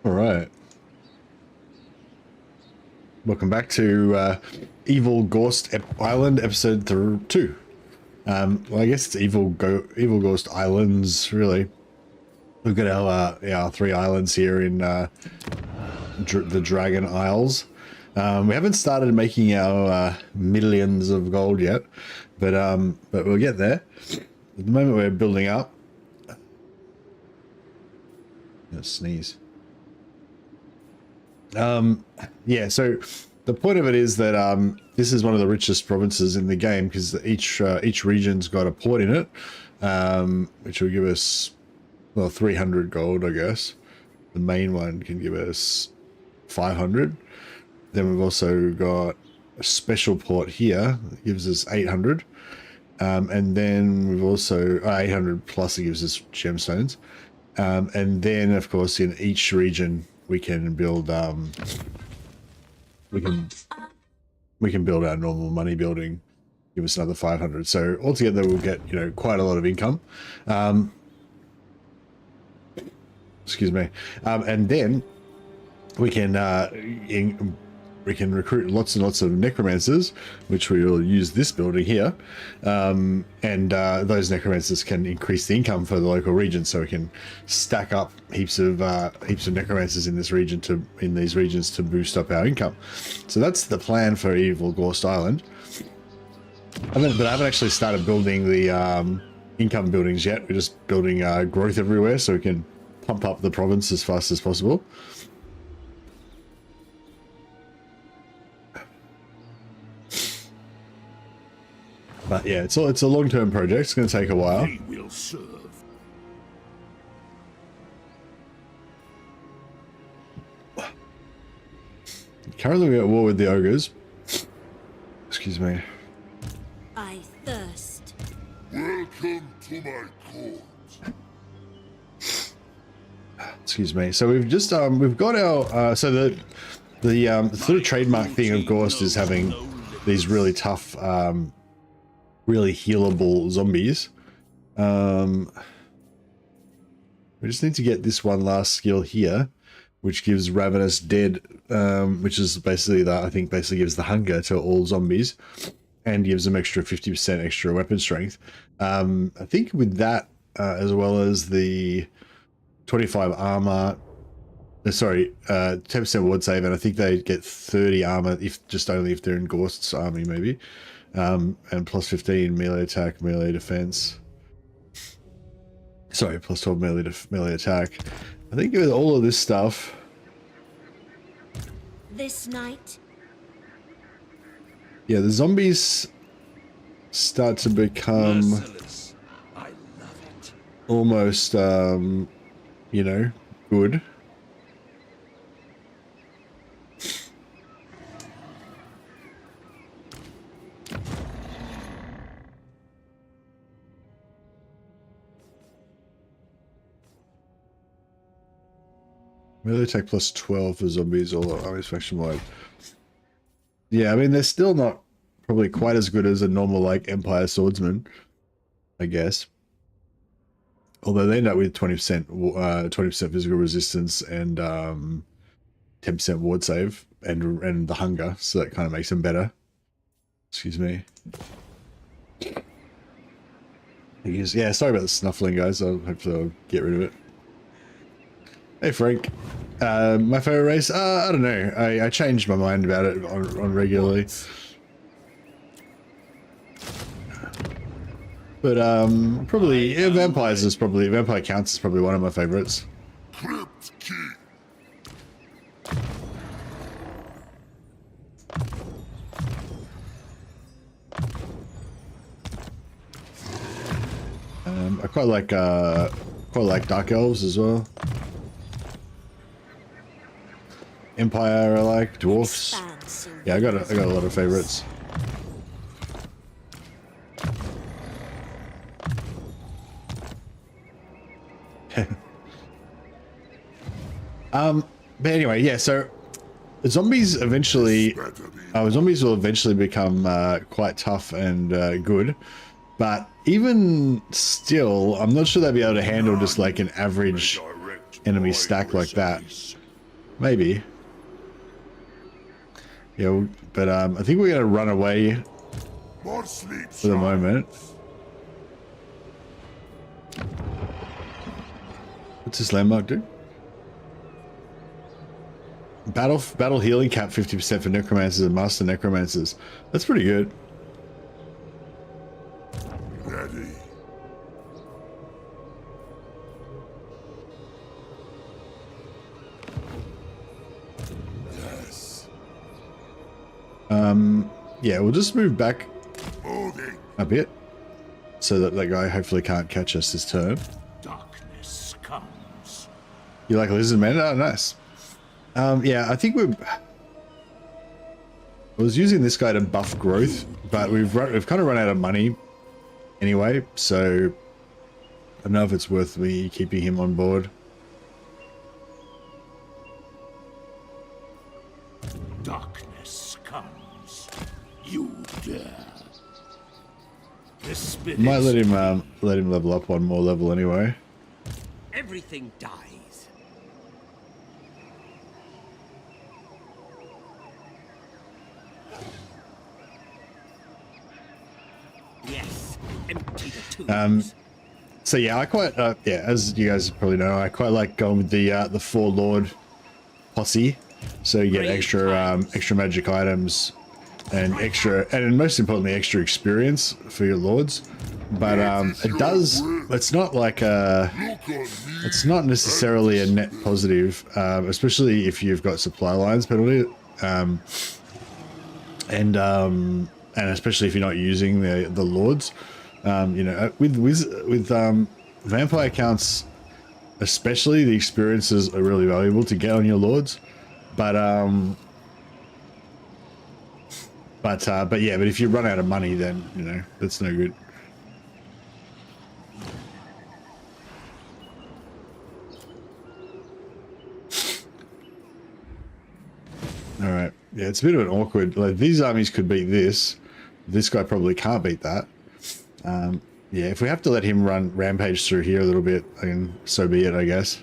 All right. Welcome back to Evil Ghorst Island, episode 2. Well, I guess it's Evil Ghorst Islands, really. We've got our 3 islands here in the Dragon Isles. We haven't started making our millions of gold yet, but we'll get there. At the moment, we're building up. Let's sneeze. Yeah, so the point of it is that this is one of the richest provinces in the game because each region's got a port in it, which will give us, well, 300 gold, I guess. The main one can give us 500. Then we've also got a special port here that gives us 800. And then we've also 800 plus it gives us gemstones. And then, of course, in each region we can build we can build our normal money building, give us another 500. So altogether we'll get, you know, quite a lot of income. Excuse me. And then we can recruit lots and lots of necromancers, which we will use this building here. And those necromancers can increase the income for the local region, so we can stack up heaps of necromancers in these regions to boost up our income. So that's the plan for Evil Ghorst Island. But I haven't actually started building the income buildings yet. We're just building growth everywhere so we can pump up the province as fast as possible. But yeah, it's a long-term project. It's going to take a while. They will serve. Currently, we're at war with the ogres. Excuse me. I thirst. Welcome to my court. Excuse me. So we've just we've got our so the sort of trademark thing of Ghorst is having these really tough, really healable zombies. We just need to get this one last skill here, which gives Ravenous Dead, which is basically I think basically gives the hunger to all zombies, and gives them extra 50% extra weapon strength. I think with that, as well as the 25 armor, 10% ward save, and I think they get 30 armor only if they're in Ghorst's army, maybe. And plus 15 melee attack, melee defense. Sorry, plus 12 melee attack. I think with all of this stuff, This night. yeah, the zombies start to become Merciless. I love it. almost, you know, good. Melee attack plus 12 for zombies, all armies faction wide. Yeah, I mean, they're still not probably quite as good as a normal, like, Empire Swordsman, I guess. Although they end up with 20% physical resistance and 10% ward save and the hunger, so that kind of makes them better. Excuse me. Yeah, sorry about the snuffling, guys. I hope I'll get rid of it. Hey, Frank. My favorite race? I don't know. I changed my mind about it on regularly. But probably Vampire Counts is probably one of my favorites. Crypt key. I quite like Dark Elves as well. Empire I like, Dwarfs. Yeah, I got a lot of favorites. But anyway, yeah, so zombies will eventually become quite tough and good. But even still, I'm not sure they'll be able to handle just like an average enemy stack like that. Maybe. Yeah, but I think we're going to run away for the moment. What's this landmark do? Battle healing cap 50% for necromancers and master necromancers. That's pretty good. Ready. Yes. Yeah, we'll just move back Moving. a bit so that that guy hopefully can't catch us this turn. Darkness comes. You like lizard man? Oh, nice. Yeah, I think I was using this guy to buff growth, but we've kind of run out of money anyway, so I don't know if it's worth me keeping him on board. Darkness comes. You dare. The spirit. Might let him level up one more level anyway. Everything dies. Yes, empty the tombs. So yeah, I quite yeah, as you guys probably know, I quite like going with the four lord posse. So you get extra magic items and most importantly extra experience for your lords. But it's not like it's not necessarily a net positive, especially if you've got supply lines penalty, and especially if you're not using the lords. You know, with vampire accounts, especially, the experiences are really valuable to get on your lords. But if you run out of money, then you know that's no good. All right, yeah, it's a bit of an awkward. Like these armies could beat this. This guy probably can't beat that. Yeah, if we have to let him run rampage through here a little bit, then so be it, I guess.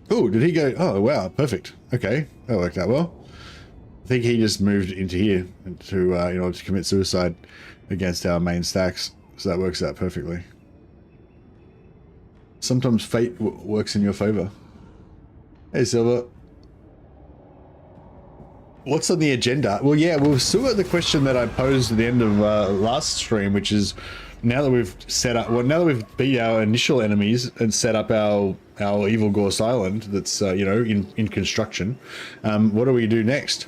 Oh, did he go? Oh, wow, perfect. Okay, that worked out well. I think he just moved into here to in order to commit suicide against our main stacks, so that works out perfectly. Sometimes fate works in your favor. Hey, Silver. What's on the agenda? Well, yeah, we'll still got the question that I posed at the end of last stream, which is now that we've set up, well, now that we've beat our initial enemies and set up our evil Ghorst Island that's you know in construction, what do we do next?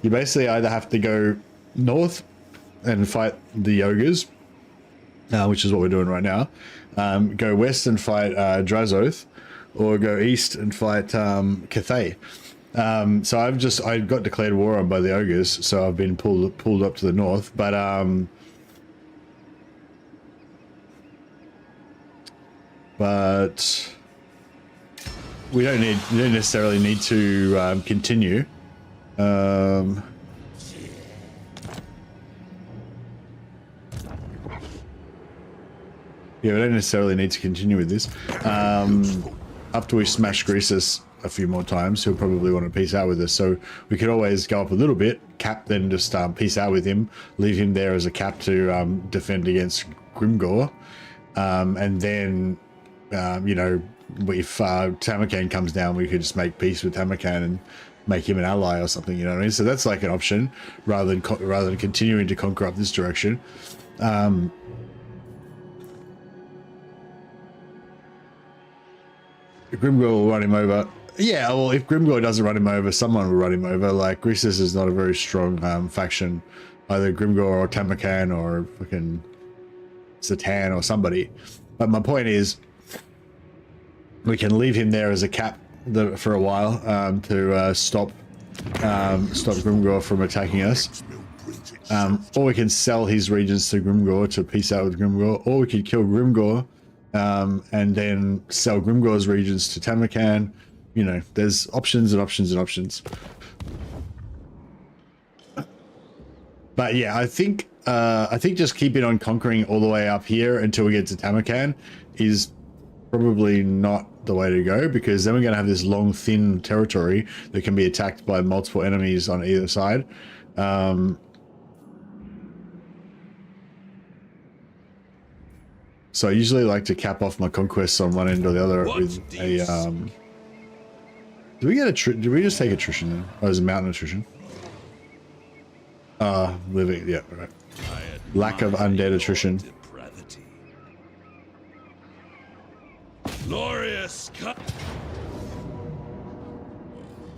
You basically either have to go north and fight the ogres, which is what we're doing right now. Go west and fight Drazoth, or go east and fight Cathay. So I got declared war on by the ogres, so I've been pulled up to the north, but we don't necessarily need to continue. Yeah, we don't necessarily need to continue with this. After we smash Greasus a few more times, he'll probably want to peace out with us. So we could always go up a little bit, cap, then just peace out with him, leave him there as a cap to defend against Grimgor, and then you know, if Tamarkan comes down, we could just make peace with Tamarkan and make him an ally or something. You know what I mean? So that's like an option rather than continuing to conquer up this direction. Grimgor will run him over. Yeah, well, if Grimgor doesn't run him over, someone will run him over. Like, Greasus is not a very strong faction. Either Grimgor or Tamarkan or fucking Satan or somebody. But my point is, we can leave him there as a cap for a while to stop Grimgor from attacking us. Or we can sell his regions to Grimgor to peace out with Grimgor. Or we could kill Grimgor and then sell Grimgor's regions to Tamarkan. You know, there's options and options and options. But yeah, I think just keeping on conquering all the way up here until we get to Tamarkan is probably not the way to go, because then we're going to have this long, thin territory that can be attacked by multiple enemies on either side. So I usually like to cap off my conquests on one end or the other with a. Did we get did we just take attrition then? Oh, it was a mountain attrition. Living, yeah, right. Lack of undead attrition. Glorious.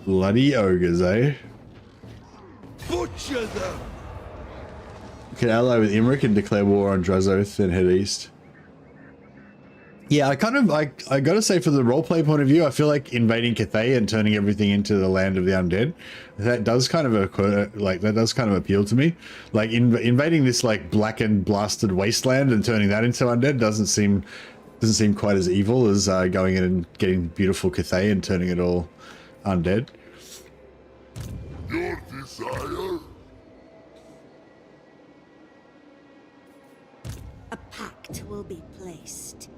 Bloody ogres, eh? Butcher them. Can ally with Imric and declare war on Drazoth, then head east. Yeah, I gotta say, for the roleplay point of view, I feel like invading Cathay and turning everything into the land of the undead, that does kind of appeal to me. Like invading this like blackened, blasted wasteland and turning that into undead doesn't seem quite as evil as going in and getting beautiful Cathay and turning it all undead. Your desire. A pact will be placed.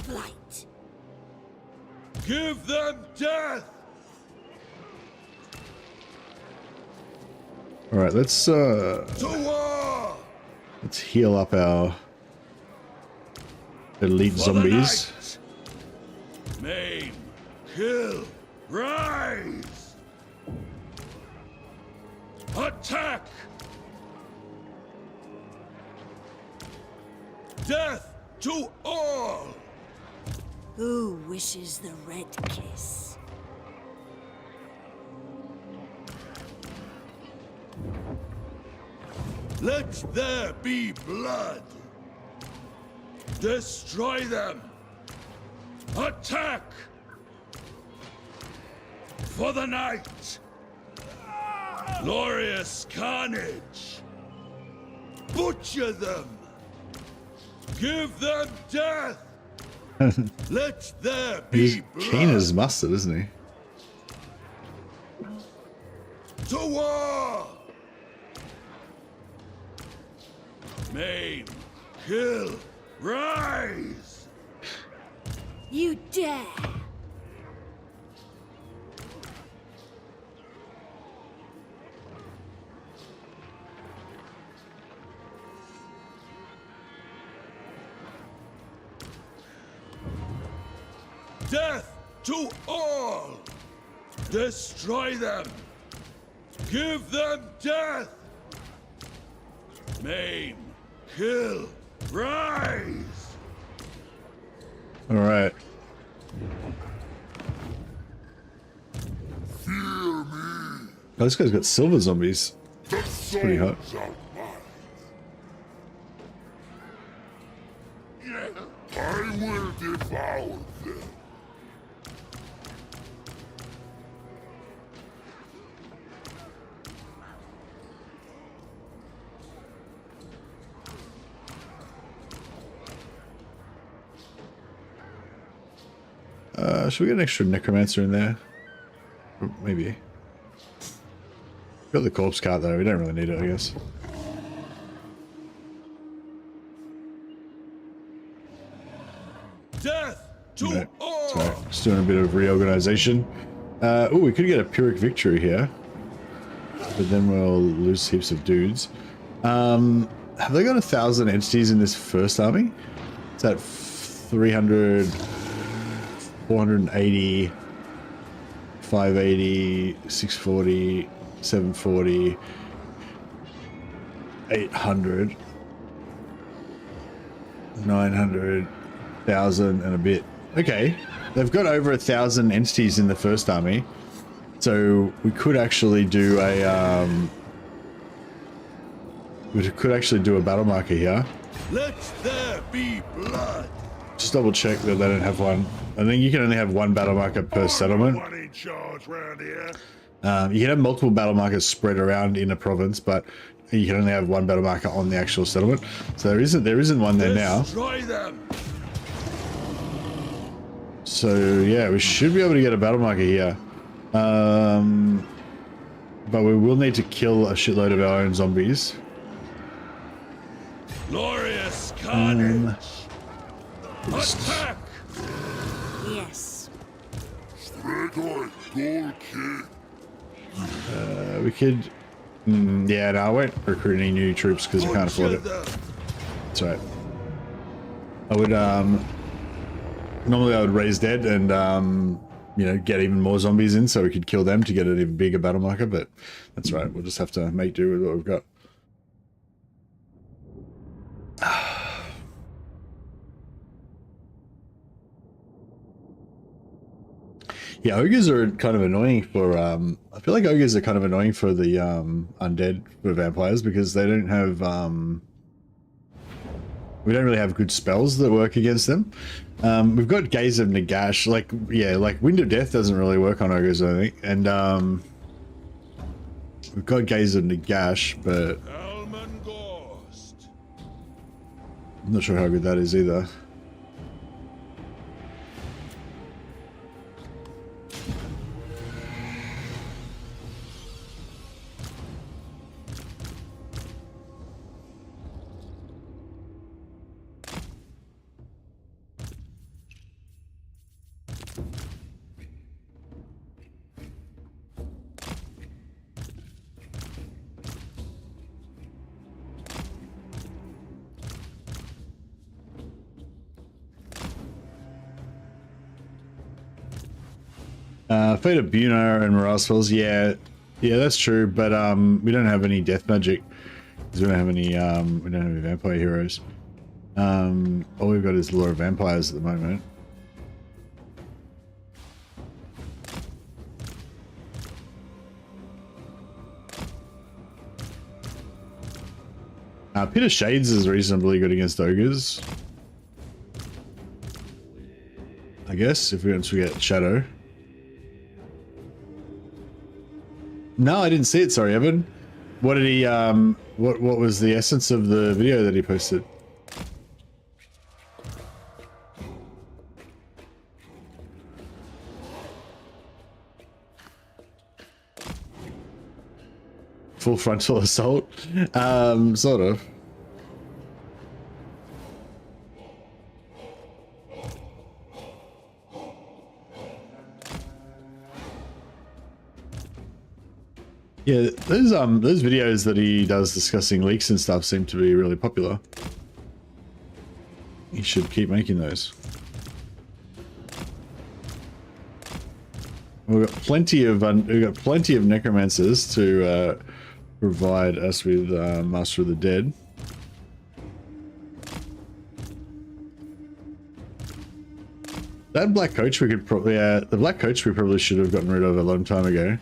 Flight. Give them death. All right, let's heal up our elite zombies. Maim, kill, rise. Attack. Death to all. Who wishes the red kiss? Let there be blood. Destroy them. Attack. For the night. Glorious carnage. Butcher them. Give them death. Let there be He's blood. keen as mustard, isn't he? To war. Maim, kill, rise. You dare! Death to all! Destroy them! Give them death! Maim, kill, rise! All right. Fear me! Oh, this guy's got silver zombies. It's pretty hot. I will devour them. Should we get an extra necromancer in there? Maybe. Got the corpse cart though. We don't really need it, I guess. Death to No, all! sorry. Just doing a bit of reorganization. Oh, we could get a Pyrrhic victory here, but then we'll lose heaps of dudes. Have they got 1,000 entities in this first army? It's at 300, 480, 580, 640, 740, 800, 900, 1,000 and a bit. Okay, they've got over 1,000 entities in the first army, so we could actually do a battle marker here. Let there be blood! Just double check that they don't have one. I think you can only have one battle marker per settlement. One in charge round here. You can have multiple battle markers spread around in a province, but you can only have one battle marker on the actual settlement. So there isn't one there now. Destroy them! So yeah, we should be able to get a battle marker here. but we will need to kill a shitload of our own zombies. Glorious carnage. Attack. Yes. We could... yeah, no, I won't recruit any new troops because I can't afford it. That's right. I would, normally I would raise dead and, you know, get even more zombies in so we could kill them to get an even bigger battle marker, but that's right. We'll just have to make do with what we've got. Yeah, ogres are kind of annoying for, I feel like ogres are kind of annoying for the, undead, for vampires, because they don't have, we don't really have good spells that work against them. We've got Gaze of Nagash, like, yeah, like Wind of Death doesn't really work on ogres, I think, and, we've got Gaze of Nagash, but Ghorst. I'm not sure how good that is either. Fate of Buna and Morale spells, yeah, that's true, but we don't have any death magic because we don't have any vampire heroes. All we've got is Lore of Vampires at the moment. Pit of Shades is reasonably good against ogres, I guess, if we don't forget Shadow. No, I didn't see it. Sorry, Evan. What did he? What was the essence of the video that he posted? Full frontal assault. Sort of. Yeah, those videos that he does discussing leaks and stuff seem to be really popular. He should keep making those. We've got plenty of necromancers to provide us with Master of the Dead. That black coach we could probably the black coach we probably should have gotten rid of a long time ago.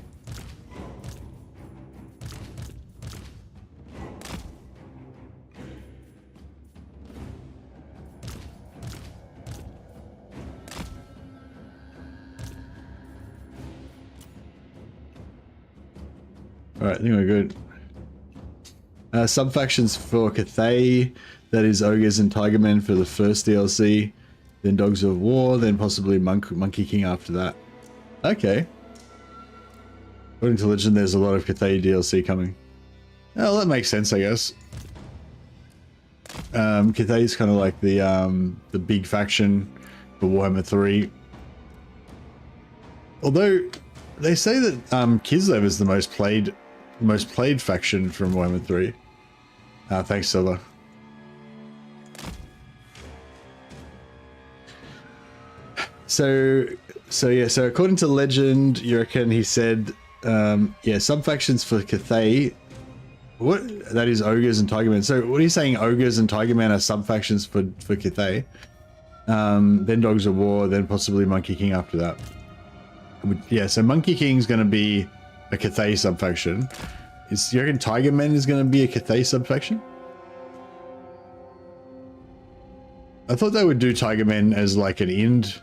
Alright, I think we're good. Sub-factions for Cathay, that is Ogres and Tigermen for the first DLC, then Dogs of War, then possibly Monkey King after that. Okay. According to legend, there's a lot of Cathay DLC coming. Well, that makes sense, I guess. Cathay is kind of like the big faction for Warhammer 3. Although, they say that Kislev is the most played faction from Warhammer 3. Thanks, Silver. So according to legend, you reckon he said, yeah, sub-factions for Cathay. What? That is Ogres and Tigermen. So what are you saying? Ogres and Tigermen are sub-factions for Cathay? Then Dogs of War, then possibly Monkey King after that. Yeah, so Monkey King's going to be a Cathay sub-faction. You reckon Tigermen is going to be a Cathay sub-faction? I thought they would do Tigermen as like an end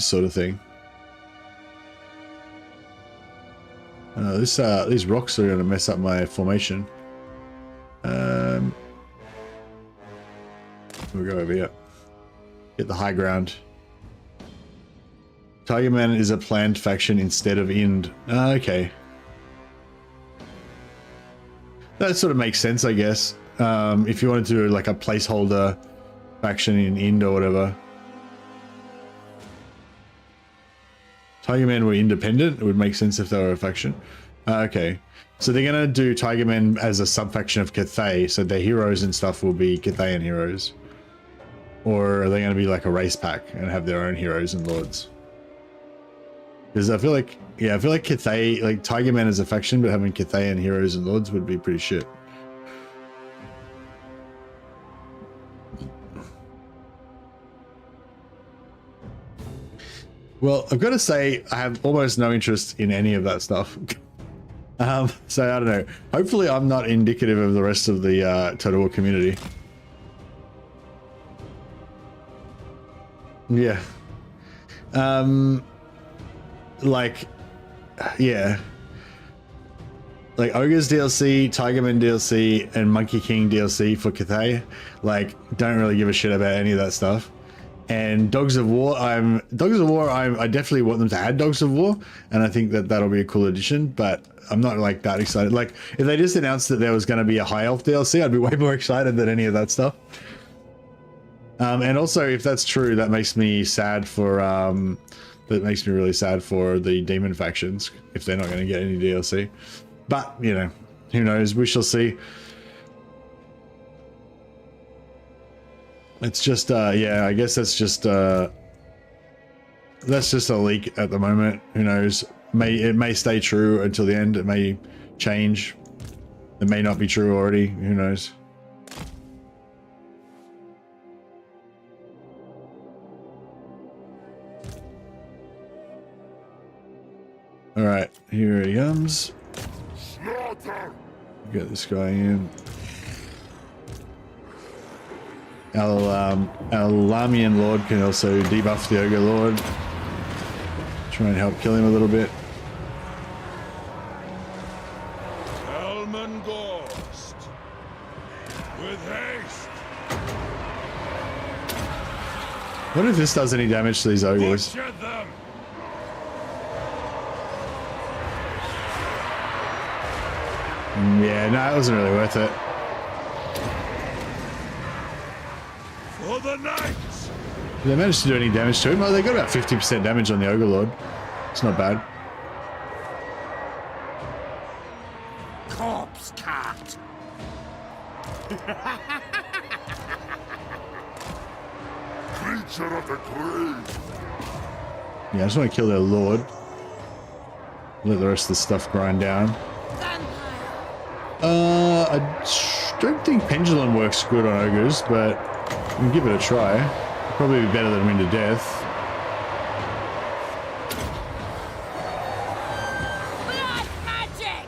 sort of thing. These rocks are going to mess up my formation. We'll go over here. Get the high ground. Tigerman is a planned faction instead of Ind. Okay. that sort of makes sense, I guess. If you wanted to do like a placeholder faction in Ind or whatever. Tiger Men were independent. It would make sense if they were a faction. Okay. So they're going to do Tiger Men as a sub-faction of Cathay. So their heroes and stuff will be Cathayan heroes. Or are they going to be like a race pack and have their own heroes and lords? Because I feel like, yeah, I feel like Cathay, like Tiger Men as a faction, but having Cathayan heroes and lords would be pretty shit. Well, I've got to say, I have almost no interest in any of that stuff. So I don't know. Hopefully I'm not indicative of the rest of the Total War community. Yeah. Like, yeah. Like Ogres DLC, Tigerman DLC, and Monkey King DLC for Cathay. Like, don't really give a shit about any of that stuff. And Dogs of War, I definitely want them to add Dogs of War, and I think that that'll be a cool addition, but I'm not like that excited. Like, if they just announced that there was going to be a High Elf DLC, I'd be way more excited than any of that stuff. And also, if that's true, that makes me sad for, that makes me really sad for the Demon factions, if they're not going to get any DLC. But, you know, who knows? We shall see. It's just, yeah, I guess that's just a leak at the moment. Who knows? It may stay true until the end. It may change. It may not be true already. Who knows? All right, here he comes. Get this guy in. Our Lamian Lord can also debuff the Ogre Lord. Try and help kill him a little bit. Ghorst. With haste. What if this does any damage to these ogres? Butcher them. Yeah, no, it wasn't really worth it. For the night. Did they manage to do any damage to him? Oh, they got about 50% damage on the Ogre Lord. It's not bad. Corpse cart. Creature of the grave. Yeah, I just want to kill their Lord. Let the rest of the stuff grind down. I don't think Pendulum works good on ogres, but we can give it a try. Probably be better than Wind of Death. Blood magic!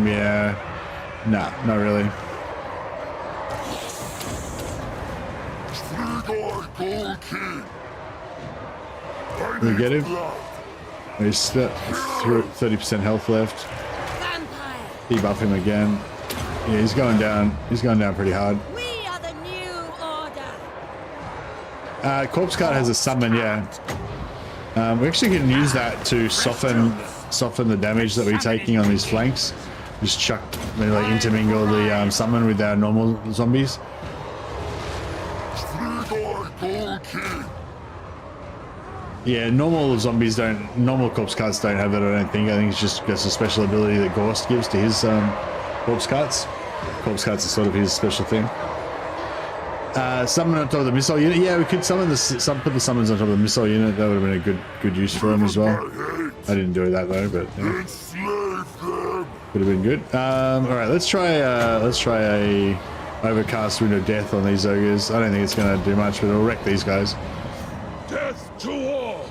Yeah. Nah, not really. Did we get him? He's got 30% health left. Vampire! Debuff him again. Yeah, he's going down. He's going down pretty hard. We are the new order! Corpse Cart has a summon, yeah. We actually can use that to soften the damage that we're taking on these flanks. Just chuck, like intermingle the summon with our normal zombies. Yeah, normal corpse carts don't have that, I don't think. I think it's just a special ability that Ghorst gives to his corpse carts. Corpse carts are sort of his special thing. Summon on top of the missile unit. Yeah, we could summon put the summons on top of the missile unit. That would have been a good use for him as well. I didn't do that though, but yeah. Could have been good. All right, let's try a overcast Wind of Death on these ogres. I don't think it's going to do much, but it'll wreck these guys. Death to all.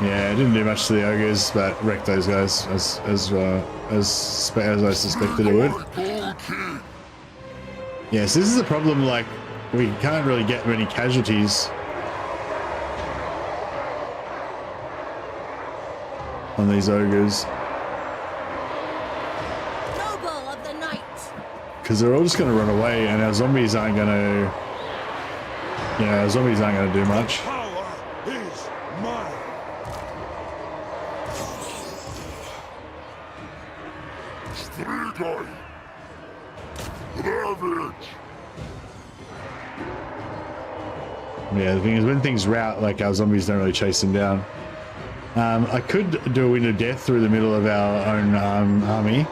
Yeah, it didn't do much to the ogres, but wrecked those guys as I suspected it would. Yes, this is a problem. Like, we can't really get many casualties on these ogres Noble of the night! because they're all just going to run away, and our zombies aren't going to. Yeah, our zombies aren't going to do much. Power is mine. die. Ravage. Yeah, the thing is, when things rout, like our zombies don't really chase them down. I could do a wind of death through the middle of our own army.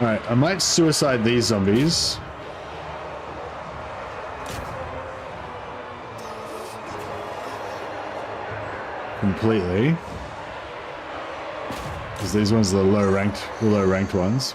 Alright, I might suicide these zombies. Completely. Because these ones are the low ranked ones.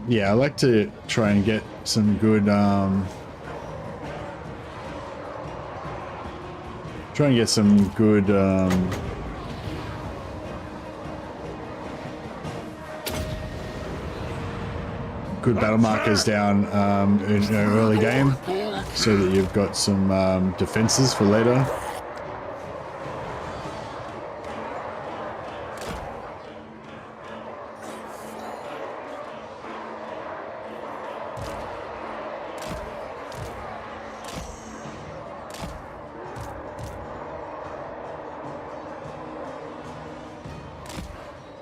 Yeah, I like to try and get some good, good battle markers down in early game, so that you've got some defenses for later.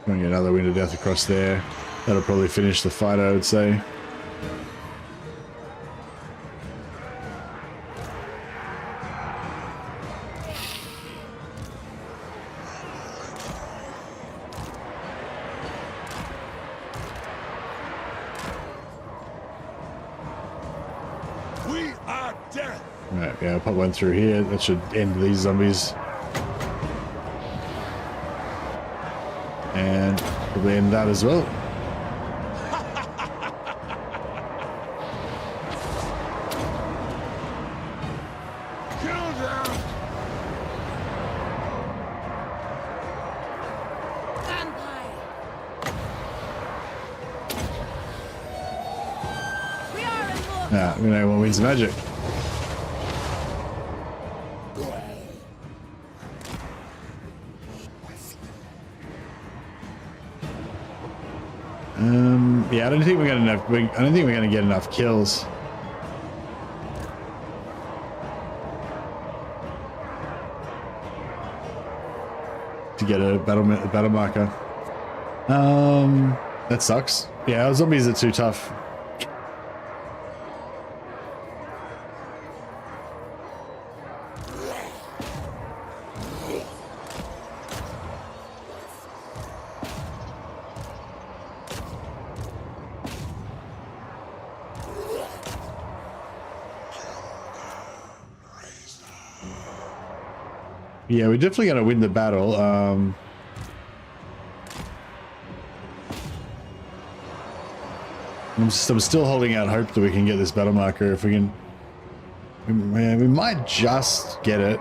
Going to get another wind of death across there. That'll probably finish the fight, I would say. We are death. Right, yeah, I'll pop one through here. That should end these zombies. And probably end that as well. Kill them. Vampire. We are immortal. Now, we know what wins magic. Yeah, I don't think we're gonna get enough kills. To get a battle marker. That sucks. Yeah, our zombies are too tough. Yeah, we're definitely going to win the battle. I'm still holding out hope that we can get this battle marker. If we can, we might just get it.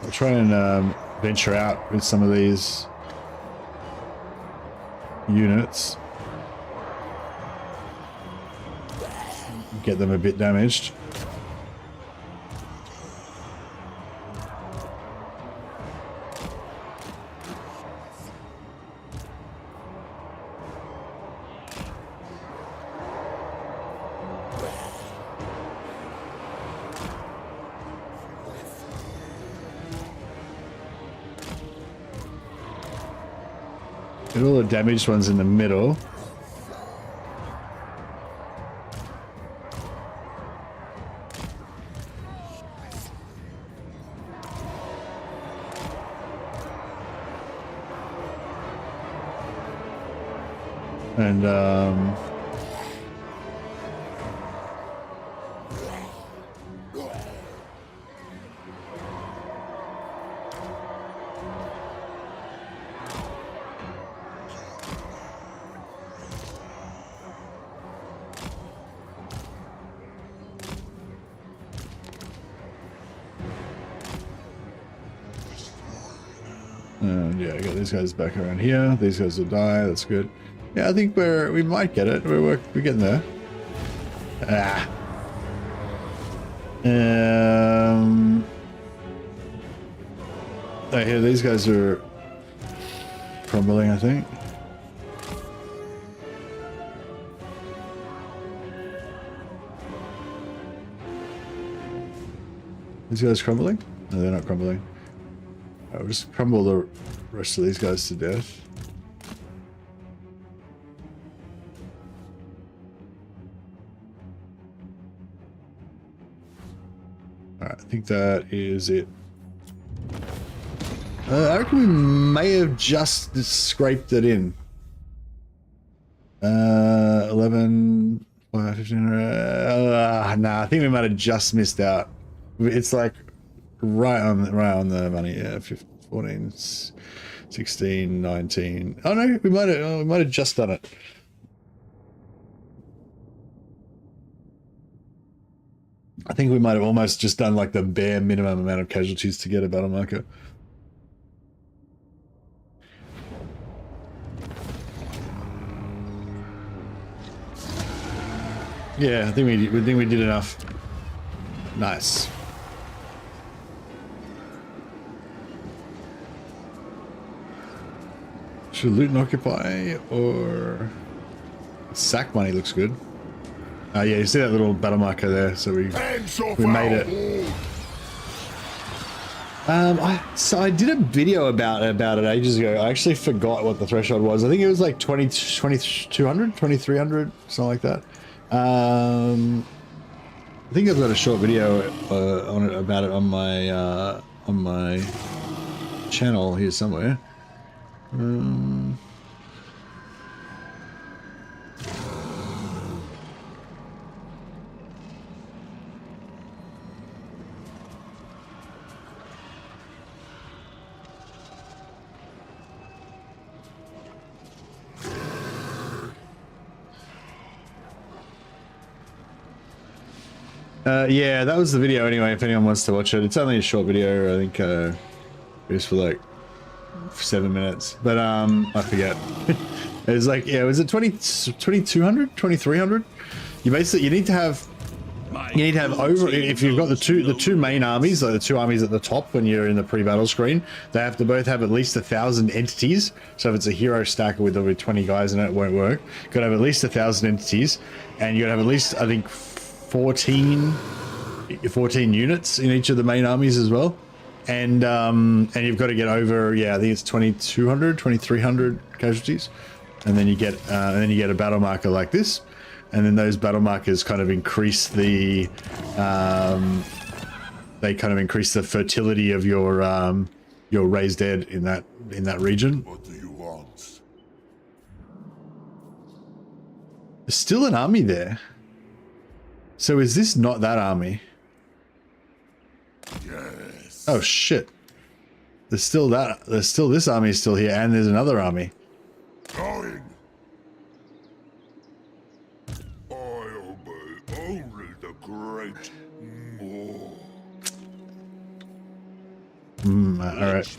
I'll try and venture out with some of these units. Get them a bit damaged. Get all the damaged ones in the middle. And yeah, I got these guys back around here. These guys will die. That's good. Yeah, I think we might get it. We're getting there. Ah. Oh, here, these guys are crumbling, I think. These guys crumbling? No, they're not crumbling. I'll just crumble the rest of these guys to death. Alright, I think that is it. I reckon we may have just scraped it in. 11, 5, 15, nah, I think we might have just missed out. It's like right on the money. Yeah, 15, 14, 16, 19. Oh no, we might have just done it. I think we might have almost just done like the bare minimum amount of casualties to get a battle marker. Yeah, I think we did enough. Nice. Should loot and occupy or sack money looks good. Yeah, you see that little battle marker there, so we made it. So I did a video about it ages ago. I actually forgot what the threshold was. I think it was like 2200, 2300, something like that. I think I've got a short video on it about it on my channel here somewhere. Yeah, that was the video anyway, if anyone wants to watch it. It's only a short video, I think it was for like 7 minutes, but I forget. It was like, yeah, was it 2200, 2300? You need to have over, if you've got the two main armies, like the two armies at the top when you're in the pre-battle screen, they have to both have at least 1,000 entities. So if it's a hero stacker with over 20 guys in it, it won't work. You've got to have at least 1,000 entities, and you got to have at least, I think, 14 units in each of the main armies as well. And you've got to get over, yeah, I think it's 2200, 2300 casualties, and then you get a battle marker like this, and then those battle markers kind of increase the fertility of your raised dead in that region. What do you want? There's still an army there. So is this not that army? Yes. Oh shit. There's still this army still here, and there's another army. Going. I obey only the great Moor. Alright.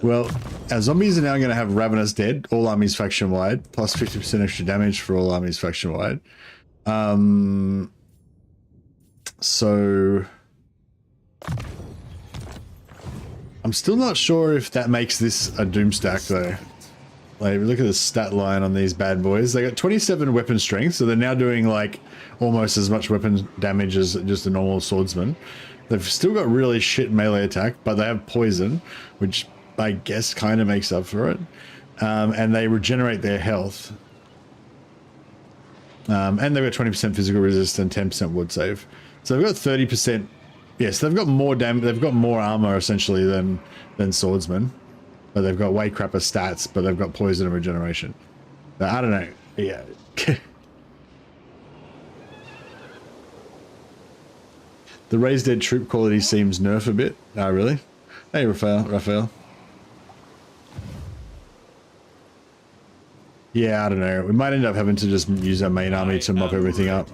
Well, our zombies are now going to have Ravenous Dead, all armies faction wide, plus 50% extra damage for all armies faction wide. So I'm still not sure if that makes this a doom stack though. Like, look at the stat line on these bad boys. They got 27 weapon strength, so they're now doing like almost as much weapon damage as just a normal swordsman. They've still got really shit melee attack, but they have poison, which I guess kind of makes up for it. And they regenerate their health. And they've got 20% physical resist and 10% wood save. So they've got 30%. Yes, they've got more damage. They've got more armor essentially than swordsmen, but they've got way crapper stats. But they've got poison and regeneration. But I don't know. Yeah. The raised dead troop quality seems nerf a bit. Oh, really? Hey, Raphael. Yeah, I don't know. We might end up having to just use our main army to mop everything up.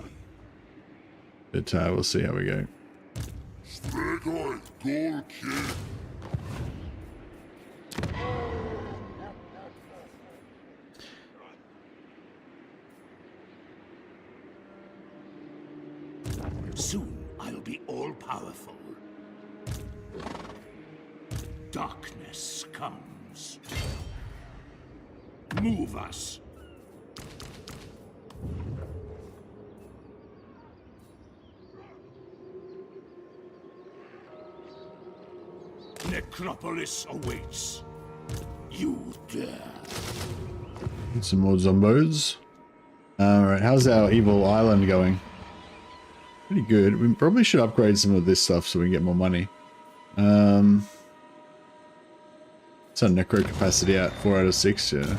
But we'll see how we go. Stregoi, goal kid. Soon I'll be all-powerful. Darkness comes. Move us. Necropolis awaits. You dare. Get some more zombos. Alright, how's our evil island going? Pretty good. We probably should upgrade some of this stuff so we can get more money. It's our necro capacity at 4 out of 6, yeah.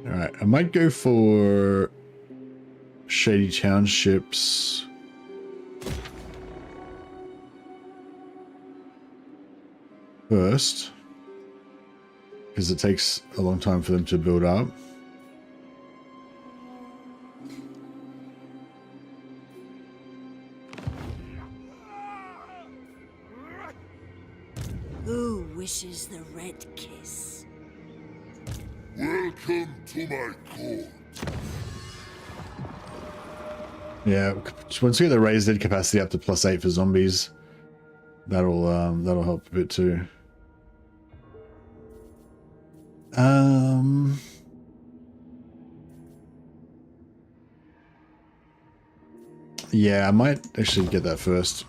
Alright, I might go for Shady Townships. First, because it takes a long time for them to build up. Who wishes the red kiss? Welcome to my court. Yeah, once we get the raised dead capacity up to +8 for zombies, that'll help a bit too. Yeah, I might actually get that first.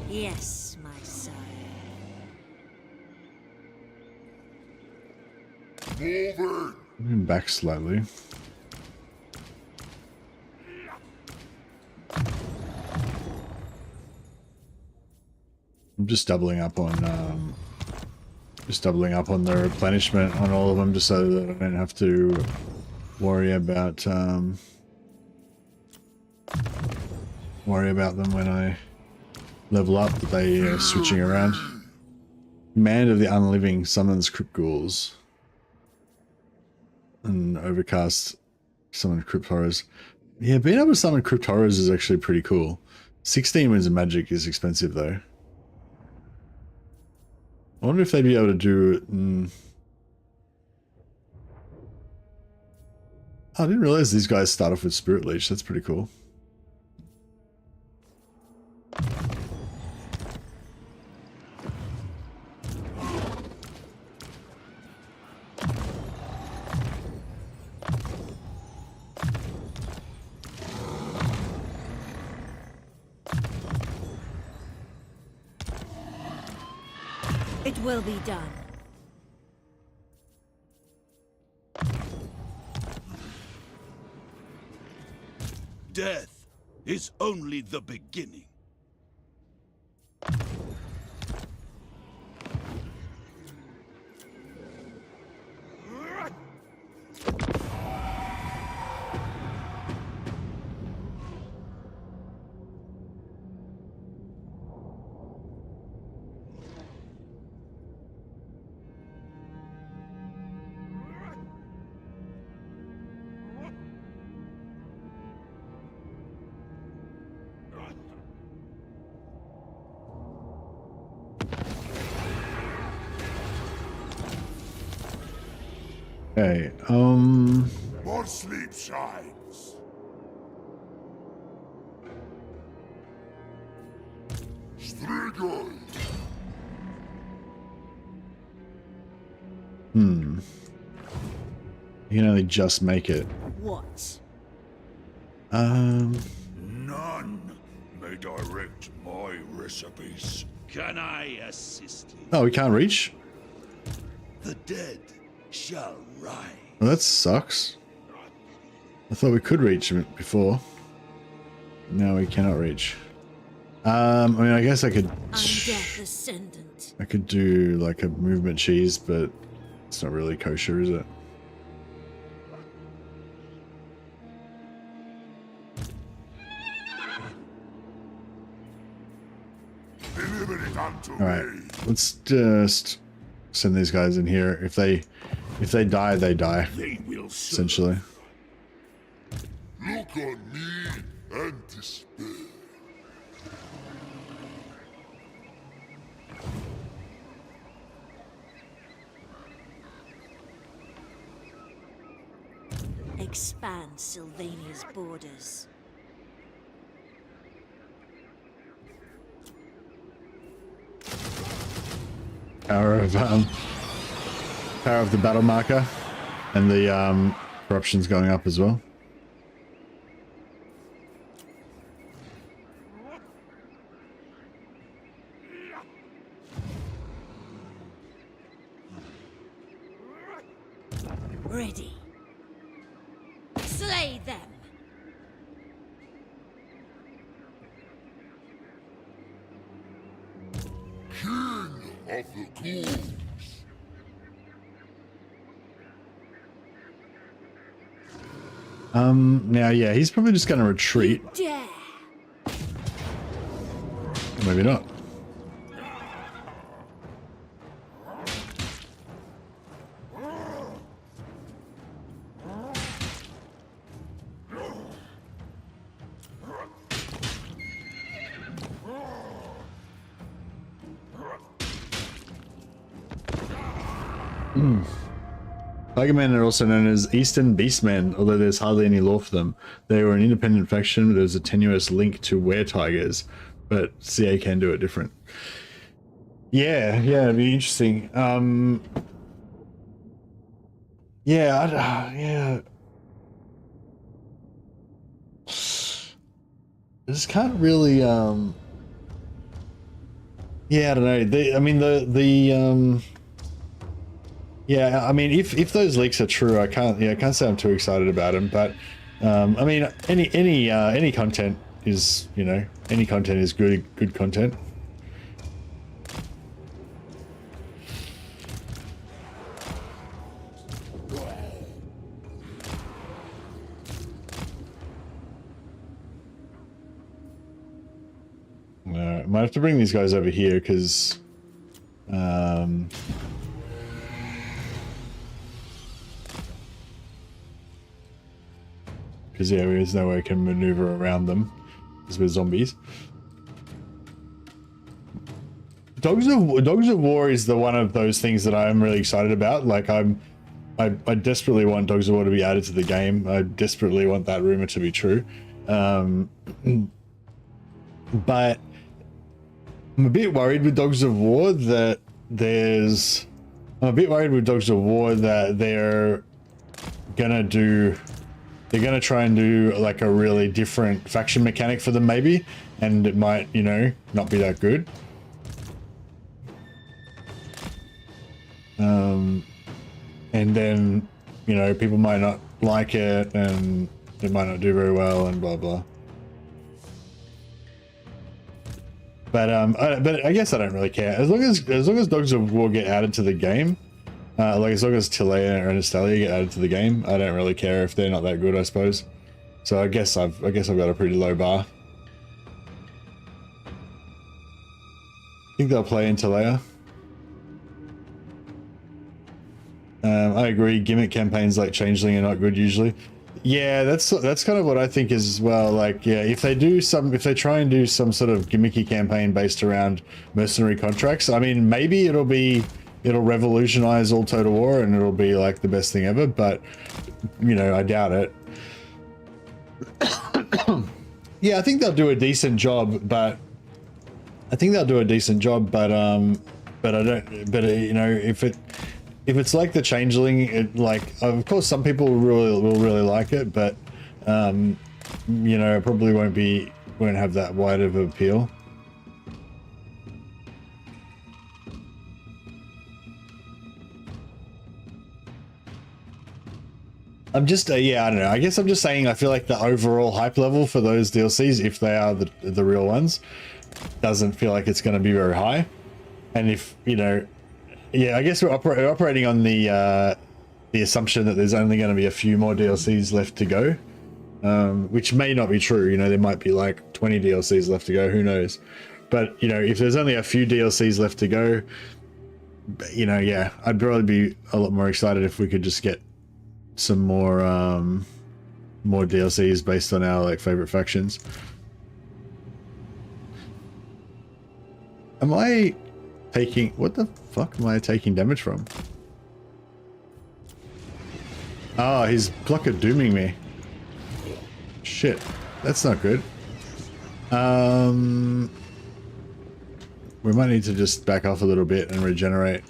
Yes, my son. Moving. Moving back slightly. I'm just doubling up on the replenishment on all of them, just so that I don't have to worry about them when I level up, that they are switching around. Command of the Unliving summons crypt ghouls. And Overcast summon crypt horrors. Yeah, being able to summon crypt horrors is actually pretty cool. 16 wins of magic is expensive though. I wonder if they'd be able to do it. I didn't realize these guys start off with Spirit Leech. That's pretty cool. It will be done. Death is only the beginning. Okay. More sleep shines. Strigoi. You can only just make it. What? None may direct my recipes. Can I assist you? Oh, we can't reach? The dead shall rise. Well, that sucks. I thought we could reach it before. No, we cannot reach. I mean, I guess I could... Undeath Ascendant. I could do like a movement cheese, but it's not really kosher, is it? Deliver it unto Alright, me. let's just send these guys in here. If they die, they die, They will serve. essentially. Look on me and despair. Expand Sylvania's borders. Power of the battle marker, and the corruption's going up as well. Ready. Slay them. King of the ghouls. Now, yeah, he's probably just going to retreat. Dare. Maybe not. Tigermen are also known as Eastern Beastmen, although there's hardly any lore for them. They were an independent faction, but there's a tenuous link to were-tigers, but CA can do it different. Yeah, it'd be interesting. Yeah. I just can't really, yeah, I don't know. Yeah, I mean, if those leaks are true, I can't say I'm too excited about them. But I mean, any content is, you know, any content is good content. I might have to bring these guys over here because. Because yeah, there's no way I can maneuver around them because we're zombies. Dogs of War is the one of those things that I'm really excited about. Like I desperately want Dogs of War to be added to the game. I desperately want that rumor to be true. But I'm a bit worried with Dogs of War that they're gonna try and do like a really different faction mechanic for them maybe, and it might, you know, not be that good. And then, you know, people might not like it and it might not do very well and blah blah. But I guess I don't really care as long as Dogs of War get added to the game. Like as long as Tilea and Estalia get added to the game, I don't really care if they're not that good, I suppose. So I guess I've got a pretty low bar. I think they'll play in Tilea. I agree. Gimmick campaigns like Changeling are not good usually. Yeah, that's kind of what I think as well. Like, yeah, if they try and do some sort of gimmicky campaign based around mercenary contracts, I mean, maybe it'll be it'll revolutionize all Total War and it'll be like the best thing ever, but you know, I doubt it. Yeah, I think they'll do a decent job, but I don't, but you know, if it's like the Changeling, it, like, of course some people will really like it, but you know, it probably won't have that wide of an appeal. I'm just yeah, I don't know, I guess I'm just saying I feel like the overall hype level for those DLCs, if they are the real ones, doesn't feel like it's going to be very high. And if, you know, yeah, I guess we're operating on the assumption that there's only going to be a few more DLCs left to go, which may not be true. You know, there might be like 20 DLCs left to go, who knows. But, you know, if there's only a few DLCs left to go, you know, yeah, I'd probably be a lot more excited if we could just get some more DLCs based on our like favorite factions. Am I taking, what the fuck am I taking damage from? Oh, he's Plucker dooming me. Shit, that's not good. We might need to just back off a little bit and regenerate.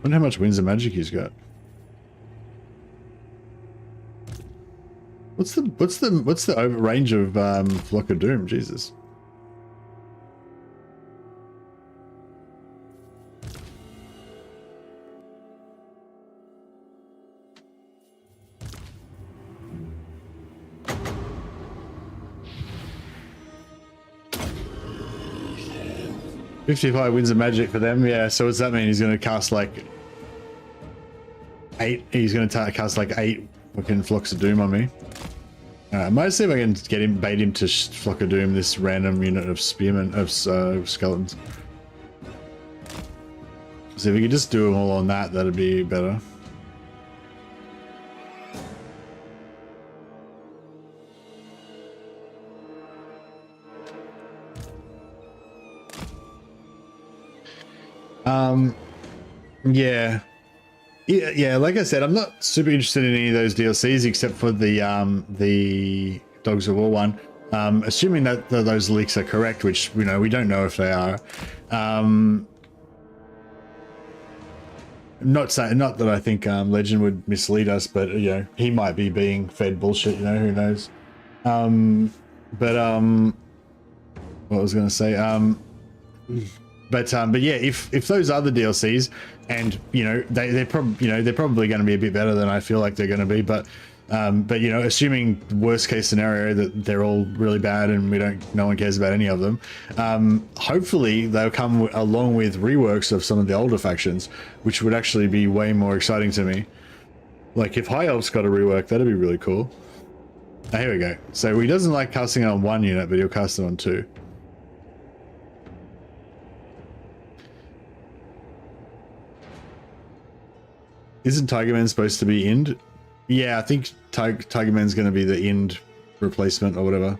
Wonder how much Winds of Magic he's got. What's the over range of Flock of Doom? Jesus. $55 Winds of Magic for them, yeah. So what's that mean? He's going to cast like 8. He's going to cast like 8 fucking Flocks of Doom on me. I might see if I can get him, bait him to Flock of Doom this random unit of spearmen, of skeletons. So if we could just do them all on that, that'd be better. Yeah, like I said, I'm not super interested in any of those DLCs except for the Dogs of War one. Assuming that those leaks are correct, which, you know, we don't know if they are. Not that I think Legend would mislead us, but you know, he might be being fed bullshit, you know, who knows. But what was I going to say? But yeah, if those are the DLCs, and you know they're probably going to be a bit better than I feel like they're going to be, but you know, assuming worst case scenario that they're all really bad and no one cares about any of them, hopefully they'll come along with reworks of some of the older factions, which would actually be way more exciting to me. Like if High Elf's got a rework, that'd be really cool. Oh, here we go. So he doesn't like casting it on 1 unit, but he'll cast it on 2. Isn't Tigerman supposed to be Ind? Yeah, I think Tigerman's going to be the Ind replacement or whatever.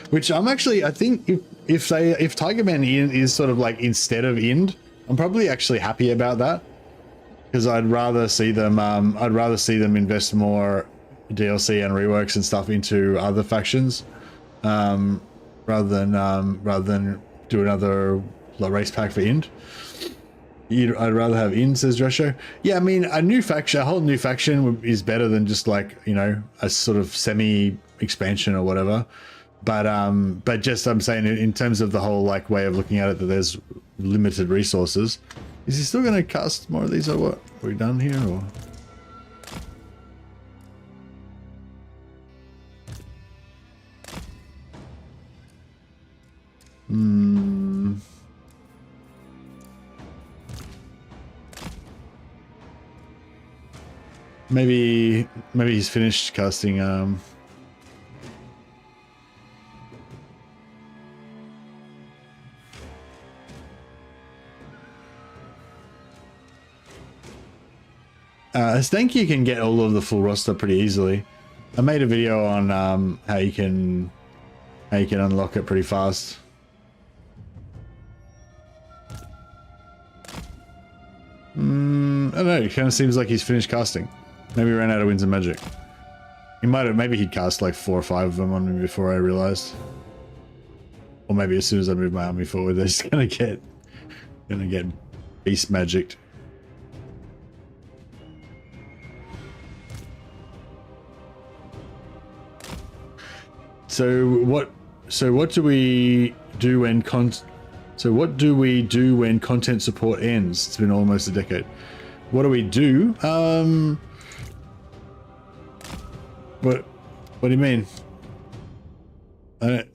Which I'm actually, I think if Tigerman is sort of like instead of Ind, I'm probably actually happy about that, because I'd rather see them invest more DLC and reworks and stuff into other factions, rather than do another race pack for Ind. I'd rather have Ind, says Dresho. Yeah, I mean, a whole new faction is better than just like, you know, a sort of semi expansion or whatever. But just, I'm saying in terms of the whole like way of looking at it, that there's limited resources. Is he still going to cast more of these or what? Are we done here or? Maybe he's finished casting Stanky can get all of the full roster pretty easily. I made a video on how you can unlock it pretty fast. I don't know, it kind of seems like he's finished casting. Maybe he ran out of winds of magic. He might have, maybe he'd cast like 4 or 5 of them on me before I realized. Or maybe as soon as I move my army forward, they're just gonna get beast magicked. So what do we do when content support ends? It's been almost a decade. What do we do? What do you mean? I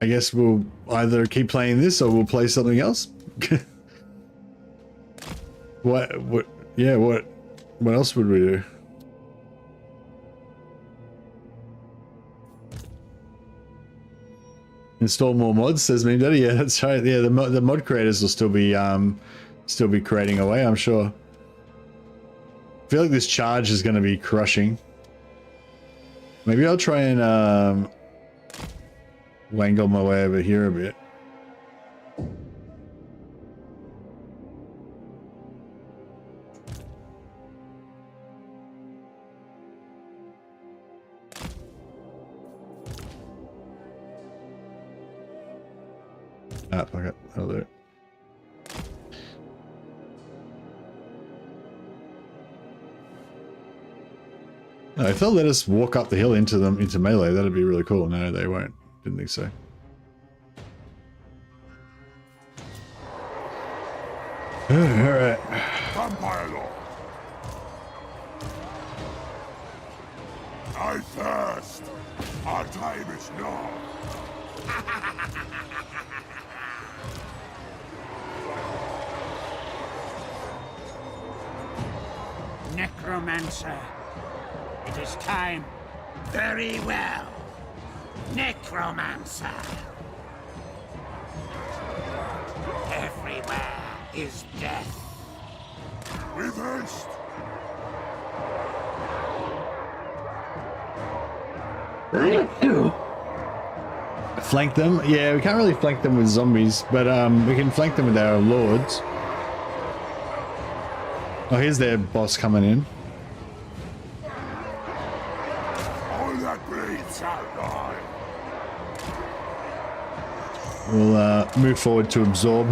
guess we'll either keep playing this or we'll play something else. What else would we do? Install more mods, says me daddy. Yeah, that's right. Yeah, the mod creators will still be creating away, I'm sure. I feel like this charge is going to be crushing. Maybe I'll try and wangle my way over here a bit. Ah, fuck it. I'll do it. No, if they'll let us walk up the hill into melee, that'd be really cool. No, they won't. Didn't think so. Alright. Vampire Lord. I thirst. Our time is now. Necromancer. It is time. Very well. Necromancer. Everywhere is death. With haste. Flank them? Yeah, we can't really flank them with zombies, but we can flank them with our lords. Oh, here's their boss coming in. All that bleeds shall die. We'll move forward to absorb.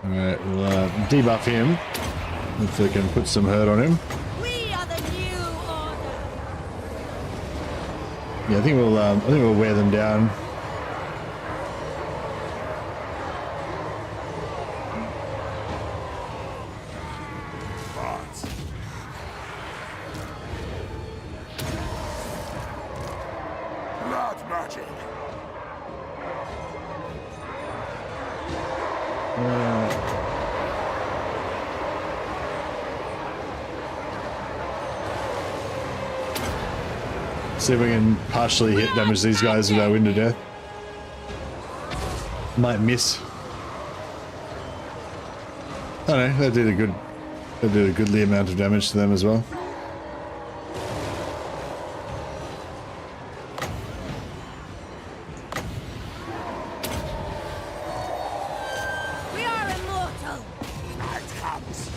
Alright, we'll debuff him. Hopefully we can put some hurt on him. We are the new order. Yeah, I think we'll wear them down. Blood magic. See if we can partially hit damage these guys with our Wind of Death. Might miss. Oh no, that did a goodly amount of damage to them as well. We are immortal. Night comes.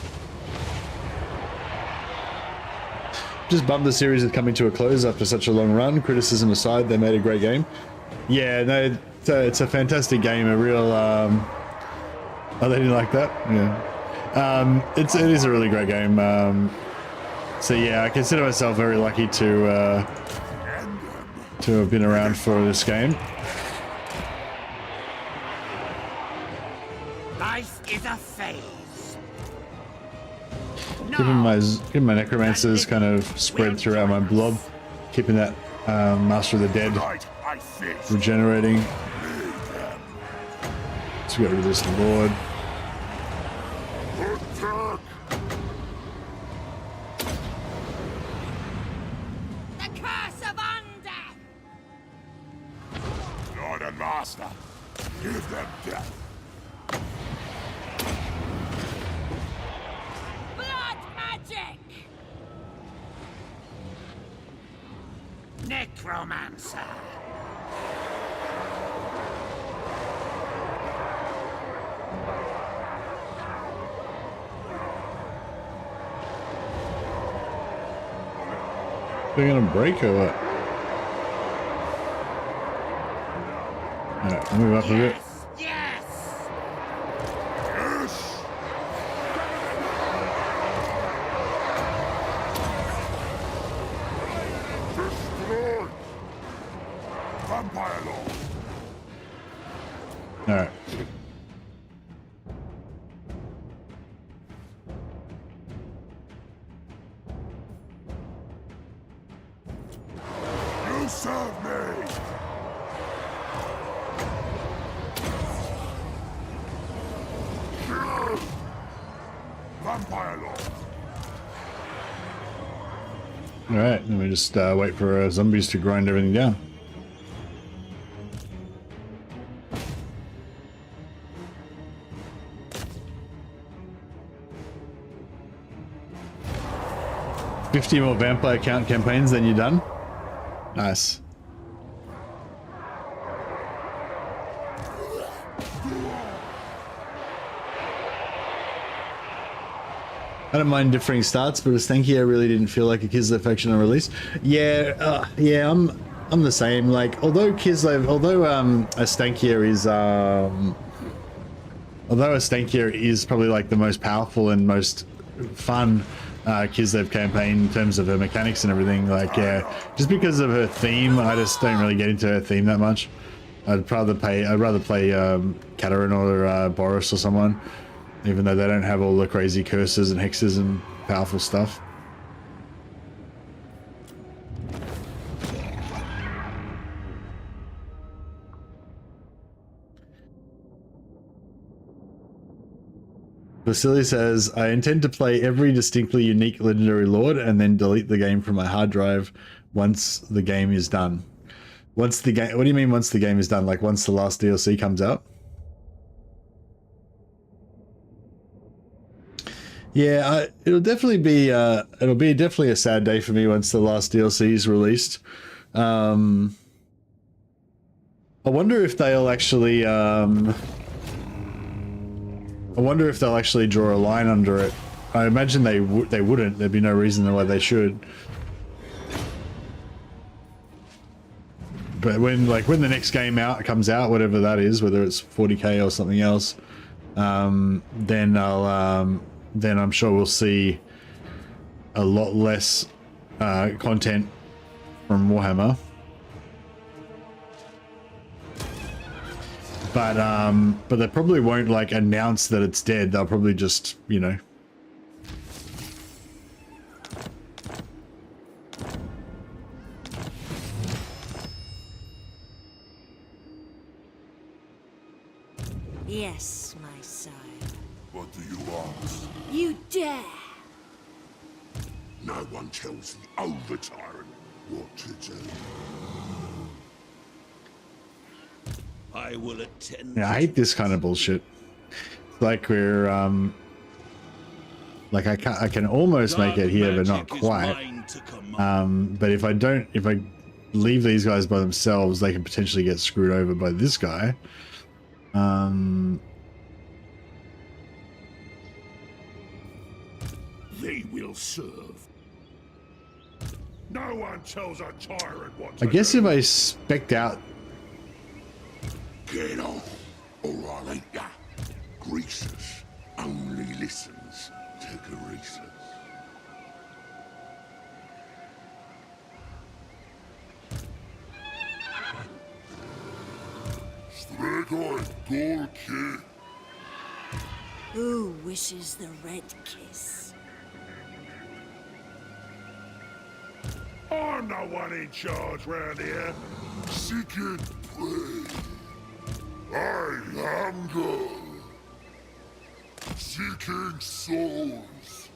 Just bummed the series is coming to a close after such a long run. Criticism aside, they made a great game. Yeah, no, it's a fantastic game. A real. Oh, they didn't like that. Yeah, it is a really great game. So yeah, I consider myself very lucky to have been around for this game. Life is a phase. Keeping my necromancers kind of spread throughout my blob, keeping that Master of the Dead Tonight I face. regenerating. Lead them. Let's get rid of this Lord. Attack. The curse of undeath. Lord and Master, give them death. Necromancer. They're gonna break or what? Alright, I'll move up a bit. Yes! Yes! Destroy! Vampire Lord! Alright. You serve me! Vampire Lord! Alright, let me just wait for zombies to grind everything down. $50 more vampire count campaigns, then you're done? Nice. I don't mind differing starts, but a Stankier really didn't feel like a Kislev faction on release. Yeah, yeah, I'm the same. Like, although a Stankier is probably like the most powerful and most fun Kislev campaign in terms of her mechanics and everything. Like, yeah, just because of her theme, I just don't really get into her theme that much. I'd rather play Kataryn or Boris or someone, even though they don't have all the crazy curses and hexes and powerful stuff. Vasily says, I intend to play every distinctly unique legendary lord and then delete the game from my hard drive once the game is done. Once the game, what do you mean once the game is done? Like once the last DLC comes out? Yeah, it'll definitely be definitely a sad day for me once the last DLC is released. I wonder if they'll actually draw a line under it. I imagine they wouldn't. There'd be no reason why they should. But when the next game comes out, whatever that is, whether it's 40k or something else, then I'm sure we'll see a lot less content from Warhammer. But they probably won't like announce that it's dead. They'll probably just, you know. Yes, my sire. What do you ask? You dare! No one tells the over tyrant what to do. I will attend. Yeah, I hate this kind of bullshit. It's like we're like I can almost make it here, but not quite. But if I leave these guys by themselves, they can potentially get screwed over by this guy. They will serve. No one tells a tyrant what to I guess do. if I spec'd out. Get on, or I'll eat ya. Greasus only listens to Greasus. Stregoi Gorki. Who wishes the red kiss? I'm the one in charge round here. Seek it, pray. I hunger. Seeking souls.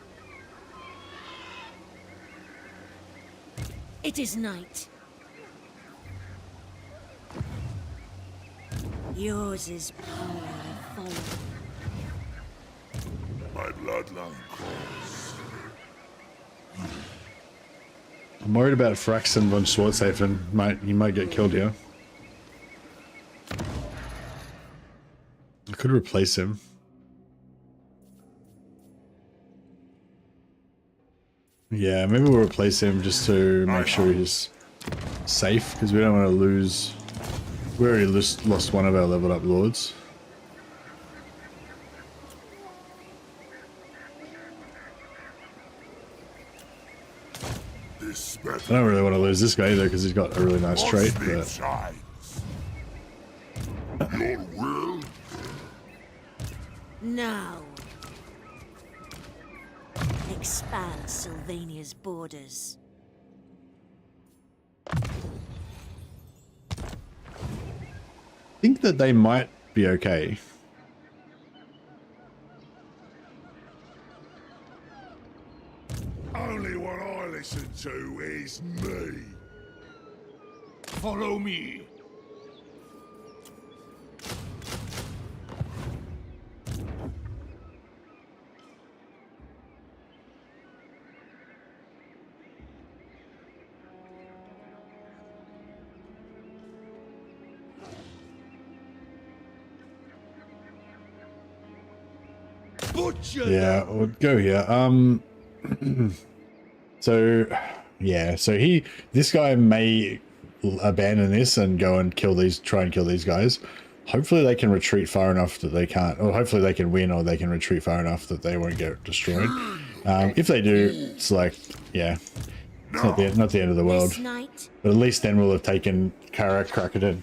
It is night. Yours is power and follow. My bloodline calls. I'm worried about Fraxen von Schwarzhafen. He might get killed here. I could replace him. Yeah, maybe we'll replace him just to make sure he's safe, because we don't want to lose. We already lost one of our leveled up lords. I don't really want to lose this guy either, because he's got a really nice trait. But your will? Now. Expand Sylvania's borders. I think that they might be okay. Only what I listen to is me. Follow me. Butcher. Yeah, we'll go here. So yeah, so this guy may abandon this and go and try and kill these guys. Hopefully they can retreat far enough that they can't, or hopefully they can win, or they can retreat far enough that they won't get destroyed. If they do, it's like, yeah, it's not the end of the world. This night, But at least then we'll have taken Krakatoa.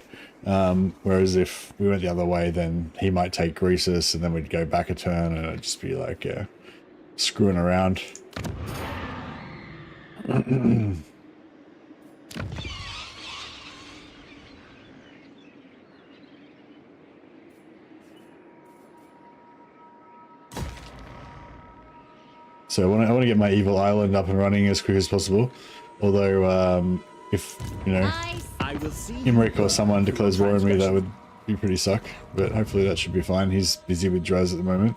Whereas if we went the other way, then he might take Greasus, and then we'd go back a turn, and it'd just be like, yeah, screwing around. So I want to get my evil island up and running as quick as possible. Although, if you know, I will see Imric or someone declares war on me, that would be pretty suck. But hopefully that should be fine. He's busy with Draz at the moment.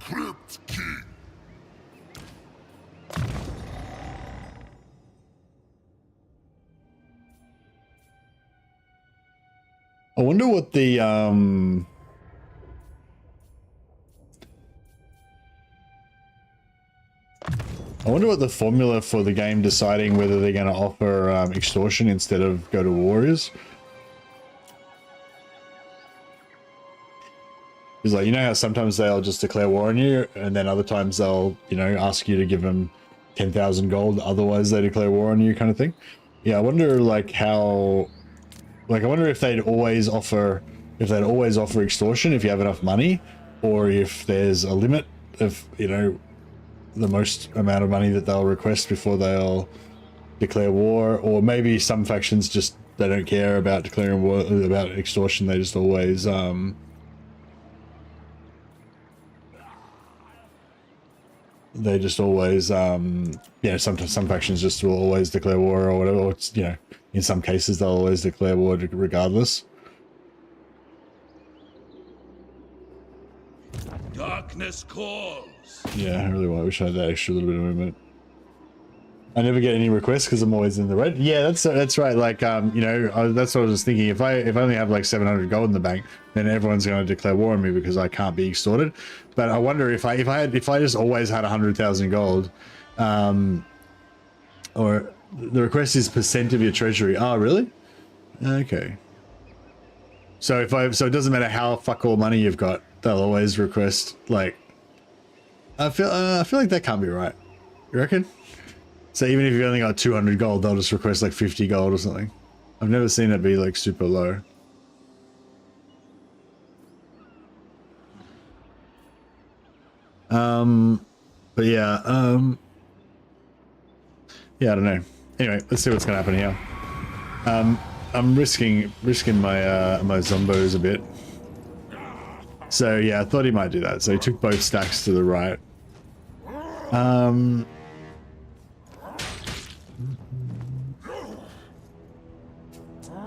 Crypt King. I wonder what the formula for the game deciding whether they're going to offer extortion instead of go to war is. It's like, you know how sometimes they'll just declare war on you, and then other times they'll, you know, ask you to give them 10,000 gold, otherwise they declare war on you, kind of thing. Yeah, I wonder like how, like I wonder if they'd always offer extortion if you have enough money, or if there's a limit of, you know, the most amount of money that they'll request before they'll declare war. Or maybe some factions just, they don't care about declaring war, about extortion, they just always you know, sometimes some factions just will always declare war or whatever, or it's, you know, in some cases they'll always declare war regardless. Darkness calls. Yeah, I really wish I had that extra little bit of movement. I never get any requests because I'm always in the red. Yeah, that's right. Like, you know, that's what I was thinking. If I only have like 700 gold in the bank, then everyone's going to declare war on me because I can't be extorted. But I wonder if I just always had 100,000 gold, or the request is percent of your treasury. Oh, really? Okay. So it doesn't matter how fuck all money you've got, they'll always request, like, I feel like that can't be right. You reckon? So even if you've only got 200 gold, they'll just request like 50 gold or something. I've never seen it be like super low. But yeah, yeah, I don't know. Anyway, let's see what's gonna happen here. I'm risking my my zombos a bit. So yeah, I thought he might do that. So he took both stacks to the right.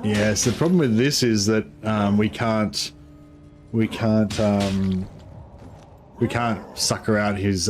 Yeah, so the problem with this is that we can't sucker out his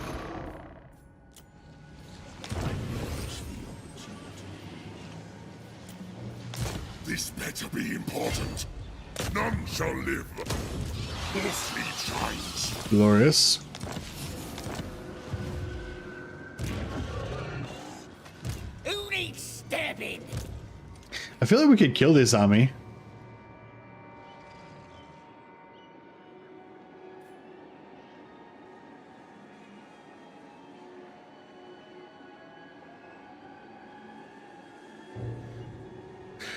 This better be important. None shall live. Or sleep shines. Glorious. Who needs stabbing? I feel like we could kill this army.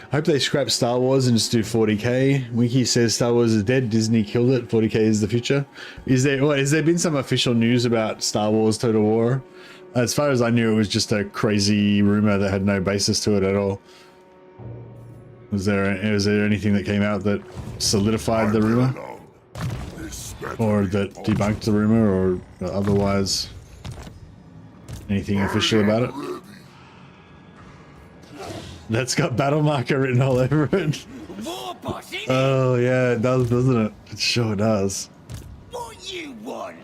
I hope they scrap Star Wars and just do 40k. Winky says Star Wars is dead. Disney killed it. 40k is the future. Is there been some official news about Star Wars Total War? As far as I knew, it was just a crazy rumor that had no basis to it at all. Was there anything that came out that solidified the rumor, or that debunked the rumor, or otherwise anything official about it? That's got battle marker written all over it. War boss, innit? Oh yeah, it does, doesn't it? It sure does. What you want?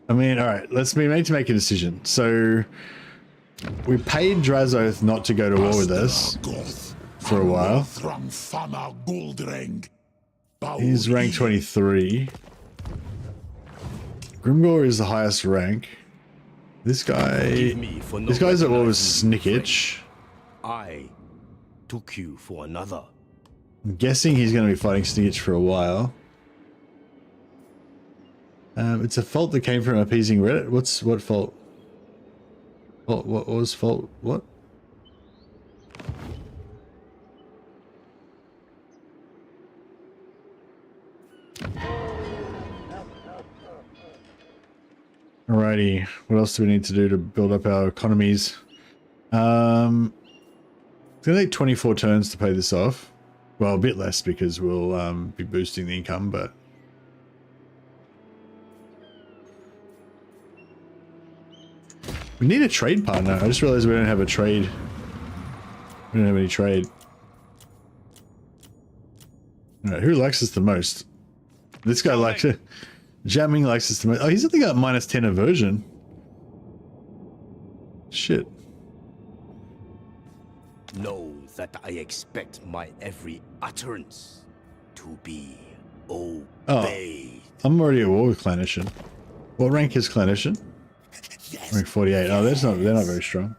I mean, all right, we need to make a decision. So we paid Drazoth not to go to war with us for a while. He's rank 23. Grimgor is the highest rank. This guy's at war with Snickich. I took you for another. I'm guessing he's going to be fighting Snickich for a while. It's a fault that came from appeasing Reddit. What fault? What was fault? What? Alrighty, what else do we need to do to build up our economies? It's gonna take 24 turns to pay this off. Well, a bit less because we'll be boosting the income, but we need a trade partner. I just realized we don't have a trade. We don't have any trade. Alright, who likes us the most? This guy likes it. Jamming likes us the most. Oh, he's only got -10 aversion. Shit. Know that I expect my every utterance to be obeyed. I'm already at war with Clanician. What rank is Clanician? Rank 48. Oh, they're not very strong.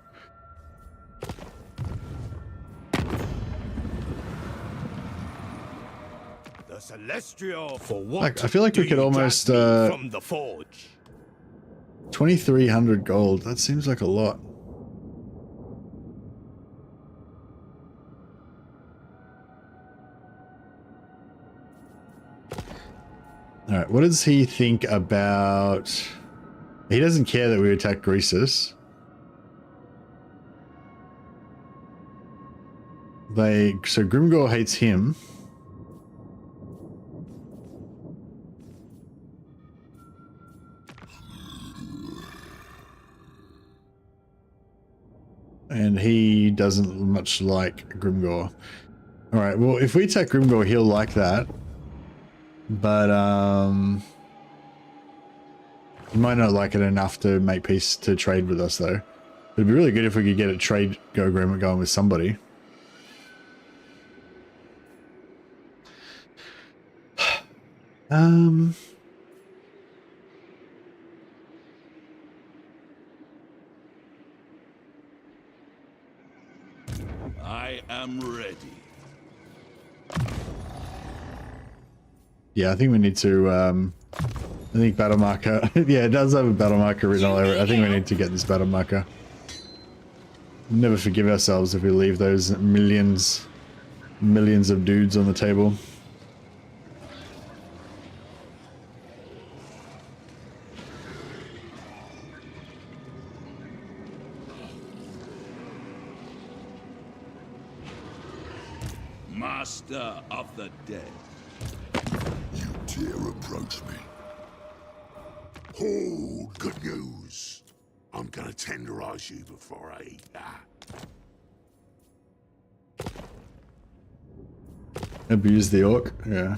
The Celestial for what? Like, I feel like we could almost from the forge. 2,300 gold. That seems like a lot. All right, what does he think about? He doesn't care that we attack Greasus. So Grimgor hates him. And he doesn't much like Grimgor. Alright, well, if we attack Grimgor, he'll like that. But, he might not like it enough to make peace to trade with us, though. It'd be really good if we could get a trade agreement going with somebody. I am ready. Yeah, I think we need to, I think battle marker, yeah, it does have a battle marker written all over it. I think we need to get this battle marker. We'll never forgive ourselves if we leave those millions of dudes on the table. Master of the dead. You dare approach me? Oh, good news. I'm gonna tenderize you before I eat that. Abuse the orc, yeah.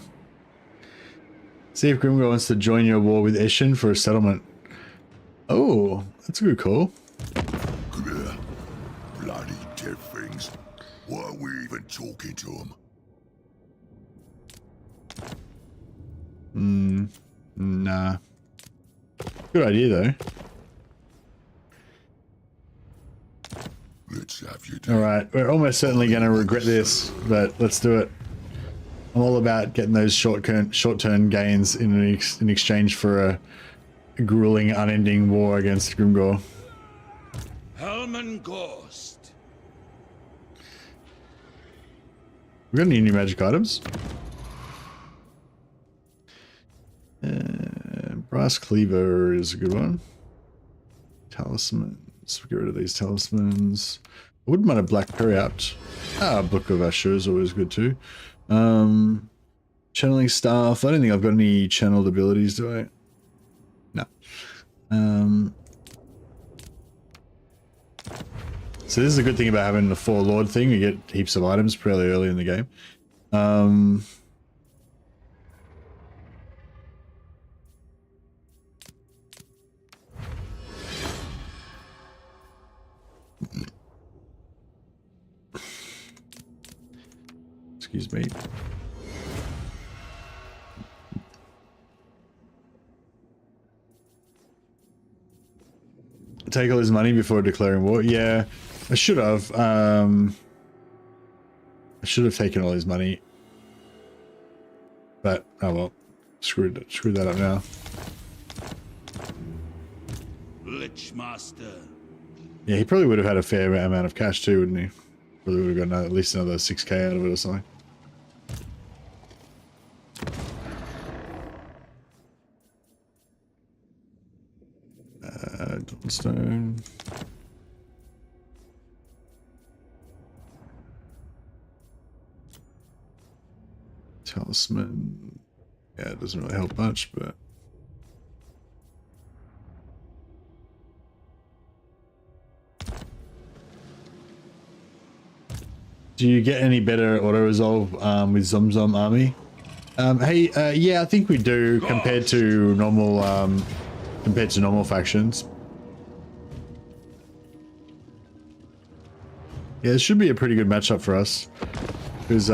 See if Grimgor wants to join your war with Eshin for a settlement. Oh, that's a good call. talking to him. Nah. Good idea though. Let's have you do. All right, we're almost certainly going to regret this, but let's do it. I'm all about getting those short-term gains in exchange for a grueling, unending war against Grimgor. Helman Ghorst. We got any new magic items? Brass cleaver is a good one. Talismans. Get rid of these talismans. I wouldn't mind a black periapt. Book of Ashur is always good too. Channeling staff. I don't think I've got any channeled abilities, do I? No. So this is a good thing about having the 4 Lord thing. You get heaps of items fairly early in the game. Excuse me. Take all his money before declaring war. Yeah, I should have. I should have taken all his money. But oh well, screwed that up now. Lichmaster. Yeah, he probably would have had a fair amount of cash too, wouldn't he? Probably would have gotten at least another 6k out of it or something. Dawnstone. Talisman. Yeah, it doesn't really help much, but do you get any better auto resolve with Zomzom army? Hey, yeah, I think we do compared to normal factions. Yeah, it should be a pretty good matchup for us because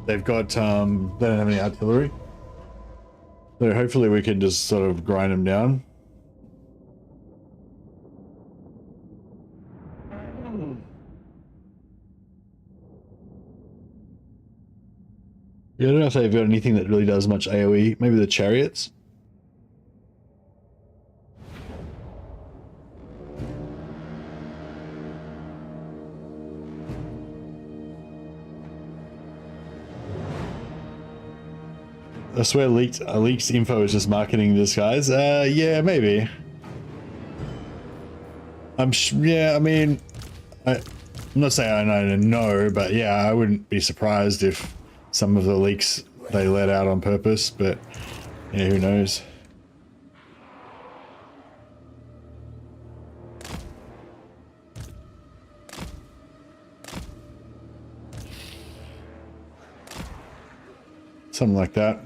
they've got they don't have any artillery, so hopefully we can just sort of grind them down. Yeah, I don't know if they've got anything that really does much AoE. Maybe the chariots. I swear leaked info is just marketing this, guys. Yeah, maybe. Yeah, I mean, I'm not saying I know, but yeah, I wouldn't be surprised if some of the leaks they let out on purpose, but yeah, who knows? Something like that.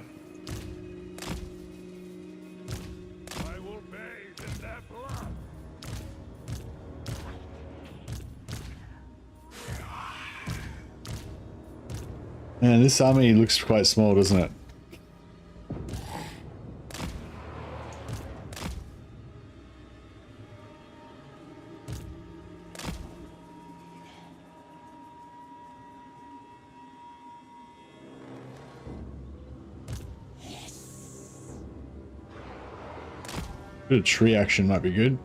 I will bathe in their blood. Man, this army looks quite small, doesn't it? Bit of tree action might be good.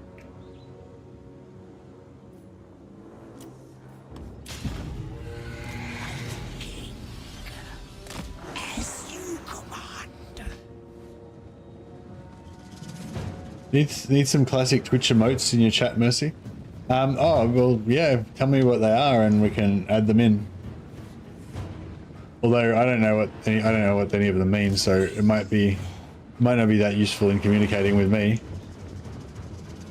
Need some classic Twitch emotes in your chat, Mercy? Oh well, yeah. Tell me what they are, and we can add them in. Although I don't know what any of them mean, so it might not be that useful in communicating with me.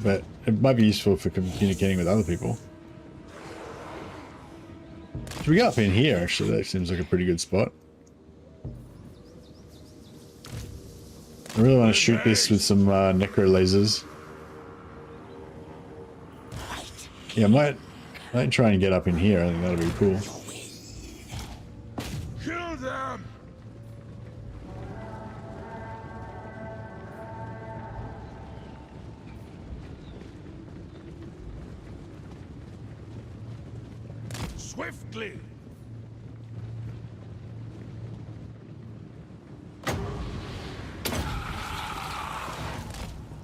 But it might be useful for communicating with other people. Should we go up in here? Actually, that seems like a pretty good spot. I really want to shoot this with some necro lasers. Yeah, I might try and get up in here. I think that'll be cool. Swiftly!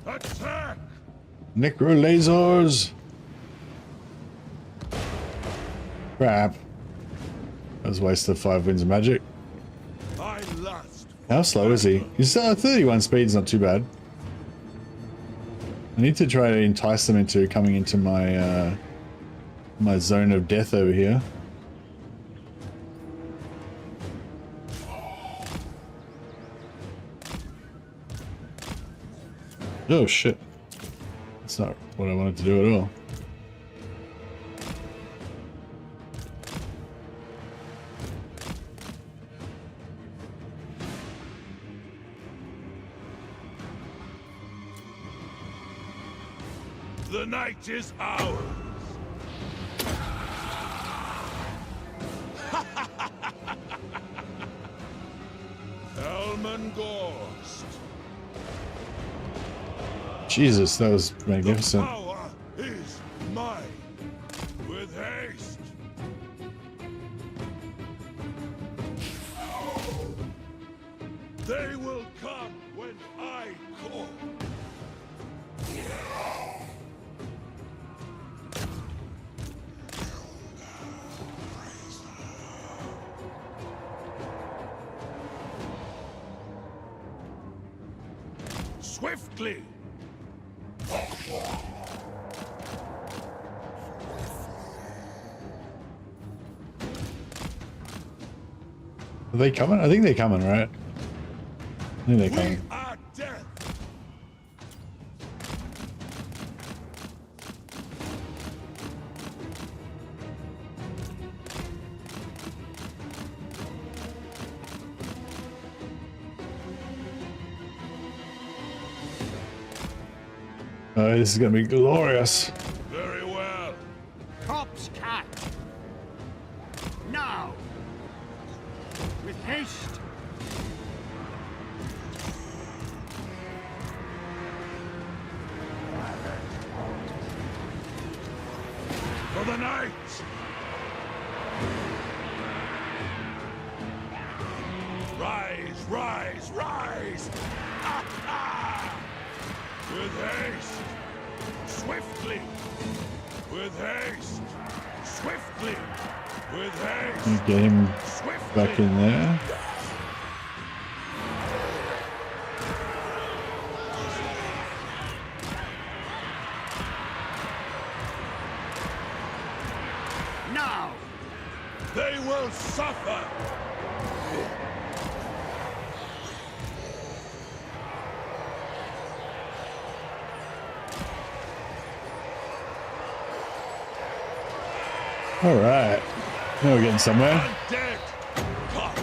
Attack! Necro lasers. Crap. That was a waste of 5 winds of magic. I lust. How slow is he? He's 31 speed's not too bad. I need to try to entice them into coming into my my zone of death over here. Oh shit. That's not what I wanted to do at all. The night is ours. Elman Ghorst. Jesus, that was magnificent. Power is mine. With haste. They will come when I call. Swiftly! Are they coming? I think they're coming, right? I think they're We coming. are death! Oh, this is gonna be glorious. Very well. Cops cat. Now. With haste. For the night! Rise, rise, rise! Ah, ah! With haste! Swiftly! With haste! Swiftly! With haste! Get him Swiftly! back in there. Now. They will suffer! All right, now we're getting somewhere. Undead! Come!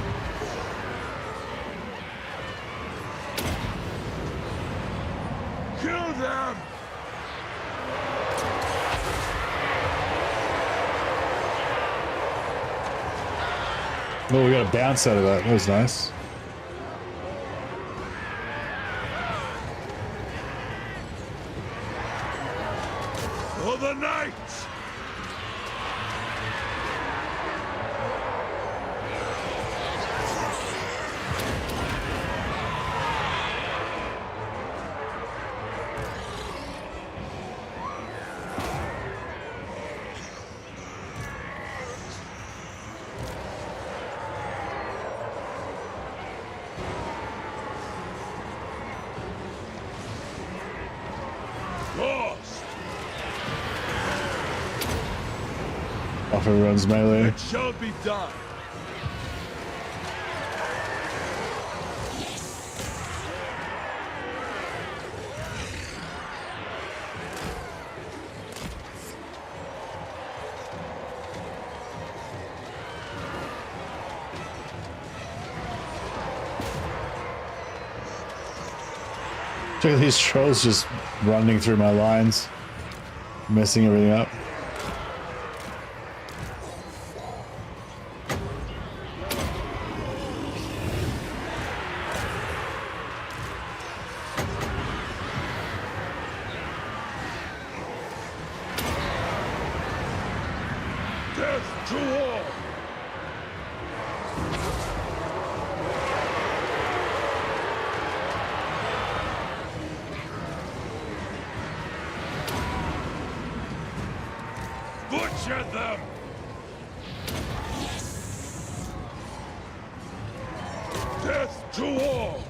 Kill them! Oh, we got a bounce out of that. That was nice. For the night! Ghorst! Off everyone's melee. It shall be done! Look at these trolls just running through my lines, messing everything up. Death to all! Butcher them! Death to all!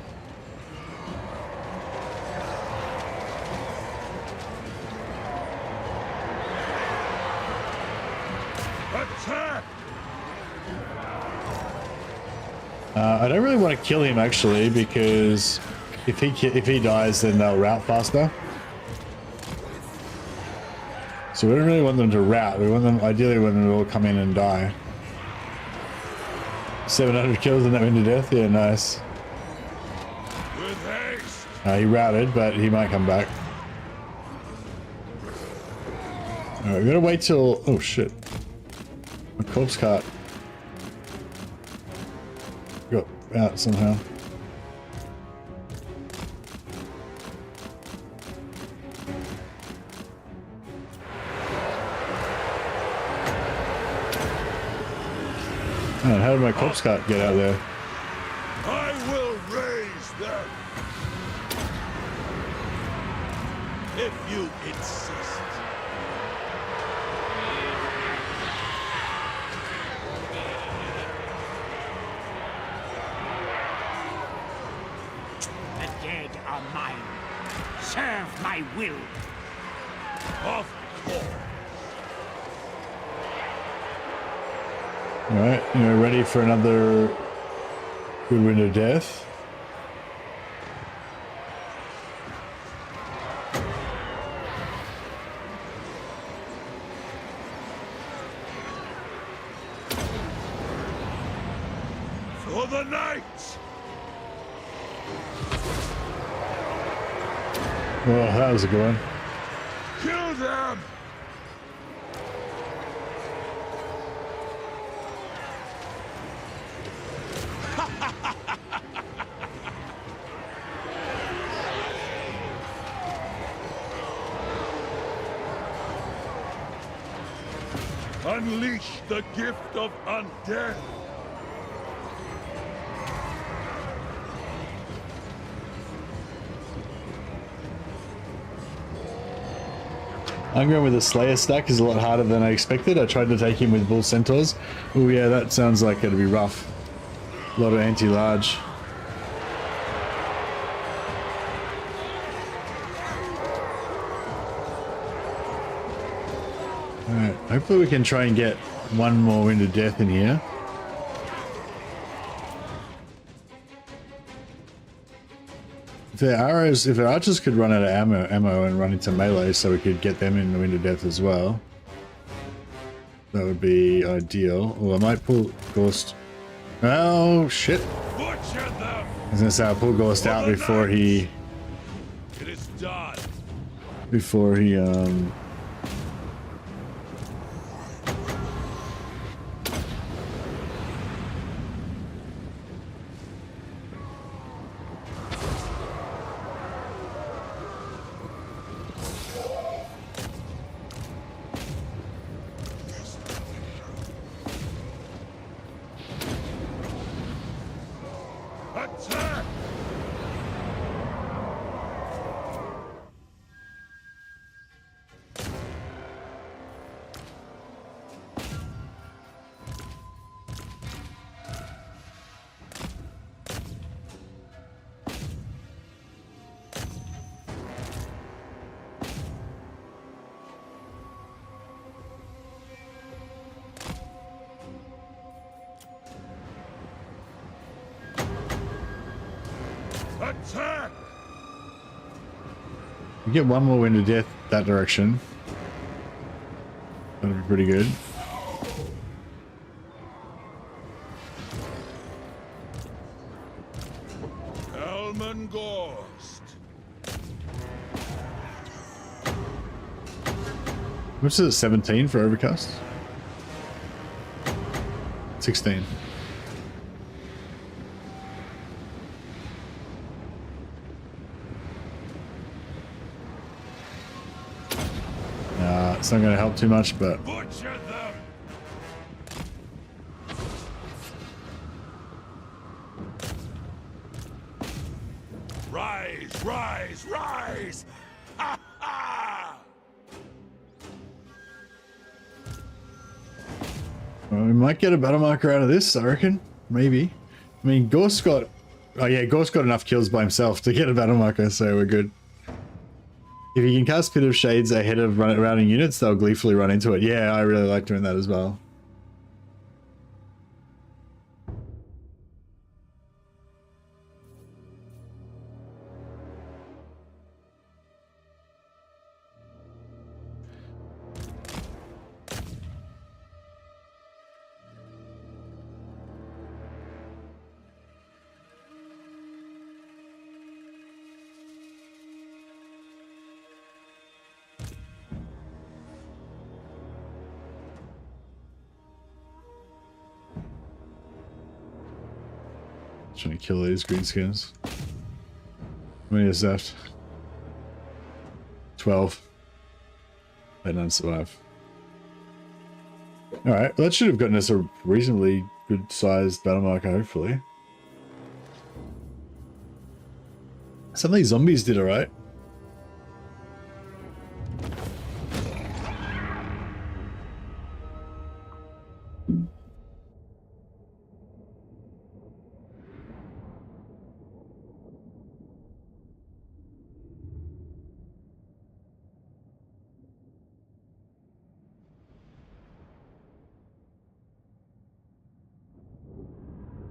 Attack! I don't really want to kill him actually, because if he dies, then they'll rout faster. So we don't really want them to rout. We want them, ideally, when they all come in and die. 700 kills in that Wind of Death. Yeah, nice. With haste! He routed, but he might come back. Alright, we gotta wait till... Oh shit. My corpse cart got out somehow. Man, how did my corpse cart get out there? I will raise them! If you insist. The dead are mine. Serve my will. Of course. Alright, you're ready for another good Wind of Death. For the night! Well, that was a good one. Kill them! Unleash the gift of undeath! I'm going with a Slayer stack. Is a lot harder than I expected. I tried to take him with Bull Centaurs. Oh yeah, that sounds like it'd be rough. A lot of anti-large. Alright, hopefully we can try and get one more Wind of Death in here. If their arrows, if their archers could run out of ammo and run into melee so we could get them in the Wind of Death as well, that would be ideal. Or I might pull Ghorst. Oh shit. Butcher them! I was gonna say I'll pull Ghorst out before he... It is done! Before he, Attack! Attack! we get one more Wind of Death that direction. That'd be pretty good. Elman Ghorst! What's it, 17 for overcast? 16. It's not going to help too much, but Butcher them! Rise, rise, rise! Ha ha! Well, we might get a battle marker out of this, I reckon. Maybe. I mean, Ghorst got... Oh yeah, Ghorst got enough kills by himself to get a battle marker, so we're good. If you can cast Pit of Shades ahead of routing units, they'll gleefully run into it. Yeah, I really like doing that as well. Trying to kill these greenskins. How many is that? 12. They don't survive. Alright, well, that should have gotten us a reasonably good sized battle marker, hopefully. Some of these zombies did alright.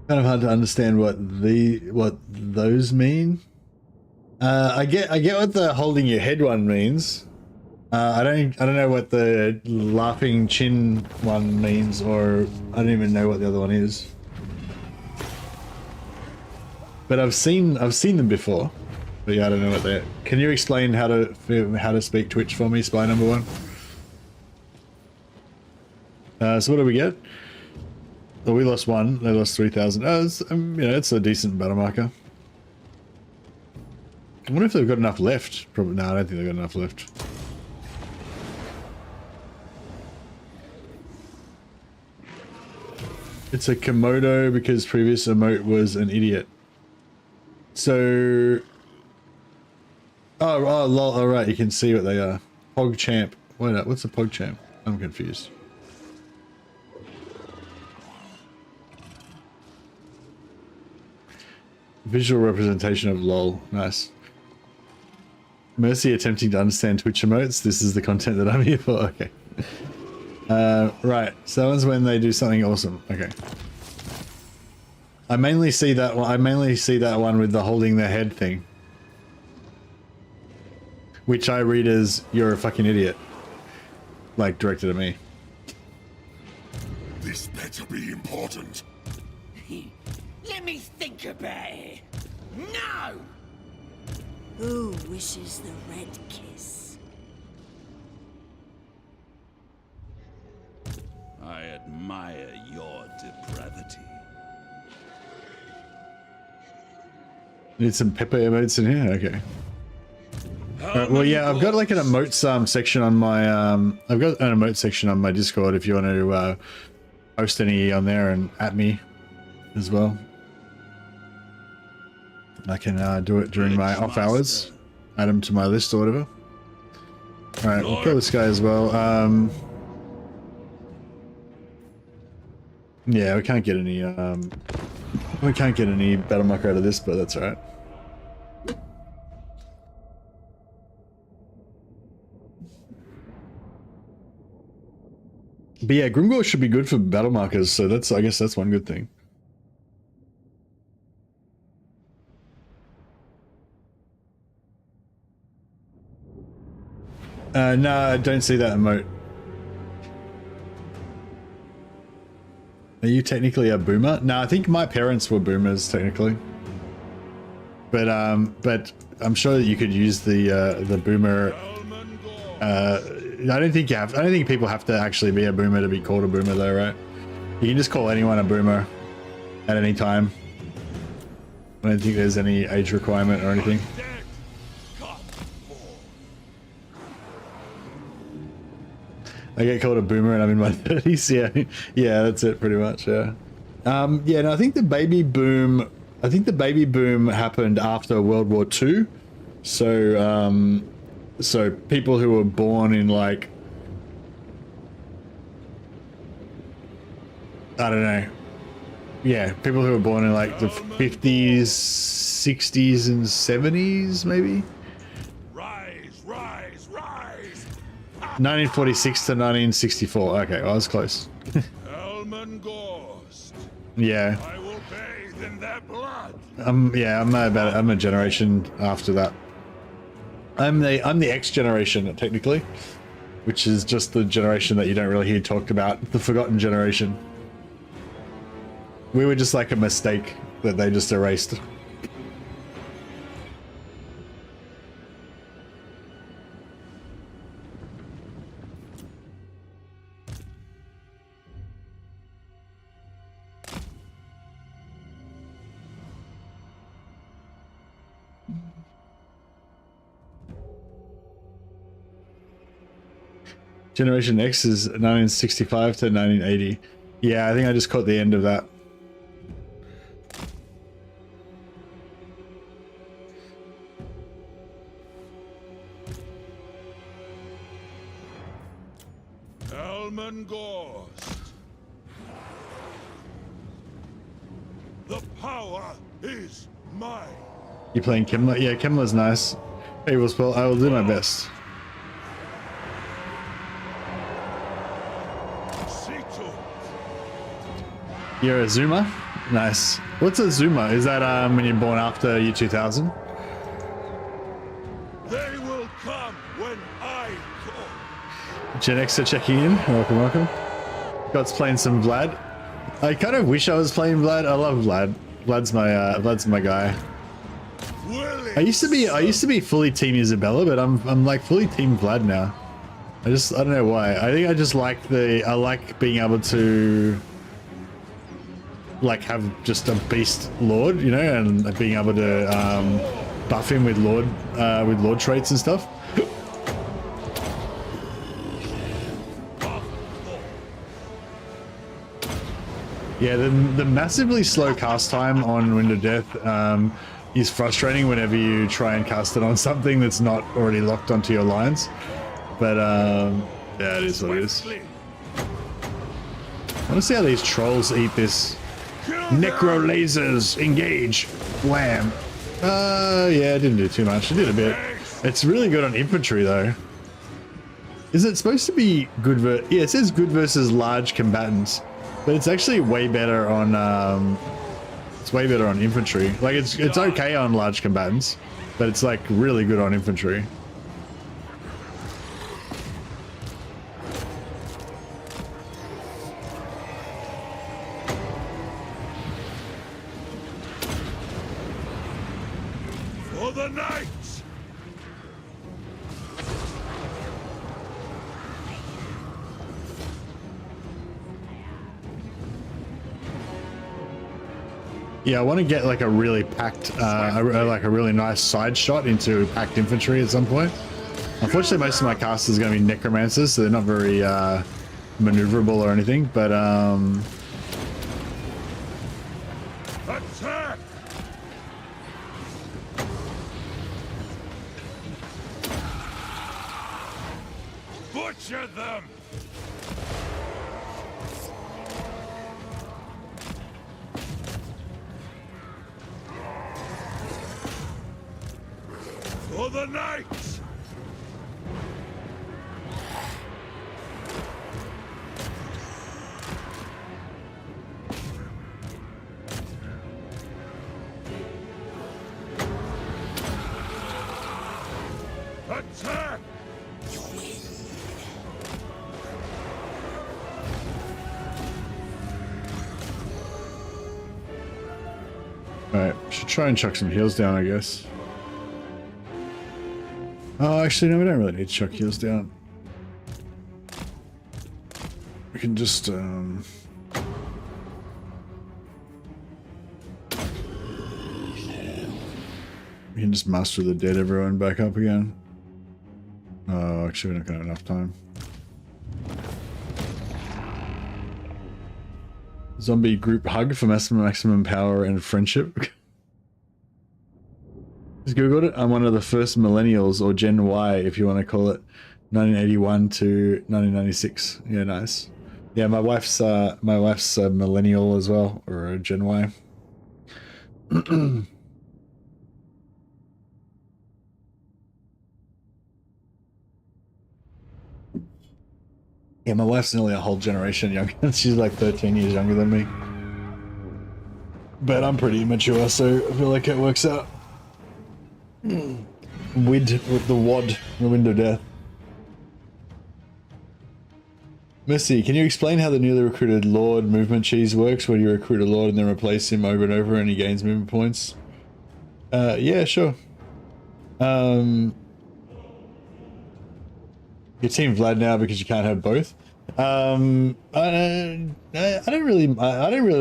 Kind of hard to understand what those mean. I get what the holding your head one means. I don't know what the laughing chin one means, or I don't even know what the other one is. But I've seen them before. But yeah, I don't know what they're. Can you explain how to speak Twitch for me, Spy number 1? So what do we get? Well, we lost 1. They lost 3,000. It's, you know, it's a decent battle marker. I wonder if they've got enough left. Probably no. I don't think they've got enough left. It's a Komodo because previous emote was an idiot. So, oh, lol. All right, you can see what they are. PogChamp. What's a PogChamp? I'm confused. Visual representation of lol. Nice. Mercy attempting to understand Twitch emotes. This is the content that I'm here for. Okay. Right. So that one's when they do something awesome. Okay. I mainly see that one. I mainly see that one with the holding their head thing, which I read as "you're a fucking idiot," like directed at me. This better be important. Let me think about it. No! Who wishes the red kiss? I admire your depravity. Need some pepper emotes in here. Okay. Alright, well, yeah, I've got like an emotes section on my I've got an emote section on my Discord if you want to post any on there and at me as well. I can do it during my off hours. Add them to my list or whatever. Alright, we'll kill this guy as well. Yeah, we can't get any battle marker out of this, but that's alright. But yeah, Grimgor should be good for battle markers, so that's, I guess that's one good thing. No, I don't see that emote. Are you technically a boomer? No, I think my parents were boomers technically. But I'm sure that you could use the boomer. I don't think you have. I don't think people have to actually be a boomer to be called a boomer, though, right? You can just call anyone a boomer at any time. I don't think there's any age requirement or anything. I get called a boomer and I'm in my 30s. Yeah, yeah, that's it pretty much. Yeah, yeah. No, I think the baby boom. I think the baby boom happened after World War II. So, so people who were born in like I don't know. Yeah, people who were born in like the 50s, 60s, and 70s, maybe. Rise, rise, rise! 1946 to 1964. Okay, well, I was close. Elman Ghorst, Yeah. I will bathe in their blood. Yeah, I'm a generation after that. I'm the X generation technically, which is just the generation that you don't really hear talked about, the forgotten generation. We were just like a mistake that they just erased. Generation X is 1965 to 1980. Yeah, I think I just caught the end of that. Elman Ghorst. The power is mine. You playing Kimmler? Yeah, Kimmler's nice. Hey, well, I will do my best. You're a Zoomer? Nice. What's a Zoomer? Is that when you're born after year 2000? They will come when I call. Gen Xer checking in. Welcome, welcome. God's playing some Vlad. I kind of wish I was playing Vlad. I love Vlad. Vlad's my guy. I used to be fully Team Isabella, but I'm like fully Team Vlad now. I don't know why. I think I just like I like being able to like have just a beast lord, you know, and being able to buff him with lord traits and stuff. Yeah, the massively slow cast time on Wind of Death is frustrating whenever you try and cast it on something that's not already locked onto your lines. But yeah, it is what it is. I want to see how these trolls eat this. Necro lasers, engage, wham. Yeah, it didn't do too much. It did a bit. It's really good on infantry though. Is it supposed to be good? Yeah, it says good versus large combatants, but it's actually way better on. It's way better on infantry. Like it's okay on large combatants, but it's like really good on infantry. For the knights. Yeah, I want to get like a really packed, like a really nice side shot into packed infantry at some point. Unfortunately, most of my cast is going to be necromancers, so they're not very maneuverable or anything. But Attack! Butcher them! For the knights! Attack! alright, should try and chuck some heals down, I guess. Oh, actually, no, we don't really need to chuck heals down. We can just, we can just muster the dead everyone back up again. Oh, actually, we're not going to have enough time. Zombie group hug for maximum power and friendship. Just googled it. I'm one of the first millennials, or Gen Y, if you want to call it, 1981 to 1996. Yeah, nice. Yeah, my wife's a millennial as well, or a Gen Y. Yeah, my wife's nearly a whole generation younger. She's like 13 years younger than me. But I'm pretty mature, so I feel like it works out. With the WOD, the wind of death. Missy, can you explain how the newly recruited Lord movement cheese works, where you recruit a Lord and then replace him over and over and he gains movement points? Yeah, sure. Your team Vlad now because you can't have both. I don't really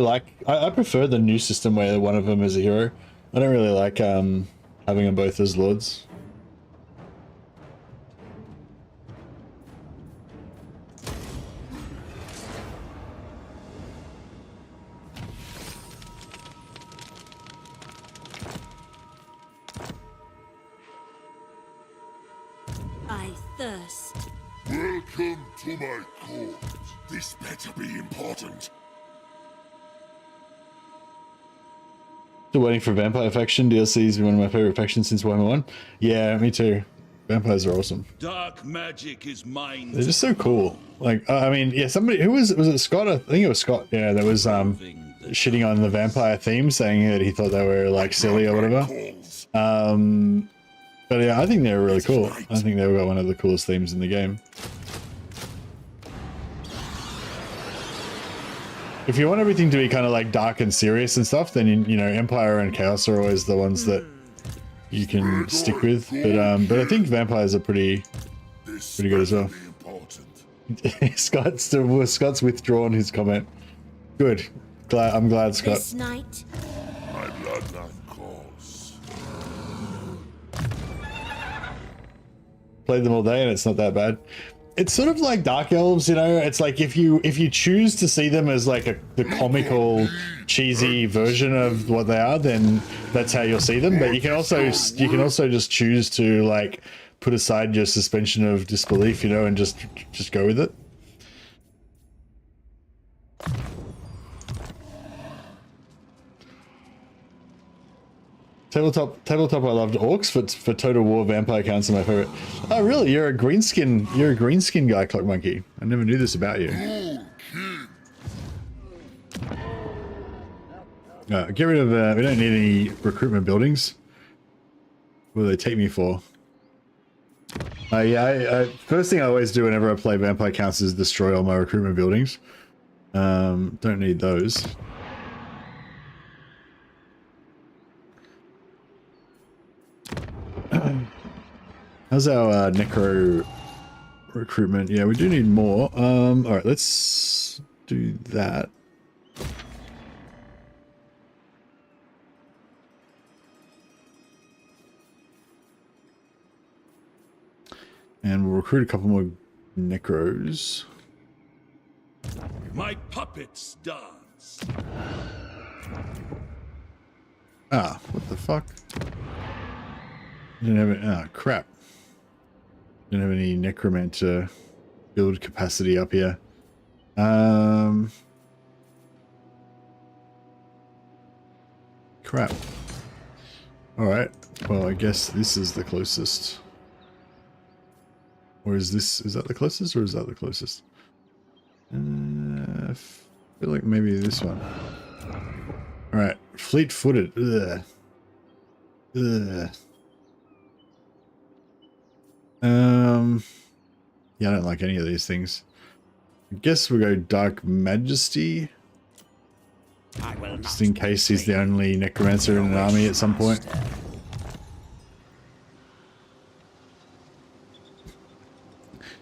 like. I prefer the new system where one of them is a hero. I don't really like having them both as lords. I thirst. Welcome to my court. This better be important. Still waiting for Vampire Faction. DLC's been one of my favorite factions since Warhammer 1. Yeah, me too. Vampires are awesome. Dark magic is mine. They're just so cool. Like, I mean, yeah, somebody, who was it Scott? I think it was Scott. Yeah, that was shitting on the vampire theme, saying that he thought they were like silly or whatever. But yeah, I think they were really cool. I think they were one of the coolest themes in the game. If you want everything to be kind of like dark and serious and stuff, then you know Empire and Chaos are always the ones that you can stick with. But I think vampires are pretty good as well. Scott's withdrawn his comment. Good. I'm glad, Scott. This night, My bloodline calls. Played them all day and it's not that bad. It's sort of like Dark Elves, you know. It's like if you choose to see them as like the comical, cheesy version of what they are, then that's how you'll see them. But you can also just choose to like put aside your suspension of disbelief, you know, and just go with it. Tabletop, I loved orcs for Total War vampire counts are my favorite. Oh really? You're a greenskin guy, Clock Monkey. I never knew this about you. Get rid of we don't need any recruitment buildings. What do they take me for? Yeah, first thing I always do whenever I play vampire counts is destroy all my recruitment buildings. Don't need those. How's our necro recruitment? Yeah, we do need more. All right, let's do that. And we'll recruit a couple more necros. My puppets dance. Ah, what the fuck? Didn't have it. Ah, crap. Didn't have any necromancer build capacity up here. Crap. All right. Well, I guess this is the closest. Or is that the closest, or is that the closest? I feel like maybe this one. All right, fleet-footed. Ugh. Ugh. Yeah, I don't like any of these things. I guess we'll go Dark Majesty. Just in case he's the only necromancer in an army at some point.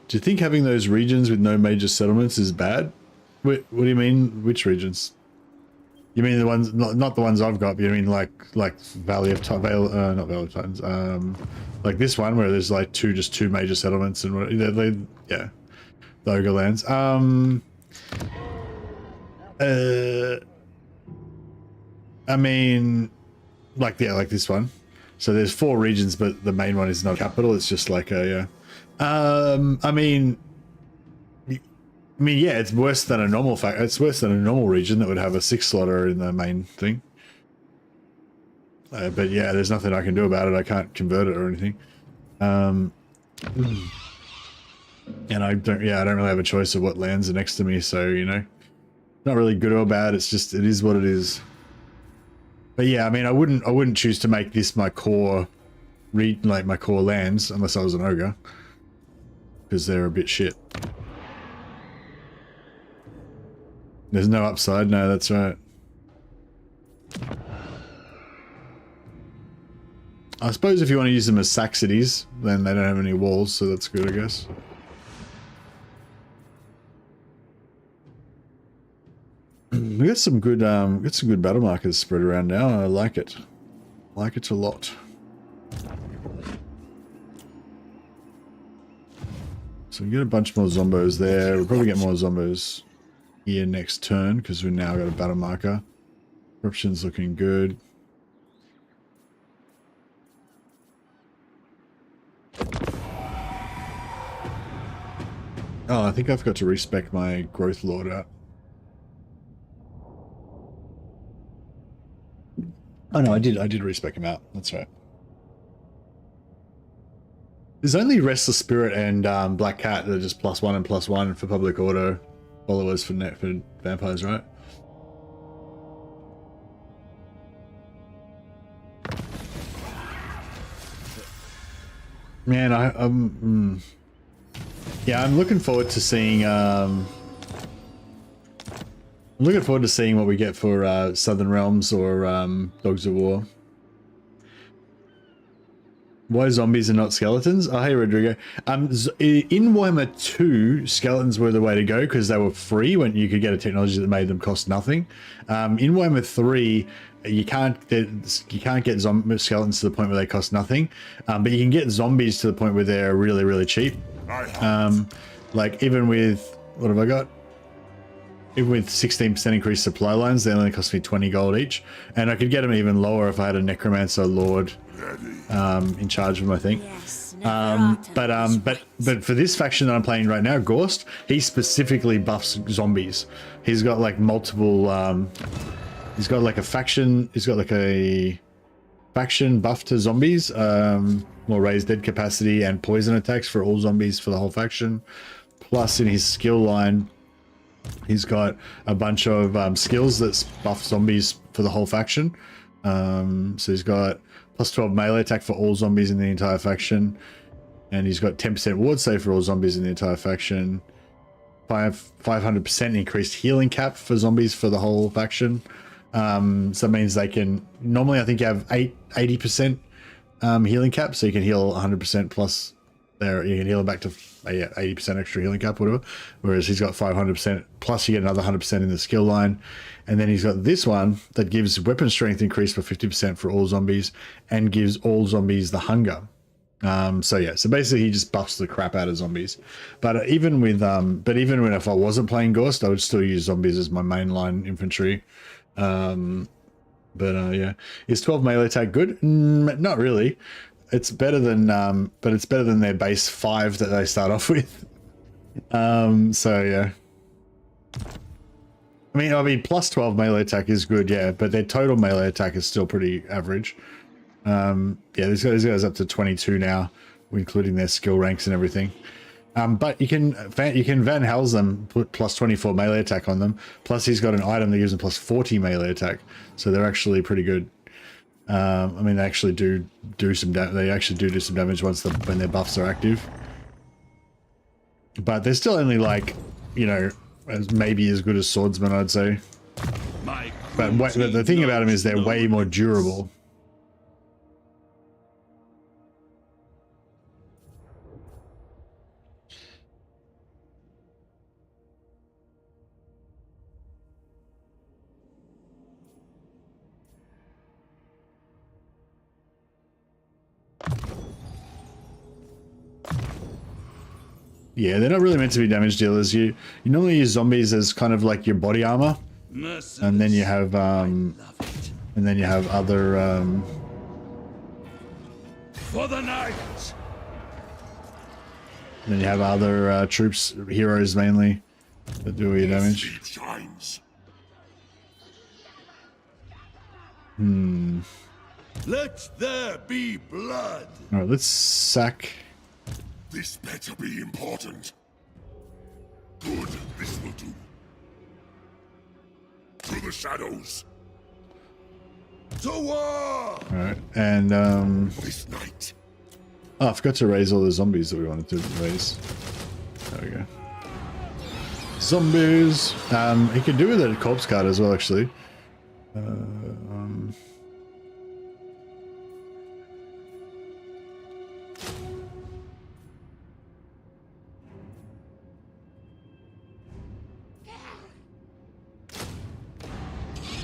Do you think having those regions with no major settlements is bad? What do you mean? Which regions? You mean the ones, not the ones I've got, but you mean like Valley of not Valley of Titans, like this one where there's like just two major settlements and what, yeah, the Ogre lands. I mean, like this one. So there's 4 regions, but the main one is not capital. It's just like a, I mean, I mean, yeah, it's worse than a normal it's worse than a normal region that would have a 6 slotter in the main thing. But yeah, there's nothing I can do about it. I can't convert it or anything. And I don't really have a choice of what lands are next to me. So, you know, not really good or bad. It's just, it is what it is. But yeah, I mean, I wouldn't choose to make this my core my core lands unless I was an ogre, because they're a bit shit. There's no upside. No, that's right. I suppose if you want to use them as sack cities, then they don't have any walls, so that's good, I guess. We got some good battle markers spread around now. I like it. I like it a lot. So we get a bunch more zombos there. We'll probably get more zombos here next turn because we've now got a battle marker. Corruption's looking good. Oh, I think I've got to respec my growth lord out. Oh no, I did respec him out. That's right. There's only Restless Spirit and Black Cat that are just +1 and +1 for public auto followers for vampires, right? Man, yeah, I'm looking forward to seeing what we get for Southern Realms or Dogs of War. Why zombies and not skeletons? Oh, hey, Rodrigo. In Warhammer 2, skeletons were the way to go because they were free when you could get a technology that made them cost nothing. In Warhammer 3, you can't get skeletons to the point where they cost nothing, but you can get zombies to the point where they're really, really cheap. Like even with, what have I got? Even with 16% increased supply lines, they only cost me 20 gold each, and I could get them even lower if I had a necromancer lord in charge of them, I think. Yes, but for this faction that I'm playing right now, Ghorst, he specifically buffs zombies. He's got like multiple. He's got like a faction. He's got like a faction buff to zombies, more raised dead capacity and poison attacks for all zombies for the whole faction. Plus, in his skill line, he's got a bunch of skills that buff zombies for the whole faction. So he's got +12 melee attack for all zombies in the entire faction, and he's got 10% ward save for all zombies in the entire faction. 500% increased healing cap for zombies for the whole faction. So that means they can normally, I think you have 80% healing cap, so you can heal 100% plus. There you can heal back to 80% extra healing cap, whatever. Whereas he's got 500% plus you get another 100% in the skill line, and then he's got this one that gives weapon strength increase for 50% for all zombies and gives all zombies the hunger. So yeah, so basically he just buffs the crap out of zombies. But even when if I wasn't playing Ghorst, I would still use zombies as my mainline infantry. Yeah, is 12 melee attack good? Not really. It's better than but it's better than their base 5 that they start off with. So yeah, I mean plus 12 melee attack is good, yeah, but their total melee attack is still pretty average. Yeah, this goes up to 22 now, including their skill ranks and everything. But you can Van Hels them, put plus 24 melee attack on them. Plus he's got an item that gives them plus 40 melee attack, so they're actually pretty good. I mean, they actually do some damage. They actually do some damage when their buffs are active. But they're still only like, you know, maybe as good as swordsmen, I'd say. But the thing about them is they're way more durable. Yeah, they're not really meant to be damage dealers. You normally use zombies as kind of like your body armor, and then you have other for the night. Then you have other troops, heroes mainly, That do all your damage. Sleep shines. Let there be blood. All right, let's sack. This better be important. Good, this will do. To the shadows. To war. All right, and This night. oh, I forgot to raise all the zombies that we wanted to raise. There we go. Zombies. He can do with a corpse card as well, actually.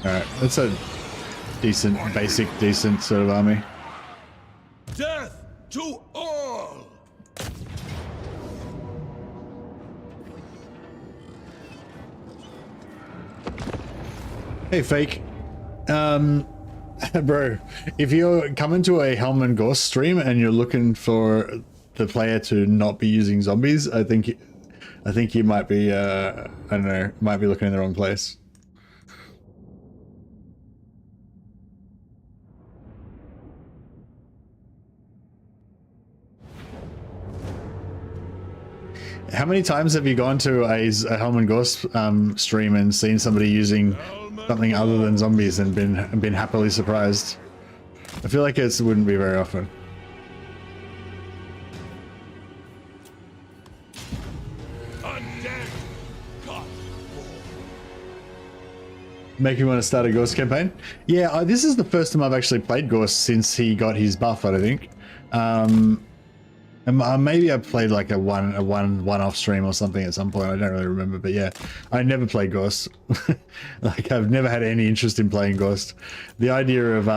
Alright, that's a decent, basic, decent sort of army. Death to all. Hey, Fake. Bro, if you're coming to a Helm and Ghorst stream and you're looking for the player to not be using zombies, I think you might be, I don't know, might be looking in the wrong place. How many times have you gone to a Helm and Ghorst stream and seen somebody using something other than zombies and been happily surprised? I feel like it wouldn't be very often. Undead. God. Make you want to start a Ghorst campaign? Yeah, this is the first time I've actually played Ghorst since he got his buff, I think. And maybe I played like a one-off stream or something at some point. I don't really remember, but yeah, I never played Ghorst. Like I've never had any interest in playing Ghorst. The idea of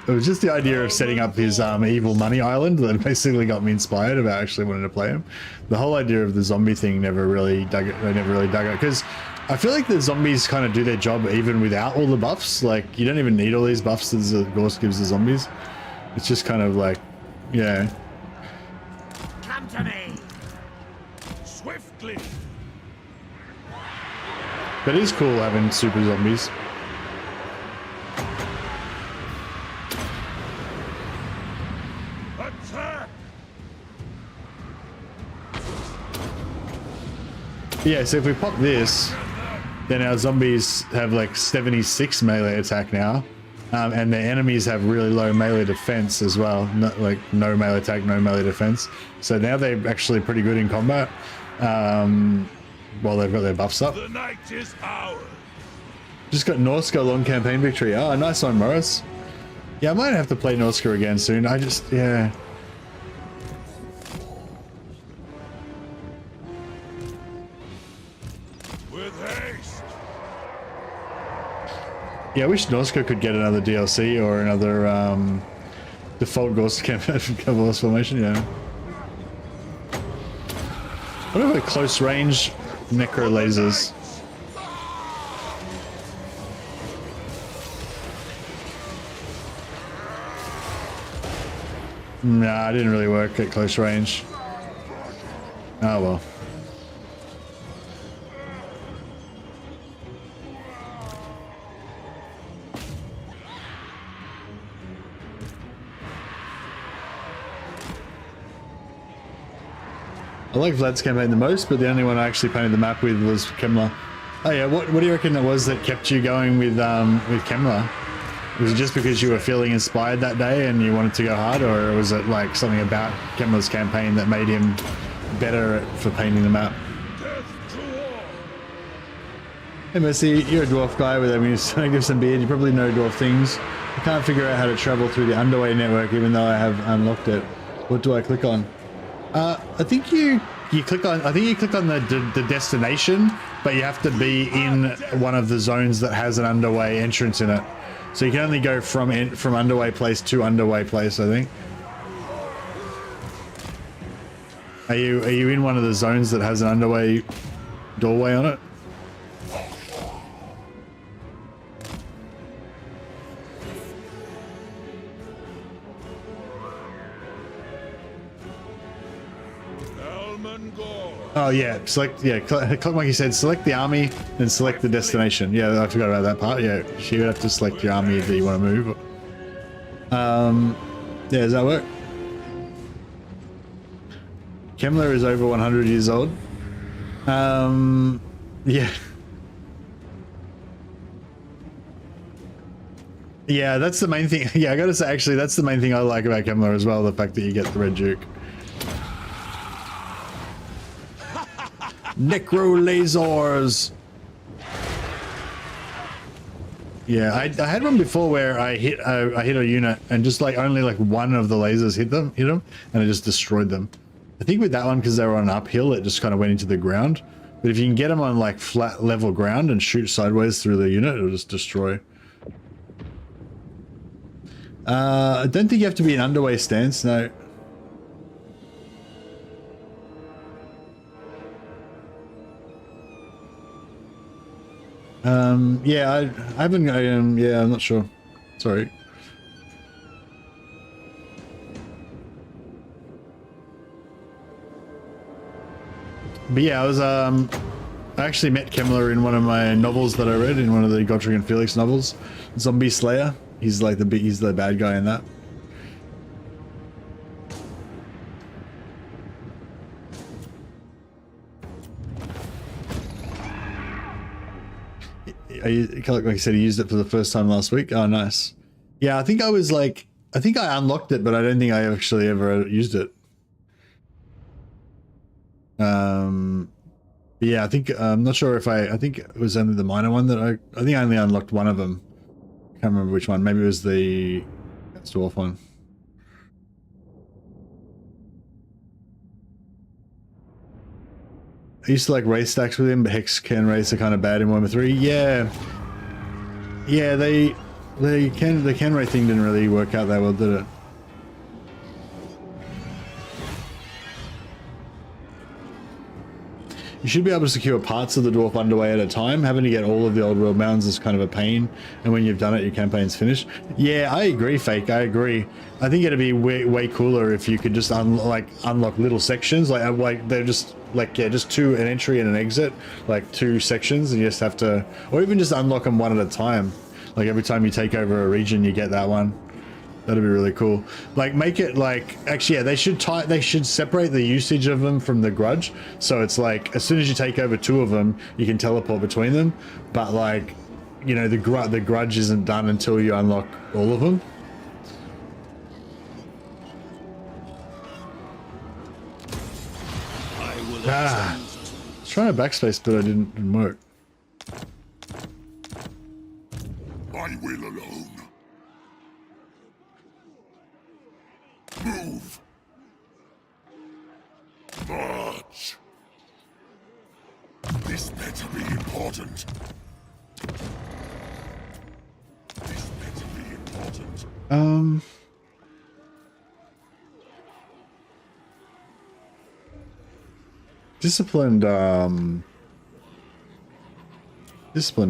it was just the idea of setting up his evil money island that basically got me inspired about actually wanting to play him. The whole idea of the zombie thing never really dug it. I never really dug it because I feel like the zombies kind of do their job even without all the buffs. Like you don't even need all these buffs that the Ghorst gives the zombies. It's just kind of like, yeah. Come to me. Swiftly. But it is cool having super zombies. Attack. Yeah, so if we pop this, then our zombies have like 76 melee attack now. And their enemies have really low melee defense as well. Like no melee attack, no melee defense. So now they're actually pretty good in combat. While they've got their buffs up. The night is ours. Just got Norska long campaign victory. Oh, nice one, Morris. Yeah, I might have to play Norska again soon. Yeah. With haste. Yeah, I wish Norska could get another DLC or another default Ghorst campaign Ghorst formation, yeah. What about close range necro lasers? Nah, it didn't really work at close range. Oh well. I like Vlad's campaign the most, but the only one I actually painted the map with was Kemla. Oh yeah, what do you reckon it was that kept you going with Kemla? Was it just because you were feeling inspired that day and you wanted to go hard, or was it like something about Kemla's campaign that made him better for painting the map? Hey Mercy, you're a dwarf guy with a magnificent beard. You probably know dwarf things. I can't figure out how to travel through the underway network even though I have unlocked it. What do I click on? I think you click on the destination, but you have to be in one of the zones that has an underway entrance in it. So you can only go from underway place to underway place, I think. Are you in one of the zones that has an underway doorway on it? Gentleman Ghorst. Oh yeah, select, yeah, like you said, select the army and select the destination. Yeah, I forgot about that part. Yeah, you would have to select your army that you want to move. Yeah, does that work? Kemmler is over 100 years old. Yeah. Yeah, that's the main thing. Yeah, I gotta say, actually, that's the main thing I like about Kemmler as well, the fact that you get the Red Duke. Necro lasers. Yeah, I had one before where I hit a unit and just like only like one of the lasers hit them, and it just destroyed them. I think with that one, because they were on an uphill, it just kind of went into the ground. But if you can get them on like flat level ground and shoot sideways through the unit, it'll just destroy. I don't think you have to be an underway stance, no. Yeah, I haven't, yeah, I'm not sure. Sorry. But yeah, I actually met Kemmler in one of my novels that I read, in one of the Godric and Felix novels, Zombie Slayer. He's like he's the bad guy in that. Like I said, he used it for the first time last week. Oh, nice. Yeah, I think I was like, I think I unlocked it, but I don't think I actually ever used it. Yeah, I think, I'm not sure if I think it was only the minor one that I think I only unlocked one of them. Can't remember which one. Maybe it was the dwarf one. I used to like race stacks with him, but Hex can race are kind of bad in Warhammer 3. Yeah. Yeah, the can race thing didn't really work out that well, did it? You should be able to secure parts of the dwarf underway at a time. Having to get all of the old world mounds is kind of a pain, and when you've done it, your campaign's finished. Yeah, I agree, Fake. I agree. I think it'd be way cooler if you could just unlock little sections, like they're just like, yeah, just an entry and an exit, like 2 sections, and you just have to, or even just unlock them one at a time. Like every time you take over a region, you get that one. That'd be really cool. Like make it like, actually, yeah, they should separate the usage of them from the grudge. So it's like, as soon as you take over 2 of them, you can teleport between them. But like, you know, the grudge isn't done until you unlock all of them. I was trying to backspace, but I didn't work. I will alone. Move. March. This better be important. This better be important. Disciplined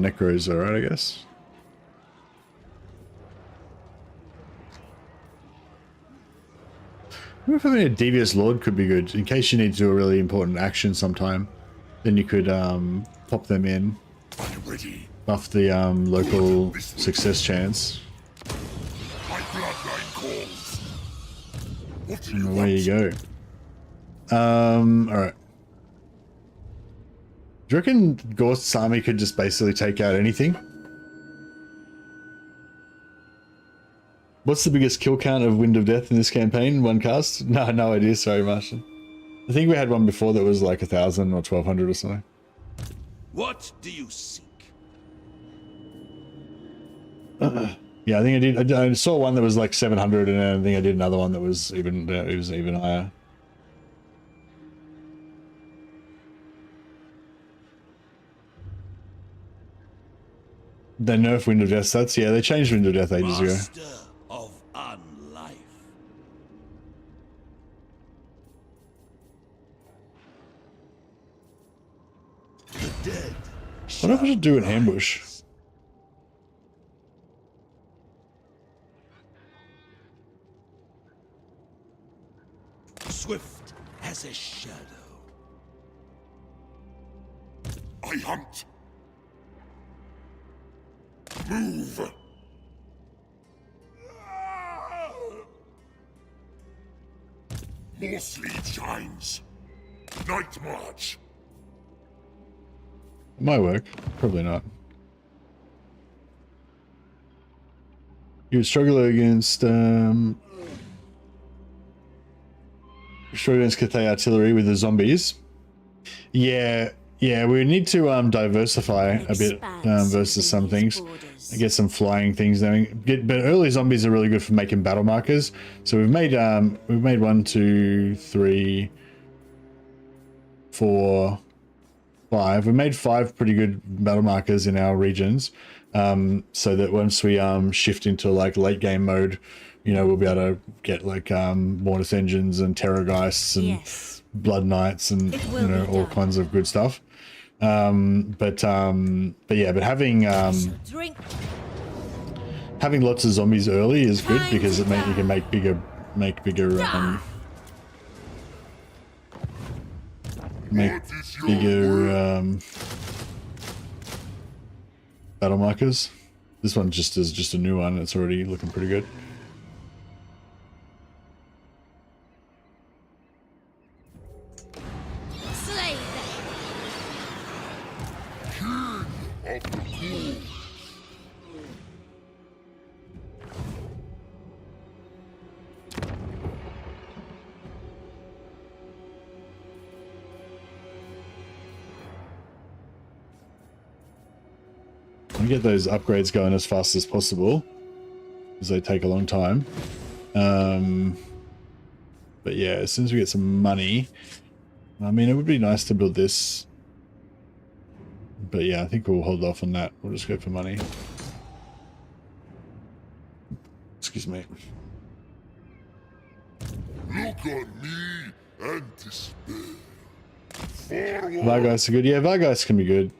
necros, alright, I guess. I wonder if having a Devious Lord could be good, in case you need to do a really important action sometime. Then you could pop them in, buff the local success chance. My bloodline calls. What do you And away you go. Alright. Do you reckon Ghost's army could just basically take out anything? What's the biggest kill count of Wind of Death in this campaign? 1 cast? No idea, sorry, Martian. I think we had one before that was like 1,000 or 1,200 or something. What do you seek? Yeah, I think I saw one that was like 700, and I think I did another one that was even, it was even higher. They nerfed Wind of Death stats? Yeah, they changed Wind of Death ages ago. Master of unlife. The dead. What if I should do an ambush? Swift as a shadow. the hunt. Move. More sleep shines. Night march. It might work. Probably not. You would struggle against struggle against Cathay artillery with the zombies. Yeah, we need to diversify a bit versus some things. Get some flying things going. But early zombies are really good for making battle markers. So we've made 1, 2, 3, 4, 5. We made 5 pretty good battle markers in our regions. So that once we shift into like late game mode, you know, we'll be able to get like mortis engines and terrorgeists and blood knights and you know all kinds of good stuff. But having lots of zombies early is good because you can make bigger battle markers. This one is just a new one. It's already looking pretty good. Get those upgrades going as fast as possible because they take a long time. But yeah, as soon as we get some money, I mean, it would be nice to build this, but yeah, I think we'll hold off on that. We'll just go for money. Excuse me. Look on me and despair. Vargeist are good. Yeah, Vargeist can be good.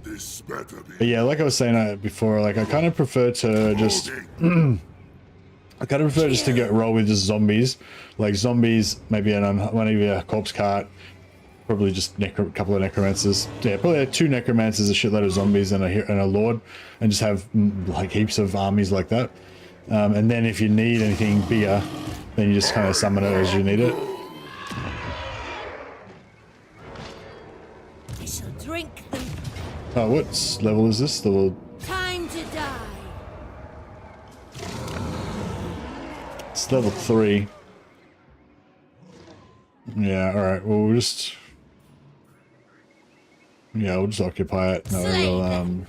This better be. But yeah, like I was saying before, like I kind of prefer to just to get roll with just zombies. Like zombies, maybe maybe a corpse cart, probably just a couple of necromancers. Yeah, probably 2 necromancers, a shitload of zombies, and a lord, and just have like heaps of armies like that. And then if you need anything bigger, then you just kind of summon it as you need it. I shall drink them. Oh, what level is this? Time to die. It's level 3. Yeah, alright, well we'll just occupy it. No, we'll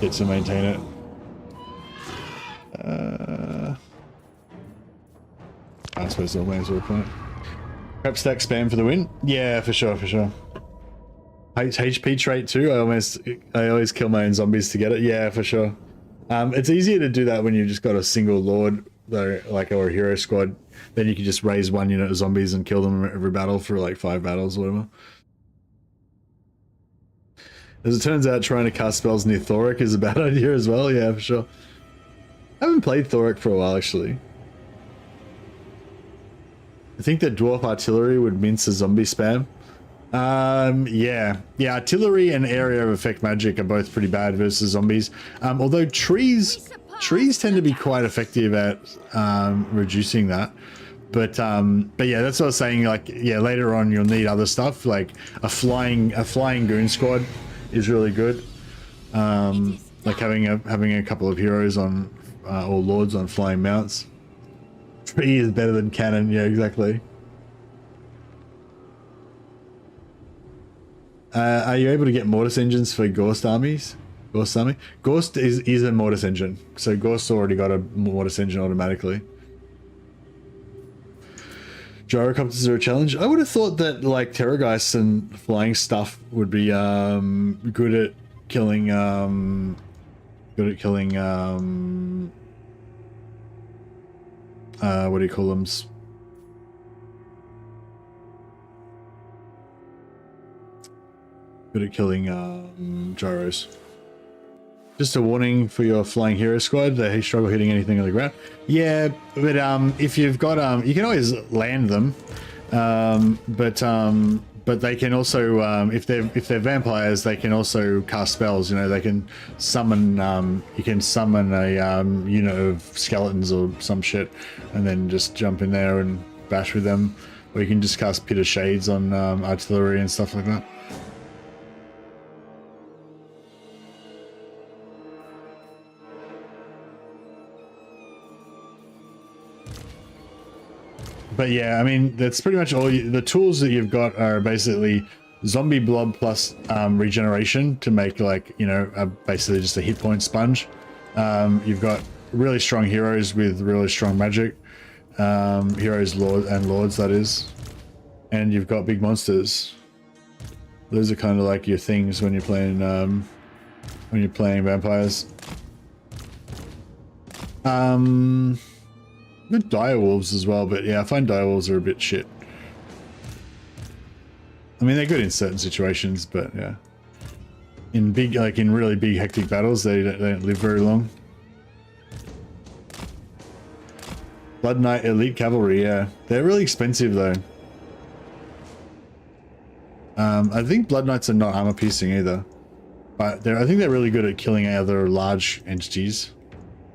get to maintain it. I suppose the lands will point. Prep stack spam for the win? Yeah, for sure. HP trait too. I always kill my own zombies to get it. Yeah, for sure. It's easier to do that when you've just got a single lord, though, like, or a hero squad. Then you can just raise 1 unit of zombies and kill them every battle for like 5 battles or whatever. As it turns out, trying to cast spells near Thoric is a bad idea as well. Yeah, for sure. I haven't played Thoric for a while actually. I think that dwarf artillery would mince a zombie spam. Yeah, artillery and area of effect magic are both pretty bad versus zombies. Although trees tend to be quite effective at reducing that. But yeah, that's what I was saying. Like, yeah, later on you'll need other stuff like a flying goon squad is really good. Like having a couple of heroes on or lords on flying mounts. Tree is better than cannon. Yeah, exactly. Are you able to get mortis engines for Ghorst armies? Ghorst army? Ghorst is a mortis engine, so Ghorst's already got a mortis engine automatically. Gyrocopters are a challenge. I would have thought that like terrorgeists and flying stuff would be good at killing what do you call them? Good at killing gyros. Just a warning for your flying hero squad, they struggle hitting anything on the ground. Yeah, but if you've got you can always land them. But but they can also, if they're vampires, they can also cast spells. You know, they can summon. You can summon a unit of skeletons or some shit, and then just jump in there and bash with them. Or you can just cast Pit of Shades on artillery and stuff like that. But yeah, I mean, that's pretty much all. The tools that you've got are basically zombie blob plus regeneration to make, like, you know, basically just a hit point sponge. You've got really strong heroes with really strong magic. Heroes, lords, that is. And you've got big monsters. Those are kind of like your things when you're playing vampires. Good direwolves as well, but yeah, I find direwolves are a bit shit. I mean, they're good in certain situations, but yeah, in really big hectic battles, they don't live very long. Blood Knight Elite Cavalry, yeah, they're really expensive though. I think Blood Knights are not armor piercing either, but I think they're really good at killing other large entities.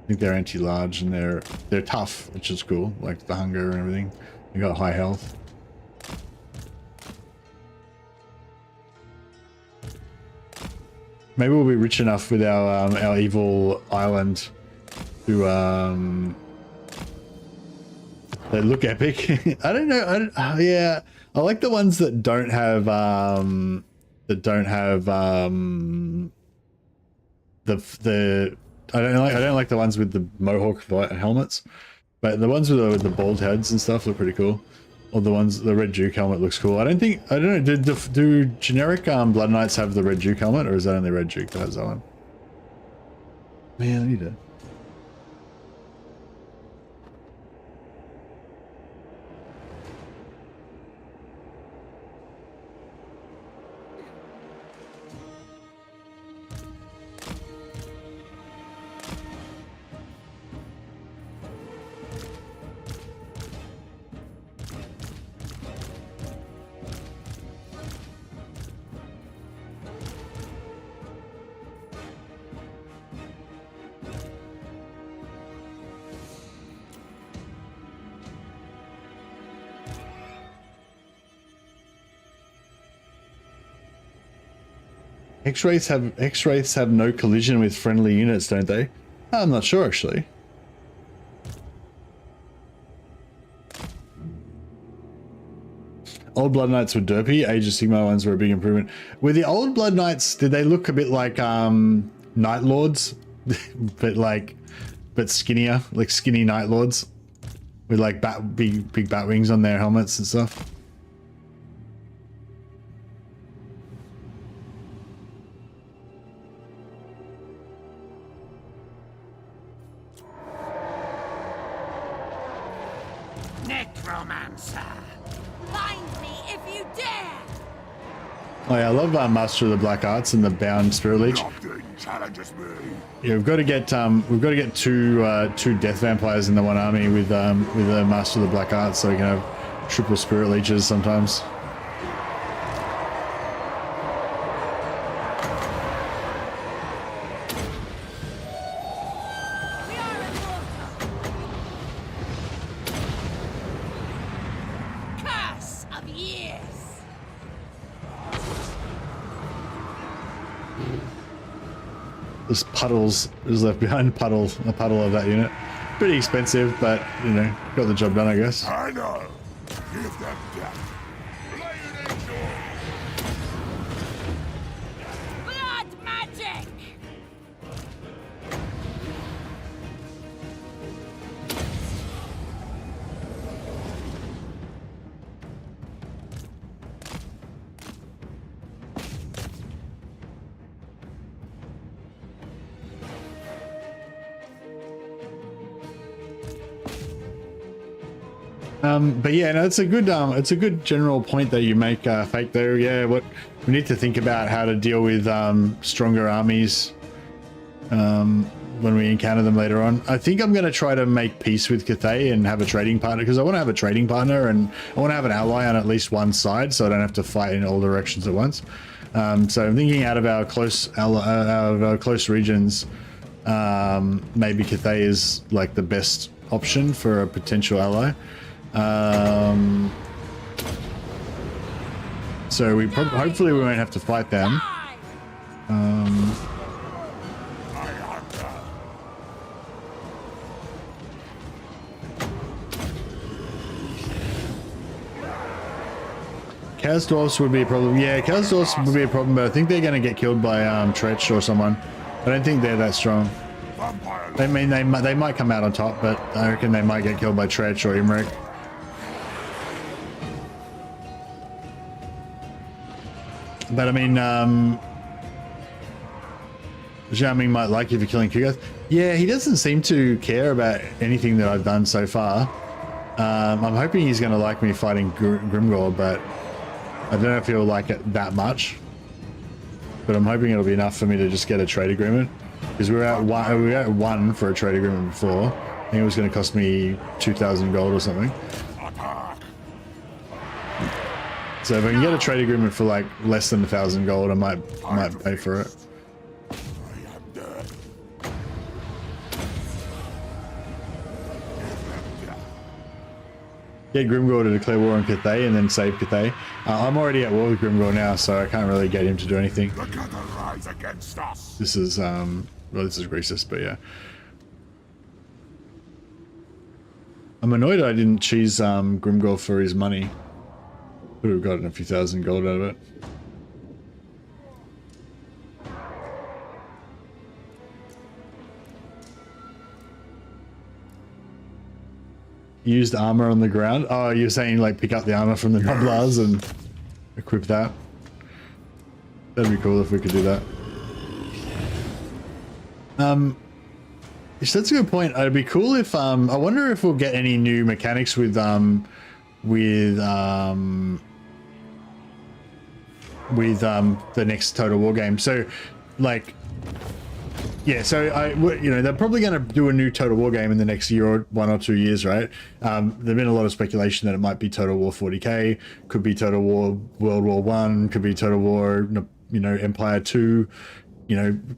I think they're anti-large and they're tough, which is cool. Like the hunger and everything. They got high health. Maybe we'll be rich enough with our evil island to they look epic. I don't know. Yeah, I like the ones that don't have the I don't like the ones with the mohawk helmets, but the ones with the bald heads and stuff look pretty cool. Or the Red Duke helmet looks cool. I don't know. Do generic Blood Knights have the Red Duke helmet, or is that only Red Duke that has that one? Man, I need to. X-Wraiths have no collision with friendly units, don't they? I'm not sure actually. Old Blood Knights were derpy. Age of Sigmar ones were a big improvement. Were the old Blood Knights, did they look a bit like Night Lords, but skinnier, like skinny Night Lords, with like big bat wings on their helmets and stuff? Necromancer! Find me if you dare! Oh yeah, I love Master of the Black Arts and the Bound Spirit Leech. Nothing challenges me. Yeah, we've got to get two Death Vampires in the one army with the Master of the Black Arts, so we can have triple Spirit Leeches sometimes. We are immortal! Curse of years! There's puddles is left behind. A puddle of that unit. Pretty expensive, but you know, got the job done, I guess. I know. Give them death. Blood magic! But yeah, no, it's a good general point that you make, Fake. There, yeah. What we need to think about how to deal with stronger armies. when we encounter them later on. I think I'm going to try to make peace with Cathay and have a trading partner, because I want to have a trading partner and I want to have an ally on at least one side so I don't have to fight in all directions at once. So I'm thinking out of our close regions, maybe Cathay is like the best option for a potential ally. So we hopefully we won't have to fight them. Kazdorfs would be a problem. Yeah, Kazdorfs would be a problem, but I think they're going to get killed by Tretch or someone. I don't think they're that strong. They might come out on top, but I reckon they might get killed by Tretch or Imric. But I mean, Xiaoming might like you for killing Kugath. Yeah, he doesn't seem to care about anything that I've done so far. I'm hoping he's going to like me fighting Grimgor, but I don't know if he'll like it that much. But I'm hoping it'll be enough for me to just get a trade agreement. Because we were at one for a trade agreement before. I think it was going to cost me 2,000 gold or something. So if I can get a trade agreement for like less than 1,000 gold, I might pay for it. Get Grimgor to declare war on Cathay and then save Cathay. I'm already at war with Grimgor now, so I can't really get him to do anything. This is well, this is racist, but yeah. I'm annoyed I didn't cheese Grimgor for his money. Would have gotten a few thousand gold out of it. Used armor on the ground. Oh, you're saying like pick up the armor from the Noblars and equip that? That'd be cool if we could do that. That's a good point. It'd be cool if I wonder if we'll get any new mechanics with the next Total War game. So like, yeah, so they're probably going to do a new Total War game in the next year or 1 or 2 years, right? There's been a lot of speculation that it might be Total War 40k, could be Total War World War 1, could be Total War, Empire 2,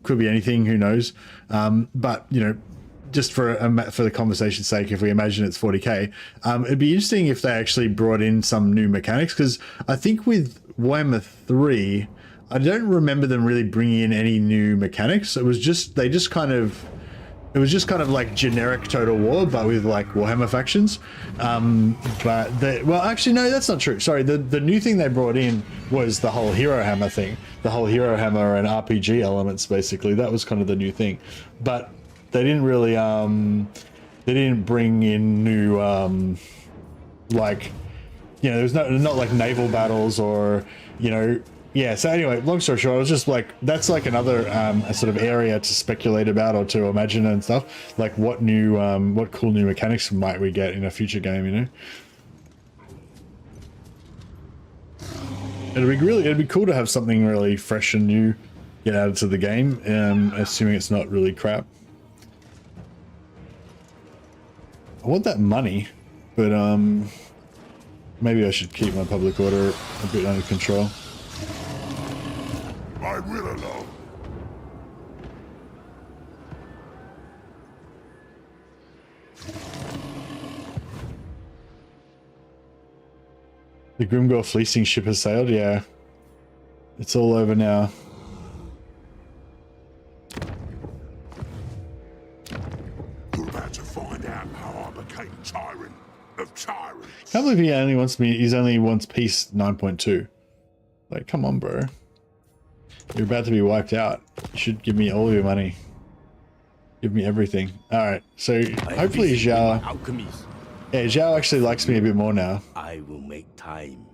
could be anything, who knows? But, just for the conversation's sake, if we imagine it's 40k, it'd be interesting if they actually brought in some new mechanics, because I think with Warhammer 3, I don't remember them really bringing in any new mechanics. It was just kind of like generic Total War, but with like Warhammer factions. Well, actually, no, that's not true. Sorry, the new thing they brought in was the whole Hero Hammer thing, the whole Hero Hammer and RPG elements. Basically, that was kind of the new thing, but they didn't really they didn't bring in new there's not like naval battles or yeah, so anyway, long story short, I was just like, that's like another sort of area to speculate about or to imagine and stuff. Like what cool new mechanics might we get in a future game, It'd be cool to have something really fresh and new get added to the game, assuming it's not really crap. I want that money, but maybe I should keep my public order a bit under control. I will alone. The Grimgor fleecing ship has sailed, yeah. It's all over now. You're about to find out how I became tyrant of tyrants. Can't believe he only wants peace 9.2. Like, come on, bro. You're about to be wiped out. You should give me all of your money. Give me everything. Alright, so hopefully Zhao... Yeah, Zhao actually likes me a bit more now. I will make time.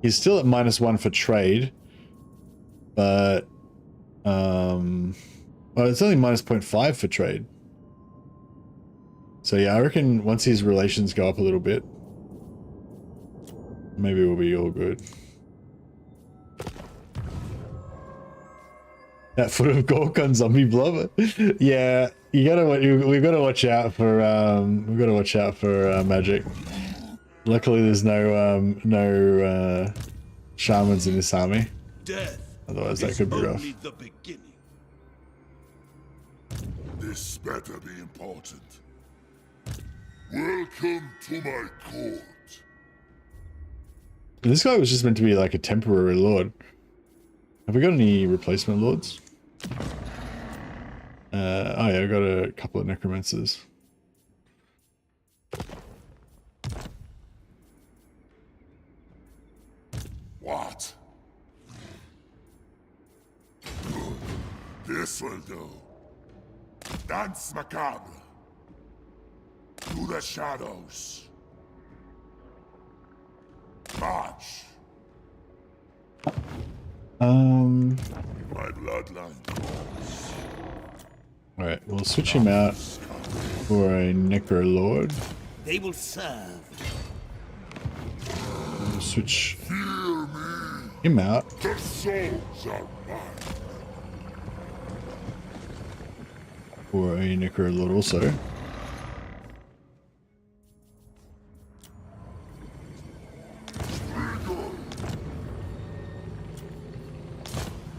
He's still at -1 for trade. But... well, it's only -0.5 for trade. So yeah, I reckon once his relations go up a little bit, maybe we'll be all good. That foot of Gork on zombie blob. Yeah, we've got to watch out for magic. Luckily, there's no shamans in this army. Death Otherwise, that is could be rough. only the beginning. This better be important. Welcome to my court. This guy was just meant to be like a temporary lord. Have we got any replacement lords? Oh yeah, I got a couple of necromancers. What? Good. This will do. Dance macabre. To the shadows. March. My bloodline calls. Alright, we'll switch him out for a necro lord. They will serve. We'll switch Fear me. him out The souls are mine. for a necro lord also.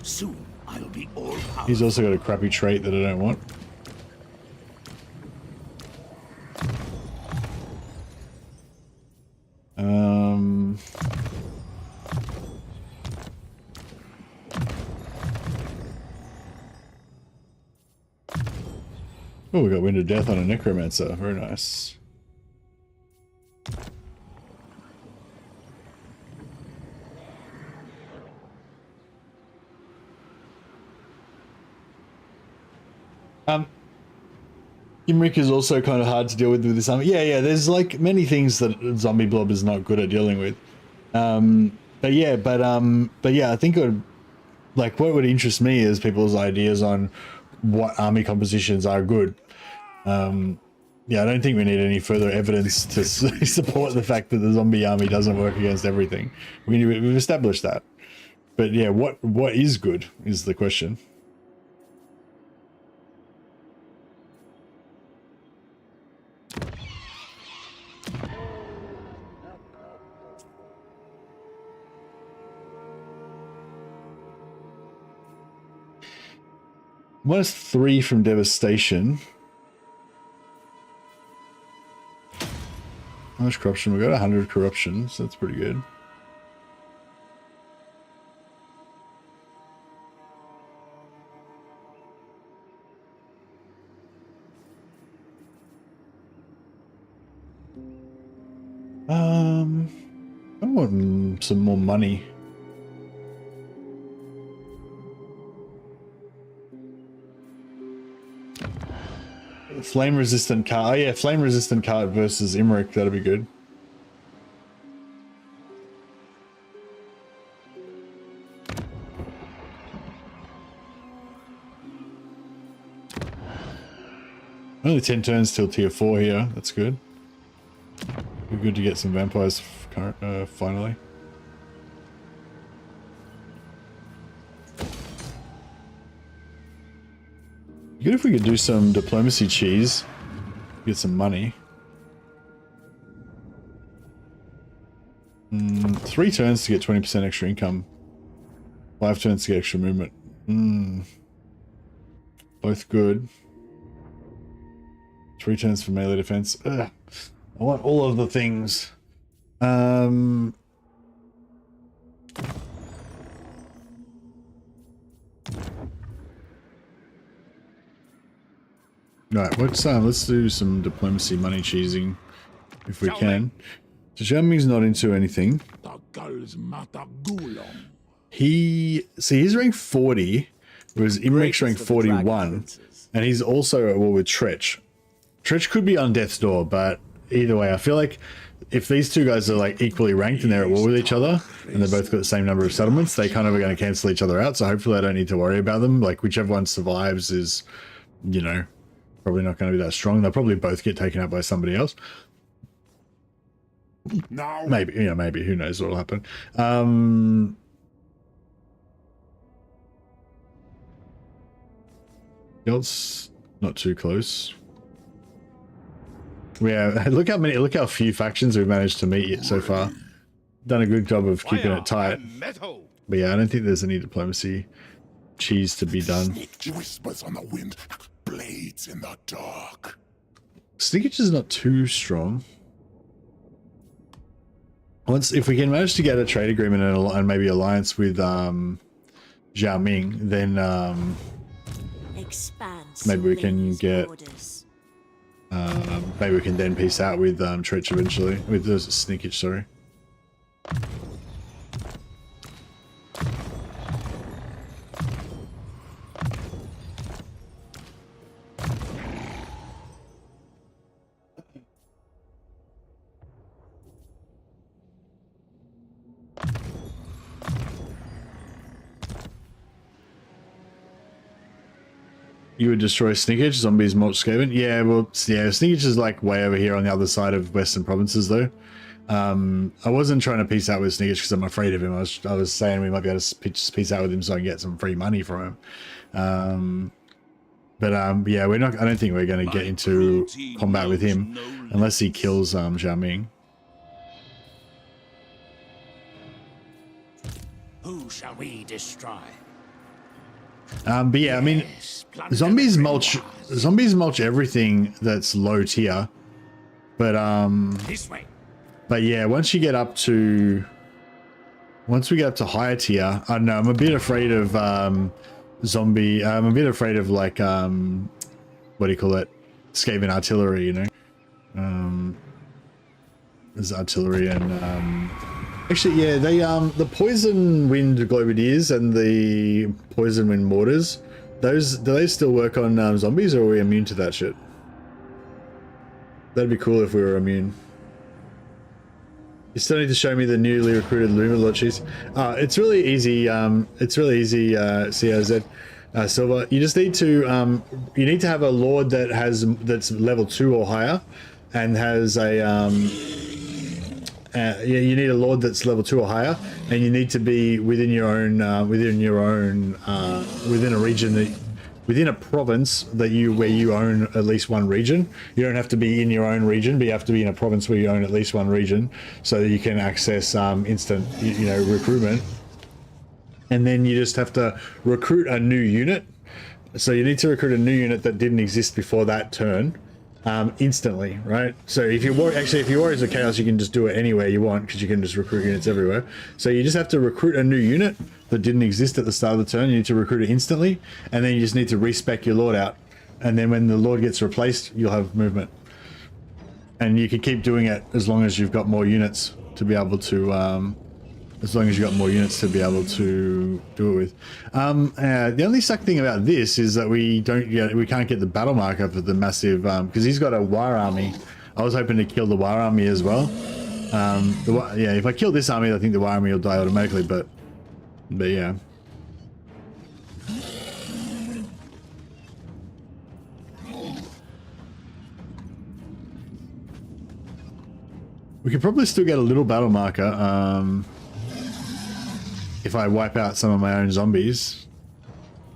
Soon I'll be all powerful. He's also got a crappy trait that I don't want. Oh, we got Wind of Death on a Necromancer. Very nice. Imrik is also kind of hard to deal with this army. Yeah, there's like many things that Zombie Blob is not good at dealing with. But yeah, I think it would, like, what would interest me is people's ideas on what army compositions are good. Yeah, I don't think we need any further evidence to support the fact that the zombie army doesn't work against everything. We've established that. But yeah, what is good is the question. -3 from devastation. How much corruption? We got 100 corruption, so that's pretty good. I want some more money. Flame resistant card. Oh yeah, flame resistant card versus Imrik. That'd be good. Only 10 turns till tier 4 here. That's good. Be good to get some vampires finally. Good if we could do some diplomacy cheese, get some money. 3 turns to get 20% extra income. 5 turns to get extra movement. Both good. 3 turns for melee defense. Ugh. I want all of the things. Right, let's do some diplomacy money cheesing if we can. So Xiaoming's not into anything. He's rank 40, whereas Imrik's rank 41, and he's also at war with Tretch. Tretch could be on death's door, but either way, I feel like if these two guys are like equally ranked and they're at war with each other, and they've both got the same number of settlements, they kind of are going to cancel each other out. So hopefully I don't need to worry about them. Like whichever one survives is, you know, probably not going to be that strong. They'll probably both get taken out by somebody else. Now, Maybe, you know, maybe, who knows what will happen. Ghost's not too close. Yeah, look how few factions we've managed to meet so far. Done a good job of keeping it tight. Metal. But yeah, I don't think there's any diplomacy cheese to be done. Whispers on the wind, blades in the dark. Sneakage is not too strong. If we can manage to get a trade agreement and maybe alliance with Zhao Ming, then maybe we can get maybe we can then peace out with Tretch eventually, with the Sneakage, sorry. You would destroy Sneakage, zombies, mulch Skaven? Yeah, well, yeah, Sneakage is like way over here on the other side of Western Provinces, though. I wasn't trying to peace out with Sneakage because I'm afraid of him. I was saying we might be able to peace out with him so I can get some free money from him. Yeah, we're not. I don't think we're going to get into combat with him unless he kills Zhao Ming. Who shall we destroy? But yeah, I mean, zombies mulch everything that's low tier. But This way. But yeah, once we get up to higher tier, I don't know, I'm a bit afraid of zombie. I'm a bit afraid of like what do you call it? Skaven artillery, you know. There's artillery and actually, yeah, they the poison wind globadiers and the poison wind mortars, do they still work on zombies, or are we immune to that shit? That'd be cool if we were immune. You still need to show me the newly recruited Luma Lotchis. It's really easy. COZ Silver. You just need to have a lord that's level 2 or higher, and has a yeah, you need a lord that's level 2 or higher, and you need to be within a region within a province where you own at least one region. You don't have to be in your own region, but you have to be in a province where you own at least one region, so that you can access instant recruitment. And then you just have to recruit a new unit. So you need to recruit a new unit that didn't exist before that turn. Instantly, right? So if you're Warriors of Chaos, you can just do it anywhere you want because you can just recruit units everywhere. So you just have to recruit a new unit that didn't exist at the start of the turn. You need to recruit it instantly, and then you just need to respec your lord out. And then when the lord gets replaced, you'll have movement. And you can keep doing it as long as you've got more units to be able to do it with. The only suck thing about this is that we can't get the battle marker for the massive, because he's got a war army. I was hoping to kill the war army as well. Yeah, if I kill this army, I think the war army will die automatically, but yeah. We could probably still get a little battle marker, if I wipe out some of my own zombies.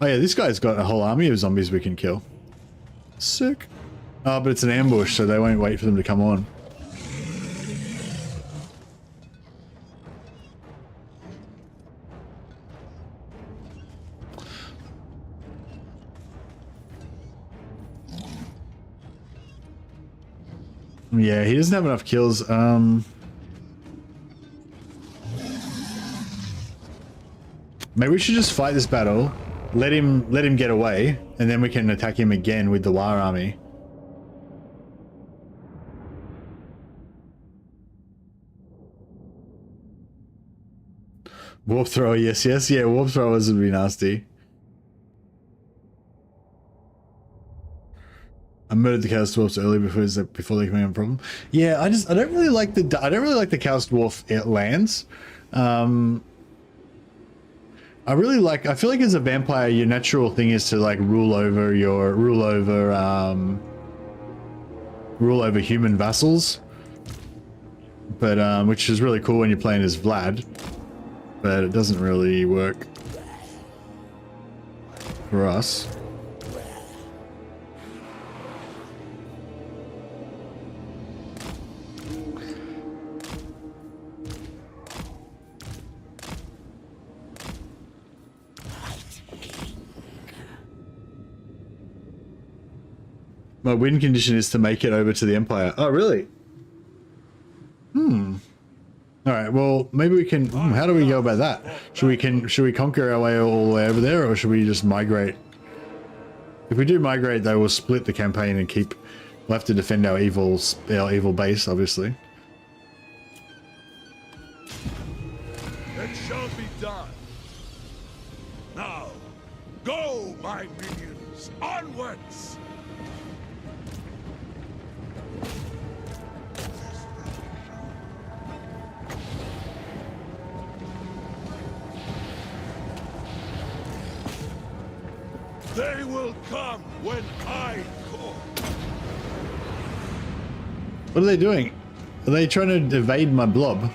Oh yeah, this guy's got a whole army of zombies we can kill. Sick. Oh, but it's an ambush, so they won't wait for them to come on. Yeah, he doesn't have enough kills. Maybe we should just fight this battle, let him get away, and then we can attack him again with the war army. Warp thrower, yes, yeah, warp throwers would be nasty. I murdered the Chaos Dwarfs early before they became a problem. Yeah, I don't really like the Chaos Dwarf lands. I feel like as a vampire, your natural thing is to like rule over human vassals, but which is really cool when you're playing as Vlad, but it doesn't really work for us. My win condition is to make it over to the Empire. Oh, really? All right. Well, maybe we can. How do we go about that? Should we conquer our way all the way over there, or should we just migrate? If we do migrate, though, we'll split the campaign and keep. We'll have to defend our evil base, obviously. It shall be done. Now, go, my minions, onwards! They will come when I call. What are they doing? Are they trying to evade my blob?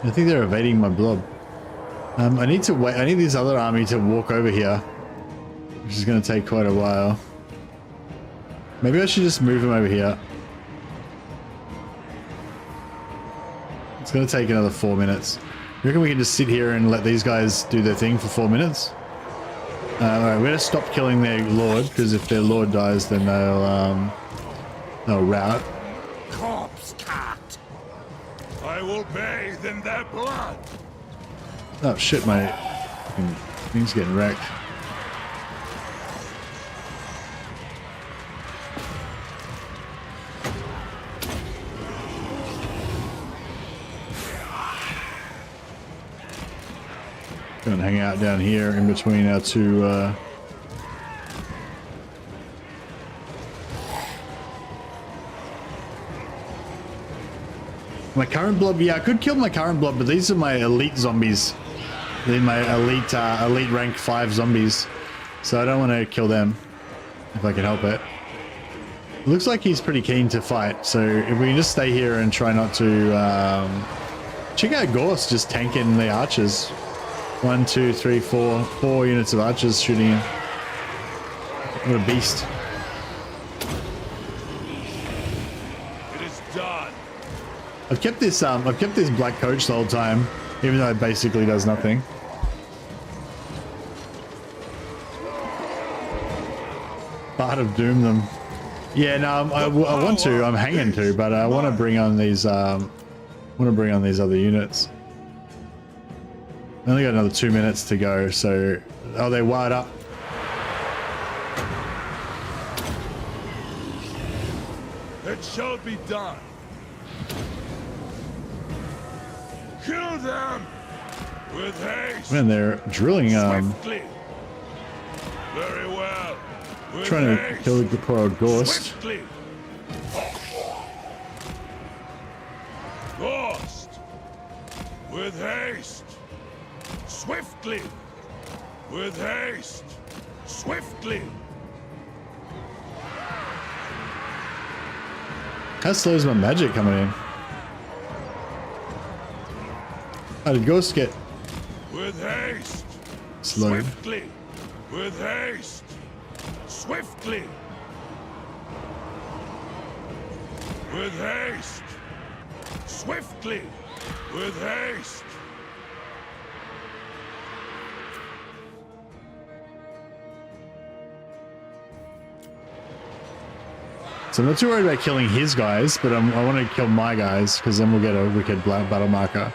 I think they're evading my blob. I need to wait. I need this other army to walk over here, which is going to take quite a while. Maybe I should just move them over here. It's going to take another 4 minutes. You reckon we can just sit here and let these guys do their thing for 4 minutes? Alright, we're going to stop killing their lord, because if their lord dies, then they'll rout. Corpse cart. I will bathe in their blood. Oh shit, my thing's getting wrecked. Gonna hang out down here in between our two my current blob. Yeah, I could kill my current blob, but these are my elite zombies. They're my elite rank 5 zombies, so I don't want to kill them if I can help it. It looks like he's pretty keen to fight, so if we can just stay here and try not to check out Ghorst just tanking the archers. 1, 2, 3, 4 units of archers shooting him. What a beast. It is done. I've kept this black coach the whole time, even though it basically does nothing. Bard of Doom them. Yeah, no, I want to. I'm hanging to, but I want to bring on these. Want to bring on these other units. I only got another 2 minutes to go, so oh, they're wired up. It shall be done. Kill them with haste. Man, they're drilling. Swiftly. Very well. With Trying to haste. kill the poor old Ghorst. Swiftly. Ghorst. With haste. Swiftly. With haste. Swiftly. How slow is my magic coming in? How did Ghorst get With haste. slowed? Swiftly. With haste. Swiftly. With haste. Swiftly. With haste. So I'm not too worried about killing his guys, but I want to kill my guys, because then we'll get a wicked battle marker.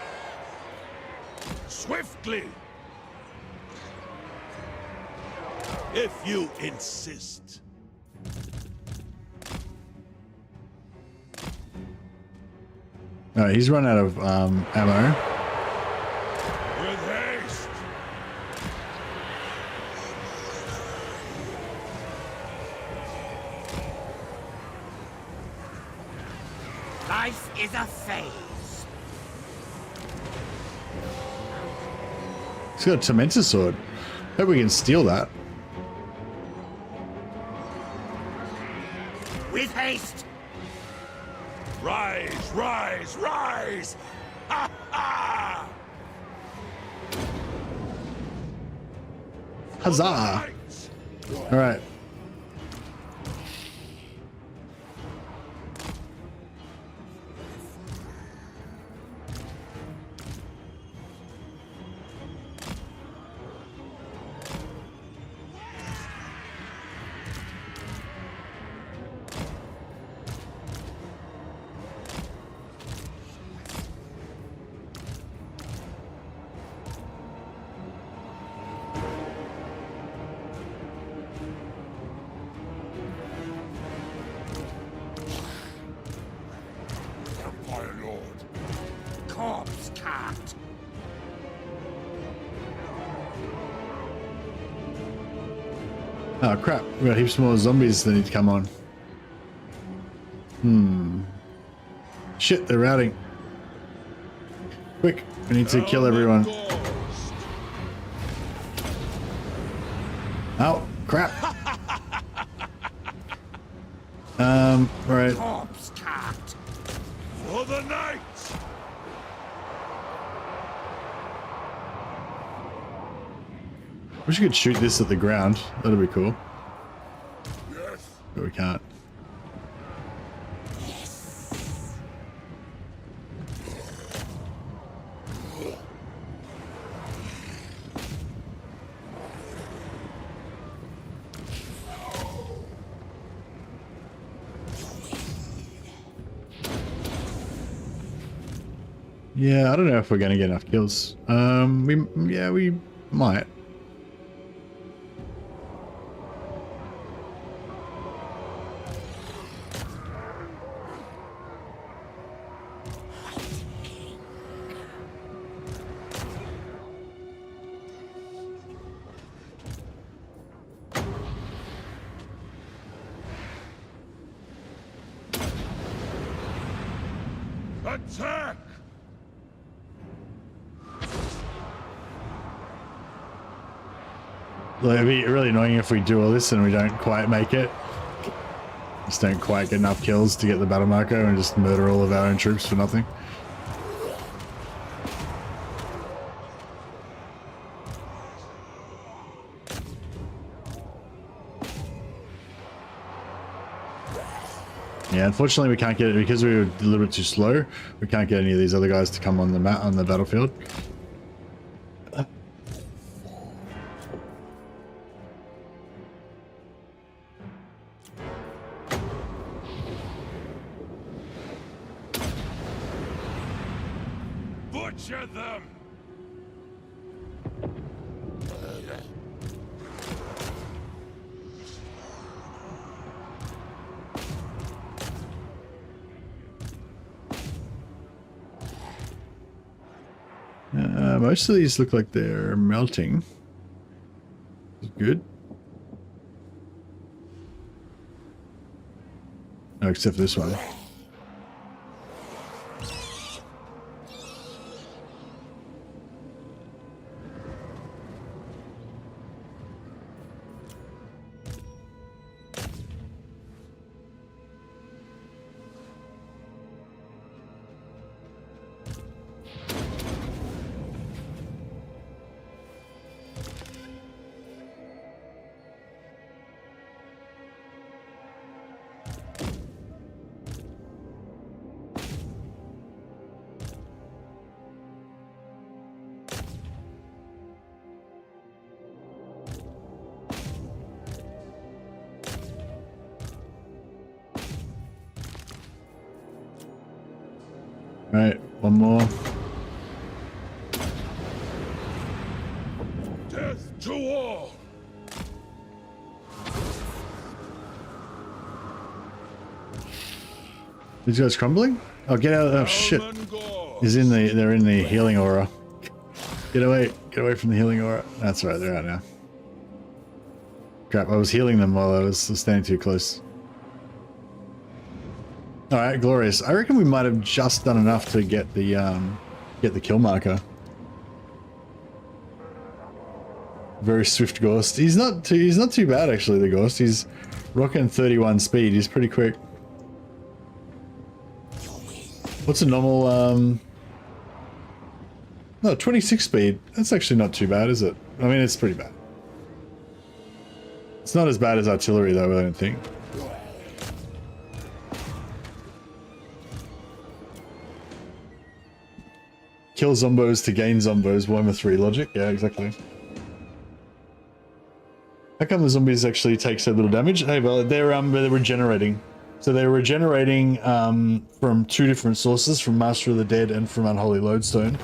Swiftly. If you insist. Alright, he's run out of ammo. With haste. Life is a phase. He's got a Tormentor sword. Hope we can steal that. With haste. Rise, rise, rise! Huzzah! All right. Empire Lord. Corpse cart. Oh crap, we got heaps more zombies that need to come on. Shit, they're routing. Quick, we need to kill everyone. Ghorst. Oh, crap. Right. Corpse cart. For the night. Wish we could shoot this at the ground. That'd be cool. Yes. But we can't. Yeah, I don't know if we're gonna get enough kills. We might. Attack. Like, it'd be really annoying if we do all this and we don't quite make it. Just don't quite get enough kills to get the battle marker and just murder all of our own troops for nothing. Yeah, unfortunately we can't get it because we were a little bit too slow. We can't get any of these other guys to come on the battlefield. Butcher them. Most of these look like they're melting. Good. No, except for this one. Right, one more. Death to all. These guys crumbling? Oh, get out! Oh shit! Elman Ghorst. They're in the healing aura. Get away from the healing aura. That's right, they're out now. Crap! I was healing them while I was standing too close. All right, glorious. I reckon we might have just done enough to get the kill marker. Very swift Ghorst. He's not too bad actually. The Ghorst. He's rocking 31 speed. He's pretty quick. What's a normal No, 26 speed. That's actually not too bad, is it? I mean, it's pretty bad. It's not as bad as artillery, though, I don't think. Kill zombos to gain zombos, Warhammer 3 logic. Yeah, exactly. How come the zombies actually take so little damage? Hey, well, they're regenerating. So they're regenerating from 2 different sources, from Master of the Dead and from Unholy Lodestone.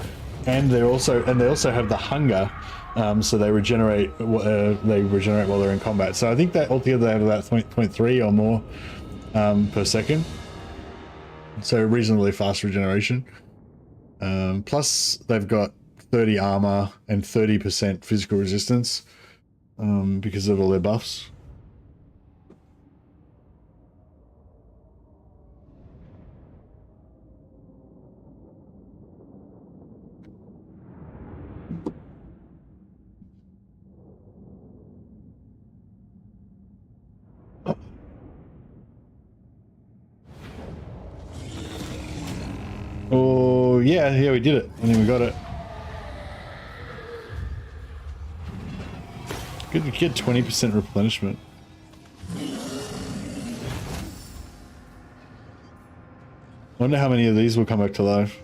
And they also have the hunger, so they regenerate while they're in combat. So I think that altogether they have about 0.3 or more per second. So reasonably fast regeneration. Plus they've got 30 armor and 30% physical resistance because of all their buffs. Oh, yeah, we did it. And then we got it. Good to get 20% replenishment. Wonder how many of these will come back to life.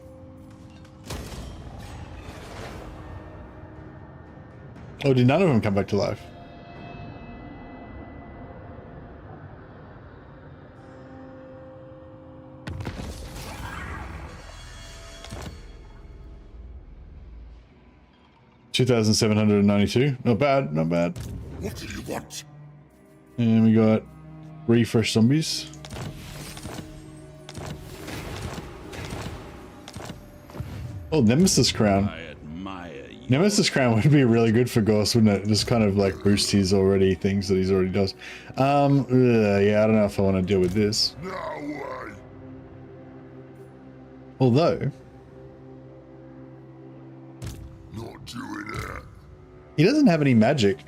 Oh, did none of them come back to life? $2,792. Not bad, not bad. What do you want? And we got refresh zombies. Oh, Nemesis Crown. I admire you. Nemesis Crown would be really good for Ghorst, wouldn't it? Just kind of like boost his already things that he's already does. Yeah, I don't know if I want to deal with this. No way. Although, Not doing that. he doesn't have any magic.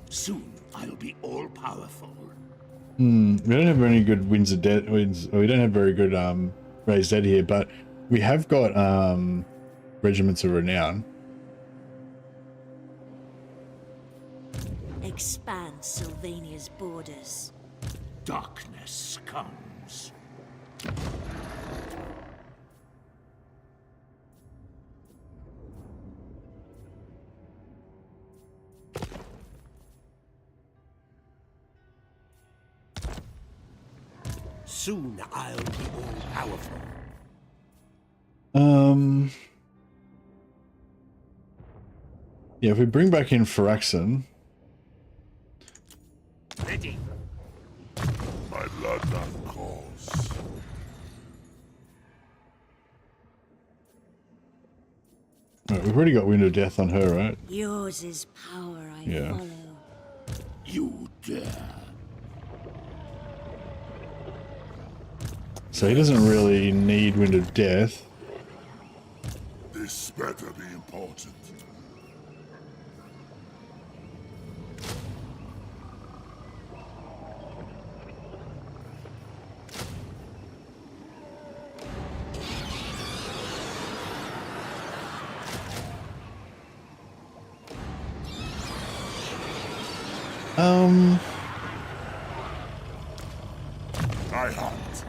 Soon I'll be all powerful. We don't have any good winds of death. We don't have very good raised dead here, but we have got regiments of renown. Expand Sylvania's borders. Darkness comes. Soon I'll be all powerful. Yeah, if we bring back in Faraxon. Ready. My bloodline calls. Right, we've already got Wind of Death on her, right? Yours is power I Yeah. follow. You dare. So he doesn't really need Wind of Death. This better be important. I hunt.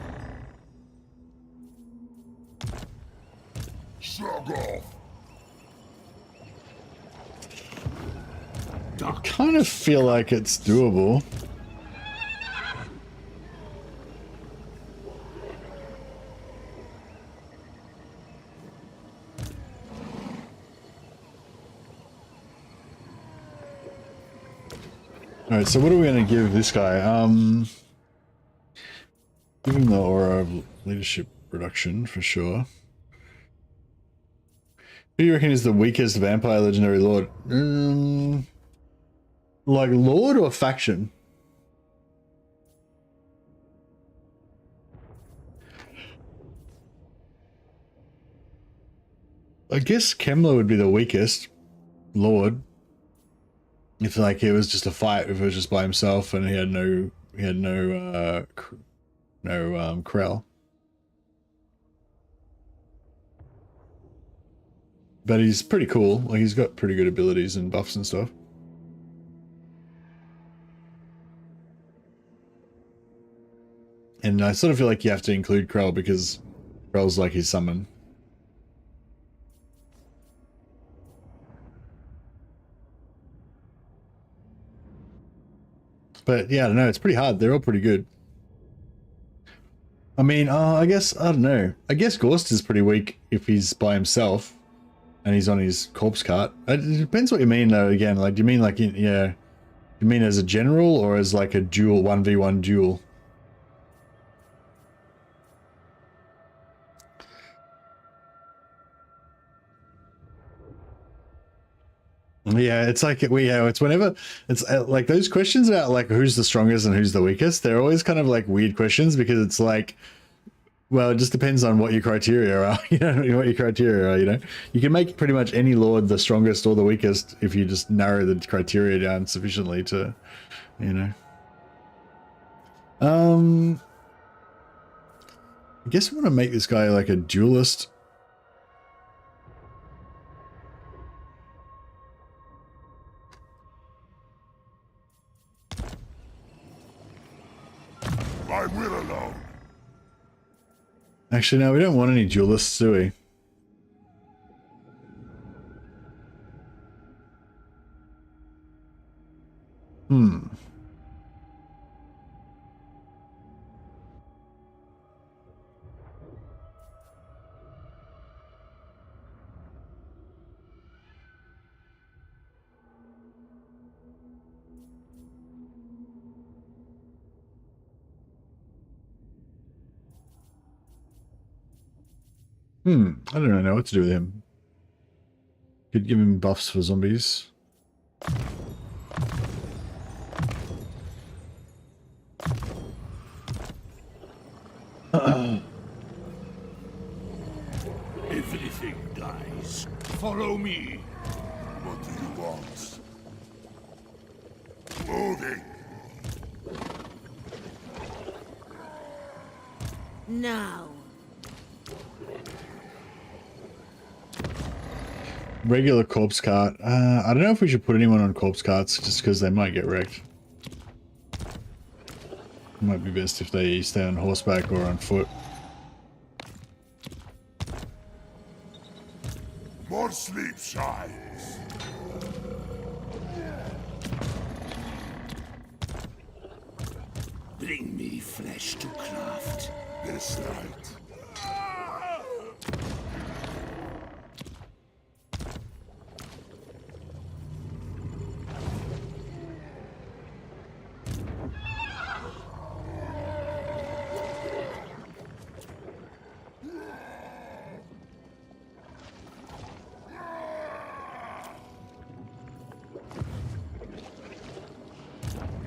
Shrug off. Kind of feel like it's doable. Alright, so what are we going to give this guy? Give him the aura of leadership reduction for sure. Who do you reckon is the weakest vampire legendary lord? Like lord or faction? I guess Kemler would be the weakest lord. If like it was just a fight, if it was just by himself and he had no Krell. But he's pretty cool. Like, he's got pretty good abilities and buffs and stuff. And I sort of feel like you have to include Krell because Krell's like his summon. But yeah, I don't know. It's pretty hard. They're all pretty good. I mean, I guess, I don't know. I guess Ghorst is pretty weak if he's by himself and he's on his corpse cart. It depends what you mean, though, again. Like, do you mean like, yeah, you mean as a general or as like a duel, 1v1 duel? Yeah, it's like it's whenever it's like those questions about like who's the strongest and who's the weakest. They're always kind of like weird questions because it's like, well, it just depends on what your criteria are. You know what your criteria are. You know, you can make pretty much any lord the strongest or the weakest if you just narrow the criteria down sufficiently to, you know. I guess I want to make this guy like a duelist. My will alone. Actually, no, we don't want any duelists, do we? I don't know what to do with him. Could give him buffs for zombies. Everything dies. Follow me. What do you want? Moving. Now. Regular corpse cart. I don't know if we should put anyone on corpse carts just because they might get wrecked. It might be best if they stay on horseback or on foot. More sleep shines. Bring me flesh to craft. This night.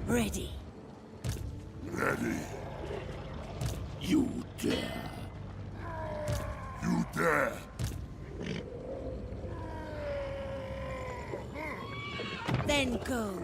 Ready. Ready. You dare. You dare. Then go.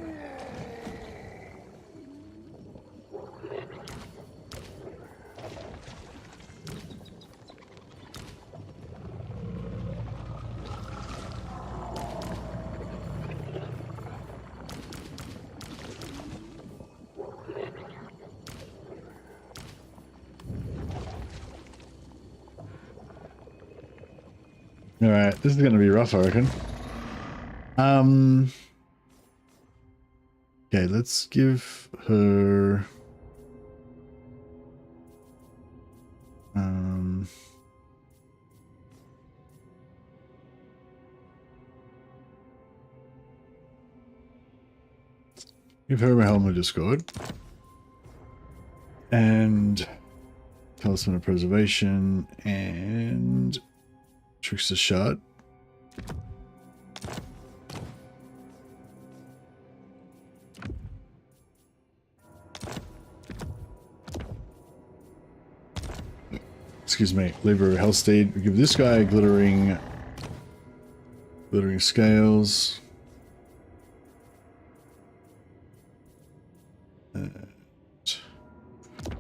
Alright, this is going to be rough, I reckon. Okay, let's give her... give her a helmet of Discord. And Talisman of Preservation and Trickster Shot. Excuse me, Lever of Hellsteed. We give this guy glittering scales.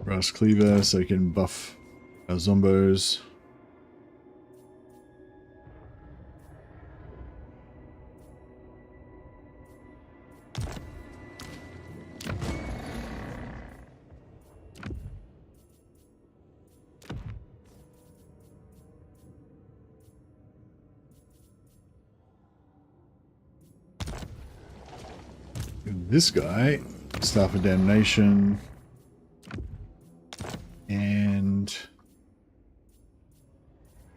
Brass cleaver so we can buff our zombos. This guy, Staff of Damnation, and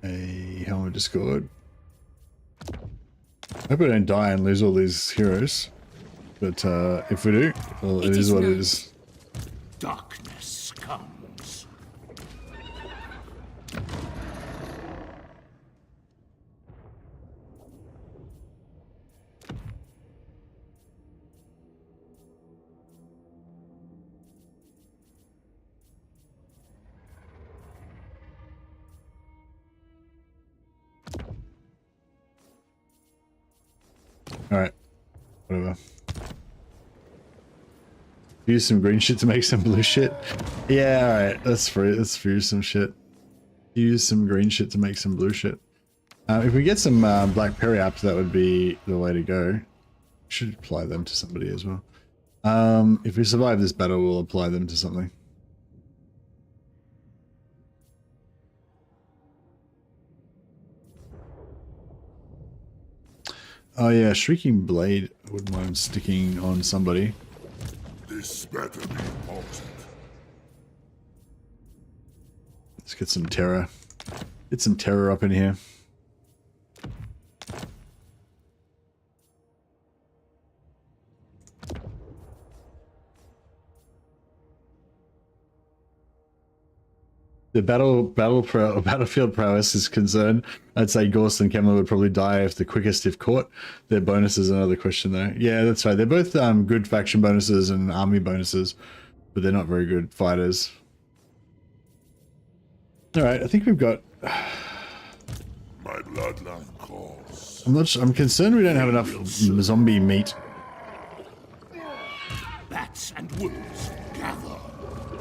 a Helmet of Discord. I hope I don't die and lose all these heroes, but if we do, well, it is what it is. Darkness comes. Alright, whatever. Use some green shit to make some blue shit. Yeah, alright, let's use some shit. Use some green shit to make some blue shit. If we get some black periaps, that would be the way to go. Should apply them to somebody as well. If we survive this battle, we'll apply them to something. Oh yeah, Shrieking Blade, I wouldn't mind sticking on somebody. This better be important. Let's get some terror. Get some terror up in here. The battlefield prowess is concerned, I'd say Ghorst and Kemmler would probably die if the quickest if caught. Their bonus is another question though. Yeah, that's right. They're both good faction bonuses and army bonuses, but they're not very good fighters. Alright, I think we've got... My bloodline calls. I'm concerned we don't have enough zombie meat. Bats and wolves gather.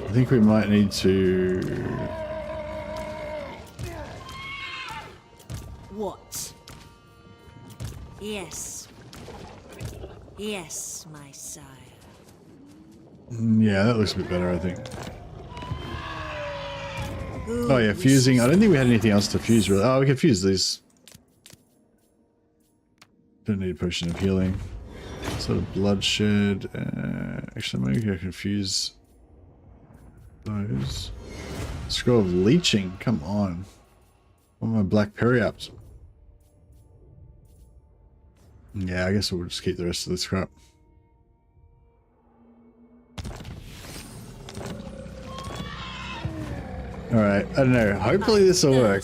I think we might need to... What? Yes. Yes, my sire. Yeah, that looks a bit better, I think. Who Oh yeah, fusing. I don't think we had anything else to fuse really. Oh, we can fuse these. Don't need a potion of healing. Sort of bloodshed. Actually, maybe I can fuse those. Scroll of leeching. Come on. What are my black periaps? Yeah, I guess we'll just keep the rest of this crap. Alright, I don't know. Hopefully this will work.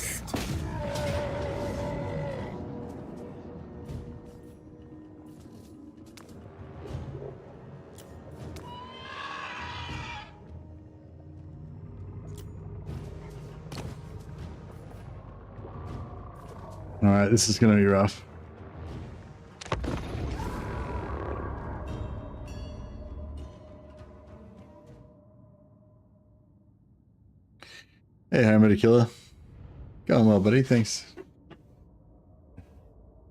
Alright, this is gonna be rough. Hey, Hammer Killer. Going well, buddy. Thanks.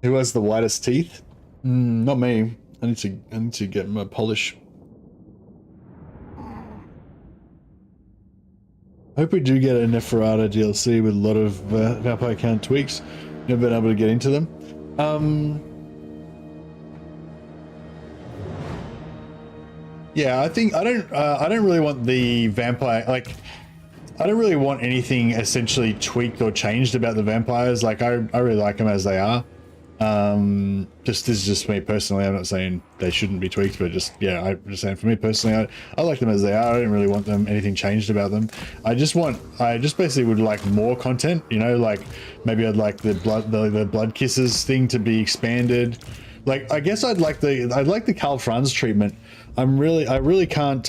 Who has the whitest teeth? Not me. I need to get my polish. Hope we do get a Neferata DLC with a lot of vampire count tweaks. Never been able to get into them. Yeah, I think I don't really want the vampire, like, I don't really want anything essentially tweaked or changed about the vampires. Like, I really like them as they are. This is just me personally. I'm not saying they shouldn't be tweaked, but just, yeah, I'm just saying for me personally, I like them as they are. I don't really want anything changed about them. I just basically would like more content, you know, like maybe I'd like the blood kisses thing to be expanded. Like, I guess I'd like the Karl Franz treatment. I really can't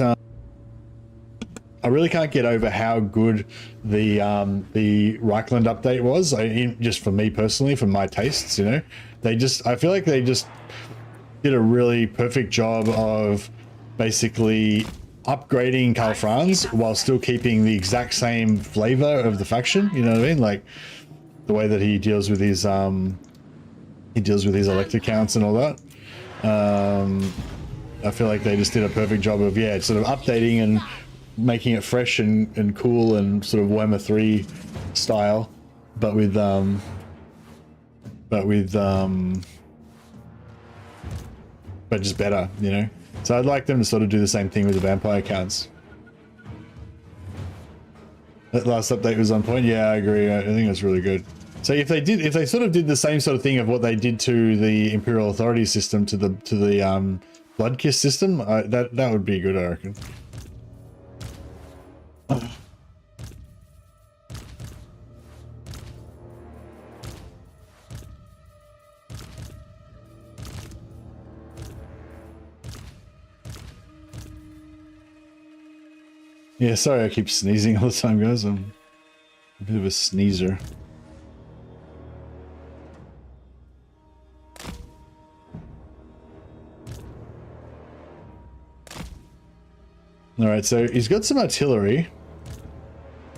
get over how good the Reichland update was. Just for me personally, for my tastes, you know, I feel like they just did a really perfect job of basically upgrading Karl Franz while still keeping the exact same flavor of the faction. You know what I mean? Like the way that he deals with his elector counts and all that. I feel like they just did a perfect job of sort of updating and making it fresh and cool and sort of Warhammer 3 style, but just better, you know. So I'd like them to sort of do the same thing with the vampire counts. That last update was on point. Yeah, I agree. I think it's really good. So if they sort of did the same sort of thing of what they did to the Imperial Authority system to the Blood Kiss system, that would be good, I reckon. Yeah, sorry I keep sneezing all the time, guys. I'm a bit of a sneezer. Alright, so he's got some artillery.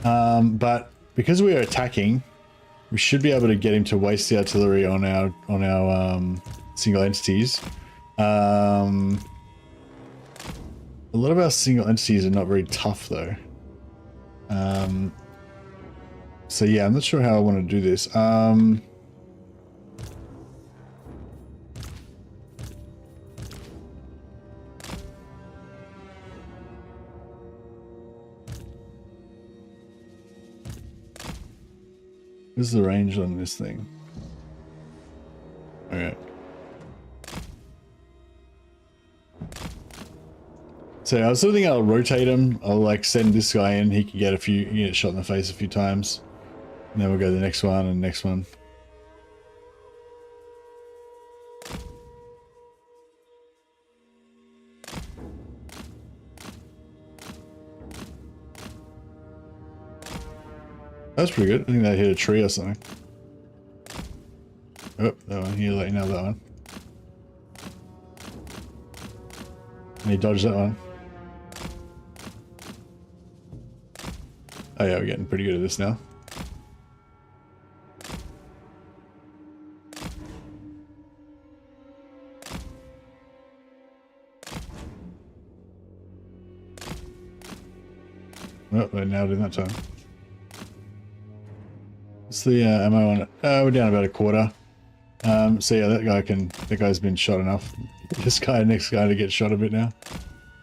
But because we are attacking, we should be able to get him to waste the artillery on our single entities. A lot of our single entities are not very tough though. So yeah, I'm not sure how I want to do this. What's the range on this thing? Okay. So I was sort of thinking I'll rotate him. I'll like send this guy in. He can get shot in the face a few times. And then we'll go to the next one and next one. That's pretty good. I think they hit a tree or something. Oh, that one. You let you know that one. And he dodged that one. Oh yeah, we're getting pretty good at this now. Oh, they nailed it that time. What's the ammo on it? We're down about a quarter. So yeah, that guy's been shot enough. Next guy to get shot a bit now.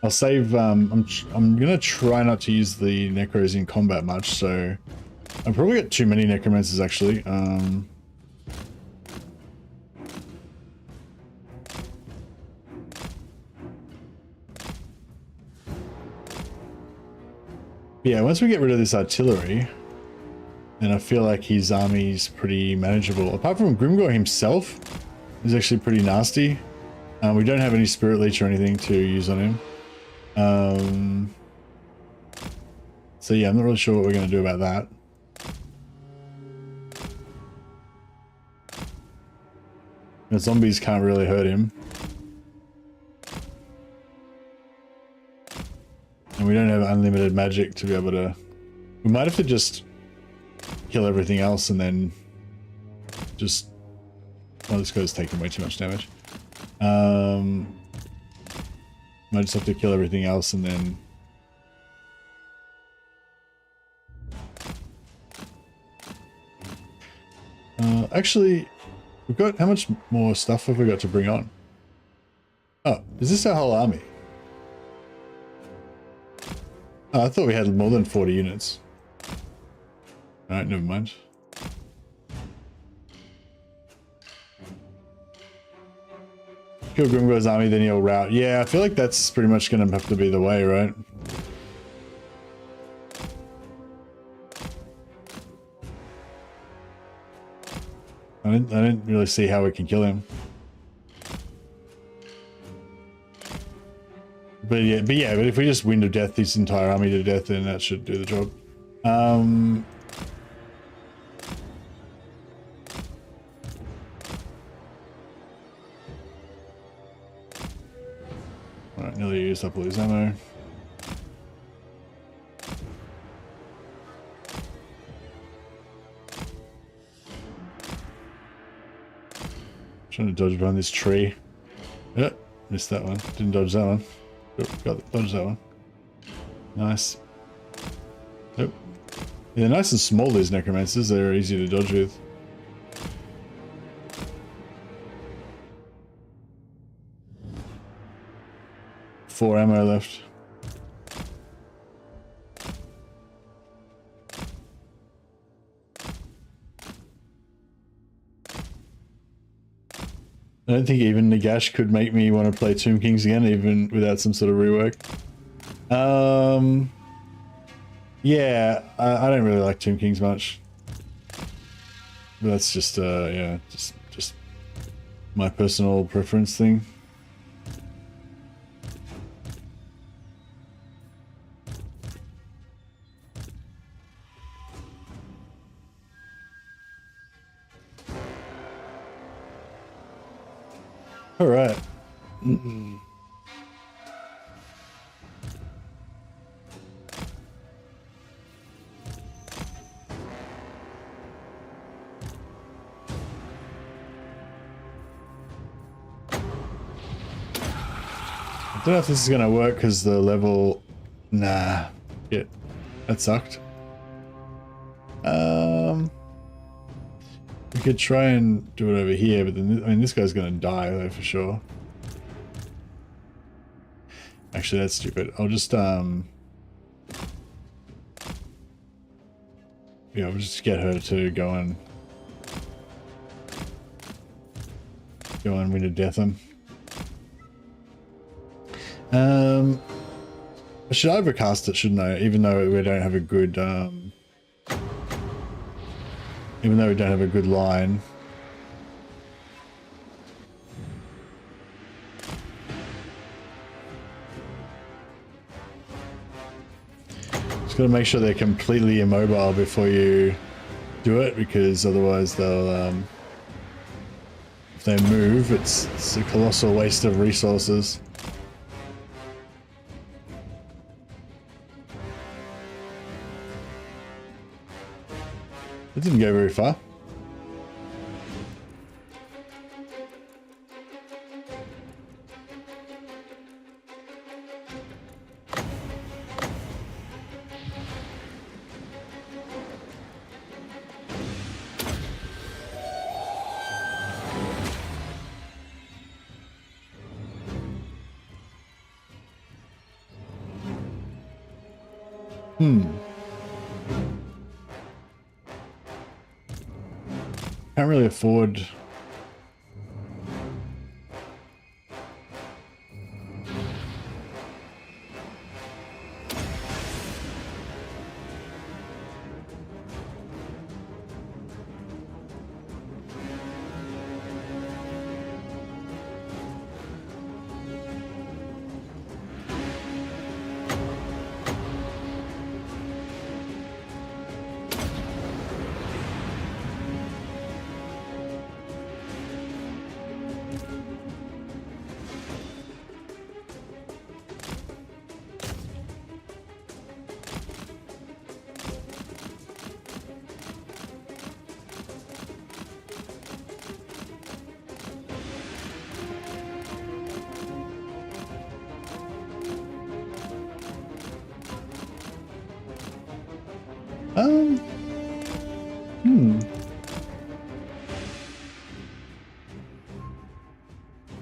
I'll save, I'm gonna try not to use the necros in combat much, so I've probably got too many necromancers actually. Yeah, once we get rid of this artillery, then I feel like his army's pretty manageable. Apart from Grimgor himself, is actually pretty nasty. We don't have any Spirit Leech or anything to use on him. So yeah, I'm not really sure what we're going to do about that. The zombies can't really hurt him. And we don't have unlimited magic to be able to... We might have to just kill everything else and then just... Oh, this guy's taking way too much damage. Might just have to kill everything else and then... Actually, we've got... How much more stuff have we got to bring on? Oh, is this our whole army? Oh, I thought we had more than 40 units. Alright, never mind. Kill Grimgor's army, then he'll rout. Yeah, I feel like that's pretty much going to have to be the way, right? I didn't really see how we can kill him. But if we just Wind of Death this entire army to death, then that should do the job. Alright, nearly used up all his ammo. Trying to dodge behind this tree. Yep, missed that one. Didn't dodge that one. Dodge that one. Nice. Yep. Yeah, nice and small, these necromancers. They're easy to dodge with. Four ammo left. I don't think even Nagash could make me want to play Tomb Kings again, even without some sort of rework. Yeah, I don't really like Tomb Kings much. But that's just, yeah, just my personal preference thing. All right. I don't know if this is gonna work because the level. Nah, yeah, that sucked. We could try and do it over here, but then I mean this guy's gonna die though for sure. Actually, that's stupid. I'll just yeah, we'll just get her to go and win a death him. I should overcast it, shouldn't I? Even though we don't have a good line. Just gotta make sure they're completely immobile before you do it, because otherwise they'll if they move, it's a colossal waste of resources. It didn't go very far. Can't really afford.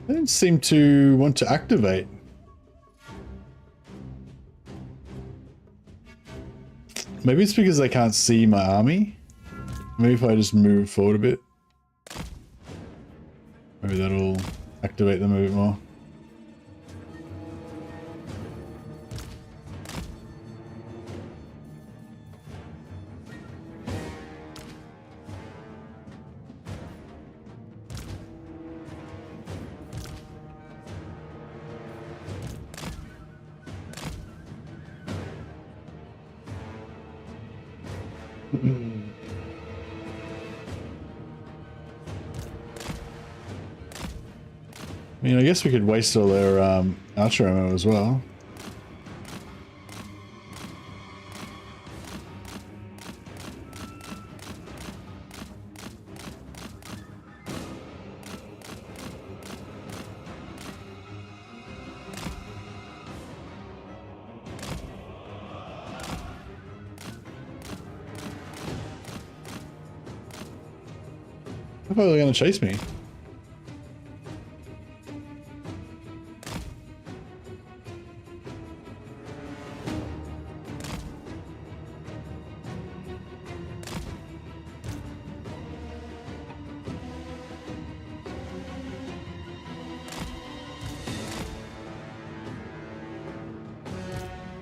They don't seem to want to activate. Maybe it's because they can't see my army. Maybe if I just move forward a bit. Maybe that'll activate them a bit more. I mean, I guess we could waste all their archer ammo as well. I thought they were going to chase me.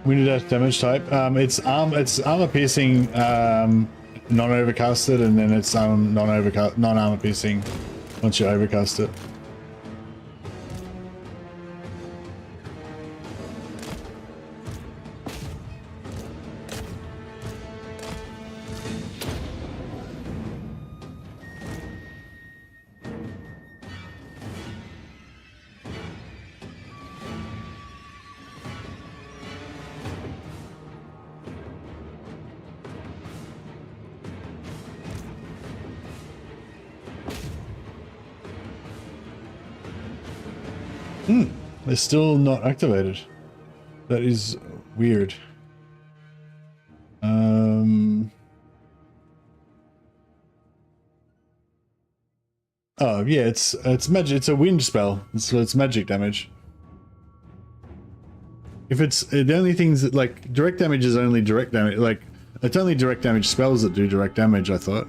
Wounded dash damage type. It's armor piercing, non-overcasted, and then it's non-armor piercing once you overcast it. They're still not activated. That is weird. Oh yeah, it's magic. It's a wind spell, so it's magic damage. If it's the only things that like direct damage is only direct damage. Like it's only direct damage spells that do direct damage. I thought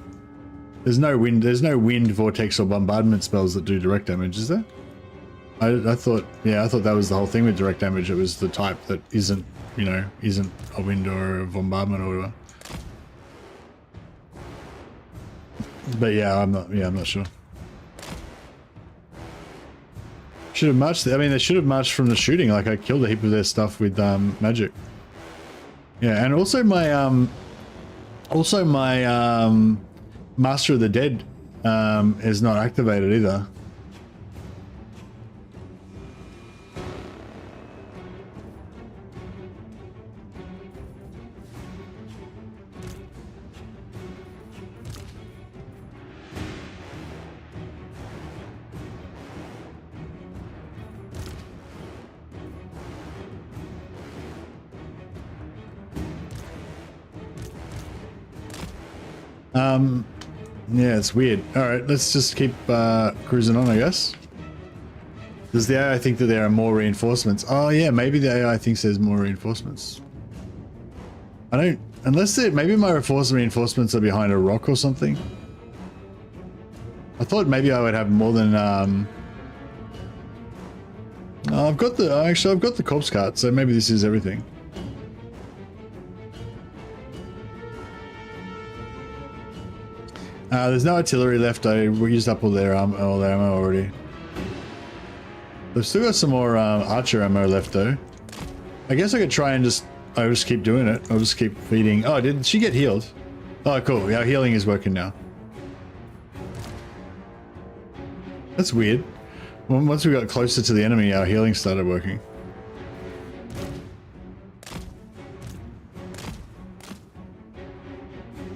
there's no wind, vortex, or bombardment spells that do direct damage. Is there? I thought, yeah, I thought that was the whole thing with direct damage. It was the type that isn't, you know, isn't a wind or a bombardment or whatever. But yeah, I'm not sure. Should have marched. I mean, they should have marched from the shooting. Like I killed a heap of their stuff with magic. Yeah, and also my Master of the Dead is not activated either. Yeah, it's weird. Alright, let's just keep cruising on, I guess. Does the AI think that there are more reinforcements? Oh yeah, maybe the AI thinks there's more reinforcements. I don't... Unless maybe my reinforcements are behind a rock or something. I thought maybe I would have more than... I've got the corpse cart, so maybe this is everything. There's no artillery left. We used up all their ammo already. They've still got some more archer ammo left though. I guess I could try and I'll just keep doing it. I'll just keep feeding. Oh, did she get healed? Oh, cool. Our healing is working now. That's weird. Once we got closer to the enemy, our healing started working.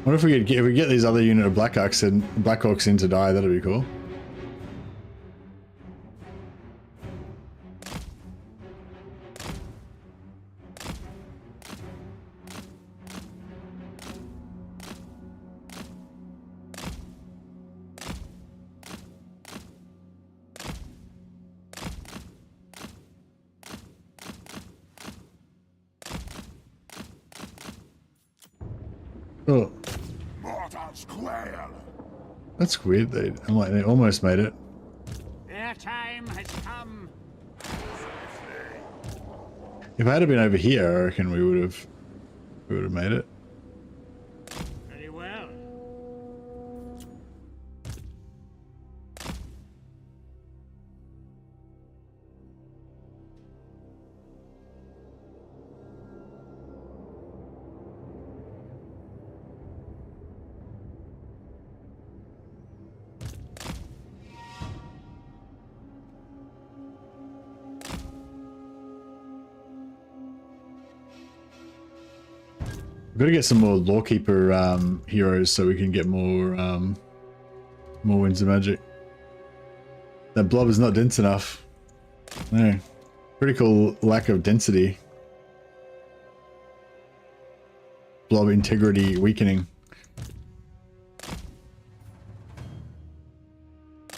What if we get these other unit of Blackhawks in to die? That'd be cool. Oh. That's weird. They almost made it. Their time has come. If I had been over here, I reckon we would have made it. Very well. We've got to get some more Lawkeeper heroes so we can get more Winds of Magic. That blob is not dense enough. No. Critical lack of density. Blob integrity weakening.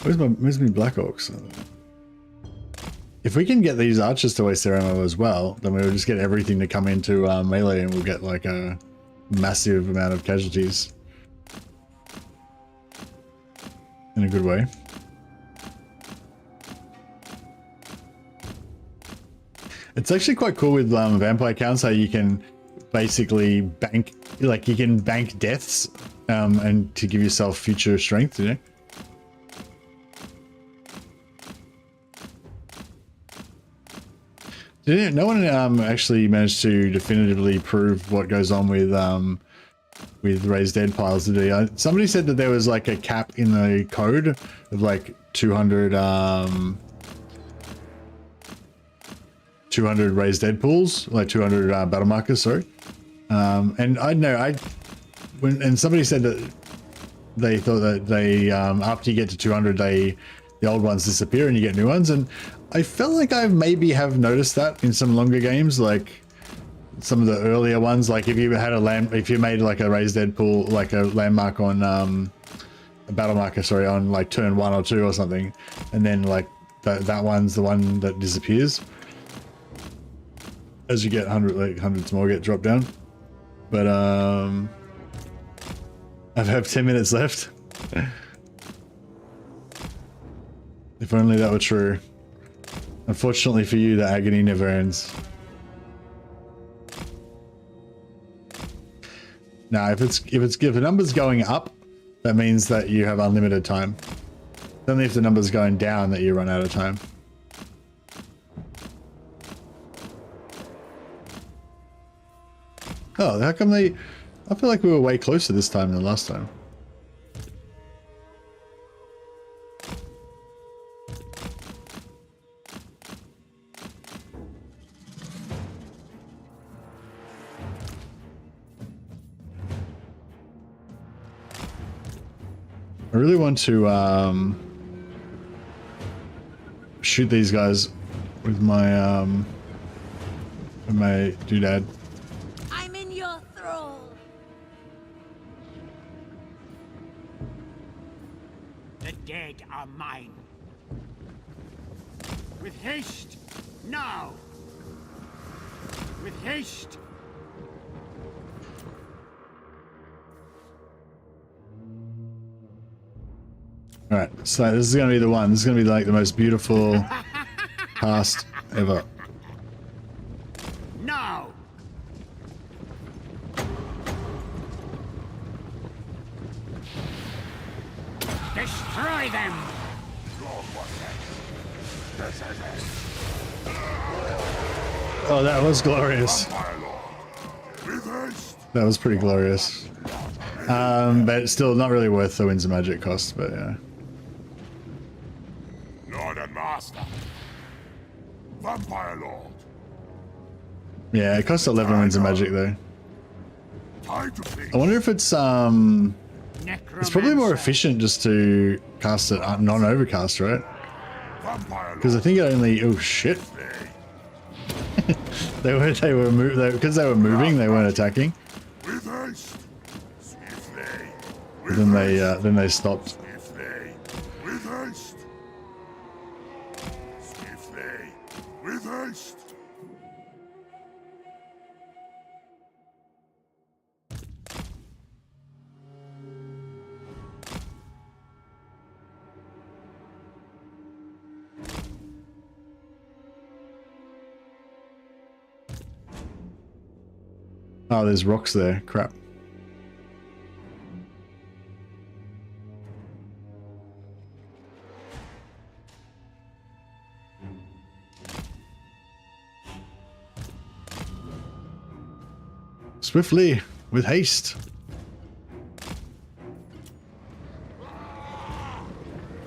Where's my Black Orcs? If we can get these archers to waste their ammo as well, then we'll just get everything to come into melee and we'll get like a massive amount of casualties. In a good way. It's actually quite cool with vampire counts how you can basically bank, like you can bank deaths and to give yourself future strength, you know? No one actually managed to definitively prove what goes on with raised dead piles, did they? Somebody said that there was like a cap in the code of like 200 200 raised dead pools, like 200 battle markers, sorry. And I know and somebody said that they thought that they after you get to 200 the old ones disappear and you get new ones, and I felt like I maybe have noticed that in some longer games, like some of the earlier ones, like if you had if you made like a raised dead pool, like a landmark on a battle marker, sorry, on like turn 1 or 2 or something, and then like that one's the one that disappears as you get hundreds more get dropped down. But I have 10 minutes left. If only that were true. Unfortunately for you, the agony never ends. Now, if the number's going up, that means that you have unlimited time. It's only if the number's going down that you run out of time. Oh, how come I feel like we were way closer this time than last time. I really want to shoot these guys with my doodad. I'm in your thrall. The dead are mine. With haste, now! With haste! Alright, so this is going to be the one. This is going to be like the most beautiful cast ever. Now! Destroy them! Oh, that was glorious. That was pretty glorious. But still not really worth the Winds of Magic cost, but yeah. Lord and Master. Vampire Lord. Yeah, it costs 11 Winds of Magic though. Time to finish. I wonder if it's probably more efficient just to cast it non-overcast, right? Vampire Because I think it only, oh shit. they were because they were moving, they weren't attacking. With haste. Swiftly. But then they stopped. Swiftly. With haste. Swiftly. With haste. Oh, there's rocks there. Crap. Swiftly, with haste.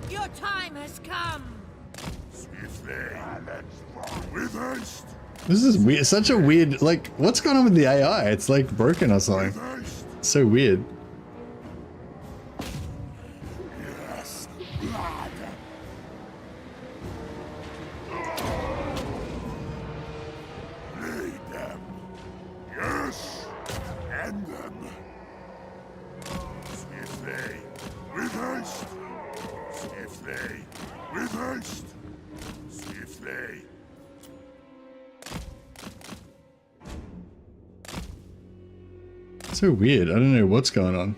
Your time has come. Swiftly. With haste. This is weird. Such a weird, like, what's going on with the AI? It's like broken or something. With haste. It's so weird. Yes. Blood. Lead them. Yes. End them. Swiftly. With haste. Swiftly. With haste. Swiftly. So weird. I don't know what's going on.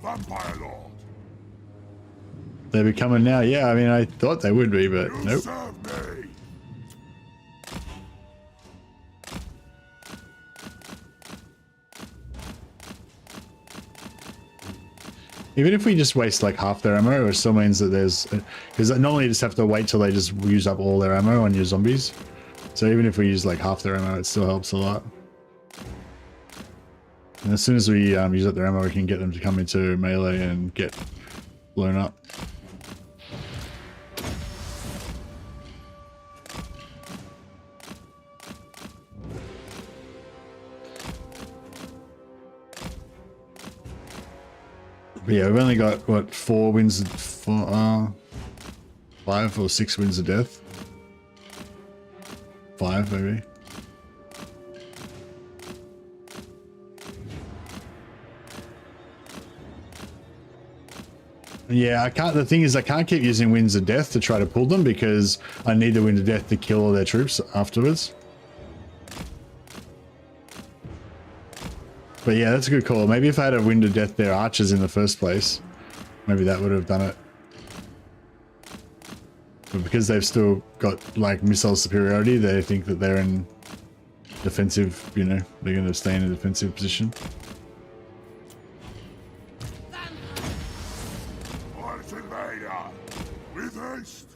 Vampire Lord. They're becoming now. Yeah, I mean, I thought they would be, but You nope. serve me. Even if we just waste like half their ammo, it still means that there's... Because normally you just have to wait till they just use up all their ammo on your zombies. So even if we use like half their ammo, it still helps a lot. And as soon as we use up their ammo, we can get them to come into melee and get blown up. But yeah, we've only got, what, 4 wins, 5 or 6 wins of death. 5 maybe. Yeah, I can't, the thing is I can't keep using winds of death to try to pull them because I need the wind of death to kill all their troops afterwards. But yeah, that's a good call. Maybe if I had a wind of death their archers in the first place, maybe that would have done it. But because they've still got like missile superiority, they think that they're in defensive, you know, they're going to stay in a defensive position. Fight invader. With haste.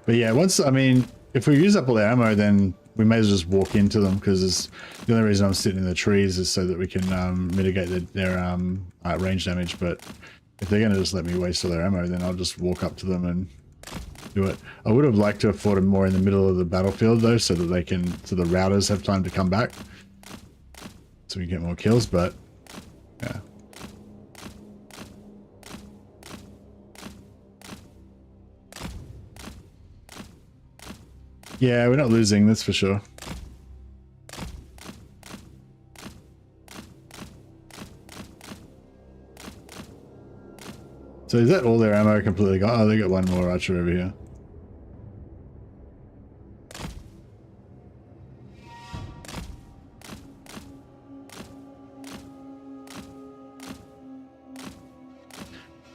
But yeah, once, I mean, if we use up all their ammo, then we may as well just walk into them because the only reason I'm sitting in the trees is so that we can mitigate their range damage. But if they're going to just let me waste all their ammo, then I'll just walk up to them and do it. I would have liked to have fought them more in the middle of the battlefield though, so that they can, so the routers have time to come back, so we get more kills. But yeah. Yeah, we're not losing, that's for sure. So is that all their ammo completely gone? Oh, they got one more archer over here.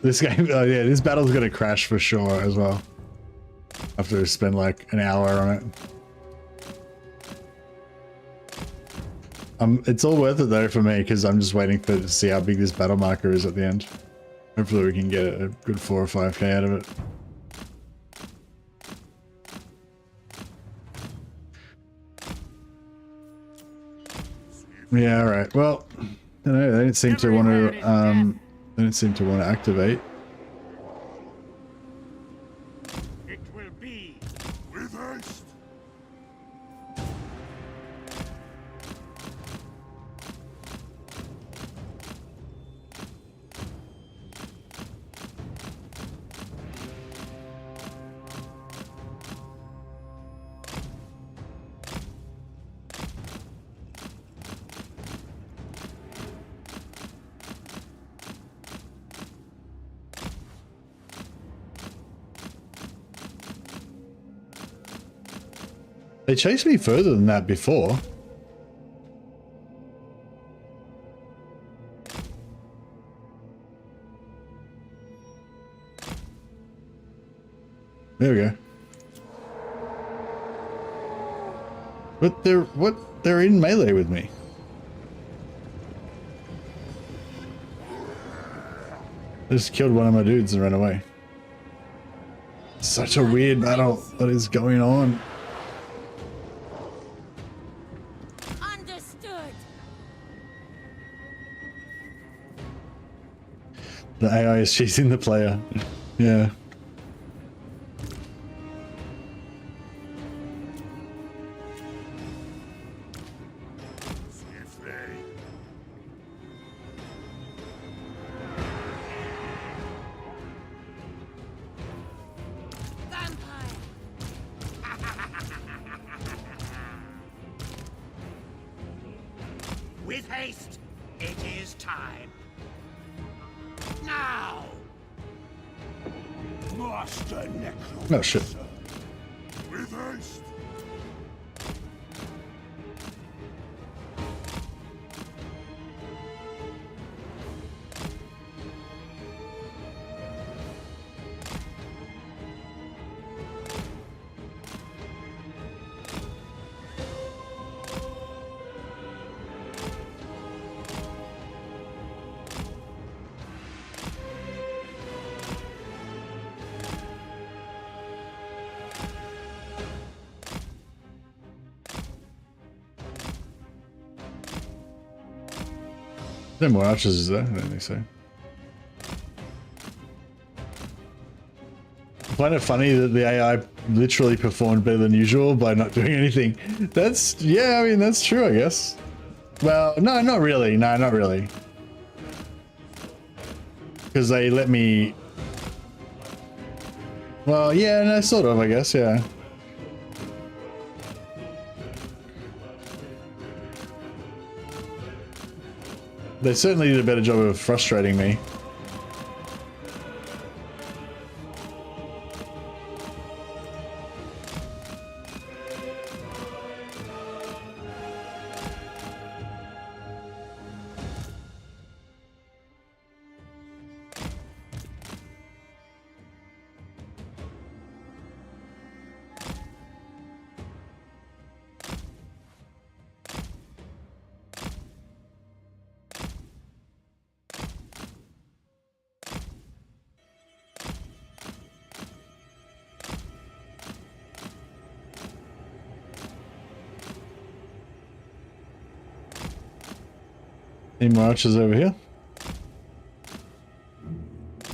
This game, oh yeah, this battle's gonna crash for sure as well. After I spend like an hour on it. It's all worth it though for me because I'm just waiting to see how big this battle marker is at the end. Hopefully we can get a good 4 or 5k out of it. Yeah, alright. Well, I don't know, they didn't seem to want to they didn't seem to want to activate. It will be. With haste. They chased me further than that before. There we go. But they're in melee with me. I just killed one of my dudes and ran away. Such a weird battle. What is going on? Understood. The AI is chasing the player. Yeah. Swiftly. Vampire. With haste. It is time. Master Necromancer. Oh shit. With haste. No more archers, is there? I don't think so. I find it funny that the AI literally performed better than usual by not doing anything. That's, yeah, I mean, that's true, I guess. Well, no, not really. No, not really. Because they let me... Well, yeah, no, sort of, I guess, yeah. They certainly did a better job of frustrating me. Any more archers over here?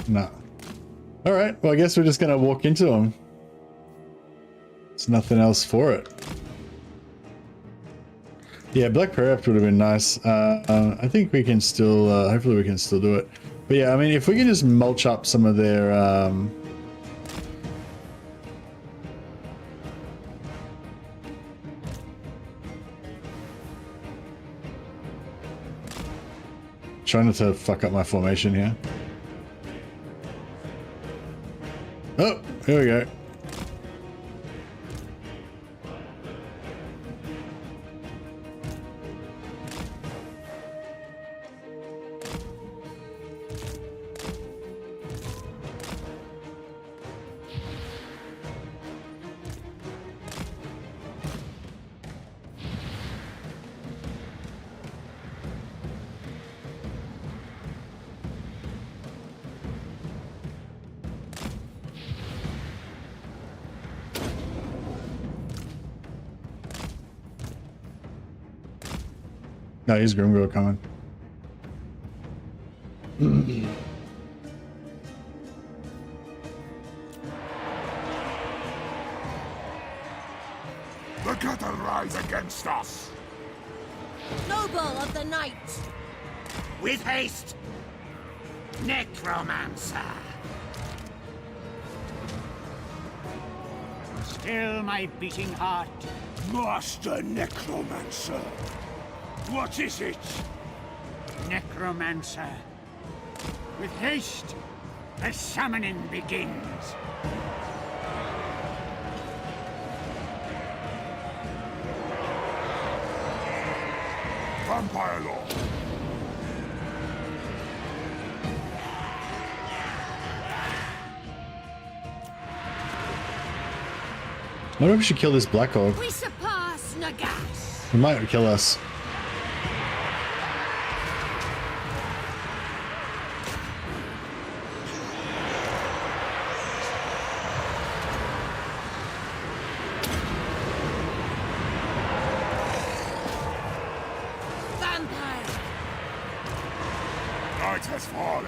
No. Alright, well I guess we're just gonna walk into them. There's nothing else for it. Yeah, Black Prairie would have been nice. I think we can still, hopefully we can still do it. But yeah, I mean, if we can just mulch up some of their, trying not to fuck up my formation here. Oh, here we go. No, he's Grimgor coming. The cattle rise against us. Noble of the night. With haste! Necromancer! Still my beating heart. Master Necromancer. What is it? Necromancer. With haste, the summoning begins. Vampire Lord. I wonder if we should kill this Black Orc. We surpass Nagash. He might kill us. Vampire. Night has fallen.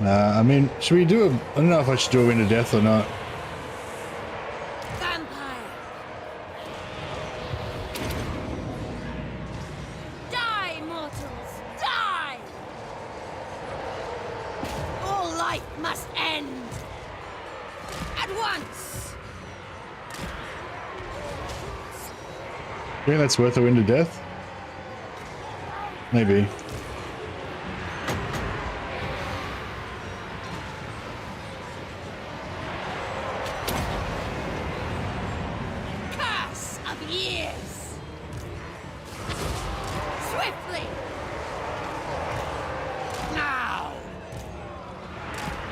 I mean, should we do a... I don't know if I should do a Wind of Death or not. Vampire. Die, mortals, die! All life must end. At once. You think that's worth a Wind of Death?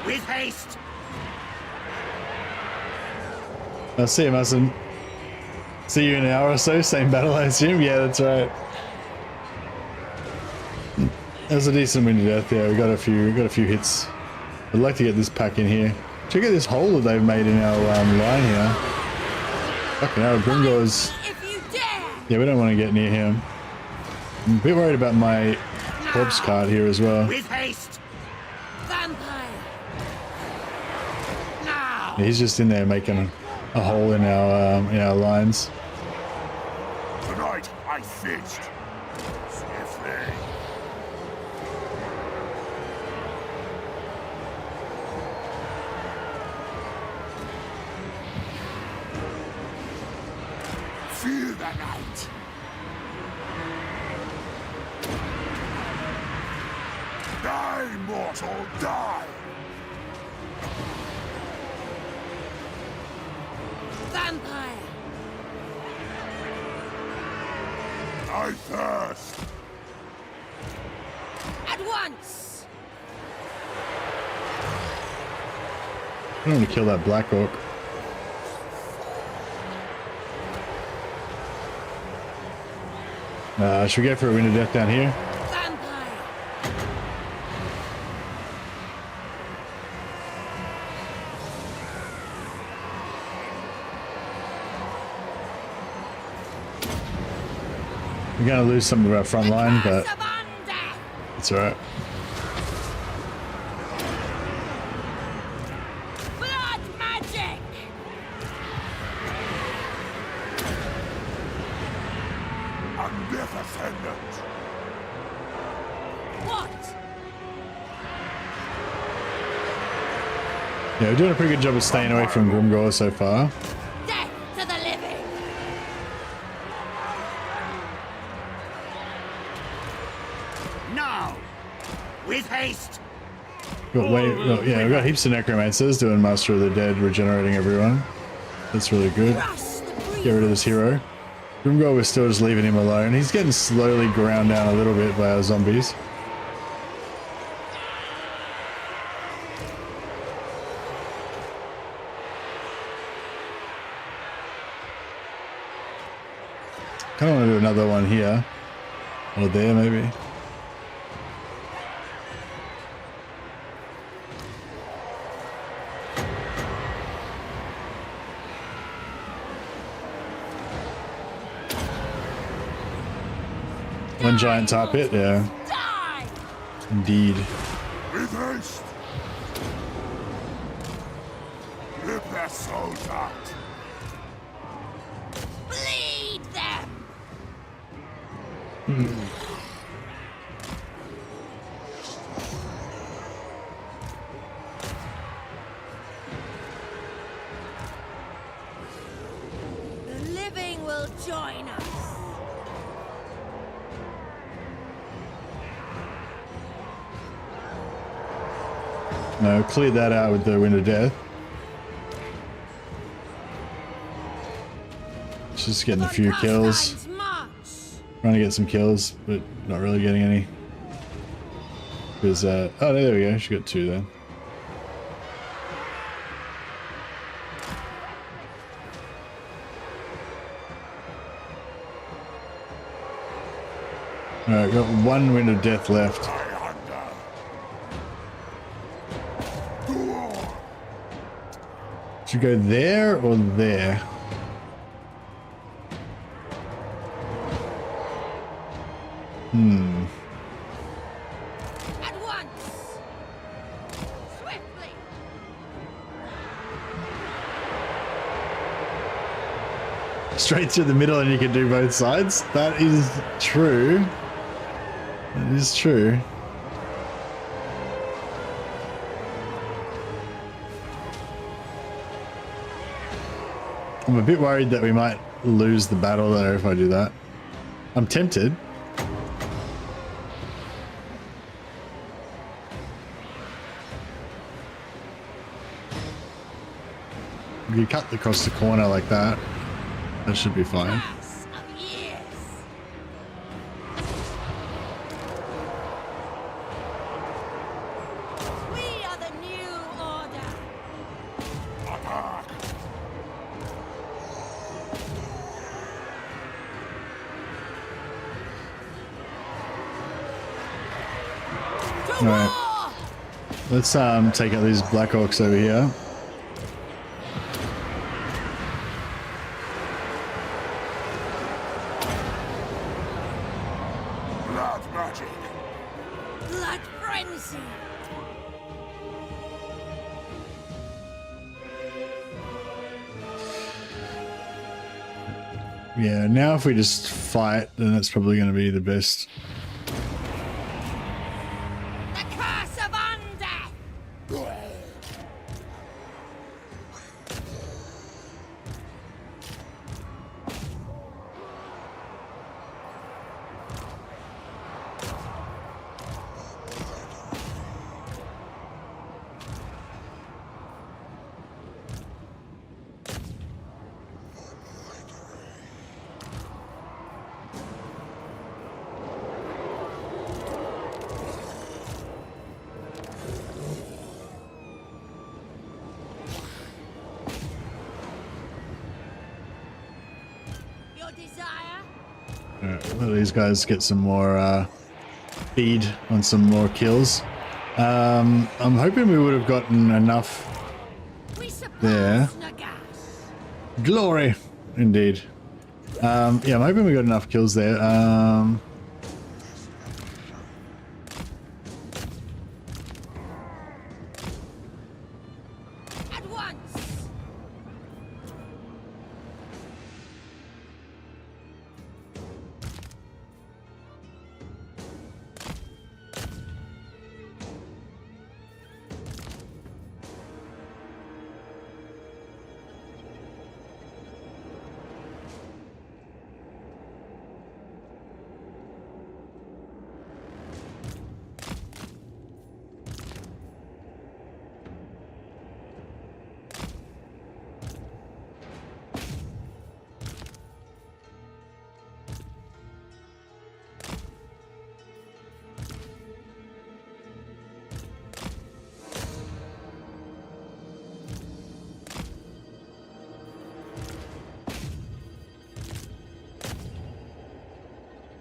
With haste. I'll see you, Mason. See you in an hour or so. Same battle, I assume. Yeah, that's right. That was a decent win to death. Yeah, we got a few hits. I'd like to get this pack in here. Check out this hole that they've made in our line here. Fucking hell, Grimgor's. If you dare! Yeah, we don't want to get near him. I'm a bit worried about my corpse cart here as well. With haste. Vampire! Now. Yeah, he's just in there making a hole in our lines. Tonight I feast. Swiftly. Feel the night. Die, mortal, die! Vampire! I thirst. At once! I don't want to kill that Black Orc. Should we go for a win of death down here? Vampire! We're going to lose some of our front line, but Curse of undeath! it's alright. Blood magic! Undefendant. What? Yeah, we're doing a pretty good job of staying away from Grimgor so far. Death to the living! Now. With haste. Yeah, we've got heaps of necromancers doing Master of the Dead, regenerating everyone. That's really good. Crush the breeze! Get rid of this hero. Grimgor, we're still just leaving him alone. He's getting slowly ground down a little bit by our zombies. Kind of want to do another one here. Or there, maybe. One giant tar pit, yeah. Die! Indeed. With haste. Rip their souls out. Bleed them! The living will join us. No, cleared that out with the Wind of Death. Just getting a few kills. Pastimes march. Trying to get some kills, but not really getting any. Because, oh, there we go. She got two then. Alright, got one Wind of Death left. I hunger. To war. Should we go there or there? At once! Swiftly! Straight through the middle and you can do both sides? That is true. That is true. I'm a bit worried that we might lose the battle though if I do that. I'm tempted. If you cut across the corner like that, that should be fine. Curse of years! We are the new To right. war! Let's take out these Black Orcs over here. Blood magic. Blood frenzy! Yeah, now if we just fight, then that's probably going to be the best. The curse of undeath! Your desire? Alright, let these guys get some more feed on some more kills. I'm hoping we would have gotten enough. We surpass There. Nagas. Glory, indeed. Yeah, I'm hoping we got enough kills there. At once!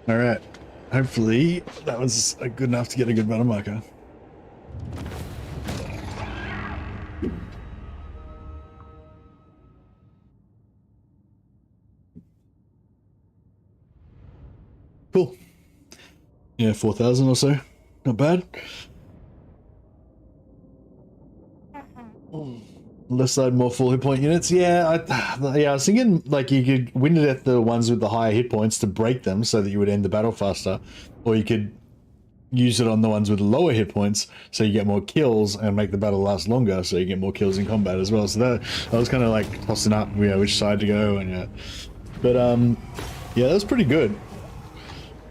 All right. Hopefully that was good enough to get a good battle marker. Cool. Yeah, 4,000 or so. Not bad. Left side, more full hit point units. Yeah, I was thinking like you could win it at the ones with the higher hit points to break them so that you would end the battle faster, or you could use it on the ones with lower hit points so you get more kills and make the battle last longer so you get more kills in combat as well. So that I was kind of like tossing up, which side to go, and yeah, but yeah, that was pretty good.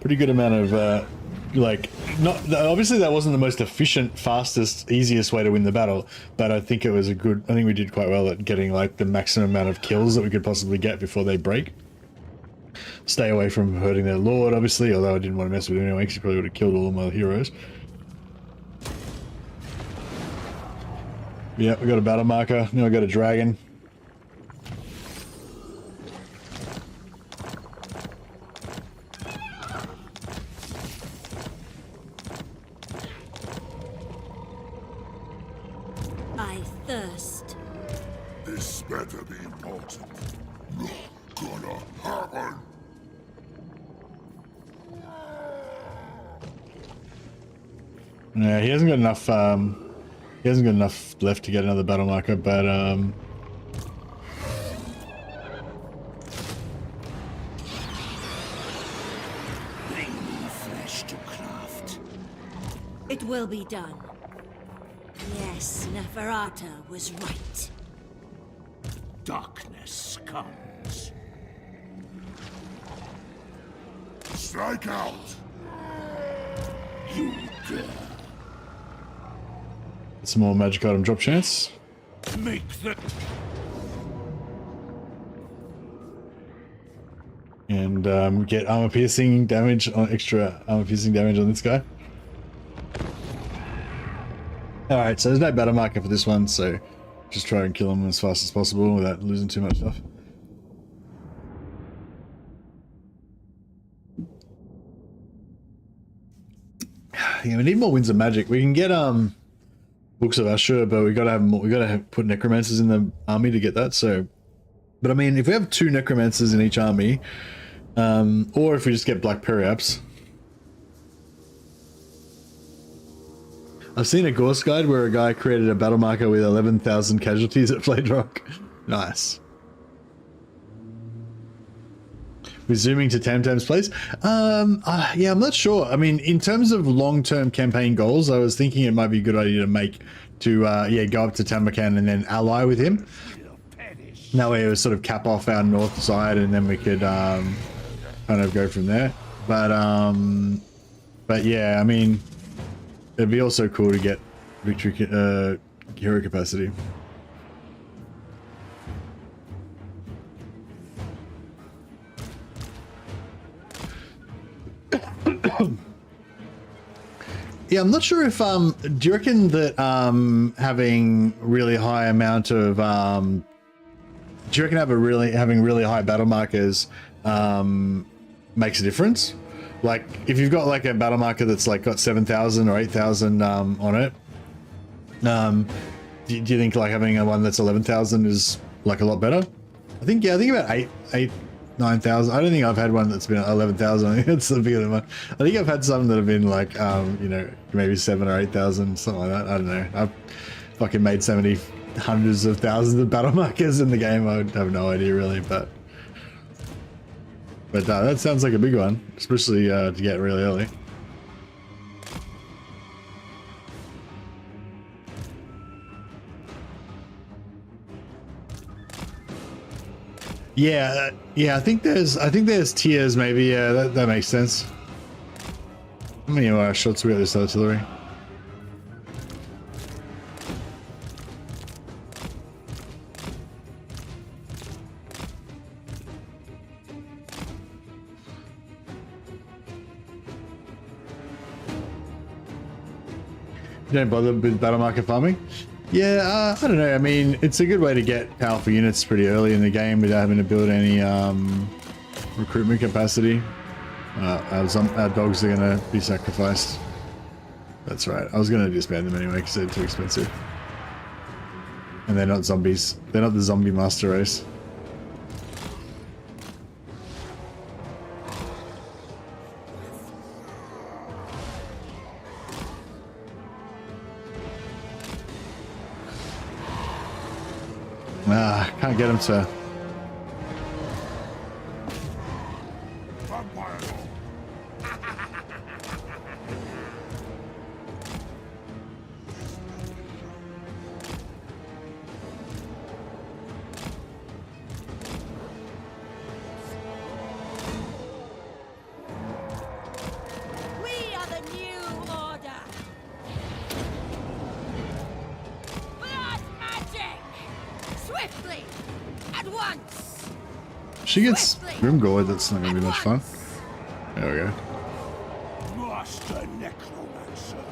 Pretty good amount of like, not obviously that wasn't the most efficient, fastest, easiest way to win the battle, but I think it was I think we did quite well at getting like the maximum amount of kills that we could possibly get before they break. Stay away from hurting their lord, obviously, although I didn't want to mess with him anyway because he probably would have killed all of my heroes. Yeah, we got a battle marker. Now I got a dragon. I thirst. This better be important. Not gonna happen. Yeah, he hasn't got enough. He hasn't got enough left to get another battle marker, but Bring me flesh to craft. It will be done. Yes, Neferata was right. Darkness comes. Strike out. You dare some more magic item drop chance. make the And get armor piercing damage on extra armor piercing damage on this guy. Alright, so there's no battle marker for this one, so just try and kill him as fast as possible without losing too much stuff. Yeah, we need more Winds of Magic. We can get Books of Usher, but we gotta have more. We gotta put necromancers in the army to get that. So, but I mean, if we have 2 necromancers in each army, or if we just get Black Periaps. I've seen a Ghorst guide where a guy created a battle marker with 11,000 casualties at Blade Rock. Nice. Resuming to Tamtam's place. Yeah, I'm not sure. I mean, in terms of long-term campaign goals, I was thinking it might be a good idea to make to yeah, go up to Tamarkan and then ally with him. That way it would sort of cap off our north side, and then we could kind of go from there. But yeah, I mean, it'd be also cool to get victory hero capacity. Yeah, I'm not sure if do you reckon that having really high amount of do you reckon having really high battle markers makes a difference? Like if you've got like a battle marker that's like got 7,000 or 8,000 on it, do you think like having a one that's 11,000 is like a lot better? I think about 9,000. I don't think I've had one that's been 11,000. I think it's the bigger than one. I think I've had some that have been like, you know, maybe 7,000 or 8,000, something like that. I don't know. I've fucking made so many hundreds of thousands of battle markers in the game. I have no idea really, but that sounds like a big one, especially to get really early. Yeah, I think there's tiers maybe. Yeah, that makes sense. How many shots we got this artillery? You don't bother with battle market farming? Yeah, I don't know. I mean, it's a good way to get powerful units pretty early in the game without having to build any recruitment capacity. Our dogs are going to be sacrificed. That's right. I was going to disband them anyway because they're too expensive. And they're not zombies. They're not the zombie master race. Can't get him to. We are the new order. Blood magic! Swiftly! At once! She gets Grimgore, that's not going to be much fun. There we go. Master Necromancer.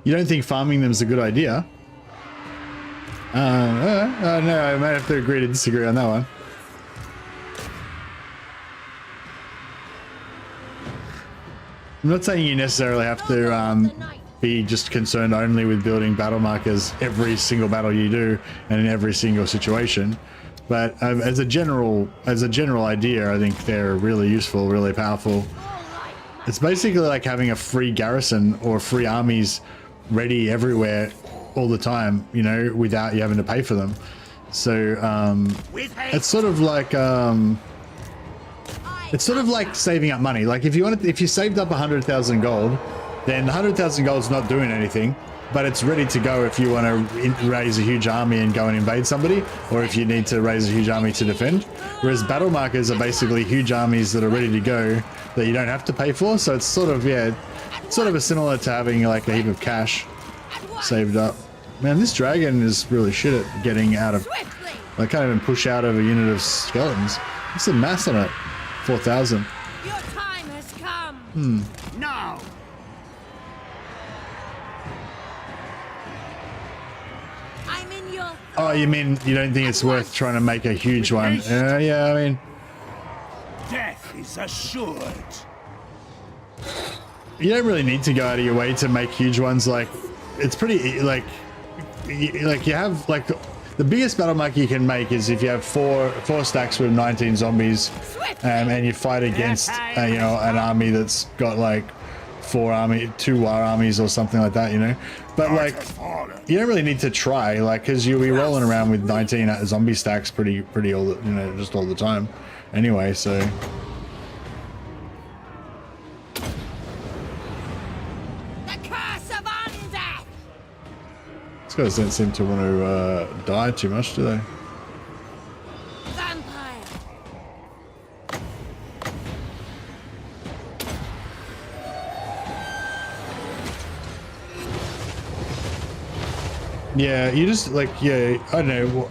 You don't think farming them is a good idea? No, I might have to agree to disagree on that one. I'm not saying you necessarily have to be just concerned only with building battle markers every single battle you do and in every single situation, but as a general idea, I think they're really useful, really powerful. It's basically like having a free garrison or free armies ready everywhere all the time, you know, without you having to pay for them. So it's sort of like saving up money. Like if you saved up 100,000 gold then 100,000 gold's not doing anything, but it's ready to go if you want to raise a huge army and go and invade somebody, or if you need to raise a huge army to defend. Whereas battle markers are basically huge armies that are ready to go that you don't have to pay for. So it's sort of, yeah, sort of similar to having like a heap of cash saved up. Man, this dragon is really shit at getting out of... I can't even push out of a unit of skeletons. What's the mass on it? 4,000. Your time has come. Now! I'm in your... Oh, you mean you don't think it's worth trying to make a huge one? Yeah, I mean... Death is assured. You don't really need to go out of your way to make huge ones. Like, it's pretty, like you have, like, the biggest battle mark you can make is if you have four stacks with 19 zombies, and you fight against, you know, an army that's got like 2 war armies or something like that, you know. But like, you don't really need to try, like, because you'll be rolling around with 19 zombie stacks pretty all, you know, just all the time, anyway. So. These guys don't seem to want to die too much, do they? Vampire. Yeah, you just like, yeah, I don't know.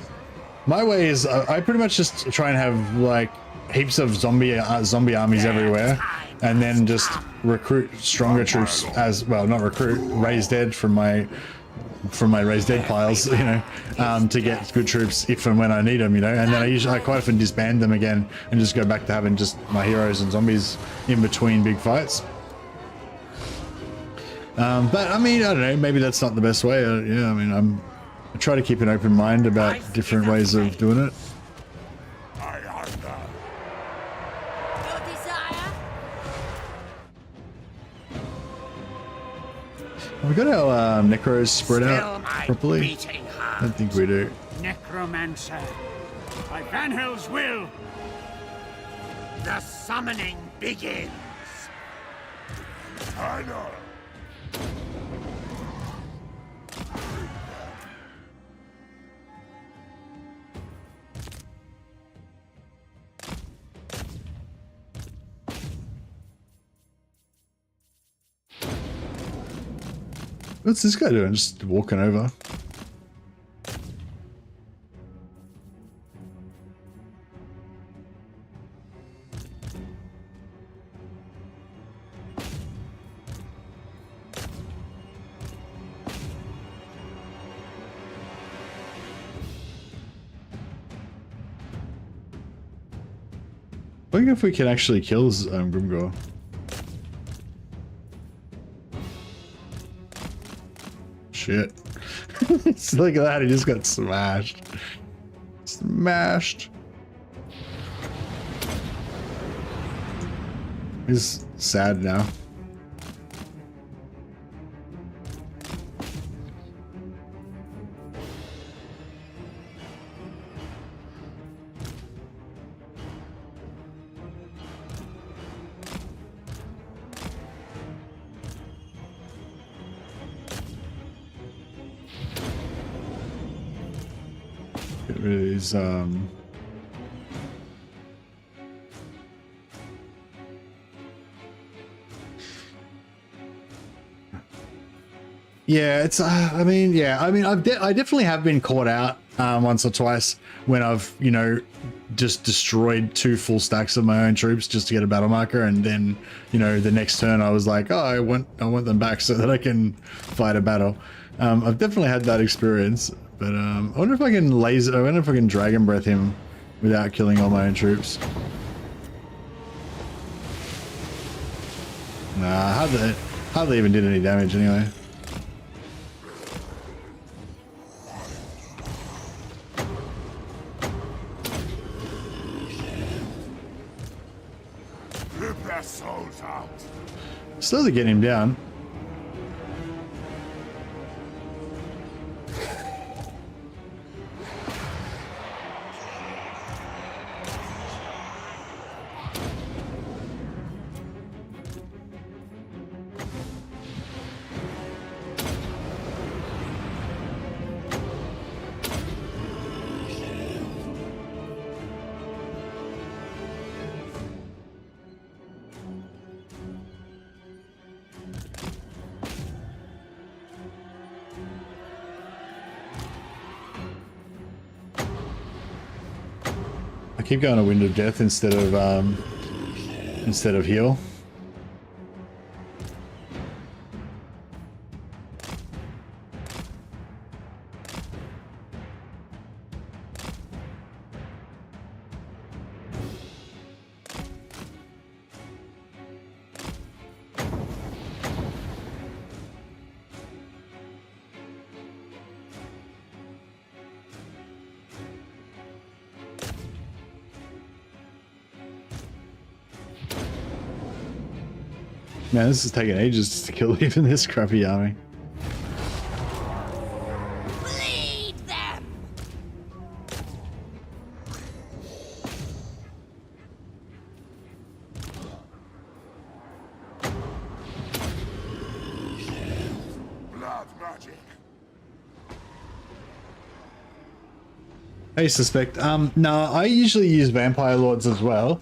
My way is I pretty much just try and have like heaps of zombie armies everywhere, and then just recruit stronger troops as well. Not recruit, raise dead from my raised dead piles, you know, to get good troops if and when I need them, you know. And then I quite often disband them again and just go back to having just my heroes and zombies in between big fights. But I mean, I don't know, maybe that's not the best way. Yeah, I mean, I try to keep an open mind about different ways of doing it. Your desire. Have we got our necros spread out properly? I don't think we do. Necromancer, by Van Hell's will, The summoning begins. I know. What's this guy doing? Just walking over. I think if we can actually kill Grimgor. Shit. Look at that, he just got smashed. Smashed. He's sad now. Get rid of these, yeah, it's, I mean, I definitely have been caught out once or twice when I've, you know, just destroyed 2 full stacks of my own troops just to get a battle marker, and then, you know, the next turn I was like, oh, I want them back so that I can fight a battle. I've definitely had that experience, but I wonder if I can I wonder if I can Dragon Breath him without killing all my own troops. Nah, hardly even did any damage anyway. Rip their souls out. Slowly get him down. I keep going to Wind of Death instead of heal. Man, this is taking ages to kill even this crappy army. Bleed them! Blood magic. I suspect. No, I usually use Vampire Lords as well.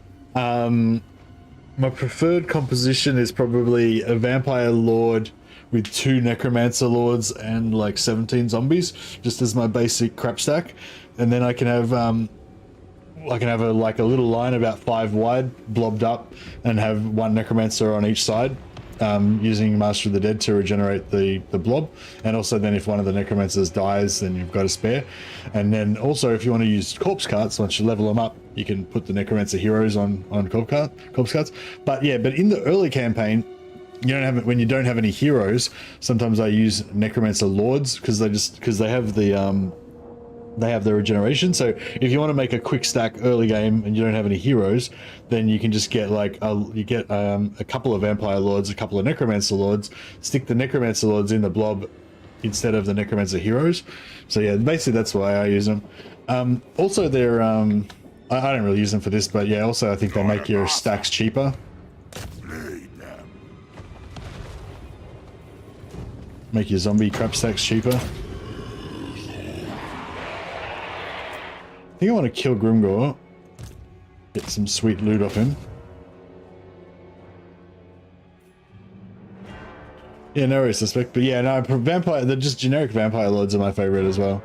My preferred composition is probably a Vampire Lord with 2 Necromancer Lords and like 17 zombies, just as my basic crap stack. And then I can have like a little line about 5 wide, blobbed up, and have 1 Necromancer on each side, using Master of the Dead to regenerate the blob. And also then if one of the Necromancers dies, then you've got a spare. And then also if you want to use corpse carts, once you level them up, you can put the Necromancer heroes on corpse carts. But yeah, but in the early campaign, you don't have it when you don't have any heroes. Sometimes I use Necromancer Lords because they have the regeneration. So if you want to make a quick stack early game and you don't have any heroes, then you can just get like a couple of Vampire Lords, a couple of Necromancer Lords, stick the Necromancer Lords in the blob instead of the Necromancer heroes. So yeah, basically that's why I use them. Also they're I don't really use them for this, but yeah, also I think they make your stacks cheaper. Bleed them. Make your zombie crap stacks cheaper. I think I want to kill Grimgor. Get some sweet loot off him. Yeah, no worries, suspect. But yeah, no, the just generic Vampire Lords are my favorite as well.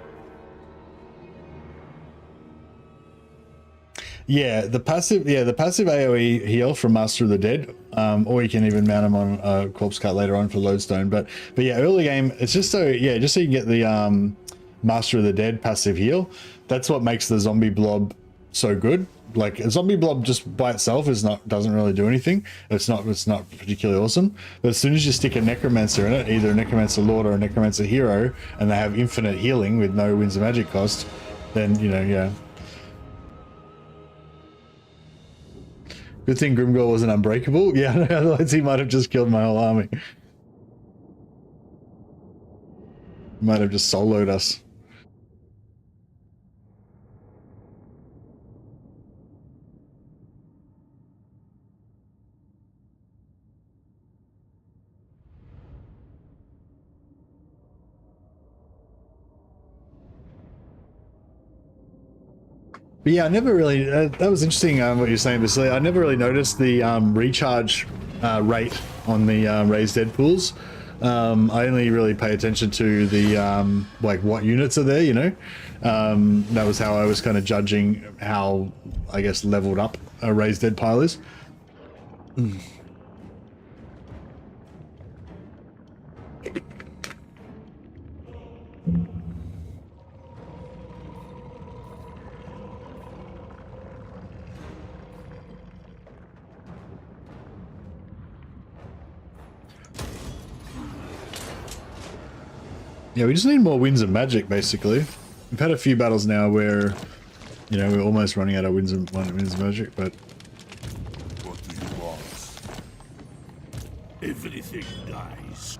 Yeah, the passive AoE heal from Master of the Dead, or you can even mount them on a corpse cart later on for lodestone. But yeah, early game, it's just so you can get the Master of the Dead passive heal. That's what makes the zombie blob so good. Like a zombie blob just by itself doesn't really do anything. It's not particularly awesome. But as soon as you stick a Necromancer in it, either a Necromancer Lord or a Necromancer Hero, and they have infinite healing with no Winds of Magic cost, then yeah. Good thing Grimgor wasn't unbreakable. Yeah, otherwise he might have just killed my whole army. Might have just soloed us. But yeah, I never really, that was interesting what you're saying, Vasily. I never really noticed the recharge rate on the raised dead pools. I only really pay attention to the, like what units are there, you know? That was how I was kind of judging how, I guess, leveled up a raised dead pile is. Yeah, we just need more Winds of Magic, basically. We've had a few battles now where, you know, we're almost running out of Winds of Magic, but... What do you want? Everything dies.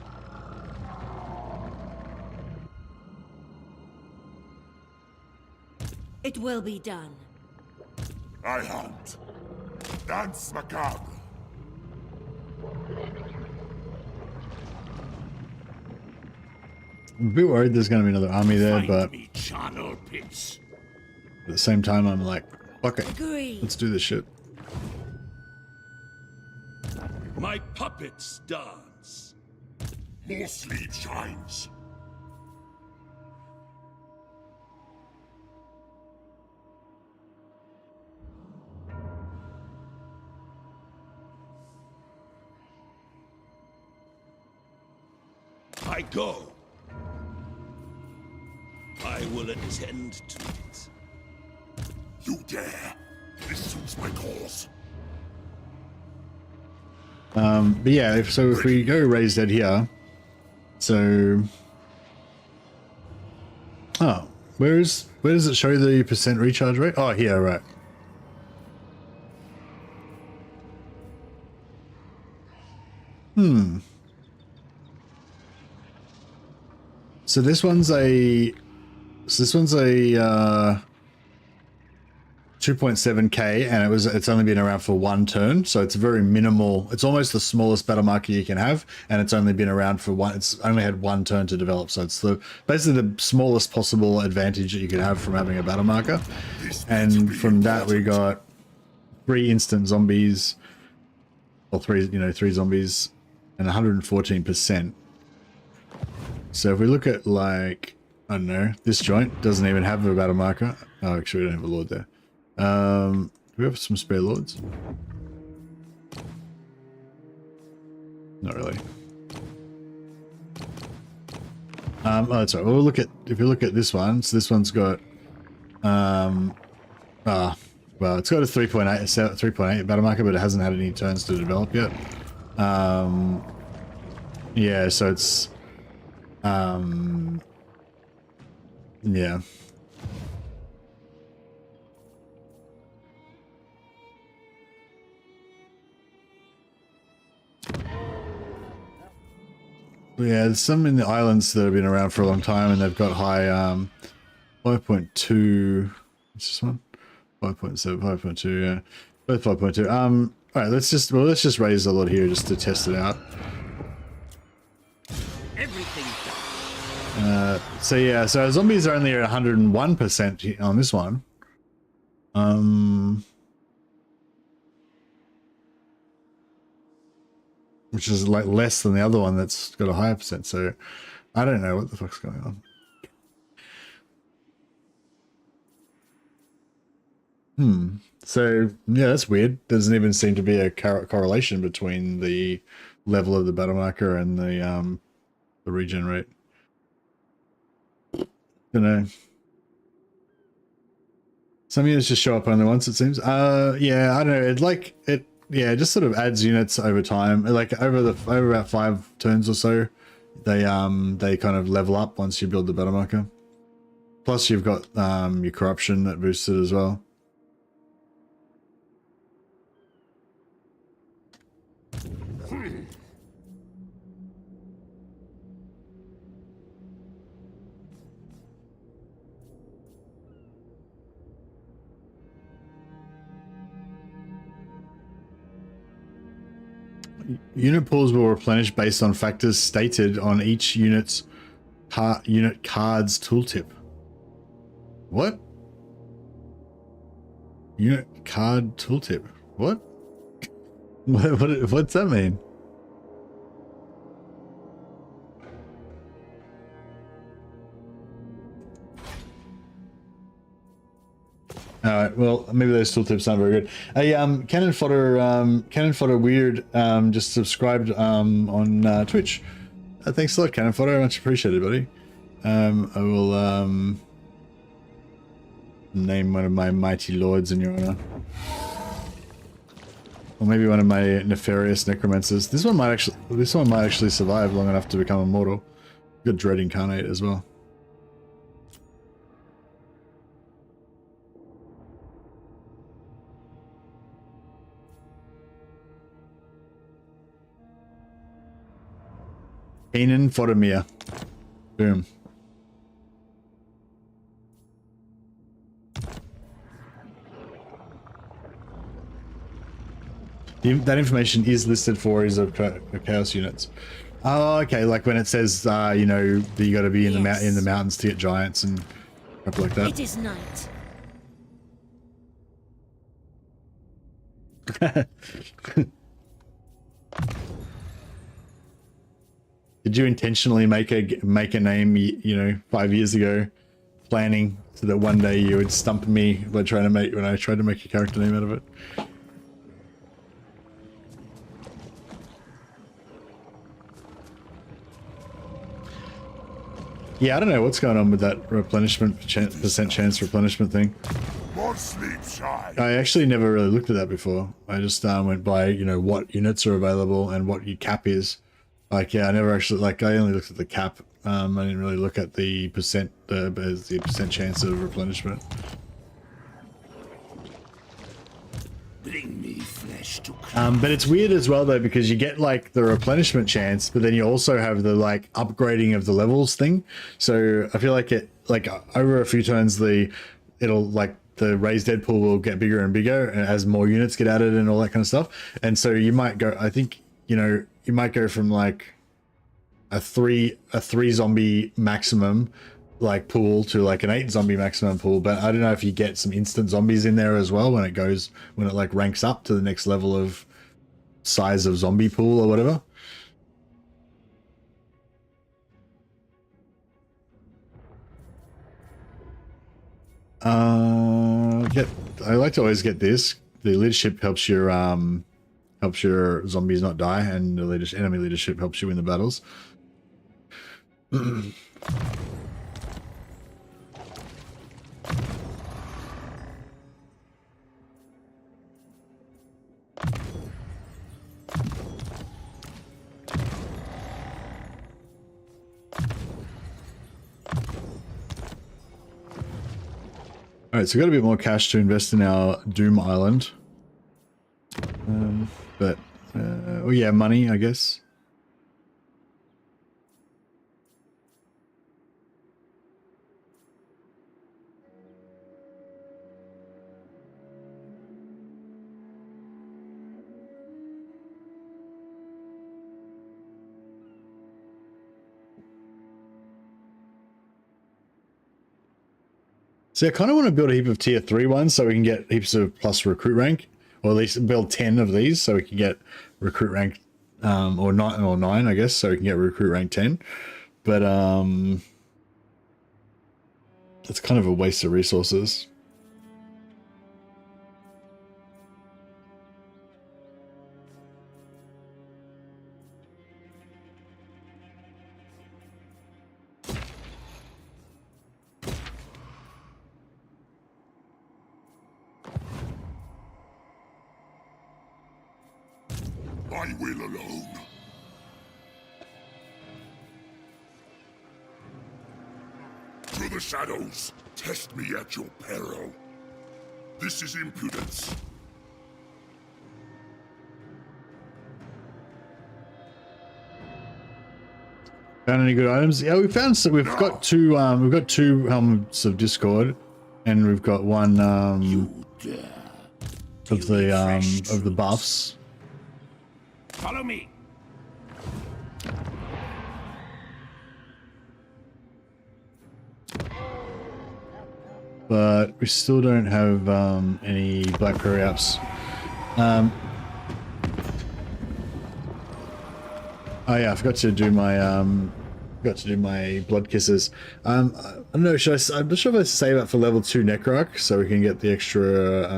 It will be done. I hunt. Dance macabre. I'm a bit worried there's going to be another army there, Find but me charnel pits. at the same time, I'm like, fuck it. Agreed. Let's do this shit. My puppets dance. More sleep shines. I go. I will attend to it. You dare? This suits my cause. But yeah, so if we go raise dead here, so where does it show the percent recharge rate? Oh, here, right. So this one's a 2.7k, and it's only been around for one turn, so it's very minimal. It's almost the smallest battle marker you can have, and it's only been around for one. It's only had one turn to develop, so it's basically the smallest possible advantage that you can have from having a battle marker. And from that we got 3 instant zombies, or 3 zombies, and 114%. So if we look at, like, I don't know, this joint doesn't even have a battle marker. Oh, actually we don't have a lord there. Do we have some spare lords? Not really. Oh, that's right. Well, if you look at this one, so this one's got well, it's got a 3.8 battle marker, but it hasn't had any turns to develop yet. Yeah, so it's yeah. Yeah, there's some in the islands that have been around for a long time, and they've got high 5.2. What's this one? 5.7, 5.2. Yeah, both 5.2. All right, let's just raise the lot here just to test it out. Everything So yeah, so zombies are only at 101% on this one. Which is like less than the other one that's got a higher percent. So I don't know what the fuck's going on. So yeah, that's weird. Doesn't even seem to be a correlation between the level of the battle marker and the regen rate. Don't know. Some units just show up only once, it seems. Yeah, I don't know. Yeah, it just sort of adds units over time. Like over about 5 turns or so, they kind of level up once you build the battle marker. Plus you've got your corruption that boosts it as well. Unit pools will replenish based on factors stated on each unit card's tooltip. What? Unit card tooltip. What? What's that mean? Alright, well, maybe those tooltips aren't very good. Hey, Cannon Fodder Weird just subscribed on Twitch. Thanks a lot, Cannon Fodder. Much appreciated, buddy. I will name one of my mighty lords in your honor. Or maybe one of my nefarious necromancers. This one might actually survive long enough to become immortal. Good Dread Incarnate as well. Canaan Foddermere. Boom. That information is listed for his chaos units. Oh, okay. Like when it says, you know, that you got to be in the mountains to get giants and stuff like that. It is night. Did you intentionally make a name, you know, 5 years ago, planning so that one day you would stump me by when I tried to make a character name out of it? Yeah, I don't know what's going on with that replenishment percent chance replenishment thing. More sleep, shy. I actually never really looked at that before. I just went by, you know, what units are available and what your cap is. Like, yeah, I never actually, like, I only looked at the cap. I didn't really look at the percent chance of replenishment. Bring me flesh to But it's weird as well though, because you get like the replenishment chance, but then you also have the like upgrading of the levels thing. So I feel like it, like over a few turns, it'll like the raised dead pool will get bigger and bigger as more units get added and all that kind of stuff. And so you might go, I think, you know, you might go from like a three zombie maximum like pool to like an 8 zombie maximum pool, but I don't know if you get some instant zombies in there as well when it like ranks up to the next level of size of zombie pool or whatever. I like to always get this. The leadership helps your zombies not die, and the enemy leadership helps you win the battles. Alright, so we got a bit more cash to invest in our Doom Island. Oh yeah, money, I guess. See, I kind of want to build a heap of tier 3 ones so we can get heaps of plus recruit rank, or at least build 10 of these so we can get recruit rank, or 9, I guess, so we can get recruit rank 10. But it's kind of a waste of resources. I will alone. To the shadows. Test me at your peril. This is impudence. Found any good items? Yeah, we found some. We've got two helmets of Discord, and we've got one of the buffs. Follow me. But we still don't have any Black Prairie apps. Oh yeah, I forgot to do my blood kisses. I don't know. I'm not sure if I save up for level 2 Necroc so we can get the extra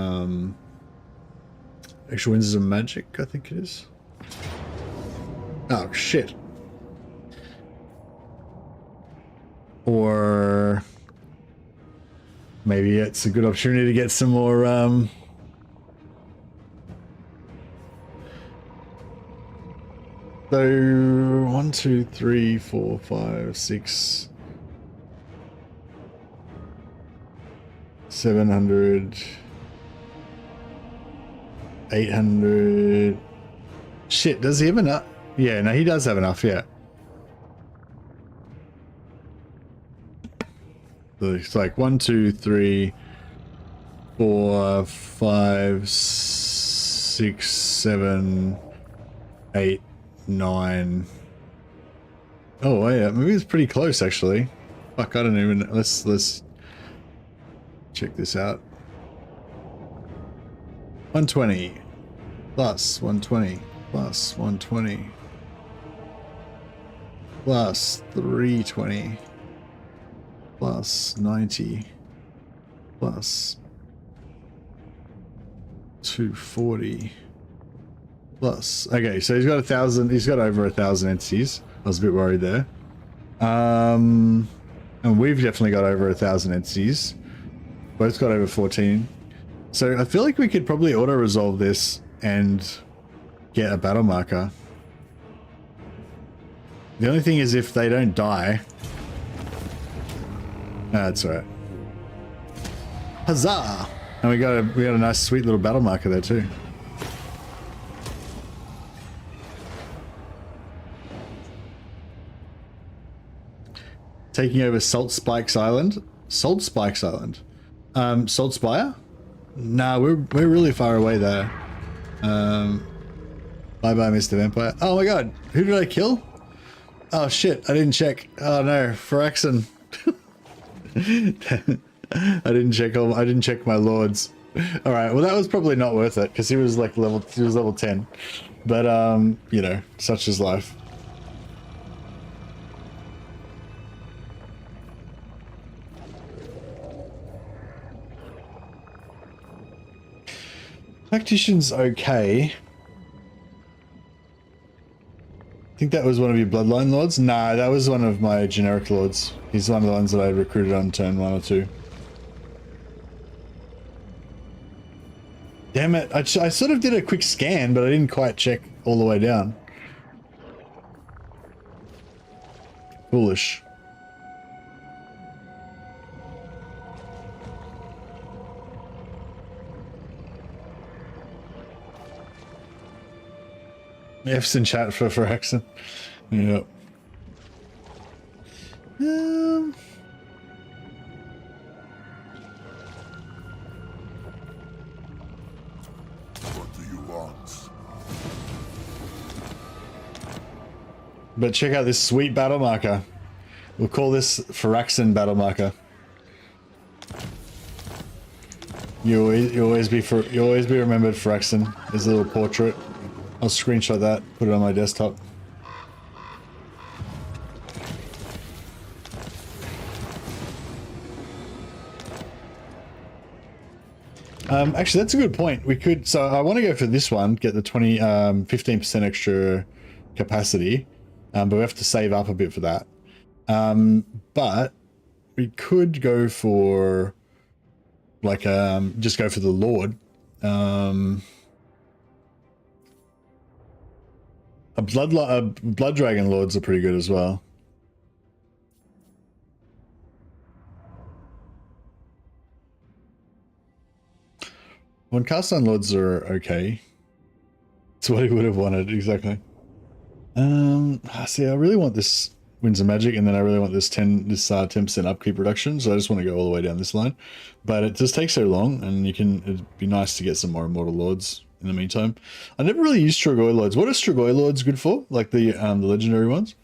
Winds of Magic. I think it is. Oh shit. Or maybe it's a good opportunity to get some more so 1, 2, 3, 4, 5, 6, 700, 800. Shit, does he have enough? Yeah, no, he does have enough, yeah. So it's like 1, 2, 3, 4, 5, 6, 7, 8, 9. Oh yeah, maybe it's pretty close actually. Fuck, I don't even. Let's check this out. 120 plus 120 plus 120 plus 320 plus 90 plus 240 plus. Okay, so he's got 1,000. He's got over 1,000 entities. I was a bit worried there. And we've definitely got over 1,000 entities. Both got over 14. So I feel like we could probably auto-resolve this and get a battle marker. The only thing is if they don't die... that's alright. Huzzah! And we got a nice sweet little battle marker there too. Taking over Salt Spikes Island. Salt Spikes Island. Salt Spire? Nah, we're really far away there. Bye bye, Mr. Vampire. Oh my god, who did I kill? Oh shit, I didn't check. Oh no, Firaxon. I didn't check my lords. All right, well that was probably not worth it because he was like level 10. But you know, such is life. Tactician's okay. I think that was one of your bloodline lords. Nah, that was one of my generic lords. He's one of the ones that I recruited on turn 1 or 2. Damn it, I sort of did a quick scan, but I didn't quite check all the way down. Foolish. F's in chat for Firaxon. Yep. What do you want? But check out this sweet battle marker. We'll call this Firaxon battle marker. You always be remembered, Firaxon. There's a little portrait. I'll screenshot that, put it on my desktop. Actually, that's a good point. We could, so I want to go for this one, get the 15% extra capacity, but we have to save up a bit for that. But we could go for, like, just go for the Lord. Blood Dragon Lords are pretty good as well. When cast on Lords are okay. It's what he would have wanted, exactly. See, I really want this Winds of Magic, and then I really want this 10% upkeep reduction, so I just want to go all the way down this line. But it just takes so long, and it'd be nice to get some more Immortal Lords in the meantime. I never really used Strigoi Lords. What are Strigoi Lords good for? Like the legendary ones?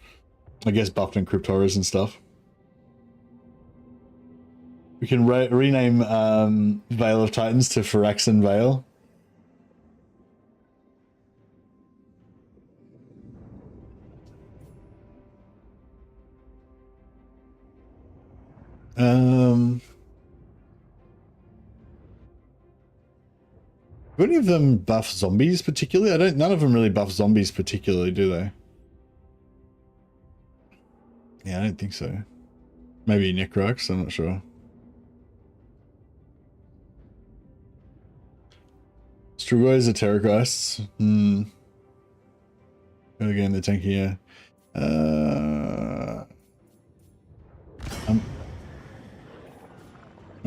I guess buffed and Crypt Horrors and stuff. We can rename Veil of Titans to Firaxon Veil. Do any of them buff zombies particularly? None of them really buff zombies particularly, do they? Yeah, I don't think so. Maybe Necrox, I'm not sure. Strugois are Terrorgeists. Again, they're tankier.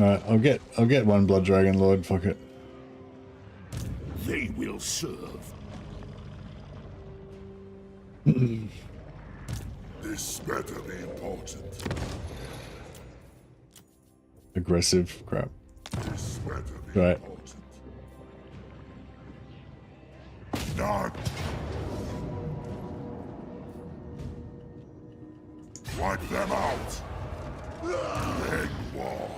Alright, I'll get one Blood Dragon Lord, fuck it. They will serve. This better be important. Aggressive crap. This better be Right. important. None. Wipe them out. Big war.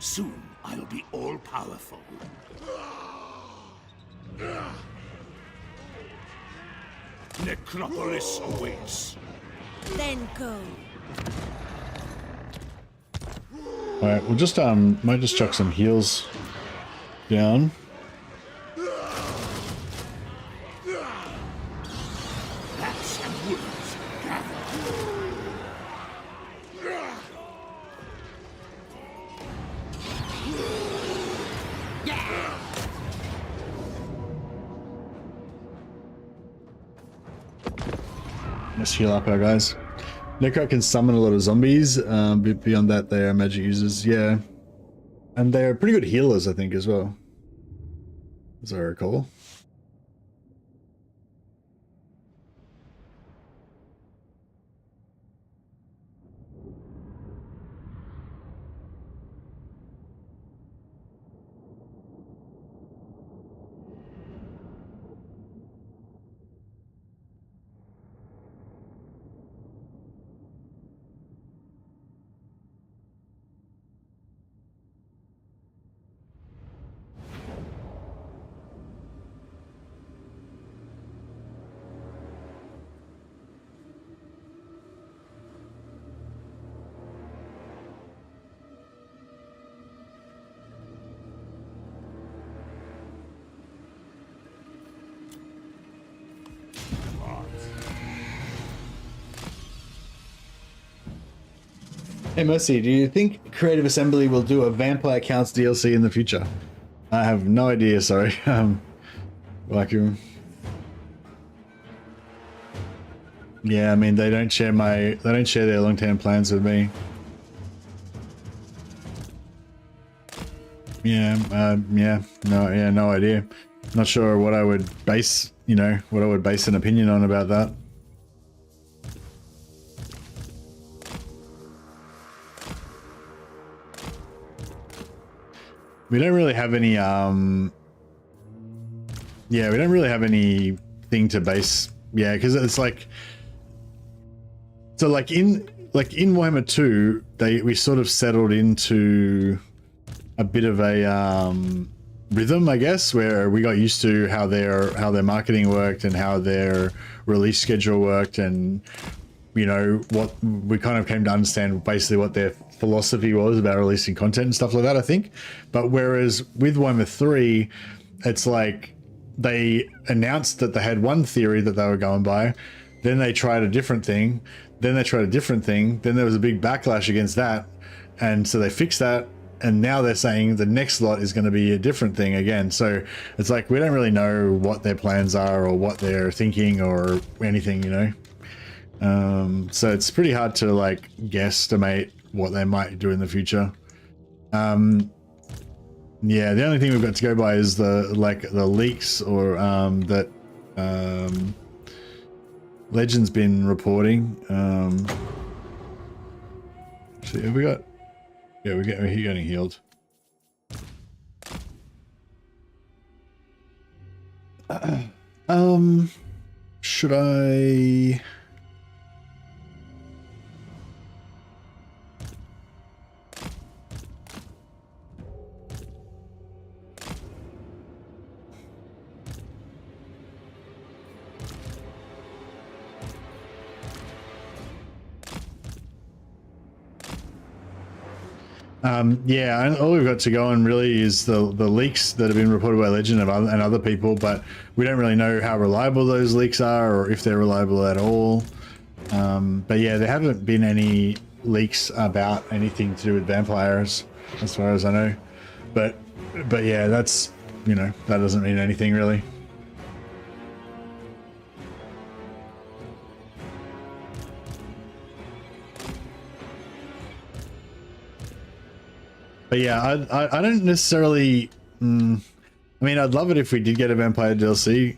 Soon I'll be all-powerful. Necropolis awaits. Then go. Alright, we'll just might just chuck some heals down. Bats and wolves gather. Let's heal up our guys. Necro can summon a lot of zombies. Beyond that, they are magic users. Yeah. And they're pretty good healers, I think, as well. As I recall. Hey Mercy, do you think Creative Assembly will do a Vampire Counts DLC in the future? I have no idea, sorry. Vacuum. Yeah, I mean they don't share their long-term plans with me. Yeah, no idea. Not sure what I would base, what I would base an opinion on about that. We don't really have any, we don't really have anything to base, because it's like, so like in Warhammer 2, we sort of settled into a bit of a rhythm, I guess, where we got used to how their marketing worked and how their release schedule worked, and what we kind of came to understand basically what their philosophy was about releasing content and stuff like that, I think. But whereas with Warhammer 3, it's like they announced that they had one theory that they were going by, then they tried a different thing, then they tried a different thing, then there was a big backlash against that, and so they fixed that, and now they're saying the next lot is going to be a different thing again. So it's like we don't really know what their plans are or what they're thinking or anything, so it's pretty hard to like guesstimate what they might do in the future. Yeah, the only thing we've got to go by is the leaks or that Legend's been reporting. So have we got? Yeah, we're getting healed. Should I? Yeah, and all we've got to go on really is the leaks that have been reported by Legend and other people, but we don't really know how reliable those leaks are or if they're reliable at all. But yeah, there haven't been any leaks about anything to do with vampires, as far as I know. But yeah, that's, that doesn't mean anything really. But yeah, I don't necessarily. I mean, I'd love it if we did get a vampire DLC.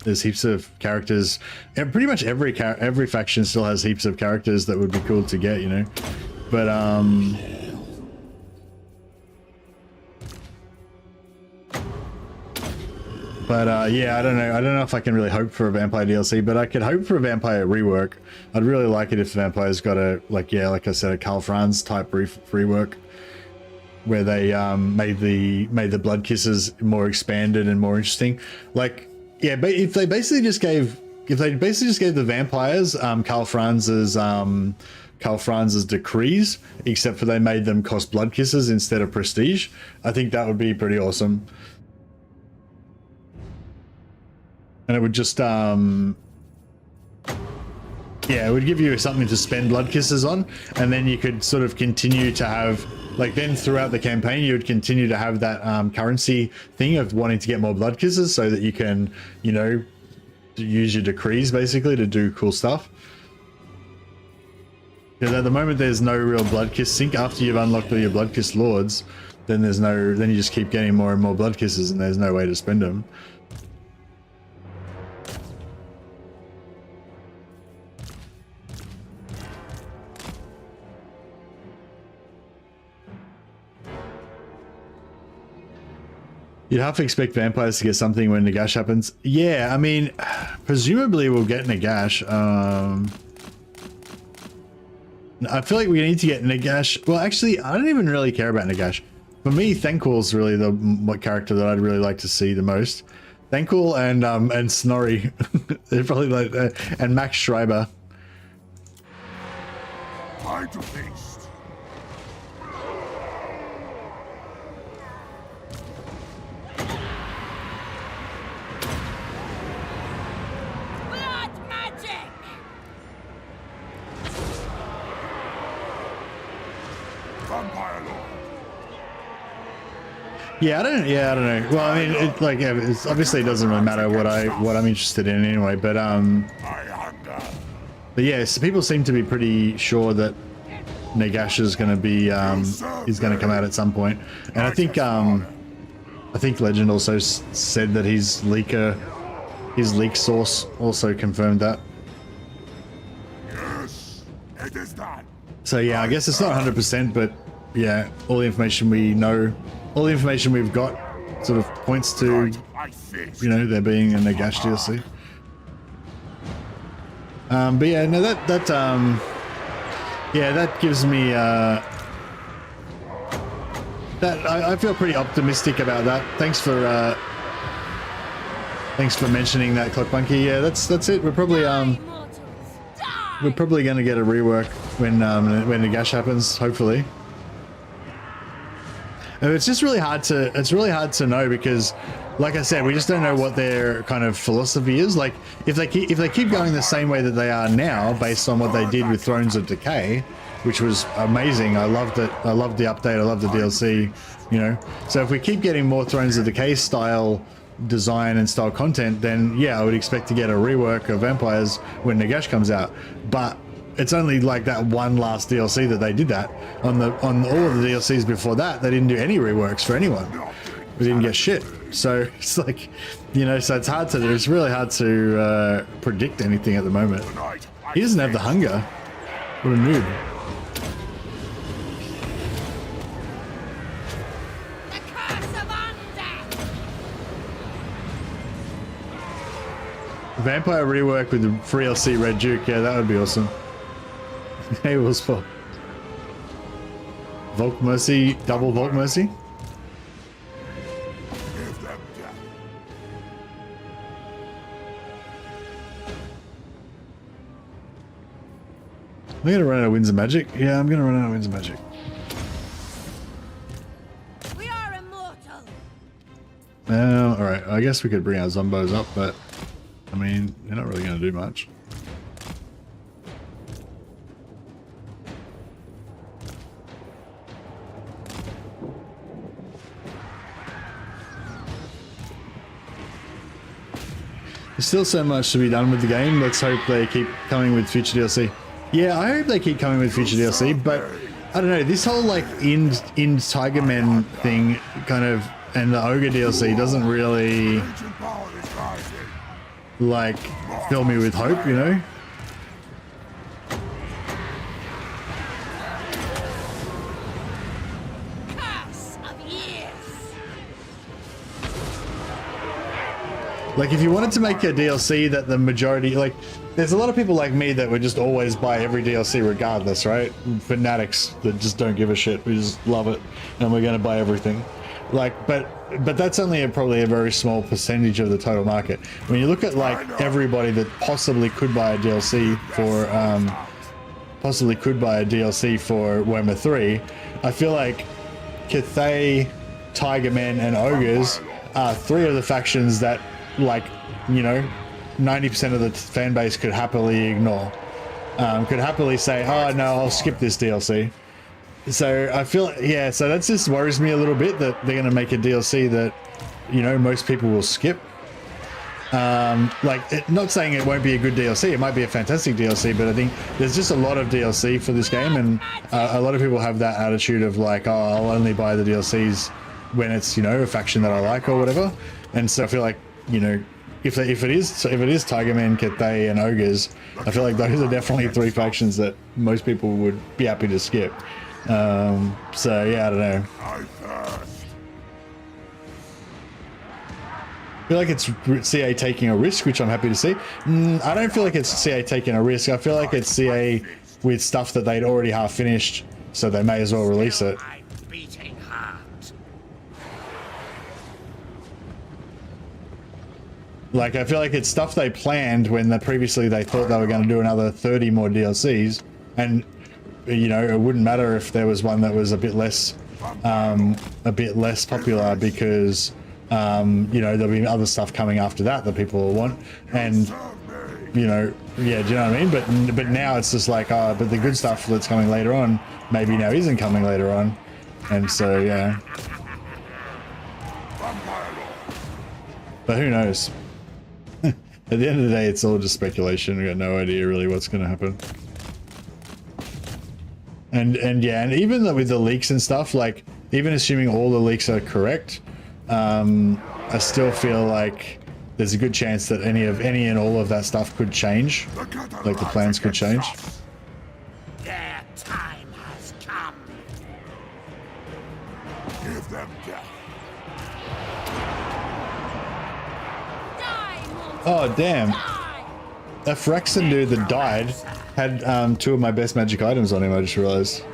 There's heaps of characters, and pretty much every faction still has heaps of characters that would be cool to get, But yeah, I don't know if I can really hope for a vampire DLC, but I could hope for a vampire rework. I'd really like it if vampires got a like I said, a Karl Franz type rework, where they made the blood kisses more expanded and more interesting. Like, yeah, but if they basically just gave the vampires Karl Franz's decrees, except for they made them cost blood kisses instead of prestige, I think that would be pretty awesome. And it would just, yeah, it would give you something to spend blood kisses on, and then you could sort of continue to have, like, then throughout the campaign, you would continue to have that currency thing of wanting to get more blood kisses so that you can, use your decrees basically to do cool stuff. Because at the moment there's no real blood kiss sink. After you've unlocked all your blood kiss lords, then there's no, then you just keep getting more and more blood kisses and there's no way to spend them. You'd have to expect vampires to get something when Nagash happens. Yeah, I mean, presumably we'll get Nagash. I feel like we need to get Nagash. Well, actually, I don't even really care about Nagash. For me, Thanquil's really the character that I'd really like to see the most. Thanquil and Snorri. They're probably like and Max Schreiber. Time to feast. Blood magic! Vampire Lord. Yeah, I don't know. Well, I mean, it like it's obviously it doesn't really matter what I'm interested in anyway. But I hunger. But yeah, so people seem to be pretty sure that Nagash is going to be is going to come out at some point, and I think Legend also said that his leak source also confirmed that. Yes, it is done. So yeah, I guess it's not 100%, but yeah, all the information we know, all the information we've got, sort of points to, I feast. you know, there being a Nagash DLC. But yeah, no, that gives me that I feel pretty optimistic about that. Thanks for mentioning that, Clockbunky. Yeah, that's it. We're probably Immortals, die! we're probably going to get a rework when Nagash happens, hopefully. And it's just really hard to know because, like I said, we just don't know what their kind of philosophy is. Like, if they keep going the same way that they are now, based on what they did with Thrones of Decay, which was amazing. I loved it. I loved the update. I loved the DLC. You know, so if we keep getting more Thrones of Decay style design and style content, then yeah, I would expect to get a rework of Vampires when Nagash comes out. But it's only like that one last DLC that they did that. On all of the DLCs before that, they didn't do any reworks for anyone. We didn't get shit. So it's like, you know, so it's hard to do. It's really hard to predict anything at the moment. He doesn't have the hunger. What a noob. The curse of undeath! Vampire rework with the free LC Red Duke. Yeah, that would be awesome. Hey, was for Volk Mercy, double Volk Mercy. Give them death. I'm gonna run out of Winds of Magic. Yeah, I'm gonna run out of Winds of Magic. We are immortal! Alright, I guess we could bring our Zombos up, but I mean, they're not really gonna do much. There's still so much to be done with the game. Let's hope they keep coming with future DLC. Yeah, I hope they keep coming with future DLC, but I don't know, this whole like in Tiger Men thing kind of, and the Ogre DLC doesn't really Ancient power is rising. like fill me with hope, you know? Curse of years! Like if you wanted to make a DLC that the majority, like there's a lot of people like me that would just always buy every DLC regardless, right? Fanatics that just don't give a shit. We just love it and we're going to buy everything. Like, but that's only probably a very small percentage of the total market. When you look at like everybody that possibly could buy a DLC for, Warhammer 3, I feel like Cathay, Tiger Men and Ogres are three of the factions that, like, you know, 90% of the fan base could happily ignore. Could happily say, oh no, I'll skip this DLC. So I feel, yeah, so that just worries me a little bit that they're going to make a DLC that, you know, most people will skip. Not saying it won't be a good DLC, it might be a fantastic DLC, but I think there's just a lot of DLC for this game, and a lot of people have that attitude of like, oh, I'll only buy the DLCs when it's, you know, a faction that I like or whatever. And so I feel like, you know, if it is Tigermen, Cathay, and Ogres, I feel like those are definitely 3 factions that most people would be happy to skip. So yeah, I don't know. I feel like it's CA taking a risk, which I'm happy to see. I don't feel like it's CA taking a risk. I feel like it's CA with stuff that they'd already half finished, so they may as well release it. Like, I feel like it's stuff they planned when previously they thought they were going to do another 30 more DLCs, and you know, it wouldn't matter if there was one that was a bit less popular, because you know, there'll be other stuff coming after that people will want, and you know, yeah, do you know what I mean? But now it's just like, but the good stuff that's coming later on maybe now isn't coming later on, and so yeah. But who knows? At the end of the day, it's all just speculation. We got no idea really what's going to happen. And yeah, and even with the leaks and stuff, like even assuming all the leaks are correct, I still feel like there's a good chance that any and all of that stuff could change. Like the plans could change. Their time has come. Give them death. Oh damn! That Phyrexian dude that died had 2 of my best magic items on him. I just realized.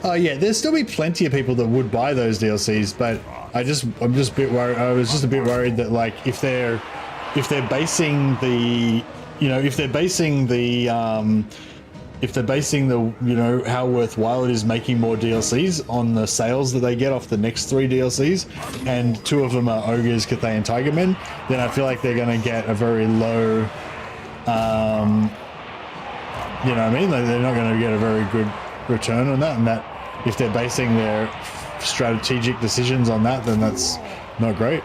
Oh yeah, there'll still be plenty of people that would buy those DLCs, but I'm just a bit worried. I was just a bit worried that like if they're basing the, you know, if they're basing the you know, how worthwhile it is making more DLCs on the sales that they get off the next 3 DLCs, and 2 of them are Ogres, Cathay, and Tigermen, then I feel like they're going to get a very low, you know what I mean? Like, they're not going to get a very good return on that, and that if they're basing their strategic decisions on that, then that's not great.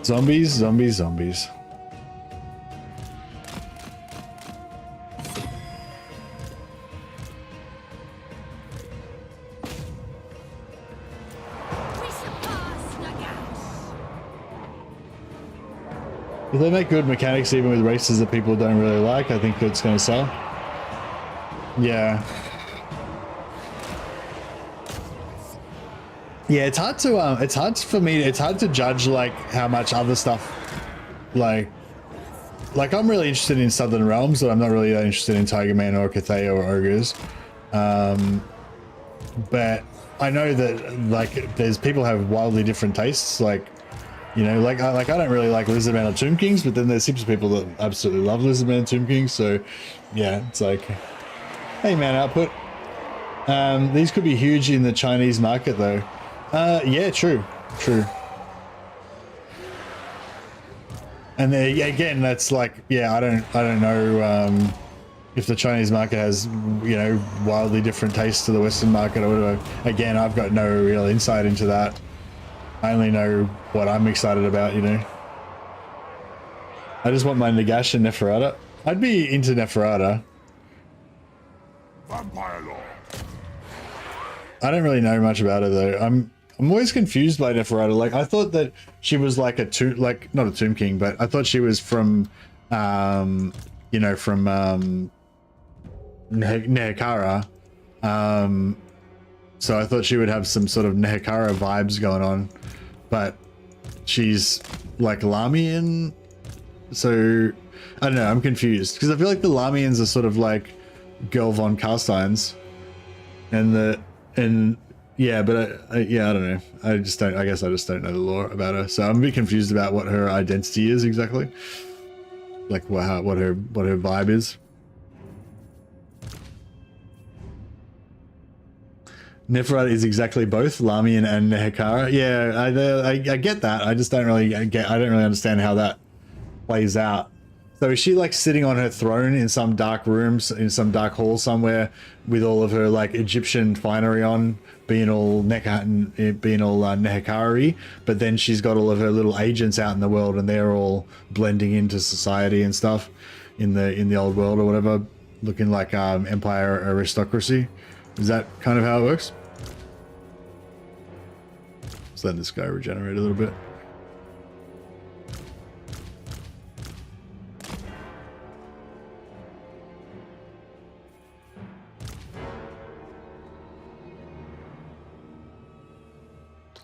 Zombies, zombies, zombies. If they make good mechanics even with races that people don't really like, I think it's going to sell. Yeah. Yeah, it's hard to judge like how much other stuff, like I'm really interested in Southern Realms, but I'm not really that interested in Tigerman or Cathay or Ogres. But I know that like there's people have wildly different tastes, like, you know, like I don't really like Lizardmen or Tomb Kings, but then there's heaps of people that absolutely love Lizardmen and Tomb Kings, so yeah, it's like, hey man, output. These could be huge in the Chinese market though. Yeah, true. And then again, that's like, yeah, I don't know if the Chinese market has, you know, wildly different tastes to the Western market or whatever. Again, I've got no real insight into that. I only know what I'm excited about, you know. I just want my Nagash and Neferata. I'd be into Neferata. Vampire Lord. I don't really know much about her though. I'm always confused by Neferata. Like I thought that she was like not a Tomb King, but I thought she was from, you know, from Nehekara. So I thought she would have some sort of Nehekara vibes going on, but she's like Lamian. So I don't know. I'm confused because I feel like the Lamians are sort of like Girl von Carsteins, and yeah, but yeah, I don't know. I guess I just don't know the lore about her. So I'm a bit confused about what her identity is exactly. Like what her vibe is. Neferata is exactly both Lamian and Nehekara. Yeah, I get that. I just don't really understand how that plays out. So is she like sitting on her throne in some dark rooms, in some dark hall somewhere, with all of her like Egyptian finery on, being all Nehekari, but then she's got all of her little agents out in the world, and they're all blending into society and stuff in the old world or whatever, looking like empire aristocracy. Is that kind of how it works? Let's let this guy regenerate a little bit.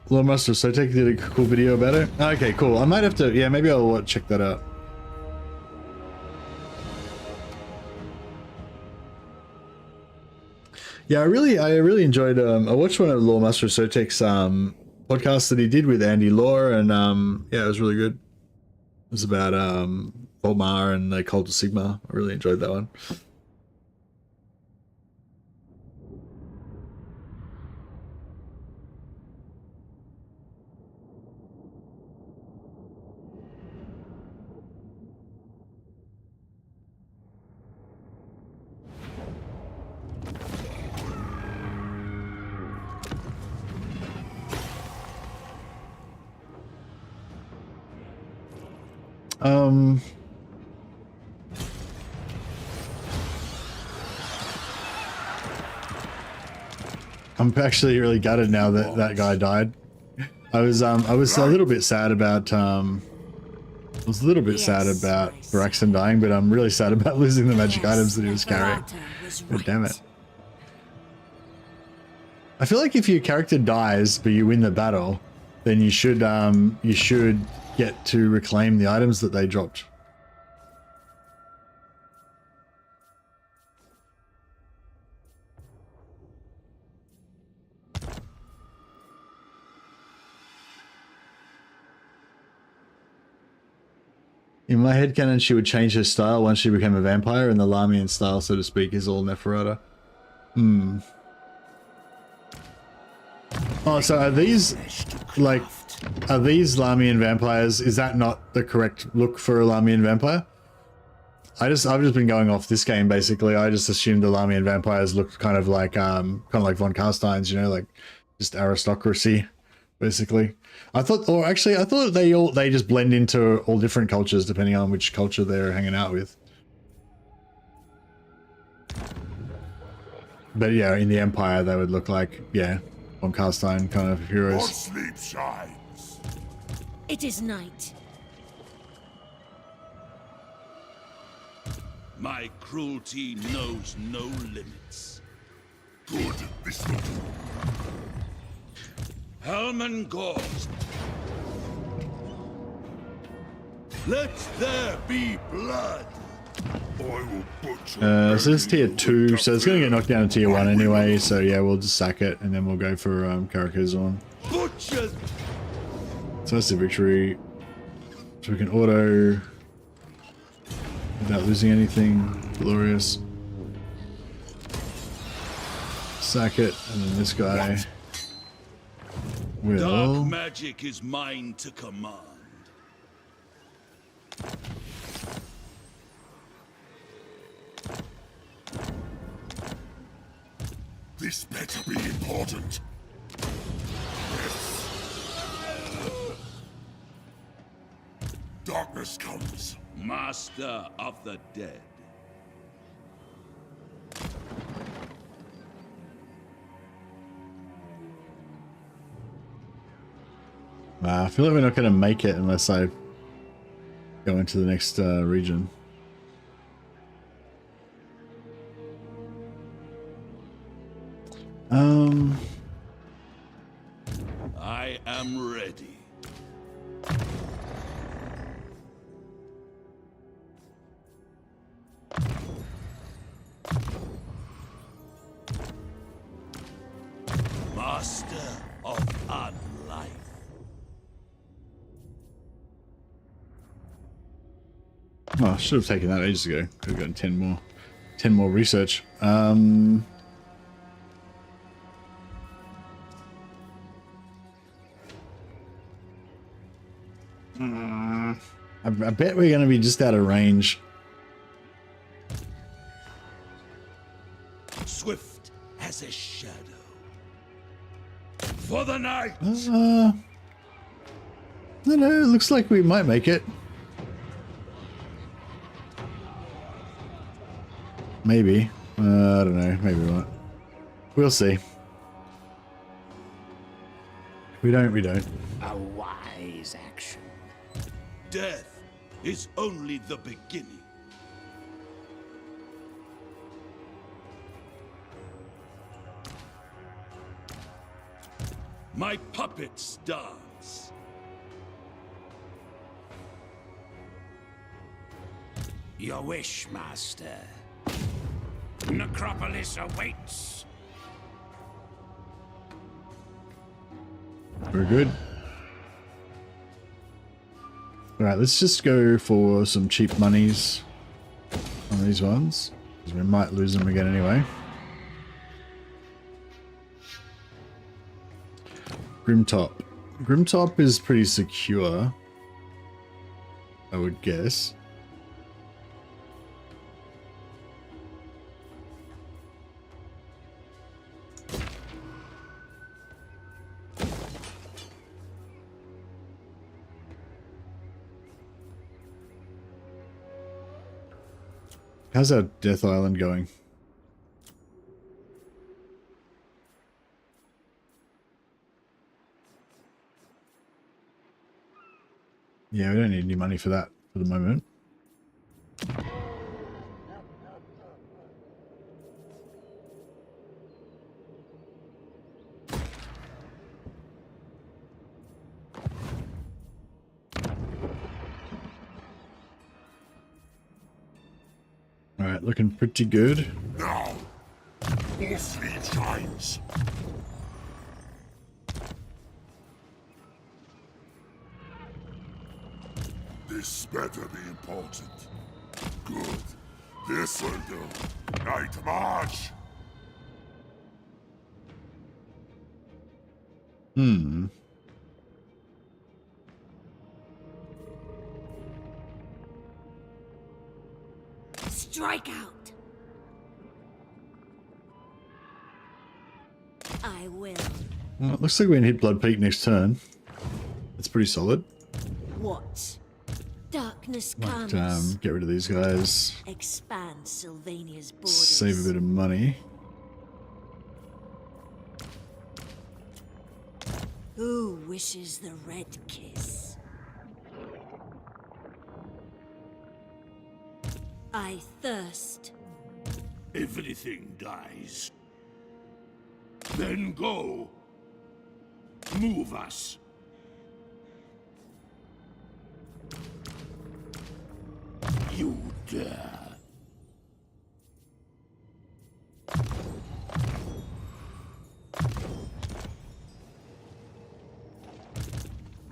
Lord Master, so take did a cool video about it. Okay, cool. I might have to, yeah, maybe I'll check that out. Yeah, I really enjoyed. I watched one of Lore Master Sotek's podcasts that he did with Andy Law, and yeah, it was really good. It was about Volmar and the Cult of Sigma. I really enjoyed that one. I'm actually really gutted now that that guy died. I was a little bit sad about Braxton dying, but I'm really sad about losing the magic items that he was carrying. God damn it. I feel like if your character dies but you win the battle, then you should get to reclaim the items that they dropped. In my headcanon, she would change her style once she became a vampire, and the Lamian style, so to speak, is all Neferata. Hmm. Oh, so are these Lamian vampires? Is that not the correct look for a Lamian vampire? I've just been going off this game basically. I just assumed the Lamian vampires looked kind of like von Carstein's, you know, like just aristocracy, basically. I thought they just blend into all different cultures depending on which culture they're hanging out with. But yeah, in the Empire they would look like, yeah, von Carstein kind of heroes. What sleep shines? It is night. My cruelty knows no limits. Good, this will do. Helman Ghorst. Let there be blood. I will butcher. So this is tier 2, so it's going to get knocked down to tier 1 anyway, so yeah, we'll just sack it and then we'll go for Karakazorn. Butcher. So that's the victory. So we can auto without losing anything. Glorious. Sack it, and then this guy will... Dark magic is mine to command. This better be important. Yes. Darkness comes. Master of the dead. I feel like we're not going to make it unless I go into the next region. I am ready. Master of unlife. Oh, I should have taken that ages ago. Could have gotten 10 more research. I bet we're going to be just out of range. Swift as a shadow. For the night. No, it looks like we might make it. Maybe. I don't know. Maybe not. We'll see. We don't. A wise action. Death is only the beginning. My puppets dance. Your wish, master. Necropolis awaits. We're good. Alright, let's just go for some cheap monies on these ones, because we might lose them again anyway. Grimtop. Grimtop is pretty secure, I would guess. How's our Death Island going? Yeah, we don't need any money for that for the moment. Alright, looking pretty good. Now, all fleet shines. This better be important. Good. This'll do. Night march. Strike out. I will. Well, it looks like we're gonna hit Blood Peak next turn. That's pretty solid. What? Darkness Might comes. get rid of these guys. Expand Sylvania's borders. Save a bit of money. Who wishes the red kiss? I thirst. Everything dies. Then go. Move us. You dare.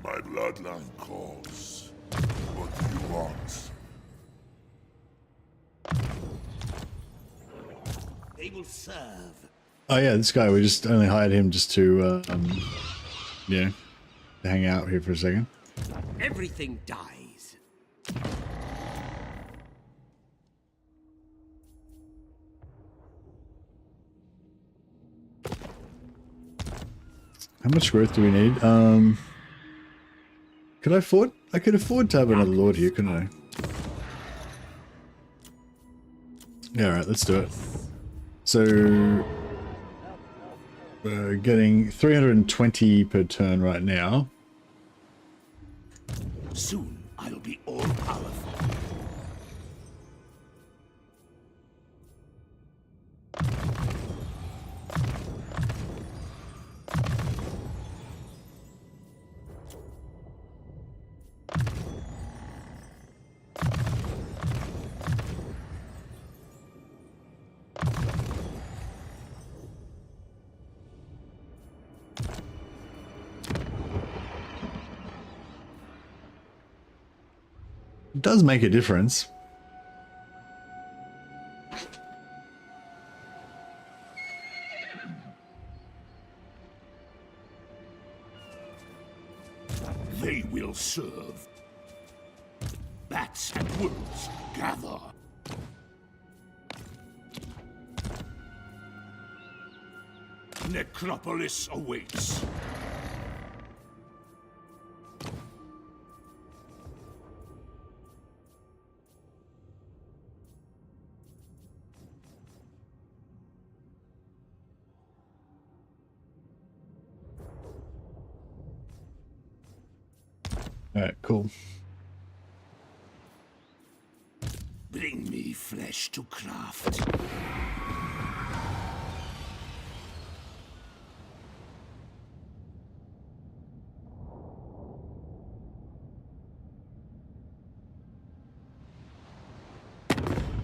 My bloodline calls. What do you want? They will serve. Oh yeah, this guy, we just only hired him just to, yeah, to hang out here for a second. Everything dies. How much growth do we need? Could I afford? I could afford to have another lord here, couldn't I? Yeah, alright, let's do it. So, we're getting 320 per turn right now. Soon I'll be all powerful. It does make a difference. They will serve. Bats and wolves, gather. Necropolis awaits. All right, cool. Bring me flesh to craft.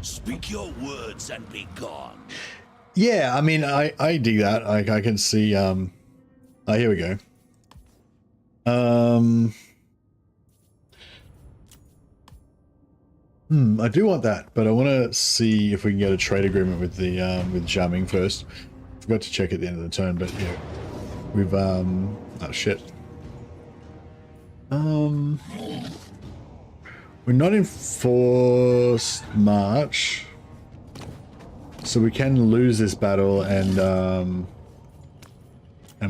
Speak your words and be gone. Yeah, I mean, I dig that. I can see. Oh, here we go. I do want that, but I want to see if we can get a trade agreement with the with Jamming first. Forgot to check at the end of the turn, but yeah, we've oh shit. We're not in forced march, so we can lose this battle and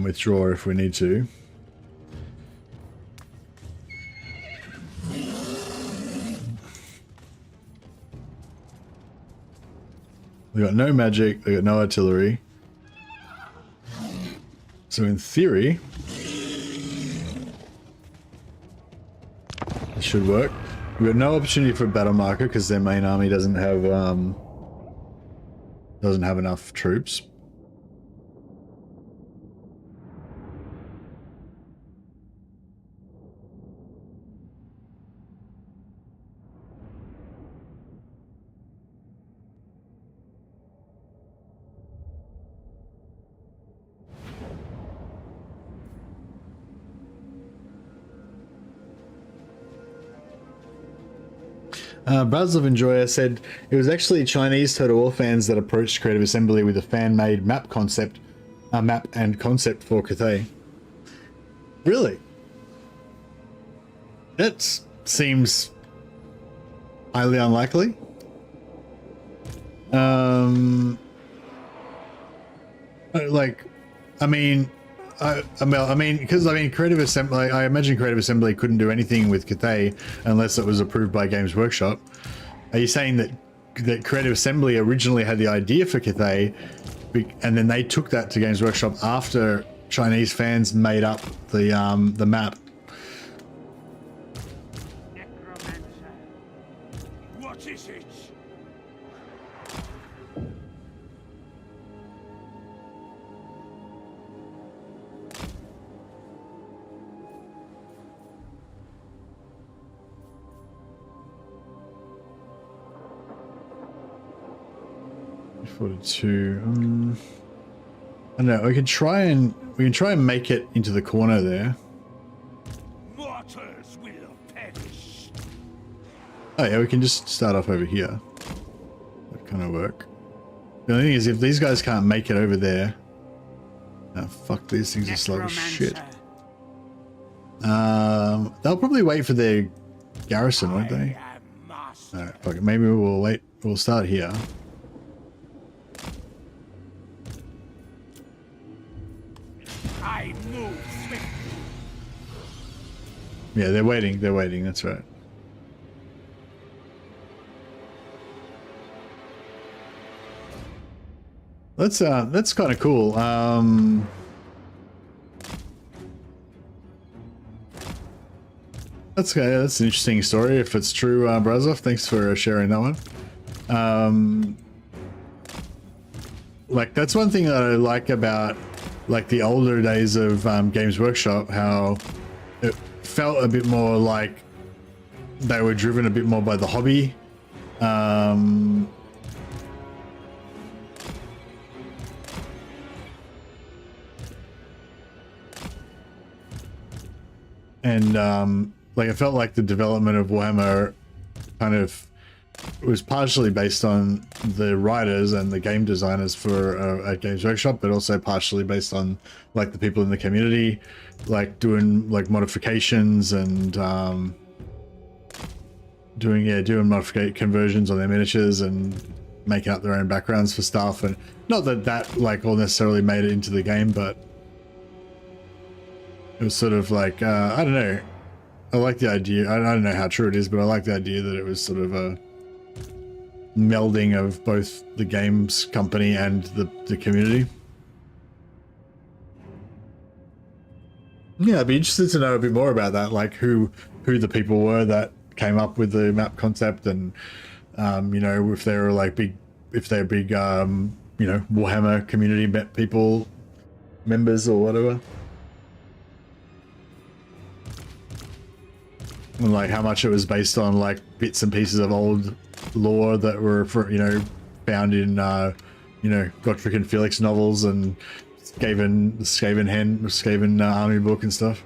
withdraw if we need to. We got no magic, we got no artillery. So in theory, it should work. We got no opportunity for a battle marker because their main army doesn't have enough troops. Brazov Enjoyer said it was actually Chinese Total War fans that approached Creative Assembly with a fan-made map and concept for Cathay. Really? That seems highly unlikely. Like, I mean, because Creative Assembly. I imagine Creative Assembly couldn't do anything with Cathay unless it was approved by Games Workshop. Are you saying that Creative Assembly originally had the idea for Cathay, and then they took that to Games Workshop after Chinese fans made up the map? Necromancer. What is it? I don't know. We can try and make it into the corner there. Mortals will perish. Oh yeah, we can just start off over here. That kind of work. The only thing is, if these guys can't make it over there, fuck, these things are slow as shit. They'll probably wait for their garrison, won't they? Alright, fuck it. Maybe we'll wait. We'll start here. I move swiftly. Yeah, they're waiting. They're waiting. That's right. That's kind of cool. That's an interesting story if it's true, Brazov. Thanks for sharing that one. Like, that's one thing that I like about like the older days of Games Workshop, how it felt a bit more like they were driven a bit more by the hobby. Like, I felt like the development of Warhammer kind of was partially based on the writers and the game designers for at Games Workshop, but also partially based on like the people in the community, like doing like modifications and doing modification conversions on their miniatures and making up their own backgrounds for stuff. And not that like all necessarily made it into the game, but it was sort of like I don't know. I like the idea. I don't know how true it is, but I like the idea that it was sort of a melding of both the games company and the community. Yeah, I'd be interested to know a bit more about that, like who the people were that came up with the map concept, and you know, if they're big you know, Warhammer community people members or whatever. And like how much it was based on like bits and pieces of old lore that were, you know, found in you know, Godric and Felix novels and Skaven army book and stuff.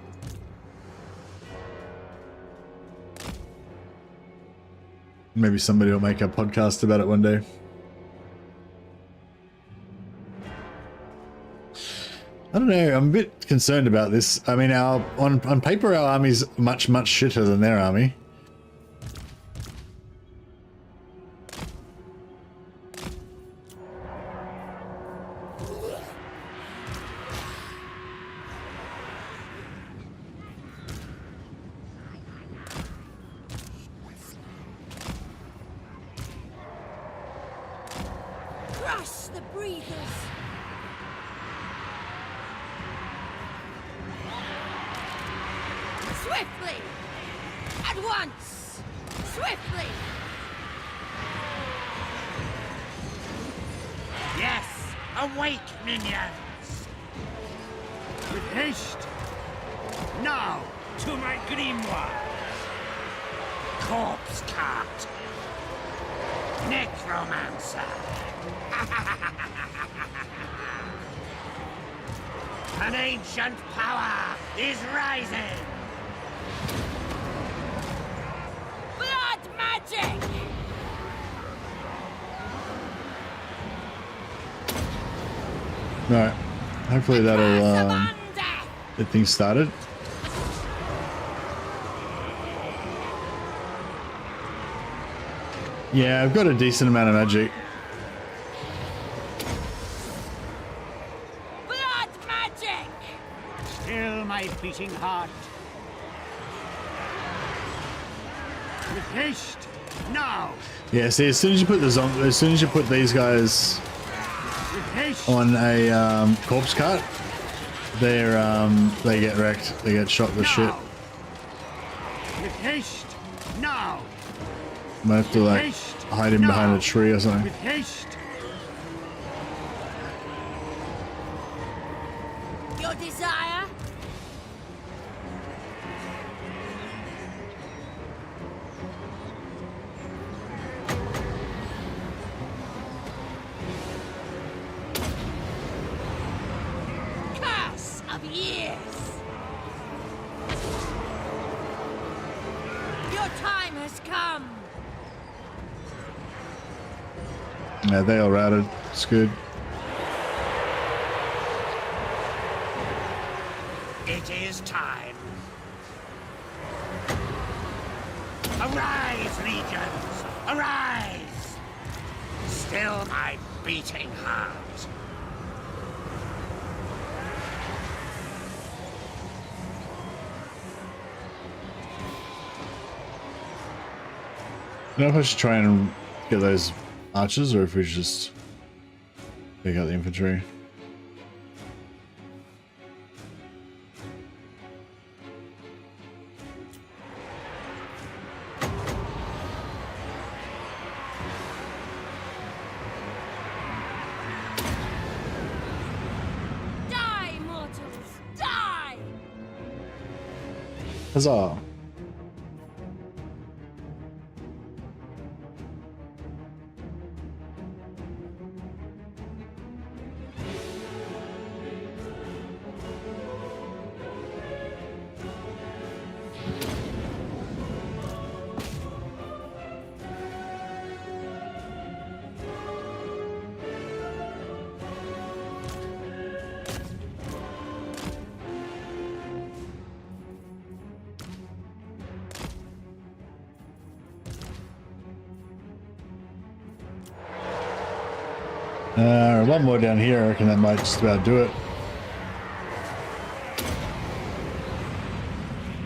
Maybe somebody will make a podcast about it one day. I don't know, I'm a bit concerned about this. I mean, on paper our army's much shitter than their army. Crush the breathers. Swiftly! At once! Swiftly! Yes! Awake, minions! With haste! Now, to my grimoire! Corpse cart! Necromancer! An ancient power is rising! Blood magic! Alright, hopefully that'll get things started. Yeah, I've got a decent amount of magic. Blood magic! Still my beating heart. With haste! Now! Yeah, see, as soon as you put these guys With haste! on a corpse cart, they get wrecked. They get shot to shit. Now! With haste! Now! Might have to like hide him behind a tree or something. With haste! Your desire? Curse of years! Your time has come! Yeah, they all routed. It's good. It is time. Arise, legions! Arise! Still my beating heart. I don't know if I should try and get those archers or if we should just take out the infantry. Die, mortals! Die! Huzzah! One more down here. I reckon that might just about do it.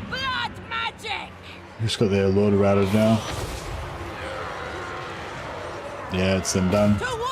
Blood magic! Just got their Lord routed now. Yeah, it's them done. To war!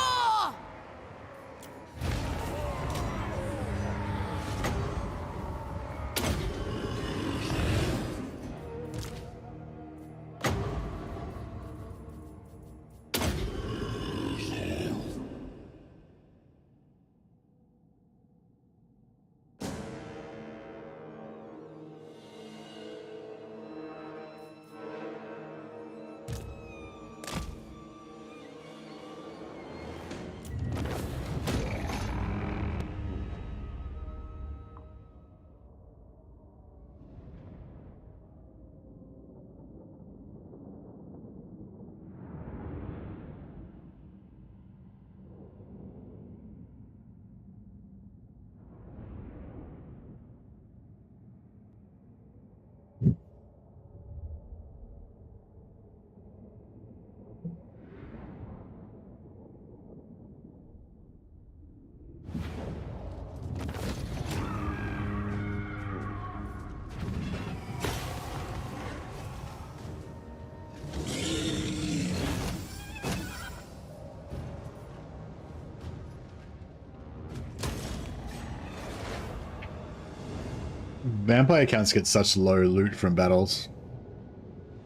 Vampire accounts get such low loot from battles.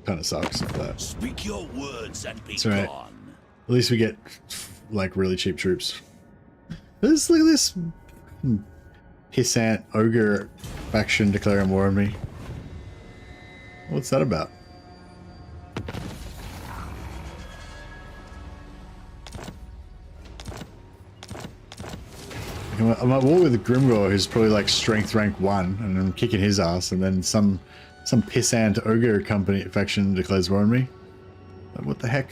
Kind of sucks with that. Speak your words and be That's right. gone. At least we get like really cheap troops. Look at this pissant ogre faction declaring war on me. What's that about? I'm at war with Grimgor, who's probably like strength rank 1, and I'm kicking his ass, and then some pissant ogre company faction declares war on me. Like, what the heck?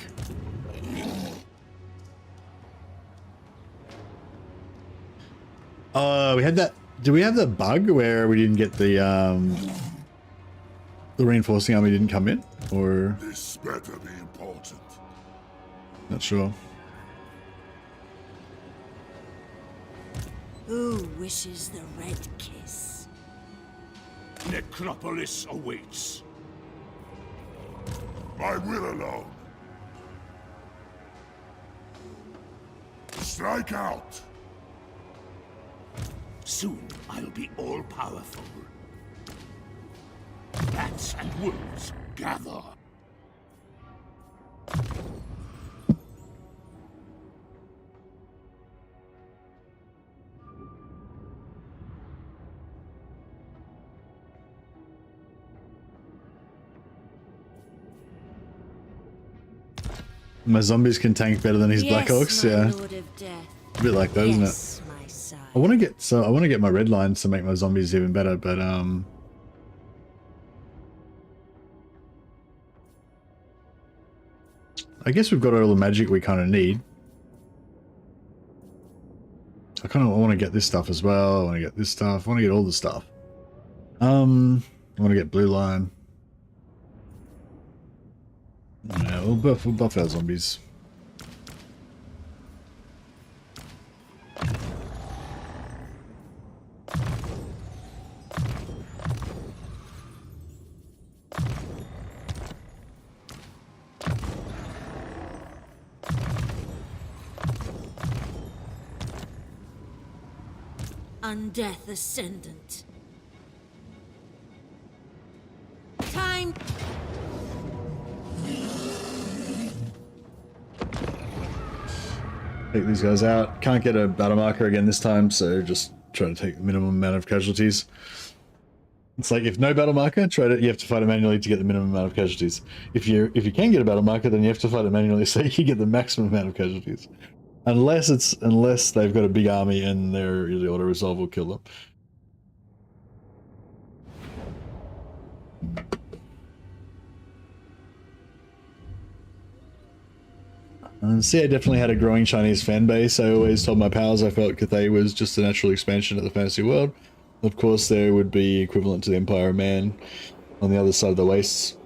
We had that. Do we have the bug where we didn't get the reinforcing army didn't come in, or This better be important. not sure. Who wishes the red kiss? Necropolis awaits. My will alone. Strike out. Soon I'll be all-powerful. Bats and wolves gather. My zombies can tank better than his Black Orcs, my yeah. Lord of Death. A bit like that, isn't it? Yes, my sire. I want to get my red lines to make my zombies even better, but I guess we've got all the magic we kind of need. I want to get this stuff as well. I want to get this stuff. I want to get all the stuff. I want to get blue line. Yeah, we'll buff our zombies. Undeath Ascendant. Time. Take these guys out. Can't get a battle marker again this time, so just try to take the minimum amount of casualties. It's like if no battle marker, you have to fight it manually to get the minimum amount of casualties. If you can get a battle marker, then you have to fight it manually so you get the maximum amount of casualties. Unless they've got a big army and their auto resolve will kill them. See, I definitely had a growing Chinese fan base. I always told my pals I felt Cathay was just a natural expansion of the fantasy world. Of course, there would be equivalent to the Empire of Man on the other side of the wastes.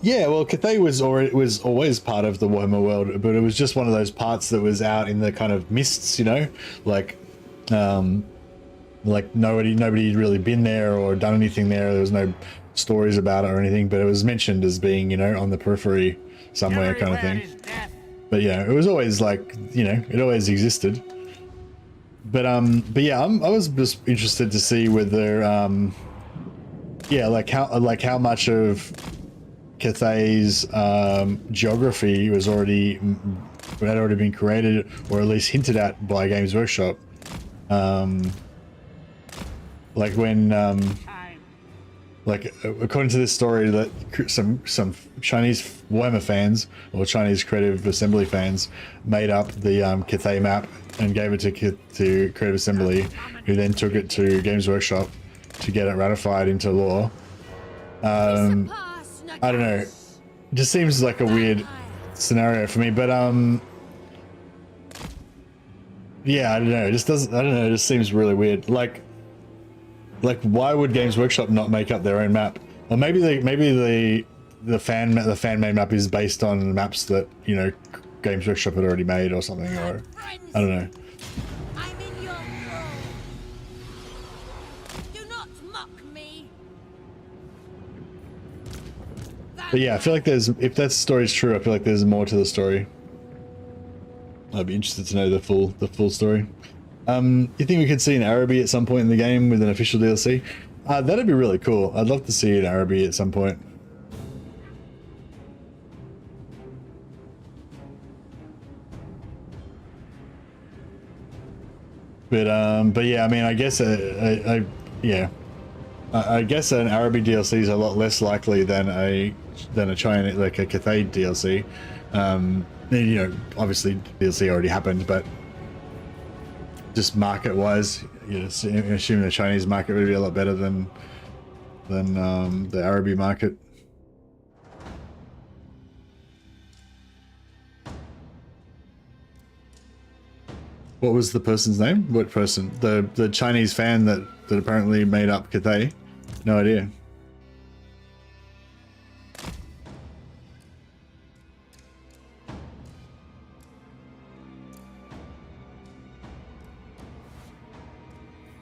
Yeah, well, Cathay was always part of the Warhammer world, but it was just one of those parts that was out in the kind of mists, you know, like nobody had really been there or done anything there. There was no stories about it or anything, but it was mentioned as being, you know, on the periphery somewhere, kind of thing. But yeah, it was always like, you know, it always existed. But yeah, I was just interested to see whether yeah, like how much of Cathay's geography had already been created or at least hinted at by Games Workshop. Like when like according to this story, that some Chinese Warhammer fans or Chinese Creative Assembly fans made up the Cathay map and gave it to Creative Assembly, who then took it to Games Workshop to get it ratified into law. I don't know. It just seems like a weird scenario for me, but yeah, I don't know. It just doesn't. I don't know. It just seems really weird. Like why would Games Workshop not make up their own map? Or maybe the fan made map is based on maps that, you know, Games Workshop had already made or something, or I don't know. I'm in your throne. Do not mock me. But yeah, I feel like if that story's true, I feel like there's more to the story. I'd be interested to know the full story. You think we could see an Araby at some point in the game with an official DLC? That'd be really cool. I'd love to see an Araby at some point. But yeah, I mean, I guess yeah, I guess an Araby DLC is a lot less likely than a China, like a Cathay DLC. You know, obviously DLC already happened, but just market-wise, you know, assuming the Chinese market would be a lot better than the Araby market. What was the person's name? What person? The Chinese fan that apparently made up Cathay? No idea.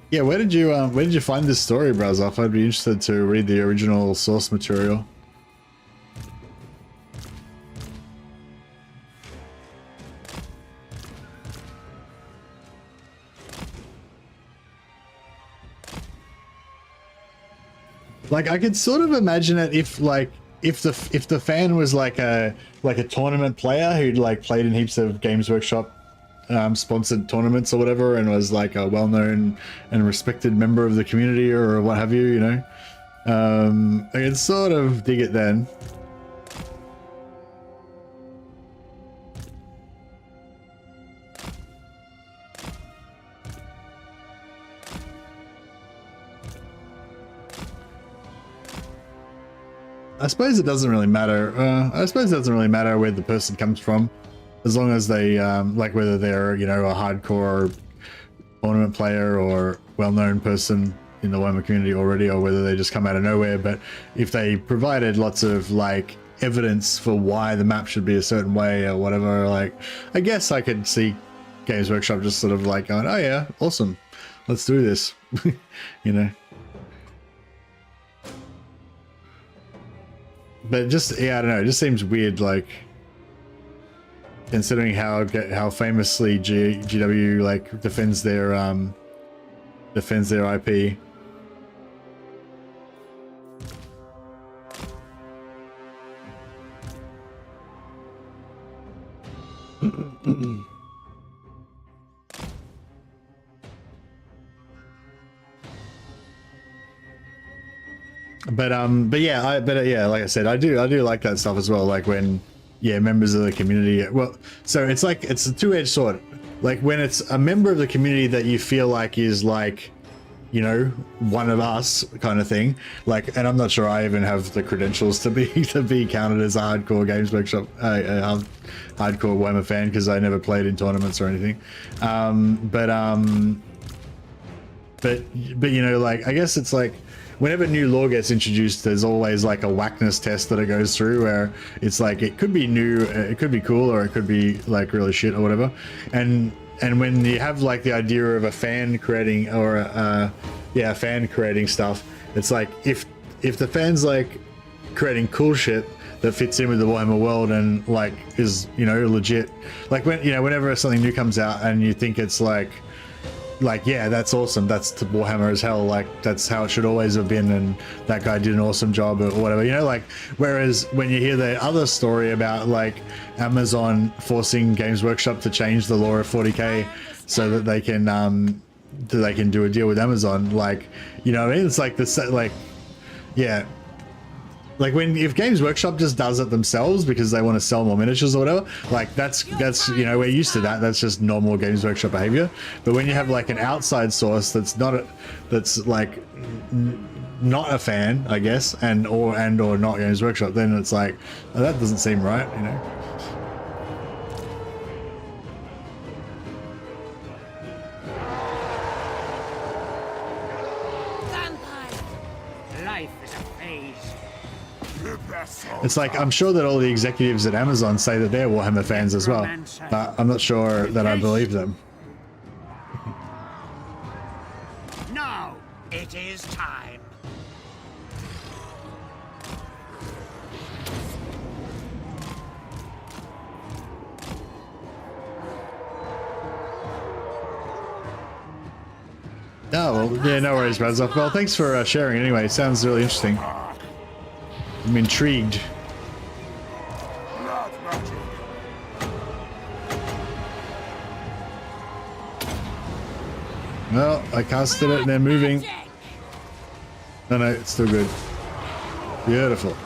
Yeah, where did you find this story, Brazoff? I'd be interested to read the original source material. Like, I could sort of imagine it if the fan was like a tournament player who'd like played in heaps of Games Workshop sponsored tournaments or whatever, and was like a well-known and respected member of the community or what have you, you know. I could sort of dig it then. I suppose it doesn't really matter. I suppose it doesn't really matter where the person comes from, as long as they like whether they're, you know, a hardcore tournament player or well-known person in the Warhammer community already, or whether they just come out of nowhere. But if they provided lots of like evidence for why the map should be a certain way or whatever, like I guess I could see Games Workshop just sort of like going, oh yeah, awesome, let's do this, you know. But just, yeah, I don't know, it just seems weird, like, considering how famously GW like defends their IP. But yeah, like I said, I do like that stuff as well. Like when, yeah, members of the community. Well, so it's like it's a two-edged sword. Like when it's a member of the community that you feel like is like, you know, one of us kind of thing. Like, and I'm not sure I even have the credentials to be counted as a hardcore Games Workshop, hardcore Warhammer fan, because I never played in tournaments or anything. But you know, like I guess it's like whenever new lore gets introduced, there's always like a whackness test that it goes through where it's like it could be new, it could be cool, or it could be like really shit or whatever. And when you have like the idea of a fan creating or a fan creating stuff, it's like if the fan's like creating cool shit that fits in with the Warhammer world and like is, you know, legit, like when, you know, whenever something new comes out and you think it's like yeah, that's awesome, that's Warhammer as hell, like that's how it should always have been, and that guy did an awesome job or whatever, you know, like, whereas when you hear the other story about like Amazon forcing Games Workshop to change the lore of 40k so that they can do a deal with Amazon, like, you know what I mean, it's like this, like, yeah, like if Games Workshop just does it themselves because they want to sell more miniatures or whatever, like that's you know, we're used to that. That's just normal Games Workshop behavior. But when you have like an outside source that's not like not a fan, I guess, and or not Games Workshop, then it's like, oh, that doesn't seem right, you know. Life is a phase. It's like, I'm sure that all the executives at Amazon say that they're Warhammer fans as well, but I'm not sure that I believe them. Now it is time. Oh, well, yeah, no worries, Brazov. Well, thanks for sharing anyway. Sounds really interesting. I'm intrigued. Blood magic. Well, I casted it and they're moving. No, it's still good. Beautiful.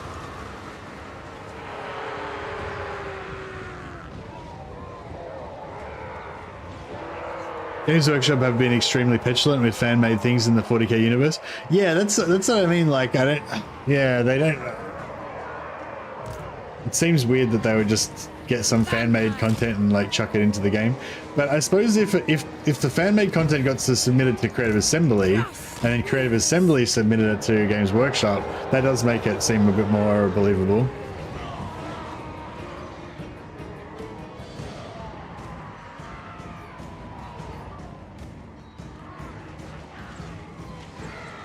Games Workshop have been extremely petulant with fan-made things in the 40k universe. Yeah, that's what I mean. Like, they don't. It seems weird that they would just get some fan-made content and like chuck it into the game. But I suppose if the fan-made content got submitted to Creative Assembly, and then Creative Assembly submitted it to Games Workshop, that does make it seem a bit more believable.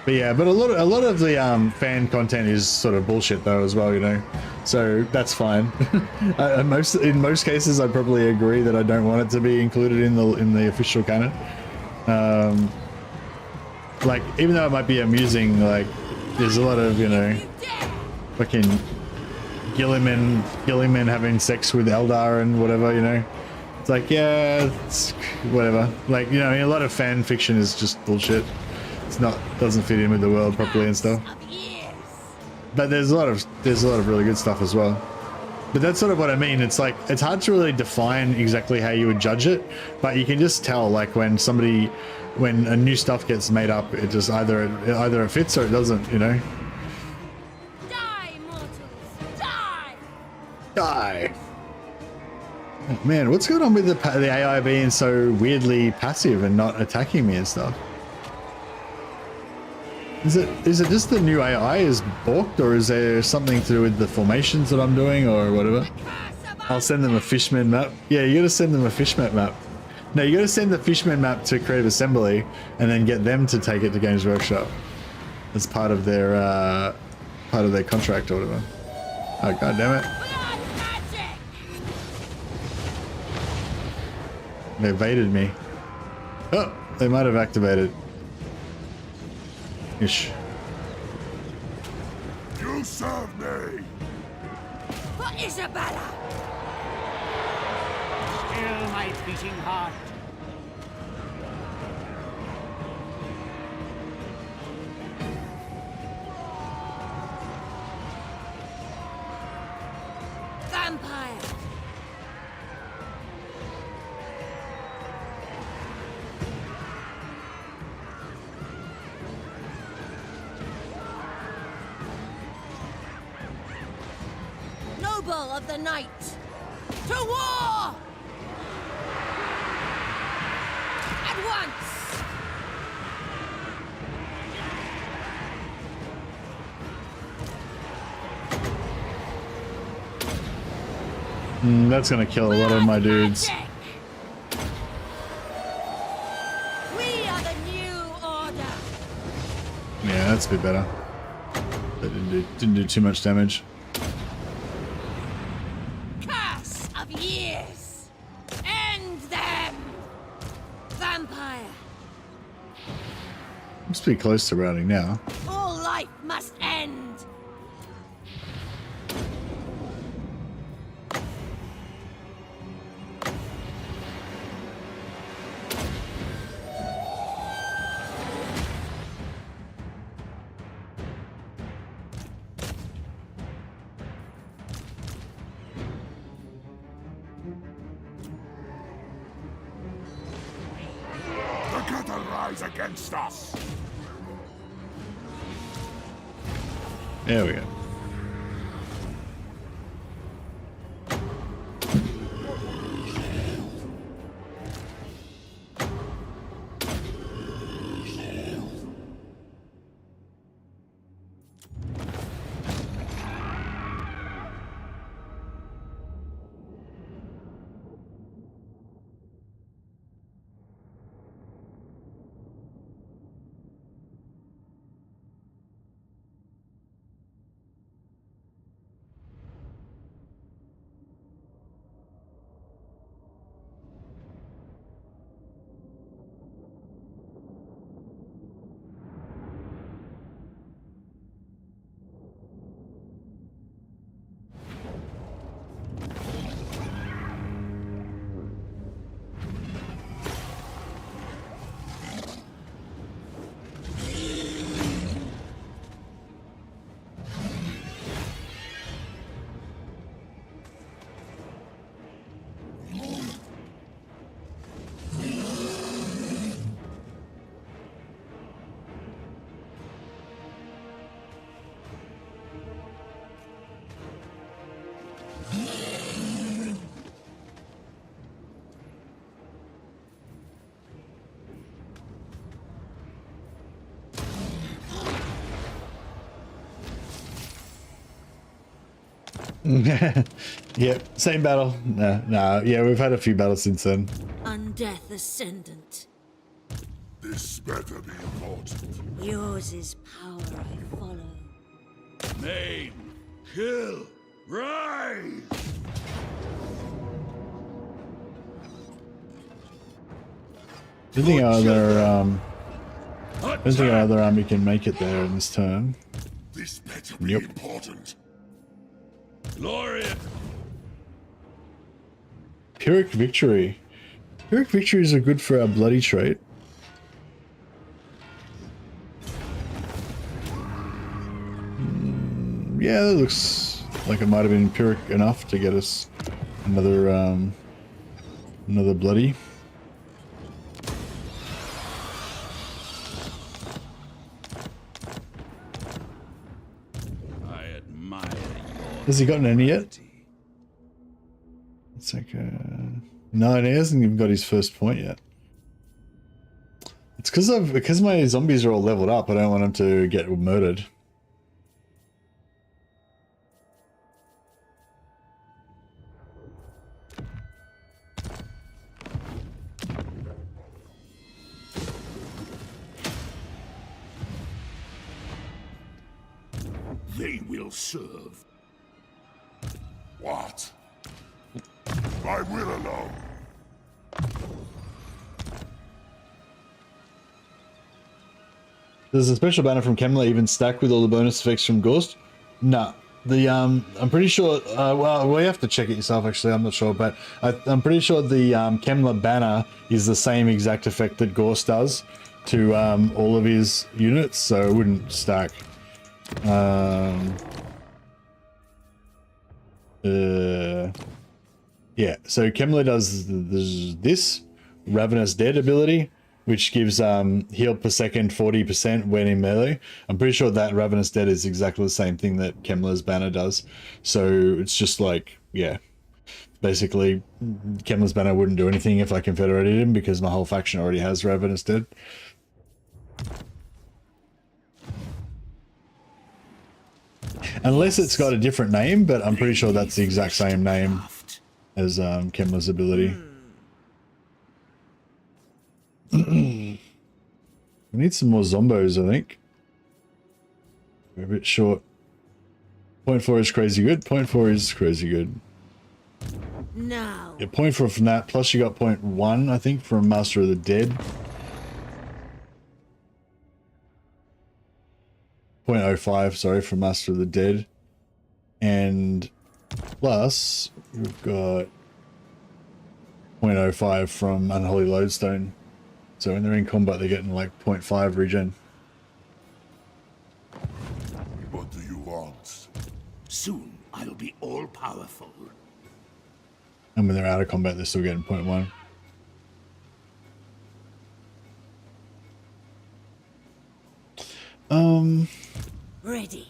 But yeah, but a lot of the fan content is sort of bullshit though as well, you know. So that's fine. In most cases, I probably agree that I don't want it to be included in the official canon. Like, even though it might be amusing, like there's a lot of, you know, fucking Gilliman having sex with Eldar and whatever, you know. It's like, yeah, it's whatever. Like, you know, a lot of fan fiction is just bullshit. It's not, doesn't fit in with the world properly and stuff. But there's a lot of really good stuff as well. But that's sort of what I mean. It's like, it's hard to really define exactly how you would judge it, but you can just tell, like, when a new stuff gets made up, it just either it fits or it doesn't, you know. Die, mortals! Die! Die. Oh, man, what's going on with the AI being so weirdly passive and not attacking me and stuff? Is it just the new AI is balked, or is there something to do with the formations that I'm doing or whatever? I'll send them a fishman map. Yeah, you gotta send them a fishman map. No, you gotta send the fishman map to Creative Assembly and then get them to take it to Games Workshop as part of their contract or whatever. Oh, god damn it. They evaded me. Oh, they might have activated. Ish. You serve me. For Isabella! Still my beating heart. Vampire! Noble of the night! To war! At once! That's gonna kill a lot of my dudes. Magic! We are the new order. Yeah, that's a bit better. That didn't do too much damage. Curse of years! End them! Vampire! Must be close to routing now. All life must end! The cattle rise against us. There we go. Yep, same battle. No, yeah, we've had a few battles since then. Undeath Ascendant. This better be important. Yours is power I follow. Maim, kill, rise! I think our other army can make it there in this turn. This better be Yep. important. Glorious! Pyrrhic Victory. Pyrrhic Victories are good for our bloody trait. Yeah, that looks like it might have been Pyrrhic enough to get us another another bloody. I admire Has he gotten any yet? It's like no, he hasn't even got his first point yet. It's because my zombies are all leveled up. I don't want them to get murdered. They will serve. what? My will alone. Does the special banner from Kemler even stack with all the bonus effects from Ghorst? No. The I'm pretty sure. Well, we have to check it yourself. Actually, I'm not sure, but I'm pretty sure the Kemler banner is the same exact effect that Ghorst does to all of his units, so it wouldn't stack. Yeah. So Kemler does this Ravenous Dead ability, which gives heal per second 40% when in melee. I'm pretty sure that Ravenous Dead is exactly the same thing that Kemler's banner does. So it's just like, yeah, basically Kemler's banner wouldn't do anything if I confederated him because my whole faction already has Ravenous Dead. Unless it's got a different name, but I'm pretty sure that's the exact same name. as Kemler's ability. We need some more zombos, I think. We're a bit short. 0.4 is crazy good. 0.4 is crazy good. Now. Yeah, 0.4 from that. Plus you got 0.1, I think, from Master of the Dead. 0.05, sorry, from Master of the Dead. And plus, we've got 0.05 from Unholy Lodestone. So when they're in combat, they're getting like 0.5 regen. What do you want? Soon I'll be all-powerful. And when they're out of combat, they're still getting 0.1. Ready.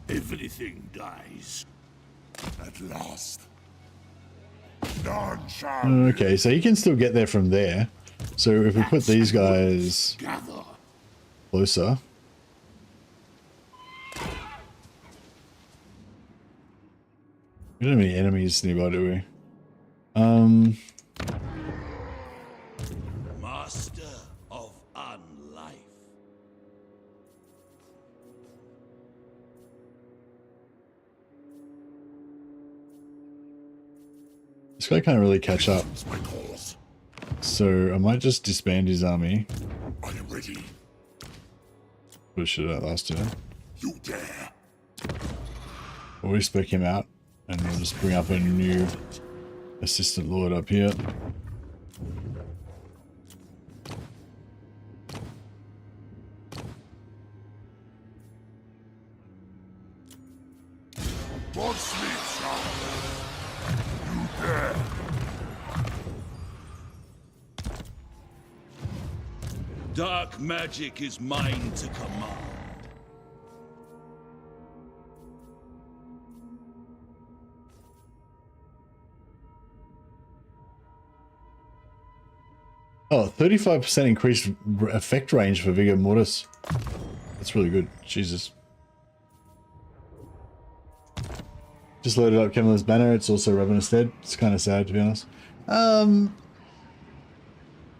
Everything dies. At last. None shall Okay, so you can still get there from there. So if we put these guys Gather. closer. We don't have any enemies nearby, do we? Master of unlife. This guy can't really catch up. It's my cause. So I might just disband his army. I am ready. Push it out last turn. You dare. Or we spec him out. And we'll just bring up a new assistant lord up here. What sleep shall you dare. Dark magic is mine to command. Oh, 35% increased effect range for Vigor Mortis. That's really good. Jesus. Just loaded up Kemler's banner. It's also Ravenous Dead. It's kind of sad, to be honest.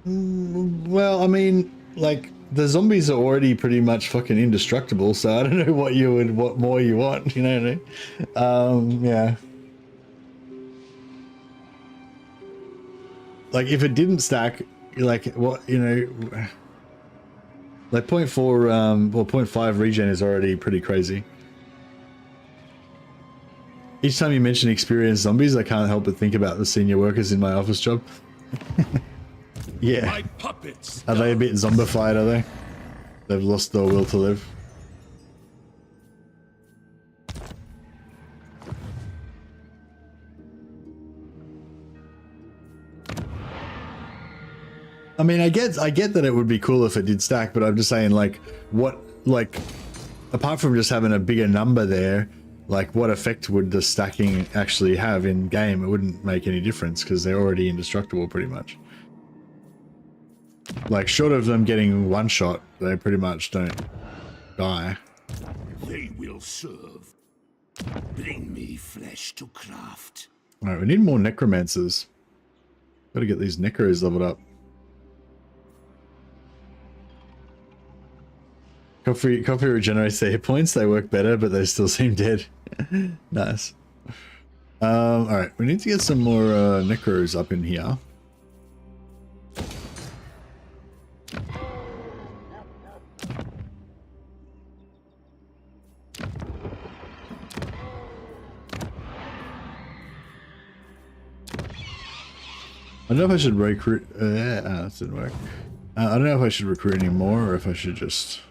Well, I mean, like, the zombies are already pretty much fucking indestructible, so I don't know what more you want, you know what I mean? Yeah. Like, if it didn't stack, like, what, you know, like 0.4, or 0.5 regen is already pretty crazy. Each time you mention experienced zombies, I can't help but think about the senior workers in my office job. Yeah. My puppets. Are they a bit zombified, are they? They've lost their will to live. I mean, I get that it would be cool if it did stack, but I'm just saying, like, what, like, apart from just having a bigger number there, like, what effect would the stacking actually have in game? It wouldn't make any difference because they're already indestructible pretty much. Like, short of them getting one shot, they pretty much don't die. They will serve. Bring me flesh to craft. Alright, we need more necromancers. Gotta get these necros leveled up. Coffee regenerates their hit points. They work better, but they still seem dead. Nice. Alright, we need to get some more necros up in here. I don't know if I should recruit. That didn't work. I don't know if I should recruit any more or if I should just.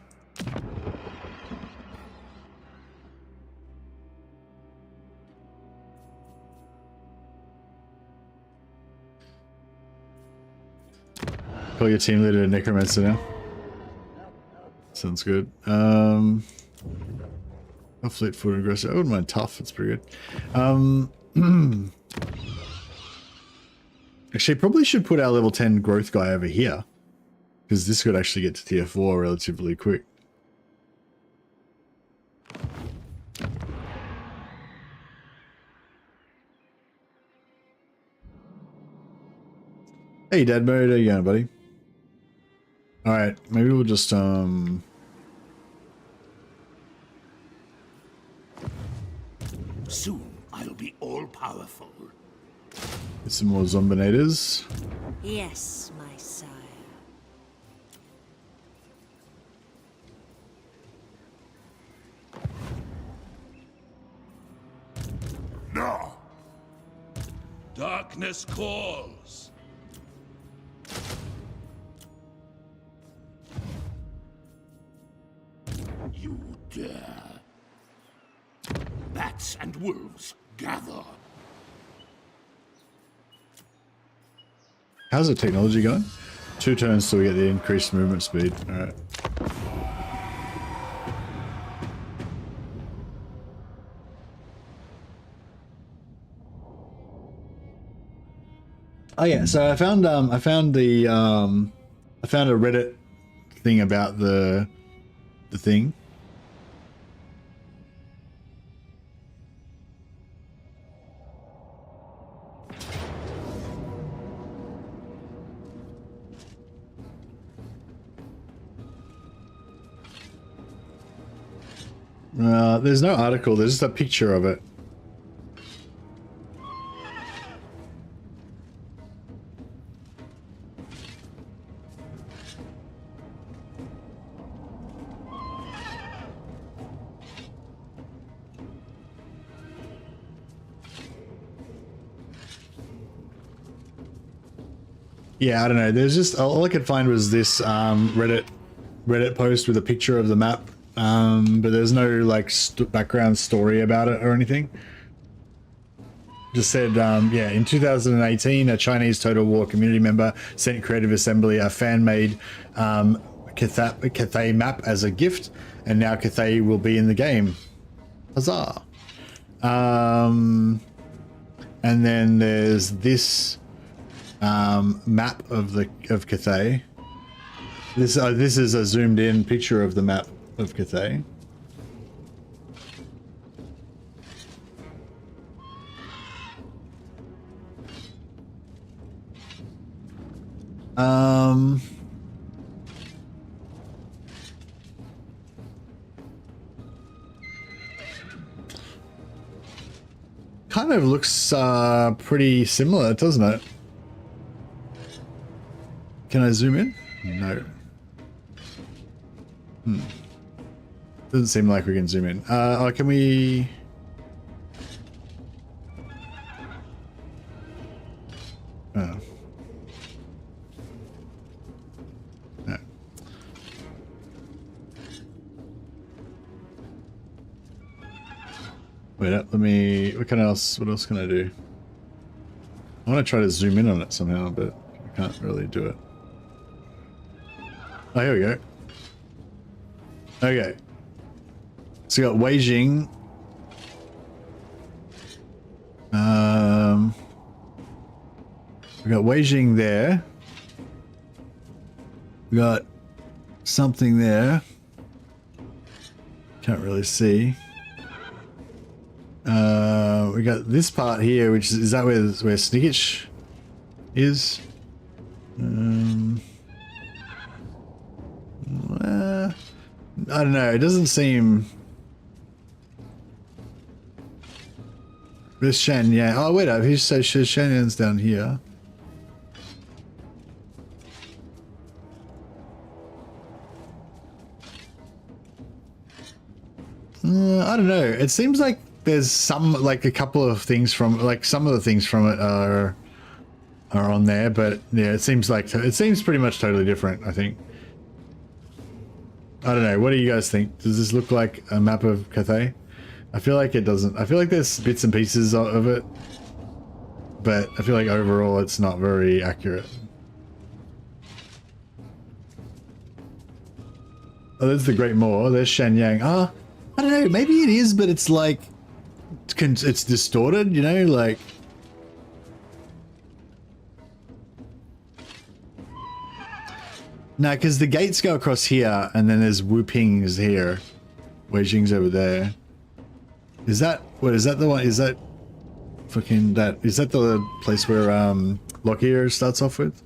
Call your team leader a necromancer now. Sounds good. Fleet foot aggressive. I wouldn't mind tough. It's pretty good. Actually, probably should put our level 10 growth guy over here, because this could actually get to tier 4 relatively quick. Hey, Dad Mode, how you going, buddy? All right, maybe we'll just Soon I'll be all-powerful. get some more Zombinators. Yes, my sire. Now, Darkness calls. You dare. Bats and wolves, gather. How's the technology going? 2 turns till we get the increased movement speed. All right. Oh yeah, so I found a Reddit thing about the thing. There's no article, there's just a picture of it. Yeah, I don't know. There's just all I could find was this Reddit post with a picture of the map, but there's no like background story about it or anything. Just said, yeah, in 2018, a Chinese Total War community member sent Creative Assembly a fan-made Cathay map as a gift, and now Cathay will be in the game. Huzzah! And then there's this map of Cathay. This is a zoomed in picture of the map of Cathay. Kind of looks pretty similar, doesn't it? Can I zoom in? No. Doesn't seem like we can zoom in. Oh, can we? Oh. No. Wait up, let me, what else can I do? I want to try to zoom in on it somehow, but I can't really do it. Oh, here we go. Okay. So we got Weijing. We got Weijing there. We got something there. Can't really see. We got this part here, which is that where Snickich is? I don't know. It doesn't seem. This Shanyang. Oh wait up. He says Shanyang's down here. I don't know. It seems like there's some, like a couple of things from, like some of the things from it are on there, but yeah, it seems pretty much totally different, I think. I don't know. What do you guys think? Does this look like a map of Cathay? I feel like it doesn't. I feel like there's bits and pieces of it, but I feel like overall it's not very accurate. Oh, there's the Great Moor. There's Shanyang. Ah, I don't know. Maybe it is, but it's like it's distorted. You know, like. No, because the gates go across here, and then there's Wu Ping's here. Weijing's over there. Is that, what is that the one? Is that fucking that? Is that the place where Lockyer starts off with?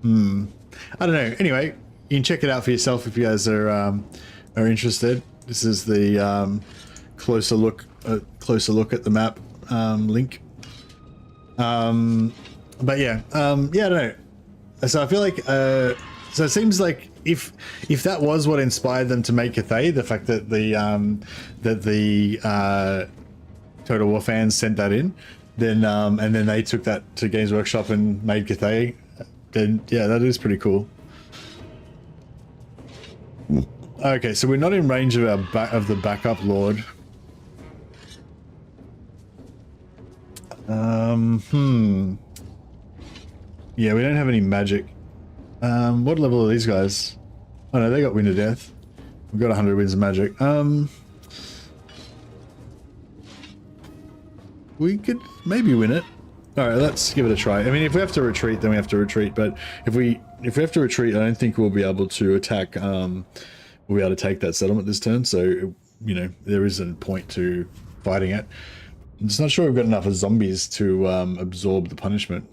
I don't know. Anyway, you can check it out for yourself if you guys are interested. This is the closer look at the map link. But yeah, yeah, I don't know. So I feel like so it seems like if that was what inspired them to make Cathay, the fact that the Total War fans sent that in, then and then they took that to Games Workshop and made Cathay, then yeah, that is pretty cool. Okay, so we're not in range of of the backup Lord. Yeah, we don't have any magic. What level are these guys? Oh no, they got Wind of Death. We've got 100 Winds of Magic. We could maybe win it. Alright, let's give it a try. I mean, if we have to retreat, then we have to retreat, but if we have to retreat, I don't think we'll be able to attack, we'll be able to take that settlement this turn, so, you know, there isn't a point to fighting it. I'm just not sure we've got enough of zombies to absorb the punishment.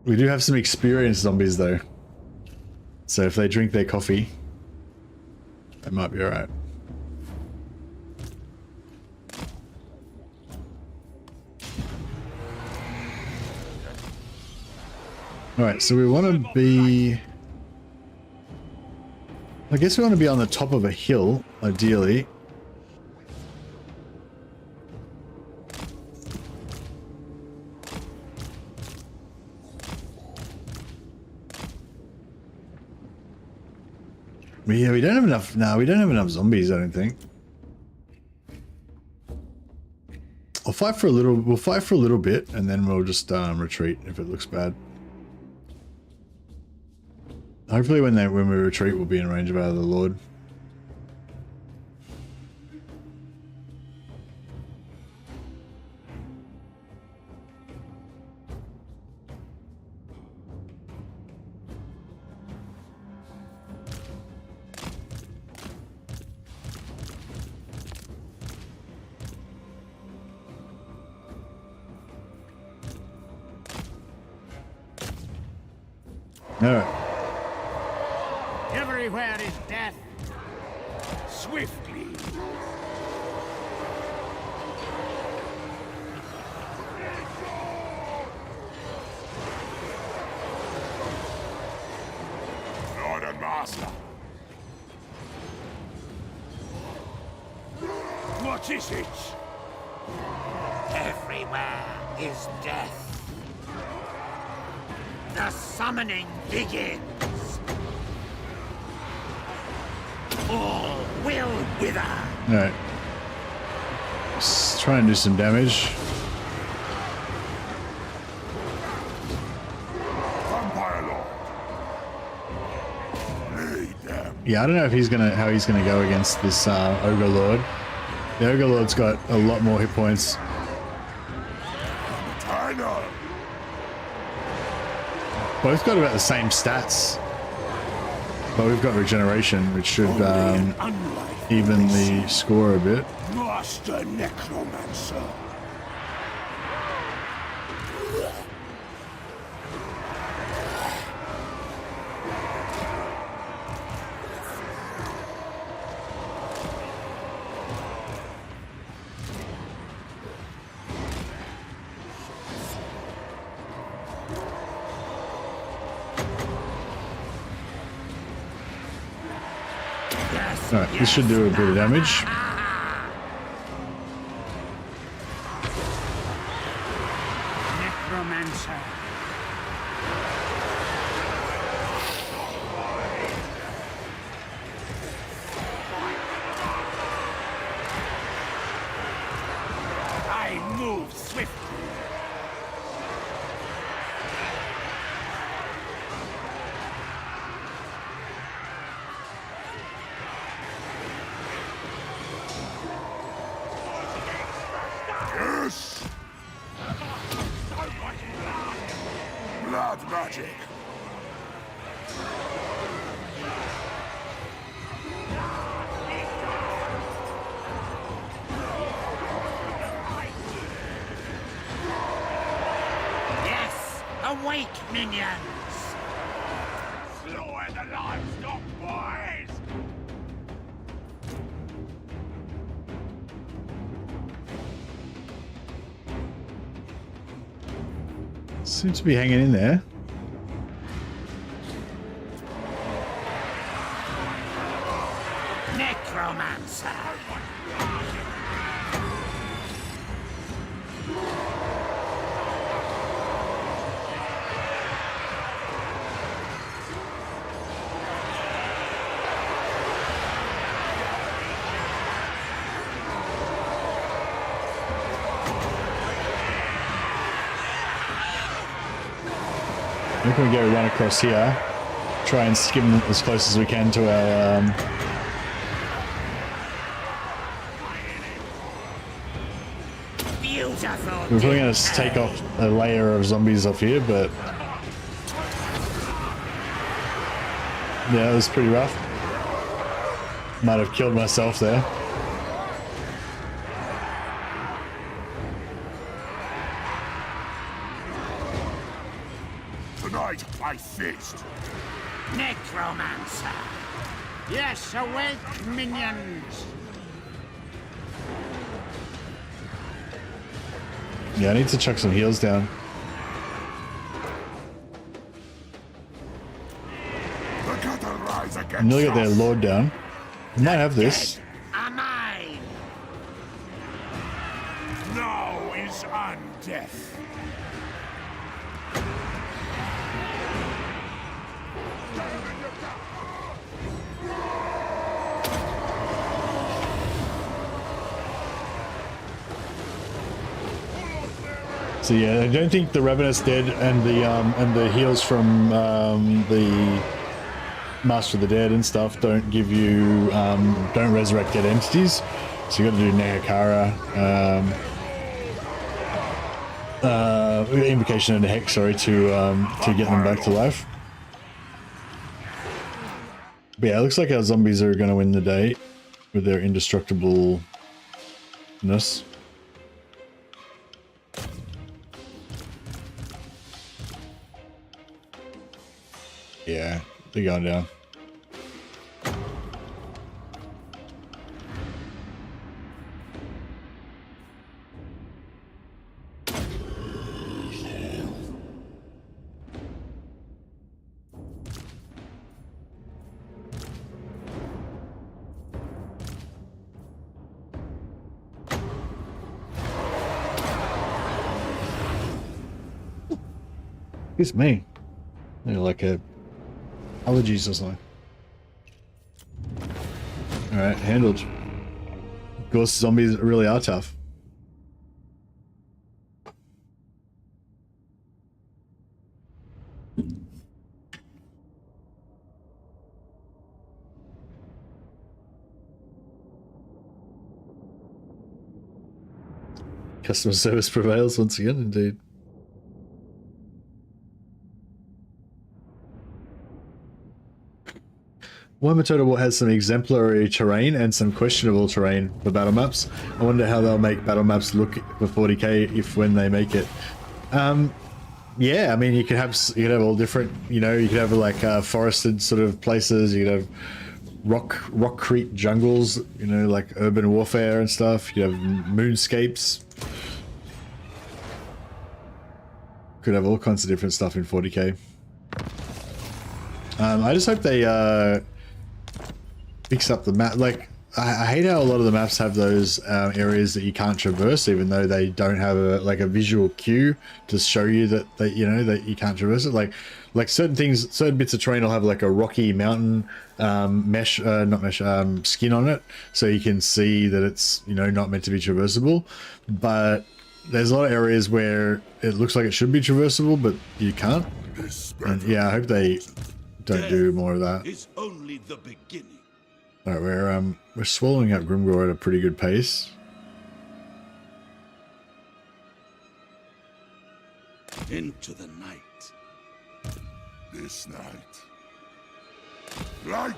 We do have some experienced zombies though, so if they drink their coffee, they might be alright. Alright, so we want to be... I guess we want to be on the top of a hill, ideally. Yeah, we don't have enough. No, we don't have enough zombies, I don't think. I'll fight for a little. We'll fight for a little bit, and then we'll just retreat if it looks bad. Hopefully, when we retreat, we'll be in range of our other Lord. Alright. Everywhere is death. Swiftly. Lord and Master. What is it? Everywhere is death. The summoning begins. All will wither. Alright. Let's try and do some damage. Vampire Lord. Lead them. Yeah, I don't know if how he's gonna go against this Ogre Lord. The Ogre Lord's got a lot more hit points. I know. Both got about the same stats. But we've got regeneration, which should even the score a bit. Master Necromancer. Alright, this should do a bit of damage. Necromancer. I move swiftly. Yes. Blood magic. Awake, minions! Slaughter the livestock, boys! Seems to be hanging in there. Necromancer! We're going to go run across here, try and skim as close as we can to our. Beautiful! We're probably going to take off a layer of zombies off here, but yeah, it was pretty rough. Might have killed myself there. Tonight, I feast. Necromancer! Yes, awake, minions! Yeah, I need to chuck some heals down. The cattle rise I against nearly got their us. lord down. I might have this. Are mine! Now is undeath. So yeah, I don't think the Revenant's dead, and the heals from the Master of the Dead and stuff don't give you don't resurrect dead entities. So you got to do Nehakara, Invocation and Hex, sorry, to get them back to life. But yeah, it looks like our zombies are going to win the day with their indestructibleness. Yeah, they're going down. It's me. They're like a allergies or something. Alright, handled. Ghorst zombies really are tough. Customer service prevails once again, indeed. Warhammer Total War has some exemplary terrain and some questionable terrain for battle maps. I wonder how they'll make battle maps look for 40k if when they make it. Yeah, I mean you could have all different. You know, you could have like forested sort of places. You could have rockcrete jungles. You know, like urban warfare and stuff. You have moonscapes. Could have all kinds of different stuff in 40k. I just hope they fix up the map. Like, I hate how a lot of the maps have those areas that you can't traverse, even though they don't have a visual cue to show you that that you can't traverse it. Like certain things, certain bits of terrain will have like a rocky mountain skin on it, so you can see that it's not meant to be traversable. But there's a lot of areas where it looks like it should be traversable, but you can't. And yeah, I hope they don't do more of that. Is only the beginning. All right, we're swallowing up Grimgor at a pretty good pace. Into the night. This night. Light!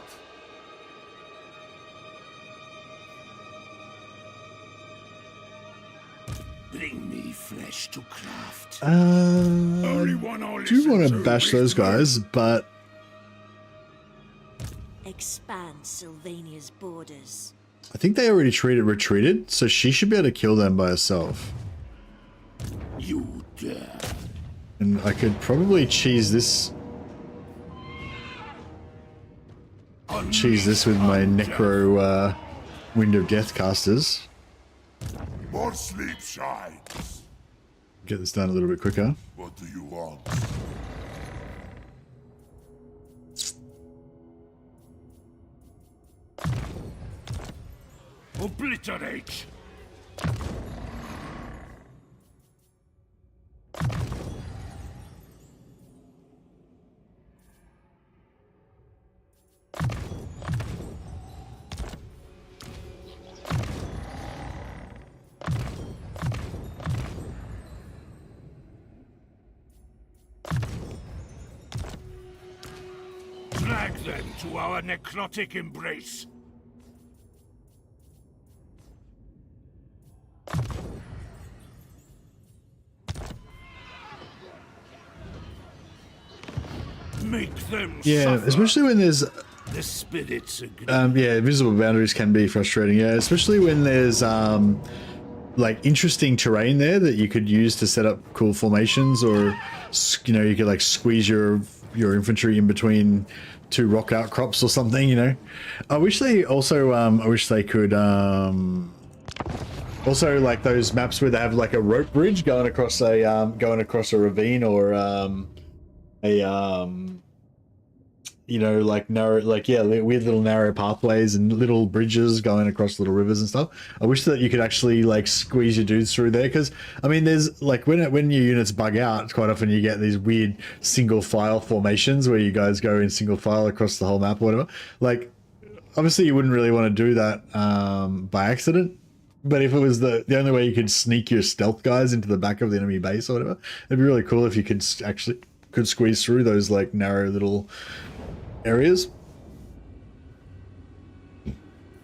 Bring me flesh to craft. Only one I'll Do listen want to to bash is those me. guys, but Expand Sylvania's borders. I think they already retreated, so she should be able to kill them by herself. You dare. And I could probably cheese this with my Necro Wind of Death casters. More sleep shines. Get this done a little bit quicker. What do you want? Obliterate. Drag them to our necrotic embrace. Make them Yeah, suffer. especially when there's The spirits agree. yeah, visible boundaries can be frustrating. Yeah, especially when there's like interesting terrain there that you could use to set up cool formations, or you know, you could like squeeze your infantry in between two rock outcrops or something. You know, I wish they also I wish they could also like those maps where they have like a rope bridge going across a ravine, or you know, like narrow, like, yeah, weird little narrow pathways and little bridges going across little rivers and stuff. I wish that you could actually like squeeze your dudes through there, because I mean, there's like when your units bug out, quite often you get these weird single file formations where you guys go in single file across the whole map or whatever. Like, obviously you wouldn't really want to do that by accident, but if it was the only way you could sneak your stealth guys into the back of the enemy base or whatever, it'd be really cool if you could actually squeeze through those like narrow little areas.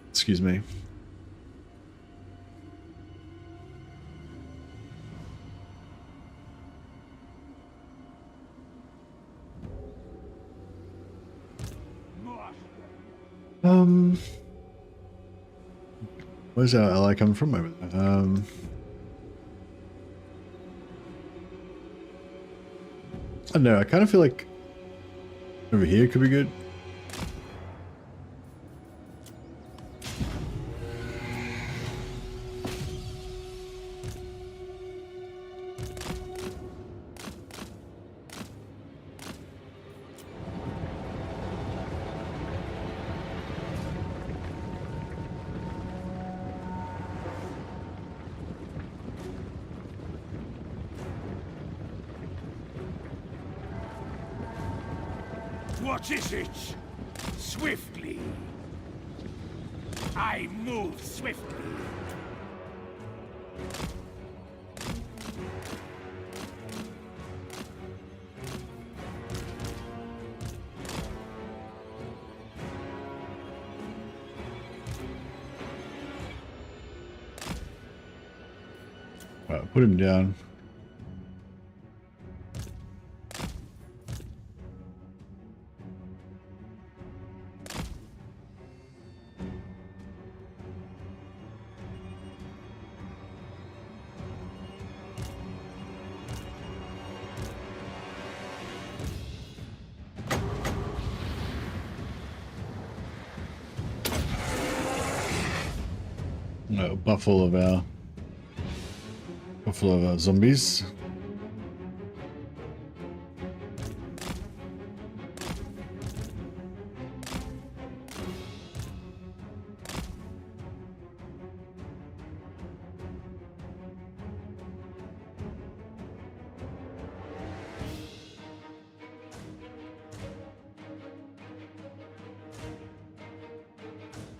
Excuse me. Where's our ally coming from over there? I don't know, I kind of feel like over here could be good. What is it? Swiftly. I move swiftly. Put him down. Buffalo of our zombies.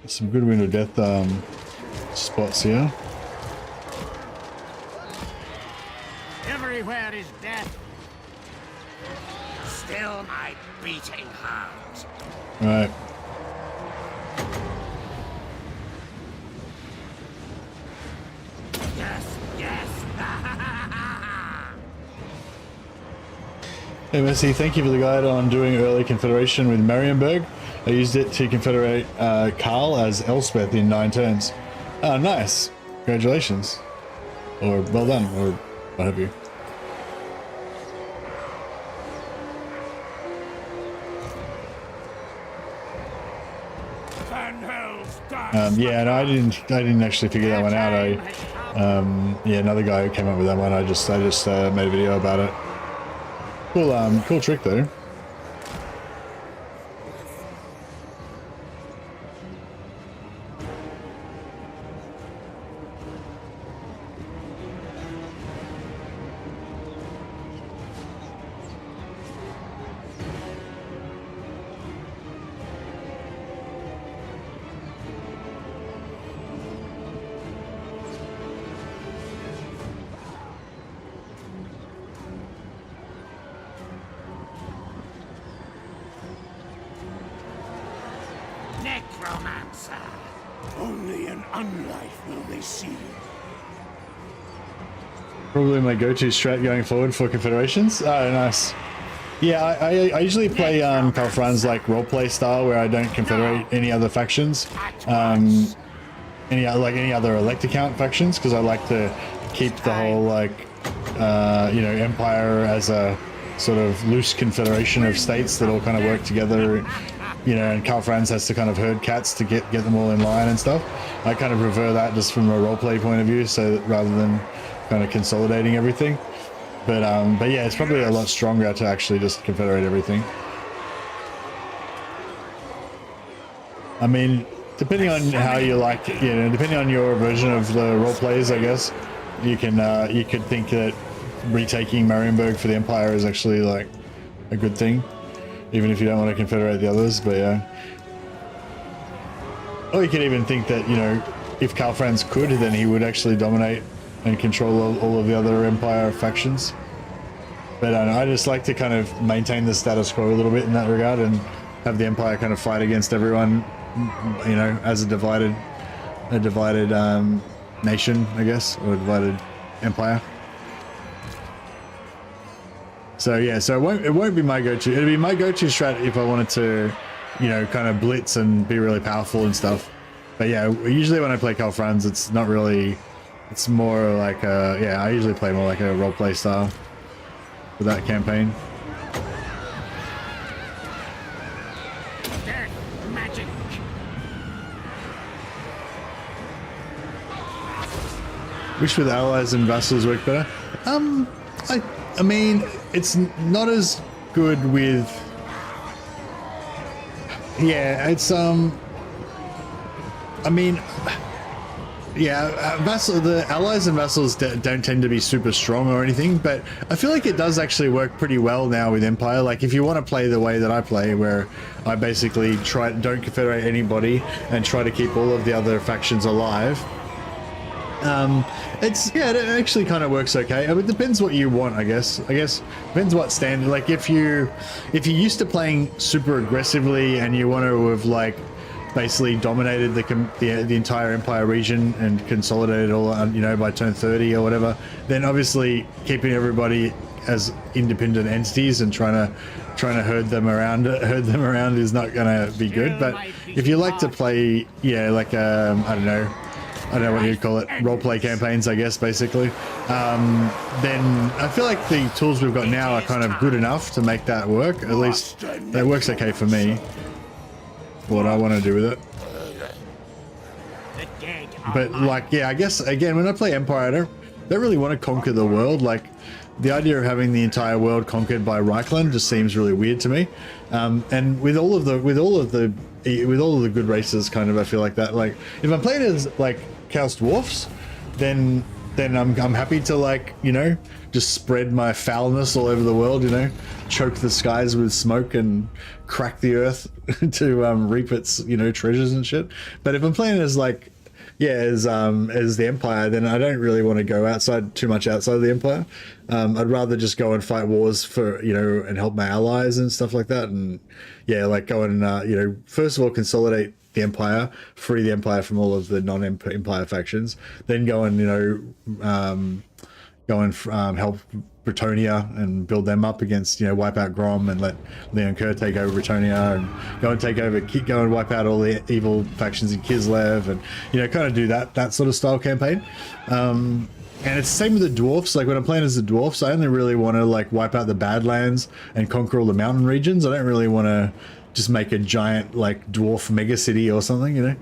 Some good Wind of Death spots here. Everywhere is death. Still my beating heart. Right. Yes, yes, Hey Messi, thank you for the guide on doing early Confederation with Marienburg. I used it to confederate Karl as Elspeth in 9 turns. Oh, nice. Congratulations. Or well done, or what have you. Yeah, no, I didn't actually figure that one out. Yeah, another guy who came up with that one. I just made a video about it. Cool trick though. Necromancer. Only an unlife will they see. Probably my go-to strat going forward for confederations. Oh, nice. Yeah, I usually play Karl Franz like roleplay style where I don't confederate any other factions, any other elect account factions, because I like to keep the whole like you know, empire as a sort of loose confederation of states that all kind of work together. You know, and Karl Franz has to kind of herd cats to get them all in line and stuff. I kind of prefer that just from a roleplay point of view, so that rather than kind of consolidating everything. But yeah, it's probably a lot stronger to actually just confederate everything. I mean, depending on how you like, you know, depending on your version of the role plays, I guess you could think that retaking Marienburg for the Empire is actually like a good thing, even if you don't want to confederate the others. But yeah, or you could even think that, you know, if Karl Franz could, then he would actually dominate and control all of the other Empire factions. But I don't know, I just like to kind of maintain the status quo a little bit in that regard and have the Empire kind of fight against everyone, you know, as a divided nation, I guess, or a divided empire. So yeah, so it won't be my go-to. It'll be my go-to strat if I wanted to, you know, kind of blitz and be really powerful and stuff. But yeah, usually when I play Karl Franz, it's not really. It's more like a, yeah, I usually play more like a roleplay style for that campaign. Death magic. Which with allies and vassals work better? I mean, it's not as good with. Yeah, it's I mean. Yeah, the allies and vassals don't tend to be super strong or anything, but I feel like it does actually work pretty well now with Empire. Like if you want to play the way that I play, where I basically don't confederate anybody and try to keep all of the other factions alive, it actually kind of works okay. I mean, it depends what you want, I guess. Depends what standard. Like if you're used to playing super aggressively and you want to have like basically dominated the entire Empire region and consolidated all, you know, by turn 30 or whatever, then obviously keeping everybody as independent entities and trying to herd them around is not going to be good. But if you like to play, yeah, like I don't know what you'd call it, roleplay campaigns, I guess, basically, then I feel like the tools we've got now are kind of good enough to make that work. At least that works okay for me. What I want to do with it. But like, yeah, I guess again, when I play Empire, I don't really want to conquer the world. Like the idea of having the entire world conquered by Reichland just seems really weird to me. And with all of the good races, kind of, I feel like that. Like if I'm playing as like Chaos Dwarfs, then I'm happy to, like, you know, just spread my foulness all over the world, you know, choke the skies with smoke and crack the earth to reap its, you know, treasures and shit. But if I'm playing as like, yeah, as the Empire, then I don't really want to go too much outside of the Empire. I'd rather just go and fight wars for, you know, and help my allies and stuff like that. And yeah, like go and you know, first of all consolidate the Empire, free the Empire from all of the non-Empire factions, then go and, you know, go and help Bretonia and build them up against, you know, wipe out Grom and let Leon Kerr take over Bretonia and go and wipe out all the evil factions in Kislev and, you know, kind of do that sort of style campaign. And it's the same with the dwarfs. Like when I'm playing as the dwarfs, I only really want to like wipe out the Badlands and conquer all the mountain regions. I don't really want to just make a giant like dwarf mega city or something, you know.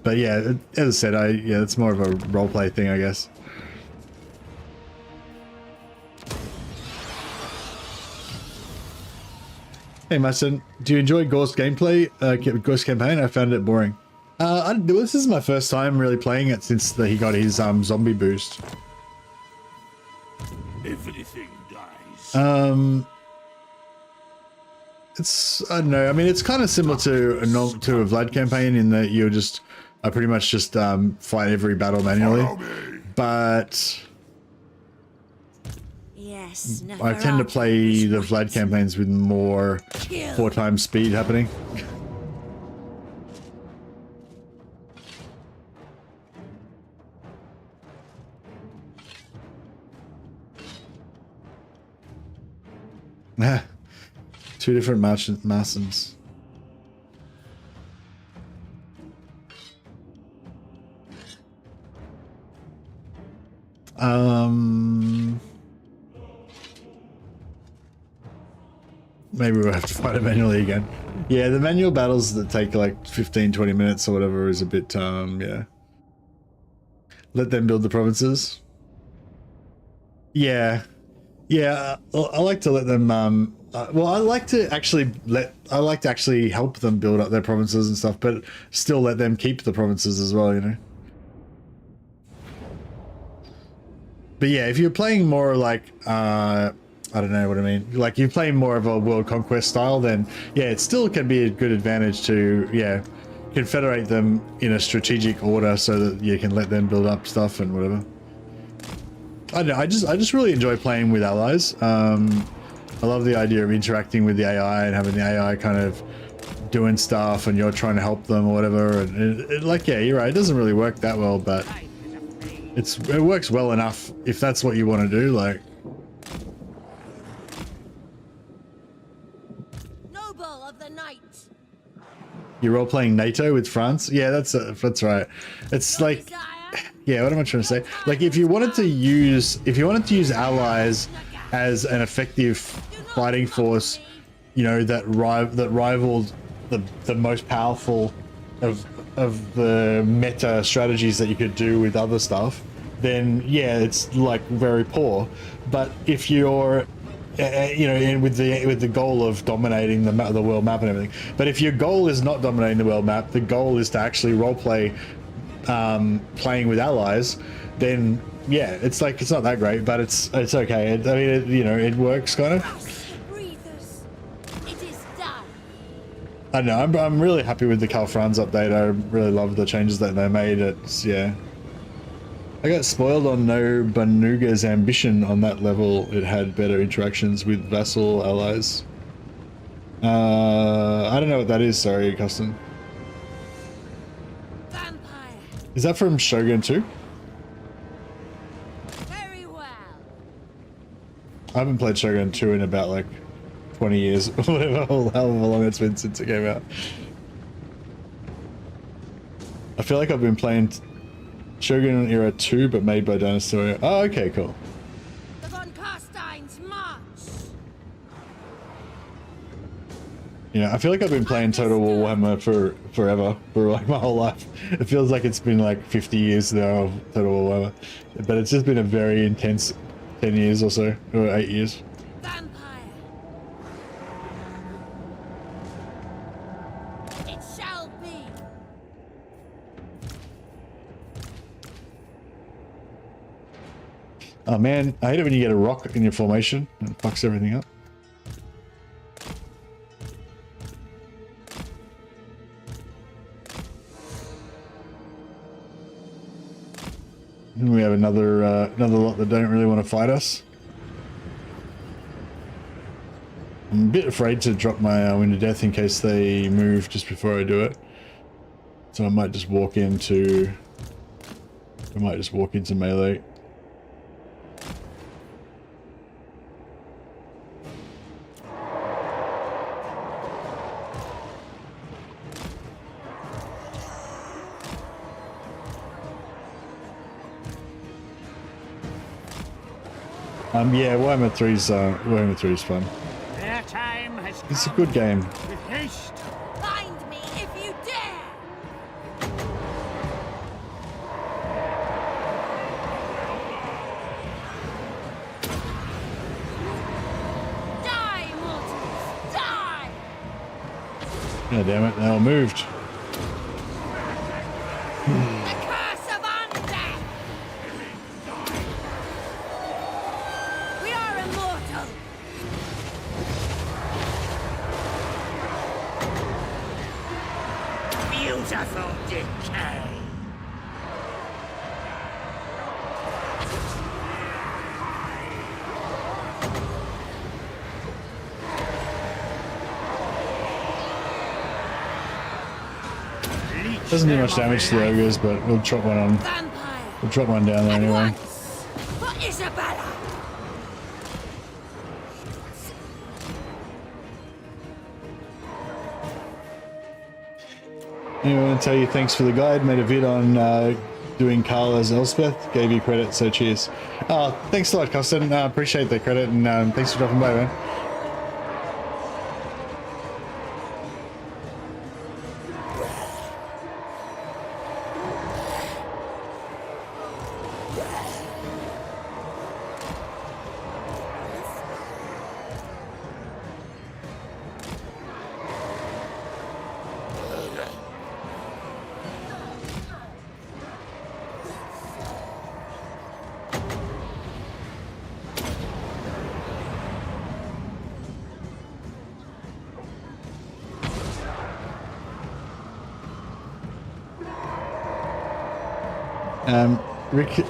But yeah, as I said, yeah, it's more of a roleplay thing, I guess. Hey, Mason, do you enjoy Ghorst gameplay? Ghorst campaign? I found it boring. This is my first time really playing it since he got his zombie boost. Everything dies. It's, I don't know. I mean, it's kind of similar to a Vlad campaign in that you're just pretty much just fight every battle manually, but Yes, I tend to play the Vlad campaigns with more 4 times speed happening. Two different Marsons. Maybe we'll have to fight it manually again. Yeah, the manual battles that take like 15-20 minutes or whatever is a bit, yeah. Let them build the provinces. Yeah. Yeah, I like to let them, well, I like to actually help them build up their provinces and stuff, but still let them keep the provinces as well, you know? But yeah, if you're playing more like, I don't know what I mean, like you're playing more of a world conquest style, then yeah, it still can be a good advantage to, yeah, confederate them in a strategic order so that you can let them build up stuff and whatever. I don't know, I just really enjoy playing with allies. I love the idea of interacting with the AI and having the AI kind of doing stuff and you're trying to help them or whatever. And like, yeah, you're right, it doesn't really work that well, but it works well enough if that's what you want to do, like. Noble of the night. You're role playing NATO with France? Yeah, that's right. It's like, yeah, what am I trying to say? Like if you wanted to use allies as an effective fighting force, you know, that rivaled the most powerful of the meta strategies that you could do with other stuff, then yeah, it's like very poor. But if you're you know, with the goal of dominating the world map and everything, but if your goal is not dominating the world map, the goal is to actually roleplay playing with allies, then yeah, it's like, it's not that great, but it's okay. I mean, you know, it works kind of. Breathers. It is done. I don't know, I'm really happy with the Cal Franz update. I really love the changes that they made. It's, yeah. I got spoiled on No Banuga's ambition on that level. It had better interactions with vassal allies. I don't know what that is, sorry, Custom. Vampire. Is that from Shogun 2? Very well. I haven't played Shogun 2 in about like 20 years, or whatever, however long it's been since it came out. I feel like I've been playing Shogun Era 2, but made by Dynasty. Oh, okay, cool. The Von Carstein's march. Yeah, I feel like I've been playing Total War Warhammer forever, for like my whole life. It feels like it's been like 50 years now of Total War Warhammer, but it's just been a very intense 10 years or so, or 8 years. Vampire. It shall be. Oh man, I hate it when you get a rock in your formation and it fucks everything up. And we have another lot that don't really want to fight us. I'm a bit afraid to drop my Wind of Death in case they move just before I do it. So I might just walk into melee. Yeah, Warhammer 3's fun. Their time has It's a come. good game. With haste. Find me if you dare! Die, mortals! Die! God damn it, they all moved. The curse of undeath! We are immortal! Beautiful decay. Doesn't do much damage to the ogres, but we'll drop one on. Vampire! We'll drop one down there At anyway. once! For Isabella! Anyway, I want to tell you thanks for the guide. Made a vid on doing Carl as Elspeth. Gave you credit, so cheers. Thanks a lot, Costin. Appreciate the credit, and thanks for dropping by, man.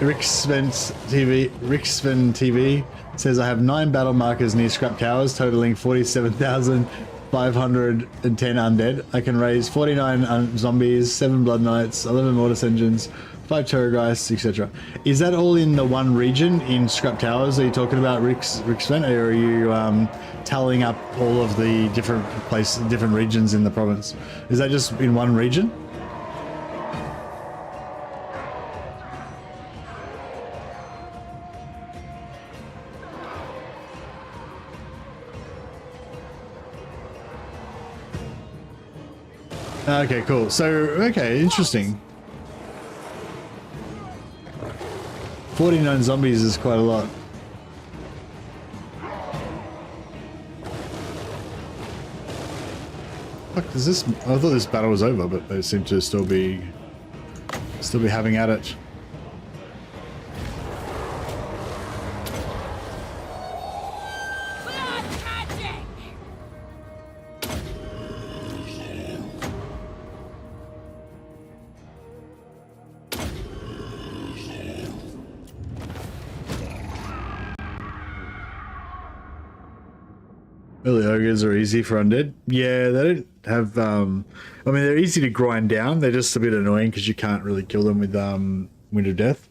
Rick Sven TV says I have 9 battle markers near scrap towers, totaling 47,510 undead. I can raise 49 zombies, 7 blood knights, 11 mortis engines, 5 terrorgeists, etc. Is that all in the one region in scrap towers? Are you talking about Rick Sven, or are you tallying up all of the different different regions in the province? Is that just in one region? Okay, cool. So, okay, interesting. 49 zombies is quite a lot. Fuck, does this... I thought this battle was over, but they seem to still be having at it. Blood magic! Early ogres are easy for undead. Yeah, they don't have... I mean, they're easy to grind down. They're just a bit annoying because you can't really kill them with Wind of Death.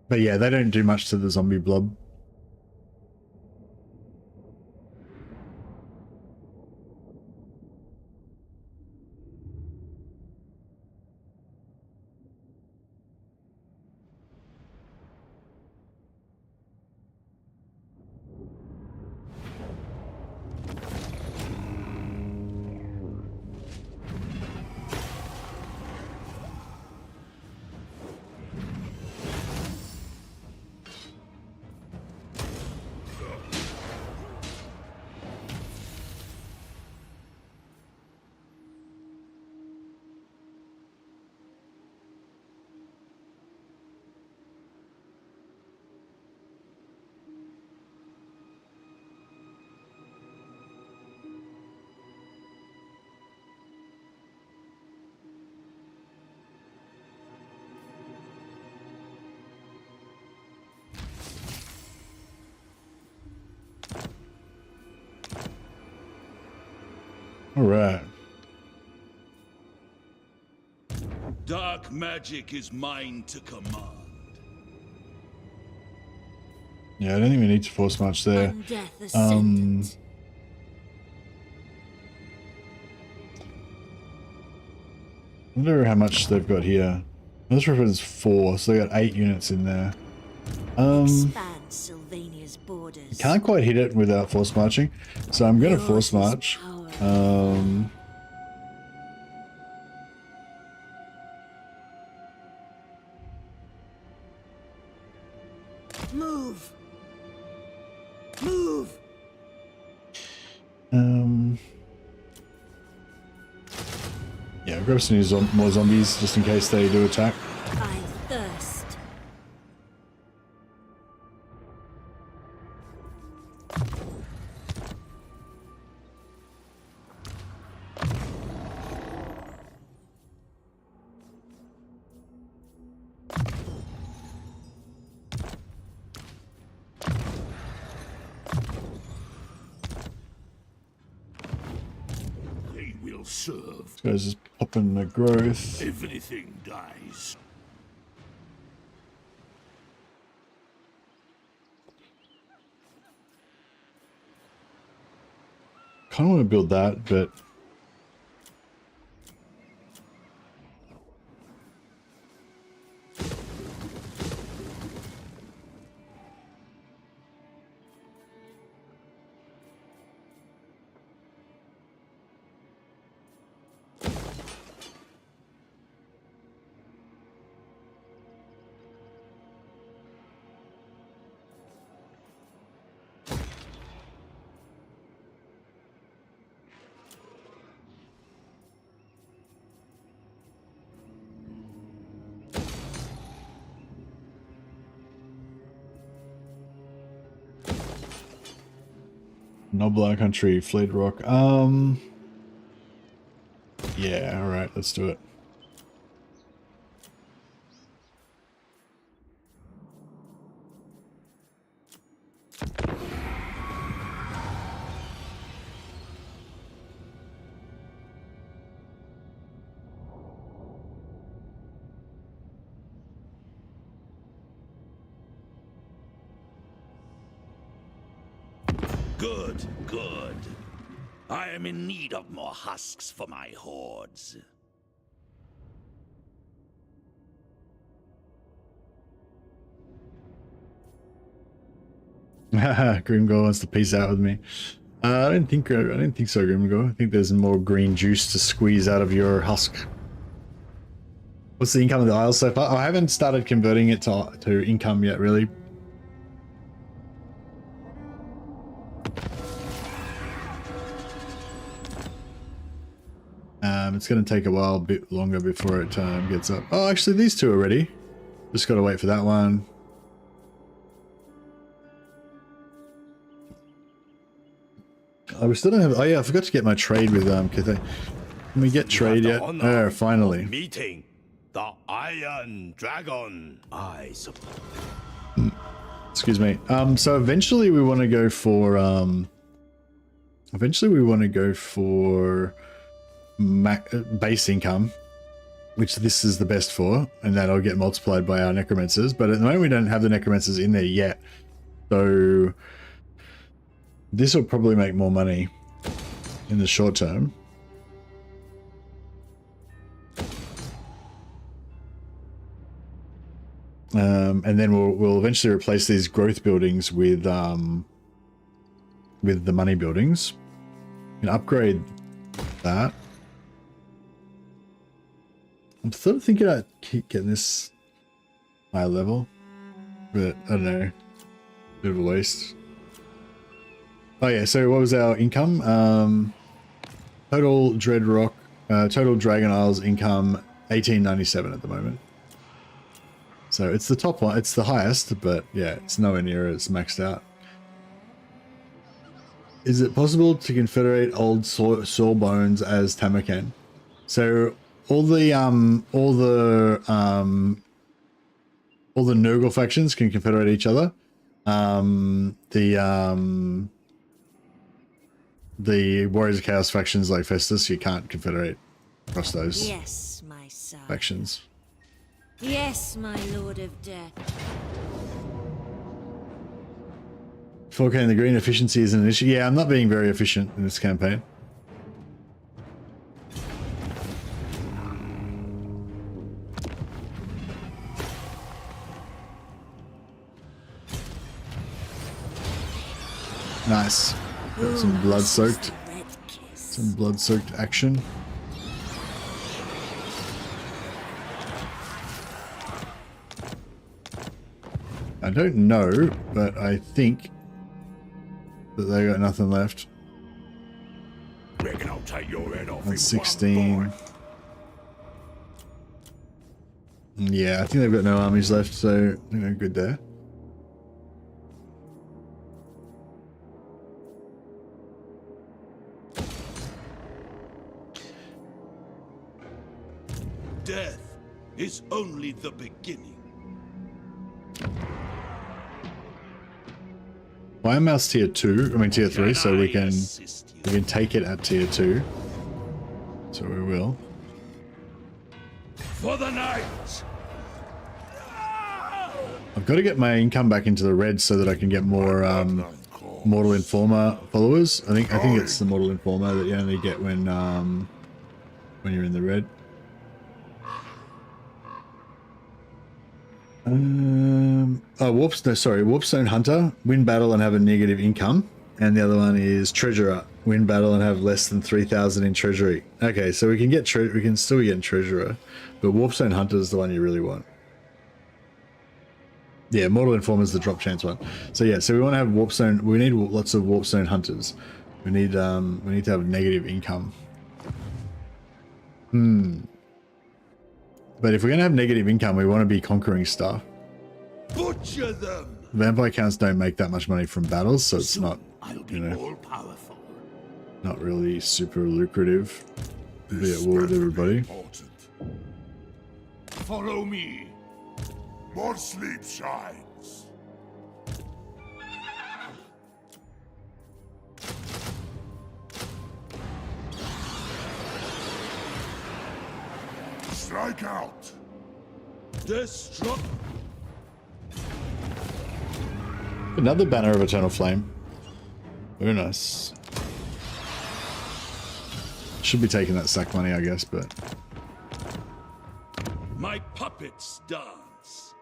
But yeah, they don't do much to the zombie blob. All right. Dark magic is mine to command. Yeah, I don't think we need to force much there. Undeath ascendant. I wonder how much they've got here. This represents 4, so they got 8 units in there. Expand. Sylvania's borders. Can't quite hit it without force marching, so I'm going to Yours force is march. power. Move. Move. Yeah, I'll grab some more zombies just in case they do attack. I thirst. They will serve. This guy's just popping the growth. Everything dies. Kind of want to build that, but Nobler Country, Fleet Rock. Yeah, alright, let's do it. Good, good. I am in need of more husks for my hordes. Grimgor wants to peace out with me. I don't think so, Grimgor. I think there's more green juice to squeeze out of your husk. What's the income of the Isles so far? I haven't started converting it to income yet, really. It's going to take a while, a bit longer before it gets up. Oh, actually, these two are ready. Just got to wait for that one. Oh, we still don't have... Oh, yeah, I forgot to get my trade with Cathay. Can we get trade yet? Oh, finally. Meeting the Iron Dragon. I suppose. Excuse me. So eventually we want to go for... base income, which this is the best for, and that'll get multiplied by our necromancers, but at the moment we don't have the necromancers in there yet, so this will probably make more money in the short term. And then we'll eventually replace these growth buildings with the money buildings and upgrade that. I'm sort of thinking I'd keep getting this high level, but I don't know, bit of a waste. Oh yeah, so what was our income? Total Dreadrock, total Dragon Isles income 1897 at the moment. So it's the top one, it's the highest, but yeah, it's nowhere near it's maxed out. Is it possible to confederate old soul bones as Tamarkan? So all the Nurgle factions can confederate each other. The Warriors of Chaos factions like Festus, you can't confederate across those Yes, my son. factions. Yes, my lord of death. 4K in the green efficiency is an issue. Yeah, I'm not being very efficient in this campaign. Nice. Got some blood-soaked. Red kiss. Some blood-soaked action. I don't know, but I think that they got nothing left. Reckon I'll take your head off. That's 16. Yeah, I think they've got no armies left, so you know, good there. Death is only the beginning. Why mouse tier 2? I mean tier 3, so we can assist you? take it at tier 2. So we will. For the night. I've got to get my income back into the red so that I can get more Mortal Informer followers. I think it's the Mortal Informer that you only get when you're in the red. Warpstone Hunter, win battle and have a negative income, and the other one is Treasurer, win battle and have less than 3,000 in treasury. Okay, so we can get we can still get Treasurer, but Warpstone Hunter is the one you really want. Yeah, Mortal Informer is the drop chance one. So yeah, so we want to have Warpstone. We need lots of Warpstone Hunters. We need to have negative income. But if we're gonna have negative income, we want to be conquering stuff. Butcher them. Vampire counts don't make that much money from battles, so it's not, I'll be you know, all powerful. not really super lucrative to be at war with better be everybody. important. Follow me. More sleep shines. Strike out. Destruct. Another banner of Eternal Flame. Very nice. Should be taking that sack money, I guess, but My puppets dance.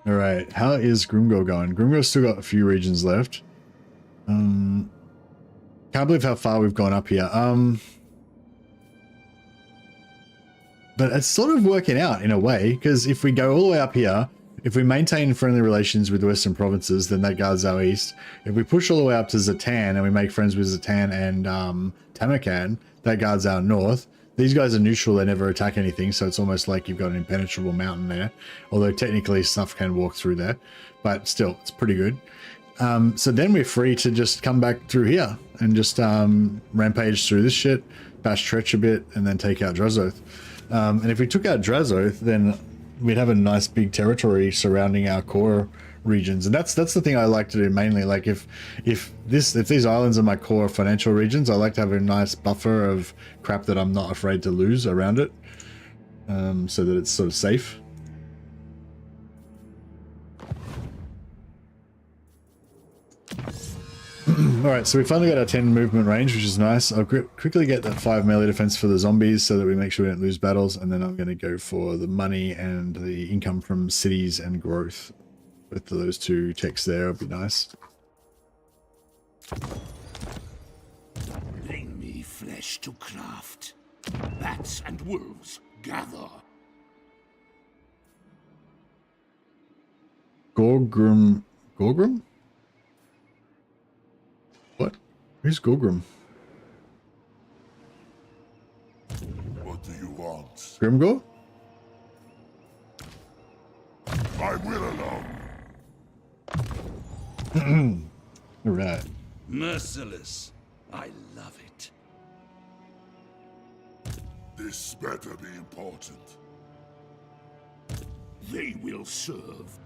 all right. How is Grimgor going? Grimgor's still got a few regions left. Can't believe how far we've gone up here. But it's sort of working out in a way, because if we go all the way up here, if we maintain friendly relations with the Western provinces, then that guards our east. If we push all the way up to Zatan and we make friends with Zatan and Tamarkan, that guards our north. These guys are neutral, they never attack anything, so it's almost like you've got an impenetrable mountain there. Although technically stuff can walk through there, but still, it's pretty good. So then we're free to just come back through here and just rampage through this shit, bash Tretch a bit, and then take out Drazoth. And if we took out Drazoth, then we'd have a nice big territory surrounding our core regions, and that's the thing I like to do mainly. Like if these islands are my core financial regions, I like to have a nice buffer of crap that I'm not afraid to lose around it, so that it's sort of safe. Alright, so we finally got our 10 movement range, which is nice. I'll quickly get that 5 melee defense for the zombies so that we make sure we don't lose battles, and then I'm going to go for the money and the income from cities and growth. Both of those two techs there would be nice. Bring me flesh to craft. Bats and wolves gather. Gorgrim? What? Who's Gorgrim? What do you want? Grimgor? I will alone. Alright. Merciless. I love it. This better be important. They will serve.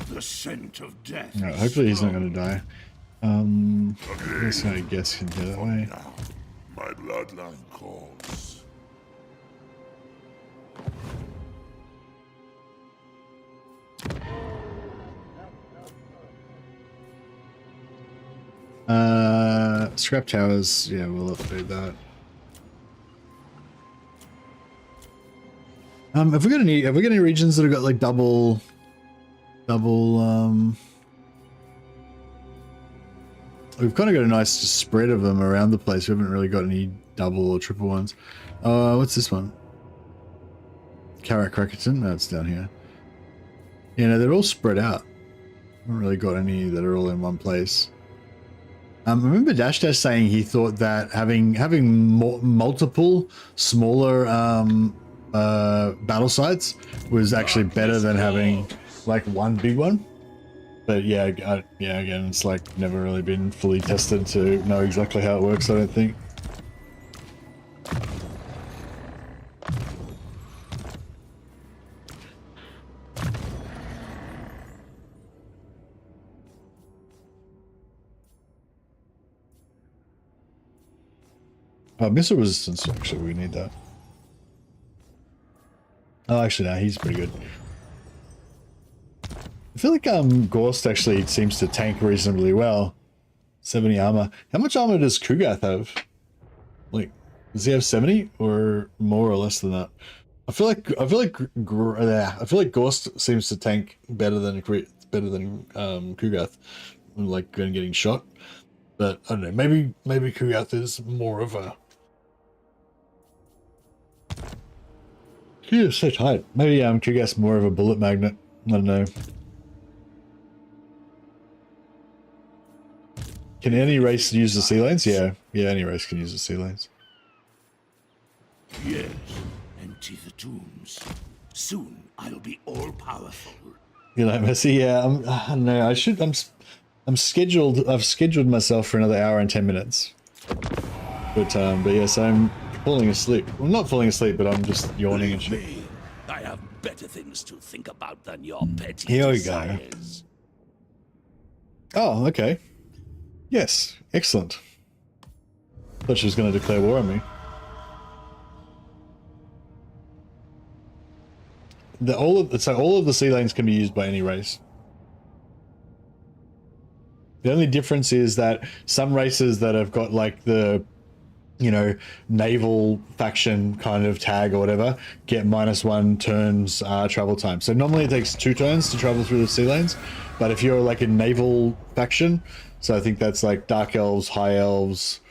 The scent of death. No, hopefully he's not going to die. I guess I can go that way. Now, my bloodline calls. Scrap towers, yeah, we'll upgrade that. Have we got any regions that have got like double we've kind of got a nice spread of them around the place. We haven't really got any double or triple ones. What's this one? Crackerton? No, it's down here. Yeah, no, they're all spread out. Haven't really got any that are all in one place. I remember Dash Dash saying he thought that having multiple smaller battle sites was actually better than having like one big one. But yeah, again, it's like never really been fully tested to know exactly how it works, I don't think. Missile resistance, actually, we need that. Oh, actually, no, he's pretty good. I feel like Ghorst actually seems to tank reasonably well. 70 armor. How much armor does Kugath have? Like, does he have 70 or more or less than that? I feel like Ghorst seems to tank better than Kugath, like when getting shot. But I don't know. Maybe Kugath is more of a. He's so tight. Maybe Kugath's more of a bullet magnet. I don't know. Can any race use the sea lanes? Yeah, any race can use the sea lanes. Yes, empty the tombs. Soon I'll be all powerful. You know, Messi. Yeah, I don't know. I'm scheduled. I've scheduled myself for another hour and 10 minutes. But yes, I'm falling asleep. Well, not falling asleep, but I'm just yawning and shit. I have better things to think about than your petty Here we desires. go. Oh, okay. Yes, excellent. Thought she was going to declare war on me. All of the sea lanes can be used by any race. The only difference is that some races that have got like the, you know, naval faction kind of tag or whatever get -1 turns travel time. So normally it takes 2 turns to travel through the sea lanes, but if you're like a naval faction, so I think that's like Dark Elves, High Elves.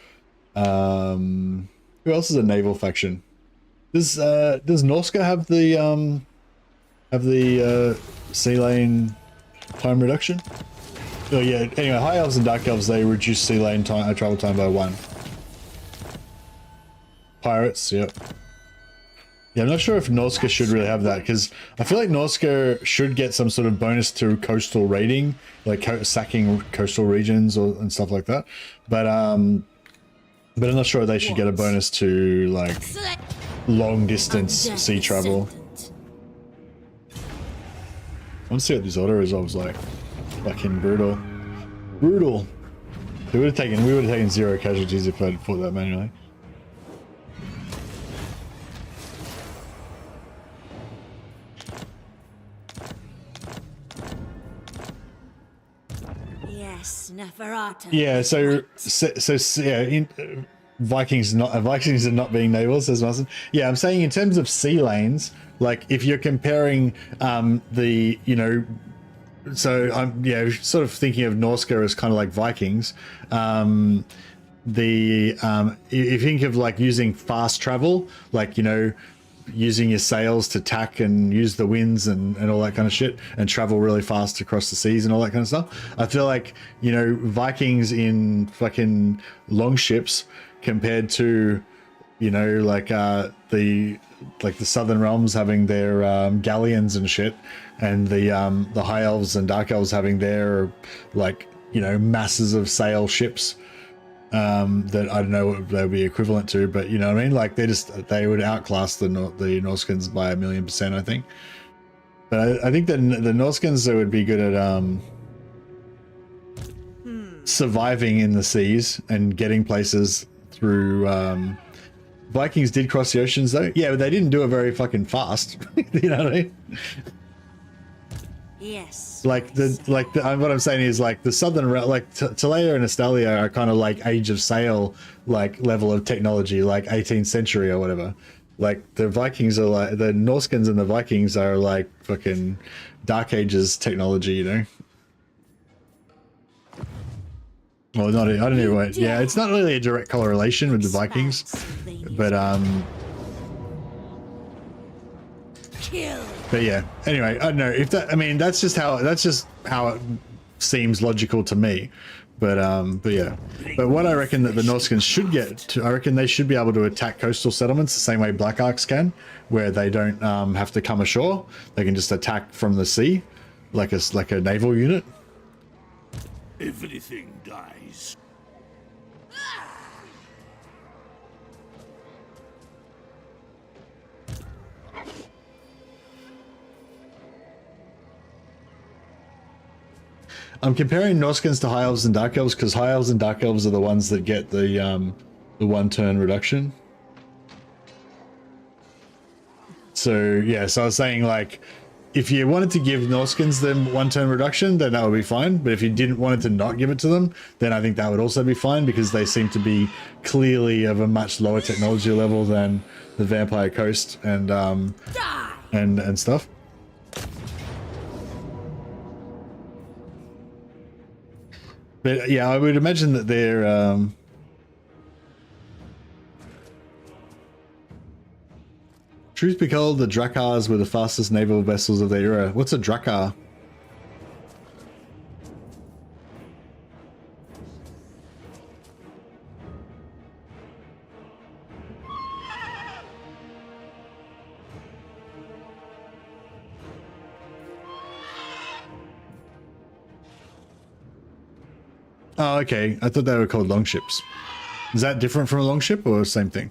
Who else is a naval faction? Does Norska have the sea lane time reduction? Oh yeah. Anyway, High Elves and Dark Elves, they reduce sea lane time travel time by 1. Pirates, yep. Yeah, I'm not sure if Norska should really have that, because I feel like Norska should get some sort of bonus to coastal raiding, like sacking coastal regions and stuff like that. But I'm not sure they should get a bonus to like long distance sea travel. I want to see what this auto resolve's like. Fucking brutal. Brutal. We would have taken 0 casualties if I'd fought that manually. Yes, Neferata. Yeah, so yeah, Vikings are not being naval, says Martin. Yeah, I'm saying in terms of sea lanes, like if you're comparing the, you know, so I'm sort of thinking of Norska as kind of like Vikings. If you think of like using fast travel, like, you know, using your sails to tack and use the winds and all that kind of shit and travel really fast across the seas and all that kind of stuff. I feel like, you know, Vikings in fucking long ships compared to, you know, like the Southern Realms having their galleons and shit, and the High Elves and Dark Elves having their, like, you know, masses of sail ships. That I don't know what they would be equivalent to, but you know what I mean? Like they would outclass the Norskins by 1,000,000%, I think. But I think that the Norskins would be good at surviving in the seas and getting places through. Vikings did cross the oceans though. Yeah, but they didn't do it very fucking fast. You know what I mean? Yes. Like what I'm saying is like the southern like Talea and Estalia are kind of like Age of Sail like level of technology, like 18th century or whatever. Like the Vikings are like the Norskins and the Vikings are like fucking Dark Ages technology, you know. Well, not I don't know. Yeah, it's not really a direct correlation with the Vikings, but Kill. But yeah, anyway, I don't know if that, I mean, that's just how it seems logical to me. But yeah, but what I reckon that the Norskins should get to, I reckon they should be able to attack coastal settlements the same way Black Arcs can, where they don't have to come ashore. They can just attack from the sea, like a naval unit. Everything dies. I'm comparing Norskins to High Elves and Dark Elves because High Elves and Dark Elves are the ones that get the 1 turn reduction. So yeah, so I was saying like, if you wanted to give Norskins them 1 turn reduction, then that would be fine. But if you didn't want it to not give it to them, then I think that would also be fine because they seem to be clearly of a much lower technology level than the Vampire Coast and stuff. But yeah, I would imagine that they're truth be told, the Drakars were the fastest naval vessels of their era. What's a Drakar? Oh, okay. I thought they were called longships. Is that different from a longship or same thing?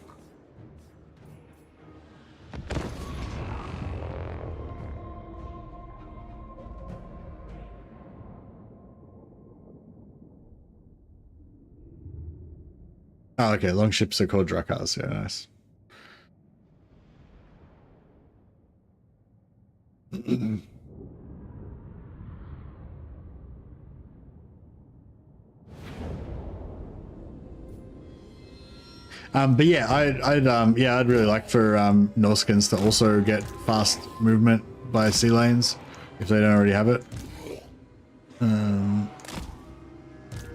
Oh, okay. Longships are called Drakars. Yeah, nice. But yeah, I'd really like for Norskins to also get fast movement by sea lanes if they don't already have it.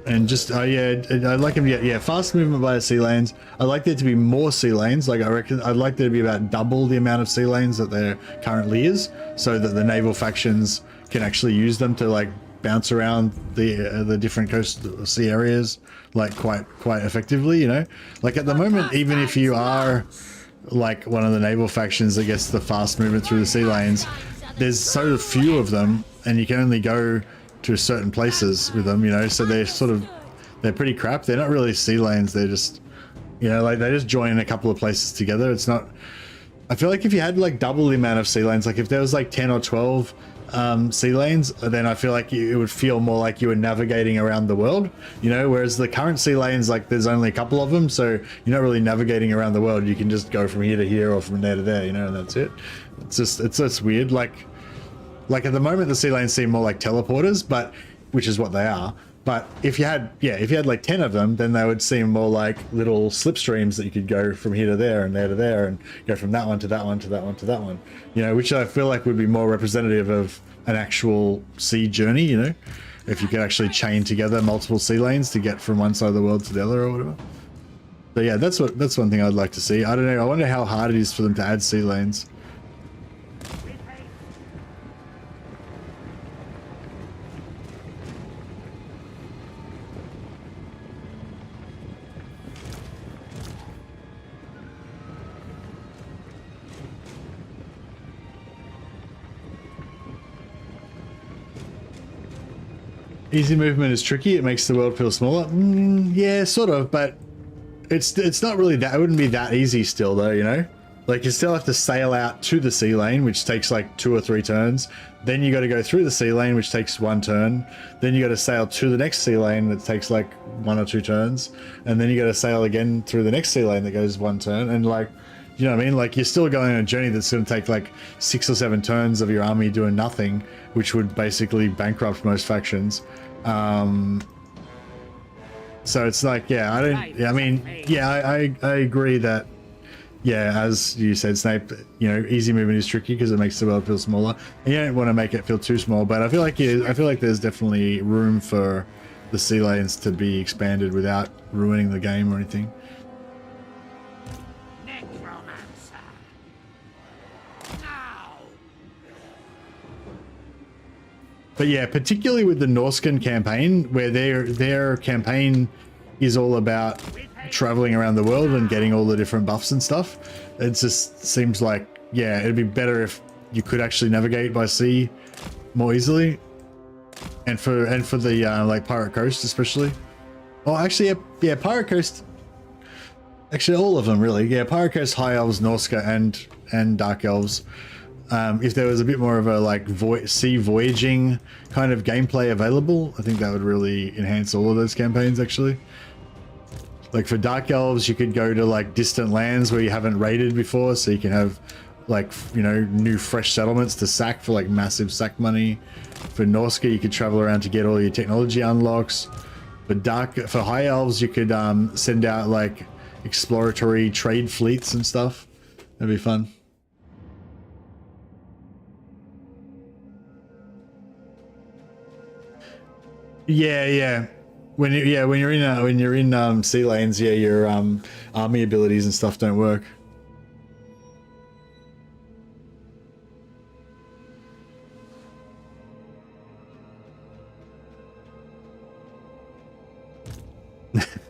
And just I'd like them to get fast movement by sea lanes. I'd like there to be more sea lanes. Like I reckon I'd like there to be about double the amount of sea lanes that there currently is, so that the naval factions can actually use them to like bounce around the different coast sea areas like quite effectively, you know. Like at the moment, even if you are like one of the naval factions that gets the fast movement through the sea lanes, there's so few of them and you can only go to certain places with them, you know, so they're pretty crap. They're not really sea lanes, they're just, you know, like they just join a couple of places together. It's not, I feel like if you had like double the amount of sea lanes, like if there was like 10 or 12 sea lanes, then I feel like it would feel more like you were navigating around the world, you know, whereas the current sea lanes, like there's only a couple of them, so you're not really navigating around the world. You can just go from here to here or from there to there, you know, and that's it. It's just weird. Like at the moment the sea lanes seem more like teleporters, but which is what they are. But if you had like 10 of them, then they would seem more like little slipstreams that you could go from here to there and there to there and go from that one to that one to that one to that one, you know, which I feel like would be more representative of an actual sea journey, you know, if you could actually chain together multiple sea lanes to get from one side of the world to the other or whatever. But yeah, that's one thing I'd like to see. I don't know, I wonder how hard it is for them to add sea lanes. Easy movement is tricky. It makes the world feel smaller. Yeah, sort of, but it's not really that. It wouldn't be that easy still, though. You know, like you still have to sail out to the sea lane, which takes like 2 or 3 turns. Then you got to go through the sea lane, which takes 1 turn. Then you got to sail to the next sea lane that takes like 1 or 2 turns, and then you got to sail again through the next sea lane that goes 1 turn. And like, You know what I mean? Like, you're still going on a journey that's going to take like 6 or 7 turns of your army doing nothing, which would basically bankrupt most factions. So it's like, yeah, I agree that, yeah, as you said, Snape, you know, easy movement is tricky because it makes the world feel smaller, and you don't want to make it feel too small. But I feel like there's definitely room for the sea lanes to be expanded without ruining the game or anything. Necromancer. Now. But yeah, particularly with the Norscan campaign, where their campaign is all about traveling around the world and getting all the different buffs and stuff. It just seems like, yeah, it'd be better if you could actually navigate by sea more easily, and for the like Pirate Coast especially. Oh, actually, yeah, Pirate Coast. Actually, all of them really. Yeah, Pirate Coast, High Elves, Norska, and Dark Elves. If there was a bit more of a like sea voyaging kind of gameplay available, I think that would really enhance all of those campaigns actually. Like for Dark Elves, you could go to like distant lands where you haven't raided before, so you can have like, you know, new fresh settlements to sack for like massive sack money. For Norska, you could travel around to get all your technology unlocks. For High Elves, you could send out like exploratory trade fleets and stuff. That'd be fun. Yeah. When you're in sea lanes, yeah, your army abilities and stuff don't work.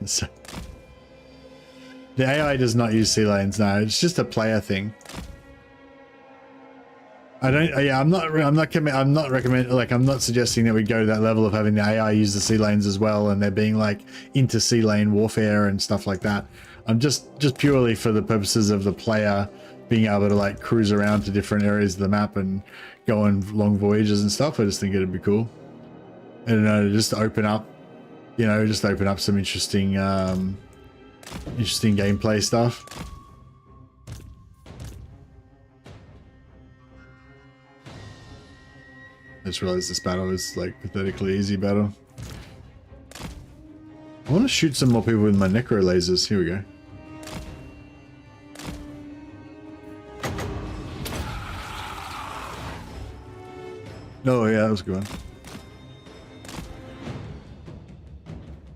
So, the AI does not use sea lanes. No, it's just a player thing. I'm not suggesting that we go to that level of having the AI use the sea lanes as well, and there being like into sea lane warfare and stuff like that. I'm just purely for the purposes of the player being able to like cruise around to different areas of the map and go on long voyages and stuff. I just think it'd be cool. I don't know, just to open up, you know, some interesting gameplay stuff. I just realized this battle is like pathetically easy battle. I want to shoot some more people with my necro lasers. Here we go. Oh yeah, that was a good one.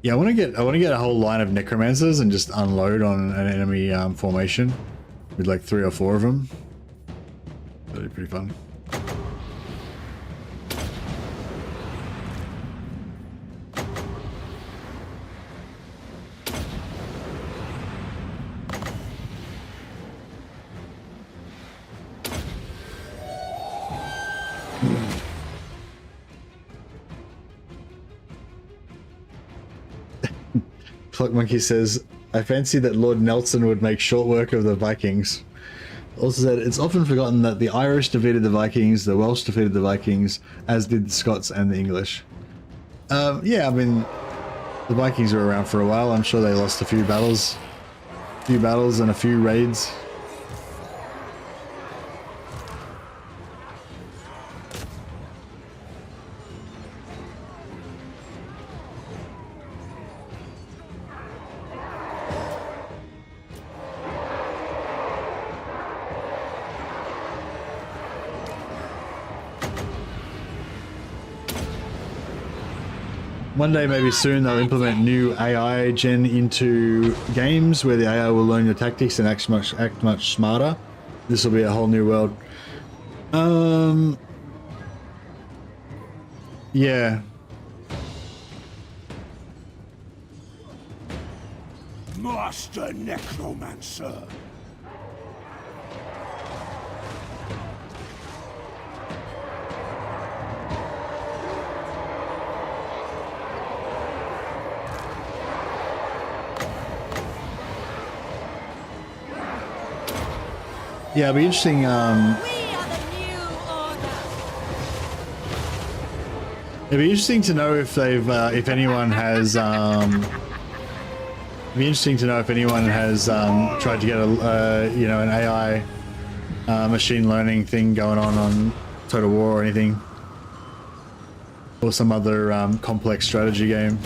Yeah, I want to get a whole line of necromancers and just unload on an enemy formation with like 3 or 4 of them. That'd be pretty fun. Pluck Monkey says, I fancy that Lord Nelson would make short work of the Vikings. Also said, it's often forgotten that the Irish defeated the Vikings, the Welsh defeated the Vikings, as did the Scots and the English. Yeah, I mean, the Vikings were around for a while. I'm sure they lost a few battles and a few raids. One day, maybe soon, they'll implement new AI gen into games where the AI will learn your tactics and act much smarter. This will be a whole new world. Yeah. Master Necromancer. Yeah, it'll be interesting. We are the new order. It'd be interesting to know if they've, if anyone has, It'd be interesting to know if anyone has tried to get a you know, an AI machine learning thing going on Total War or anything, or some other complex strategy game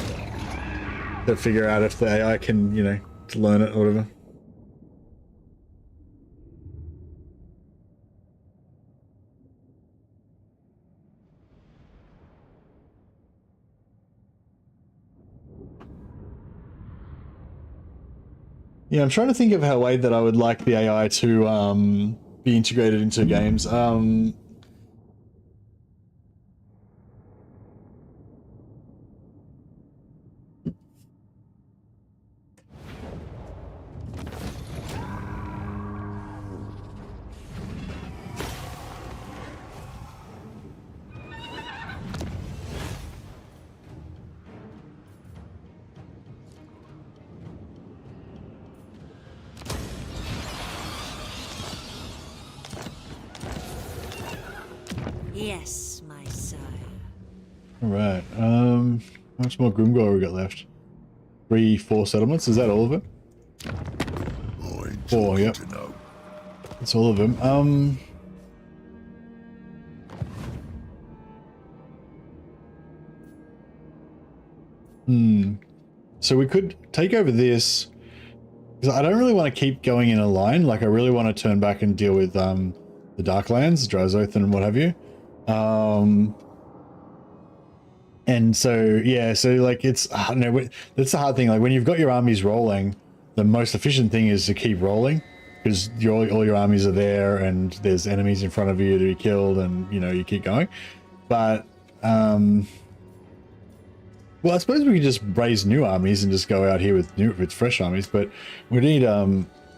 to figure out if the AI can, you know, to learn it or whatever. Yeah, I'm trying to think of a way that I would like the AI to be integrated into games. Yes, my sire. All right. How much more Grimgore we got left? 4 settlements. Is that all of it? Oh, ain't 4. Yep. to know. That's all of them. So we could take over this, because I don't really want to keep going in a line. Like, I really want to turn back and deal with the Darklands, Dryzoth and what have you. And so, yeah, so like it's, no, that's the hard thing. Like when you've got your armies rolling, the most efficient thing is to keep rolling, because all your armies are there and there's enemies in front of you to be killed, and, you know, you keep going. But, well, I suppose we could just raise new armies and just go out here with fresh armies, but we need, yeah,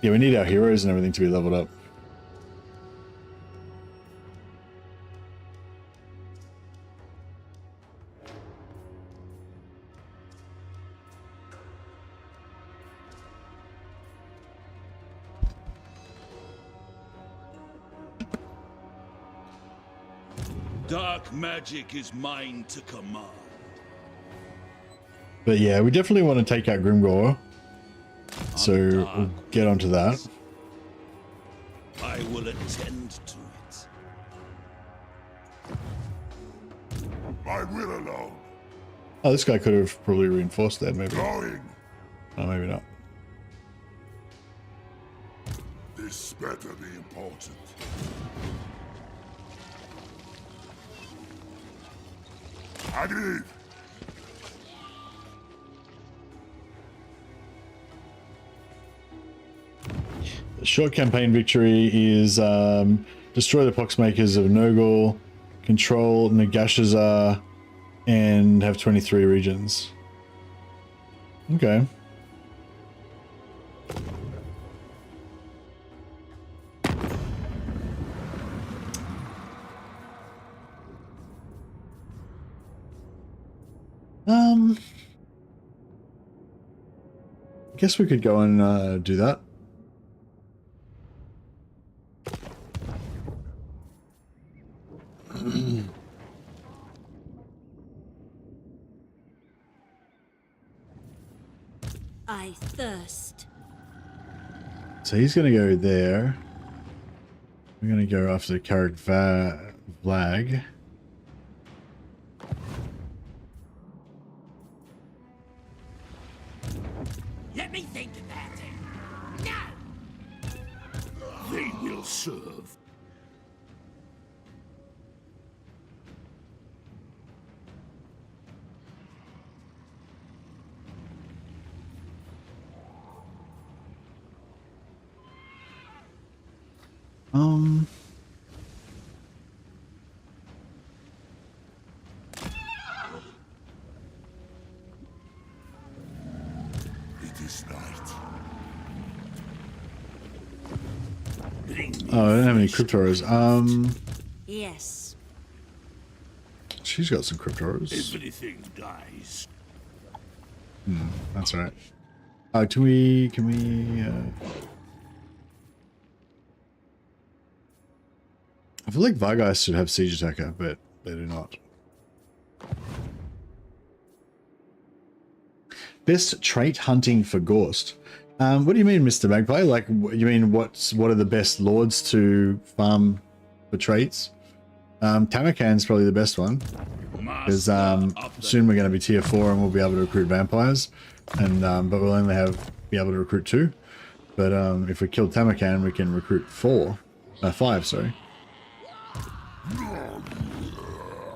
we need our heroes and everything to be leveled up. Dark magic is mine to command. But yeah, we definitely want to take out Grimgore, so we'll get onto that. I will attend to it. My will alone. Oh, this guy could have probably reinforced that, maybe. Going. Oh, maybe not. This better be important. Agreed. The short campaign victory is destroy the Poxmakers of Nogul, control Nagashazar, and have 23 regions. Okay. I guess we could go and do that. I thirst. So he's going to go there. We're going to go after Carrick Vlag. Let me think about it. No! They will serve. It is night. Oh, I don't have any Cryptoros. Yes. She's got some Cryptoros. Everything dies. That's right. Can we I feel like Vargas should have Siege Attacker, but they do not. Best trait hunting for Ghorst. What do you mean, Mr. Magpie? Like, you mean what are the best lords to farm for traits? Tamakan's probably the best one, because soon we're going to be tier 4 and we'll be able to recruit vampires, and but we'll only be able to recruit 2. But if we kill Tamakan, we can recruit 5, sorry.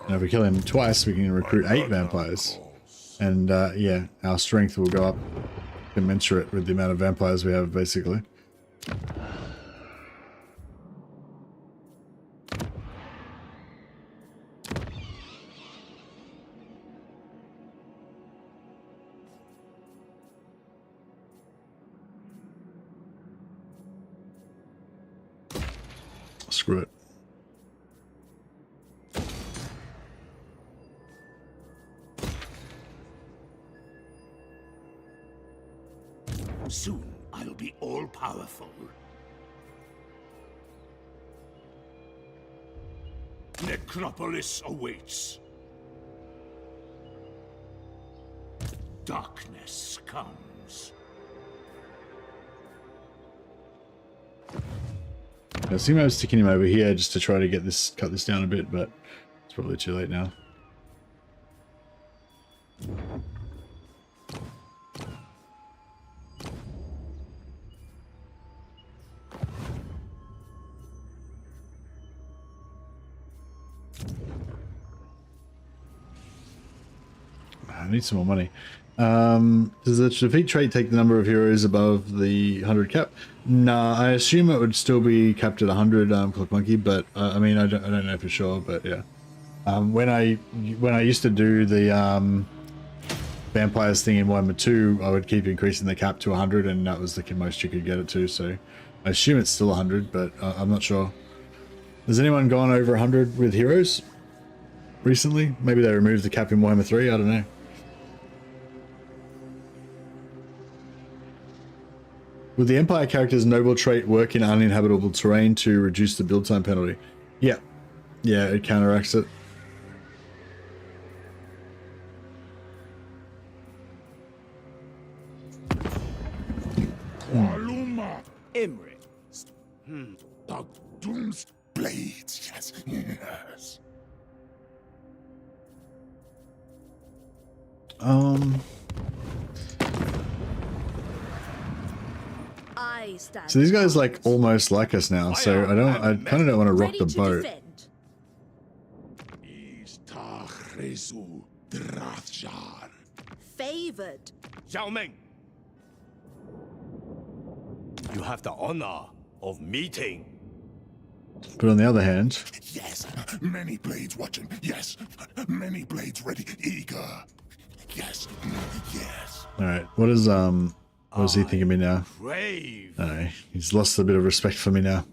And if we kill him twice, we can recruit 8 vampires. And yeah, our strength will go up commensurate with the amount of vampires we have, basically. Screw it. Soon I'll be all-powerful. Necropolis awaits. Darkness comes. I assume I was sticking him over here just to try to get this, cut this down a bit, but it's probably too late now. I need some more money. Does the defeat trait take the number of heroes above the 100 cap? Nah, I assume it would still be capped at 100, Clock Monkey, but I mean, I don't know for sure, but yeah. When I used to do the vampires thing in Warhammer 2, I would keep increasing the cap to 100, and that was the most you could get it to, so I assume it's still 100, but I'm not sure. Has anyone gone over 100 with heroes recently? Maybe they removed the cap in Warhammer 3, I don't know. Would the Empire character's noble trait work in uninhabitable terrain to reduce the build time penalty? Yeah. Yeah, it counteracts it. Waluma. Imri. The Doom's blades. Yes. Yes. So these guys like almost like us now, so I kind of don't want to rock the boat. Favored. Xiao Ming, you have the honor of meeting. But on the other hand, Yes. Many blades watching. Yes. Many blades ready. Eager. Yes. Yes. all right, what is he thinking of me now? Brave. No, he's lost a bit of respect for me now.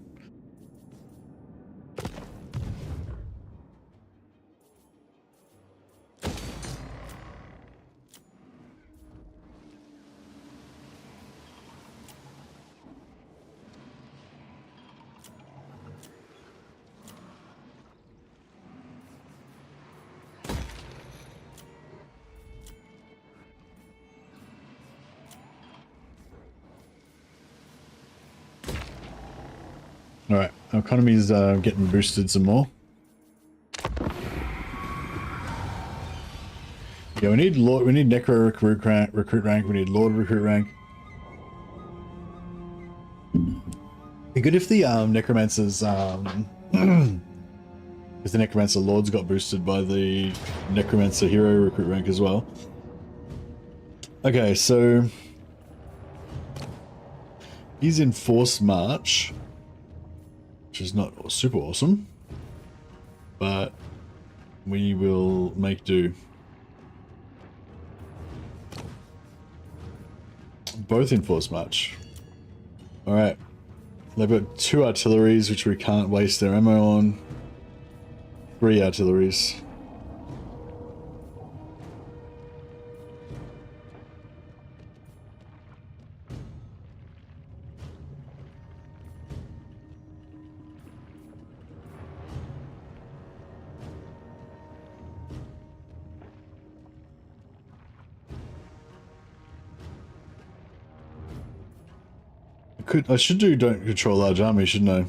All right, our economy's getting boosted some more. Yeah, we need Necro recruit rank. We need Lord recruit rank. Be good if the Necromancers, because the Necromancer Lords got boosted by the Necromancer Hero recruit rank as well. Okay, so he's in Forced March, which is not super awesome, but we will make do. Both in Force March. Alright. They've got 2 artilleries, which we can't waste their ammo on. 3 artilleries. I should do don't control large army, shouldn't I?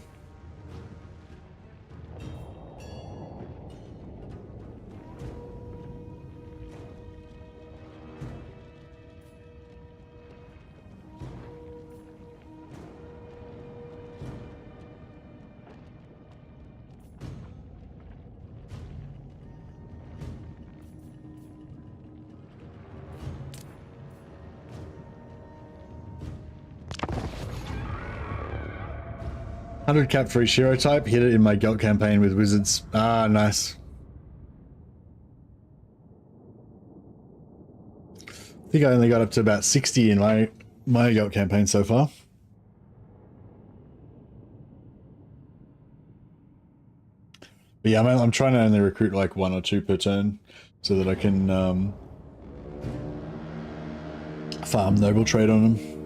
Cap for each hero type. Hit it in my Gelt campaign with wizards. Ah, nice. I think I only got up to about 60 in my Gelt campaign so far. But yeah, I'm trying to only recruit like 1 or 2 per turn so that I can farm noble trade on them.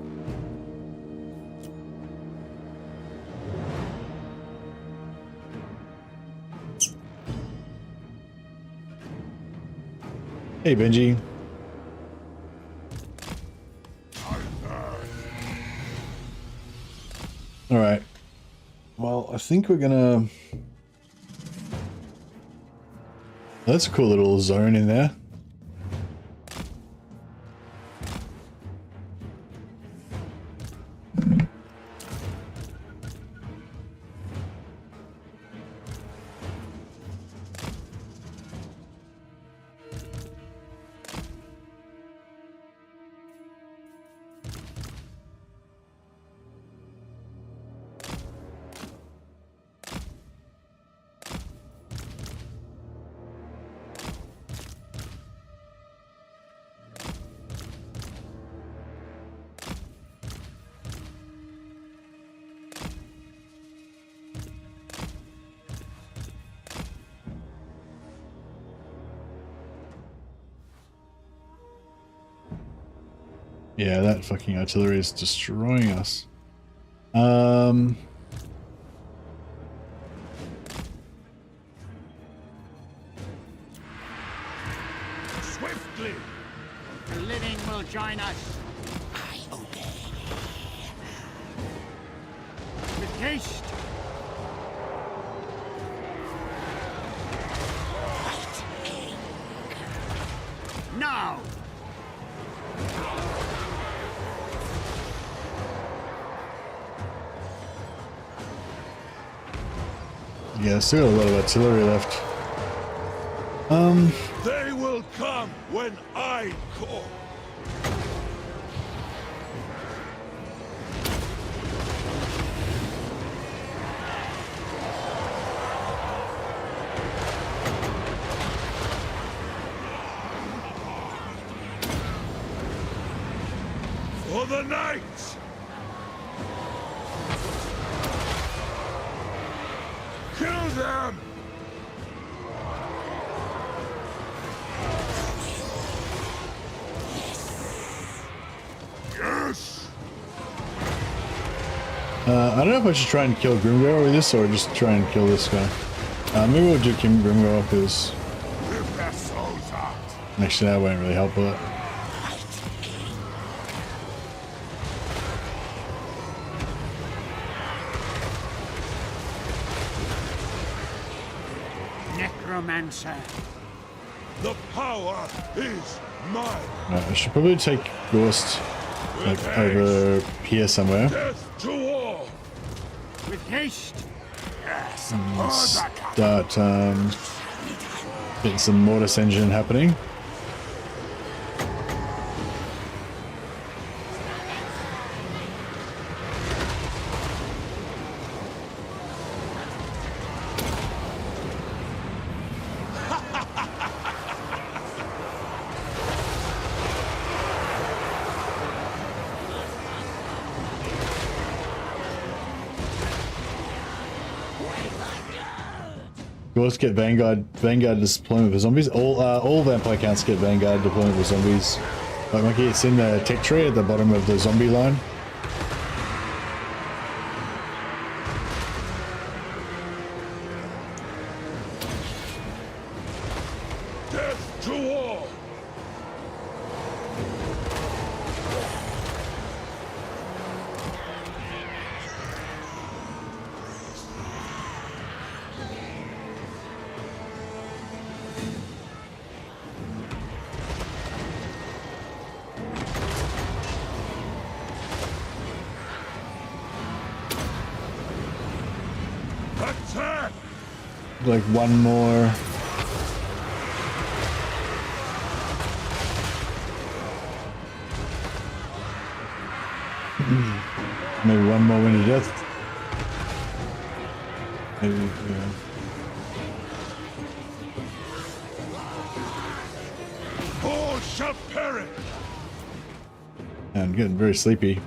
Hey, Benji. All right. Well, I think we're gonna... That's a cool little zone in there. Yeah, that fucking artillery is destroying us. Swiftly! The living will join us. I obey. With haste! Now! Yeah, still got a lot of artillery left. They will come when I call. For the knights! Kill them! Yes! I don't know if I should try and kill Grimgar with this or just try and kill this guy. Maybe we'll do Grimgar because Rip their souls out! actually that won't really help with it. Necromancer. The power is mine! I should probably take Ghorst like over here somewhere. Death to all! With haste! Yes! Start getting some mortis engine happening. Ghorst get Vanguard deployment for zombies. All vampire counts get Vanguard deployment for zombies. Like Monkey, it's in the tech tree at the bottom of the zombie line. Death to all! like one more. Maybe one more Wind of Death. Maybe, yeah. All shall perish. I'm getting very sleepy.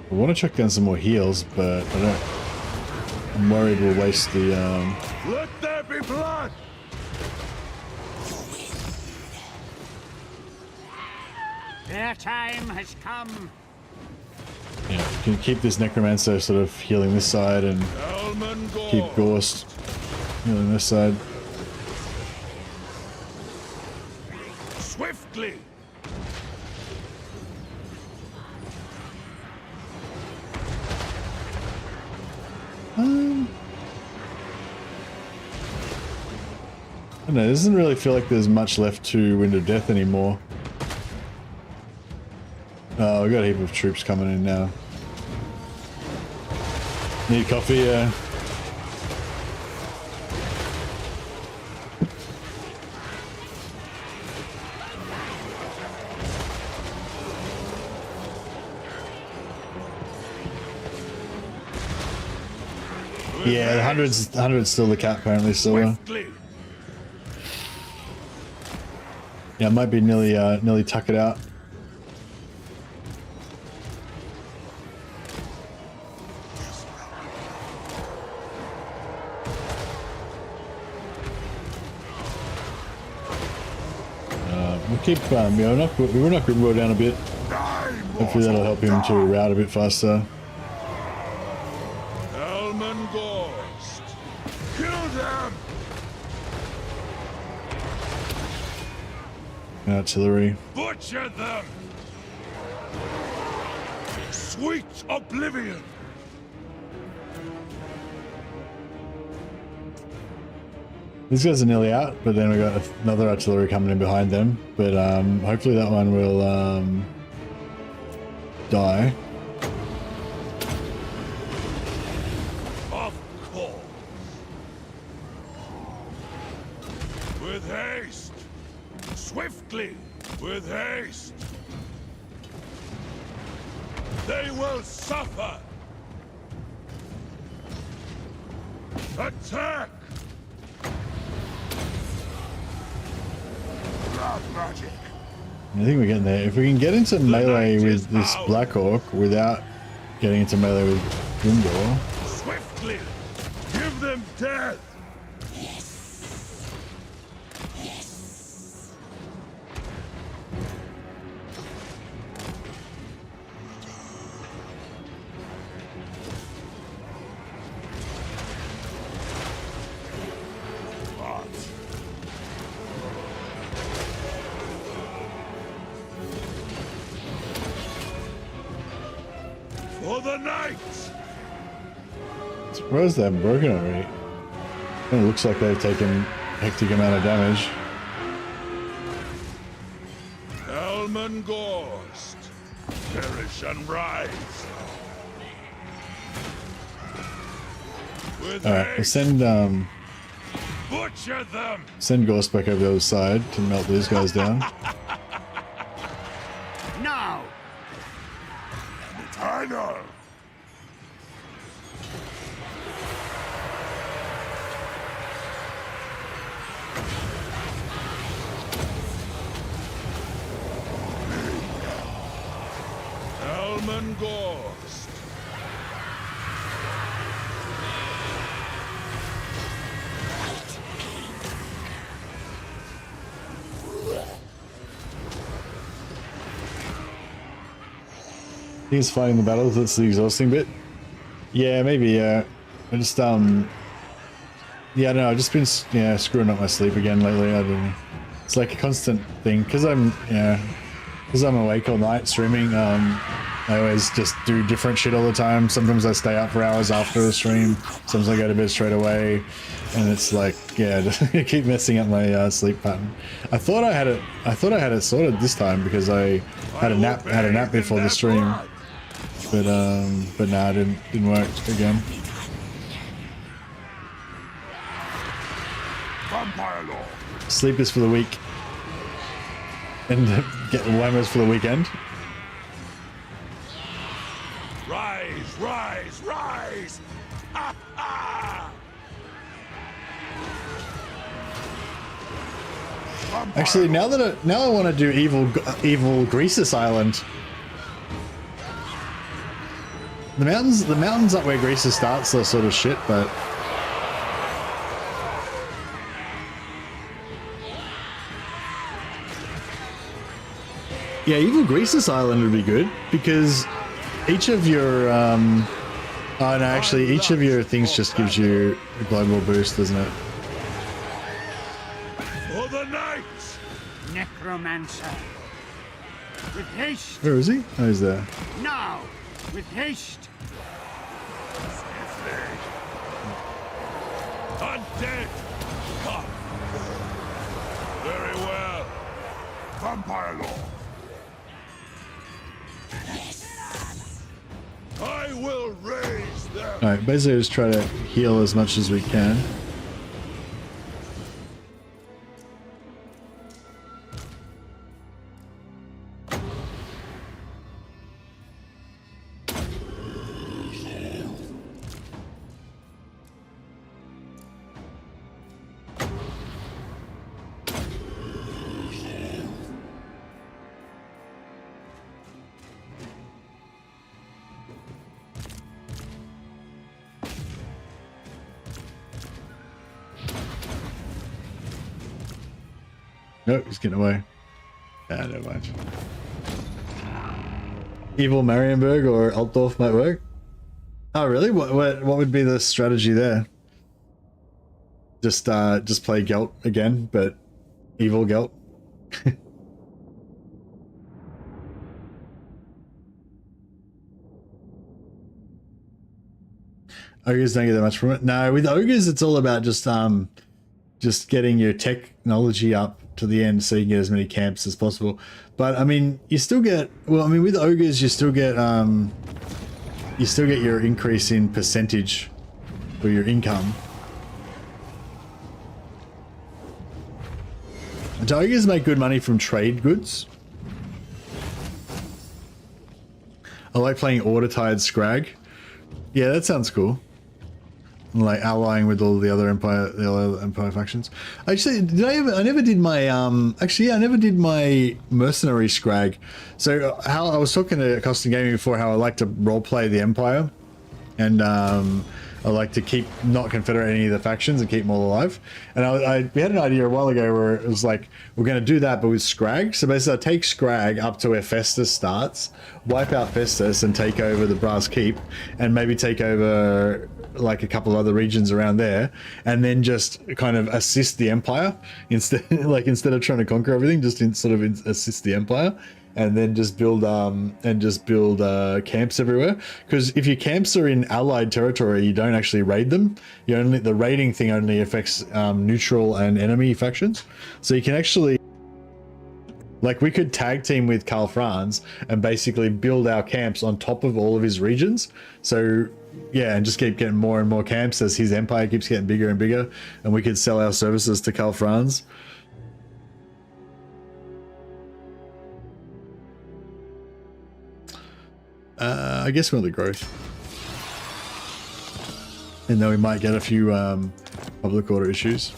I want to check down some more heals, but I don't. I'm worried we'll waste the. Let there be blood. Their time has come. Yeah, can keep this Necromancer sort of healing this side and keep Ghorst healing this side. Swiftly. I don't know, it doesn't really feel like there's much left to Wind of Death anymore. Oh, we got a heap of troops coming in now. Need coffee, yeah. Yeah, the 100's still the cap apparently, so yeah, might be nearly tuck it out. We'll keep we're not Grimwell down a bit. Hopefully that'll help him to route a bit faster. Ghorst. Kill them. Artillery. Butcher them. Sweet oblivion. These guys are nearly out, but then we got another artillery coming in behind them. But hopefully that one will die. Of course. With haste. Swiftly. With haste. They will suffer. Attack. Magic. I think we're getting there. If we can get into melee with this Black Hawk without getting into melee with Grimgor. Swiftly, give them death. For the night! Surprised they haven't broken already. It looks like they've taken a hectic amount of damage. Ghorst, perish and rise. Alright, we'll send Butcher them. Send Ghorst back over the other side to melt these guys down. Now! I know. Ghorst. He's fighting the battles, that's the exhausting bit. Yeah, maybe, I just, yeah, no, I've just been, screwing up my sleep again lately, I don't know. It's like a constant thing, because I'm awake all night streaming, I always just do different shit all the time. Sometimes I stay up for hours after the stream, sometimes I go to bed straight away, and it's like, yeah, I keep messing up my sleep pattern. I thought I had it sorted this time because I had a nap before the stream. but nah, it didn't work again. Vampire law. Sleepers for the week. And get whammers for the weekend. Rise, rise, rise! Ha ha! Actually, now I want to do evil Greasus Island. The mountains up where Greasus starts are sort of shit, but yeah, evil Greasus Island would be good because each of your oh no, actually each of your things just gives you a global boost, doesn't it? For the knights! Necromancer. With haste. Where is he? Oh, he's there. Now. With haste. Undead! Come! Very well. Vampire law. I will raise them. Alright, basically just try to heal as much as we can. Nope, he's getting away. Ah, never mind. Evil Marienburg or Altdorf might work. Oh, really? What would be the strategy there? Just play Gelt again, but evil Gelt. Ogres don't get that much from it. No, with ogres, it's all about just getting your technology up to the end so you can get as many camps as possible. But I mean, you still get, well, I mean, with ogres, you still get your increase in percentage for your income. Do ogres make good money from trade goods? I like playing Order-Tied Scrag. Yeah, that sounds cool. Like allying with all the other empire factions. Actually, I never did my actually, yeah, I never did my mercenary scrag. So how I was talking to Custom Gaming before, how I like to roleplay the empire, and I like to keep not confederate any of the factions and keep them all alive. And we had an idea a while ago where it was like, we're going to do that, but with Scrag. So basically, I take Scrag up to where Festus starts, wipe out Festus, and take over the Brass Keep, and maybe take over like a couple other regions around there, and then just kind of assist the Empire instead of trying to conquer everything, just assist the Empire. And then just build camps everywhere. Because if your camps are in allied territory, you don't actually raid them. The raiding thing only affects neutral and enemy factions. So you can actually, like, we could tag team with Karl Franz and basically build our camps on top of all of his regions. So yeah, and just keep getting more and more camps as his empire keeps getting bigger and bigger, and we could sell our services to Karl Franz. I guess we'll the growth. And then we might get a few public order issues.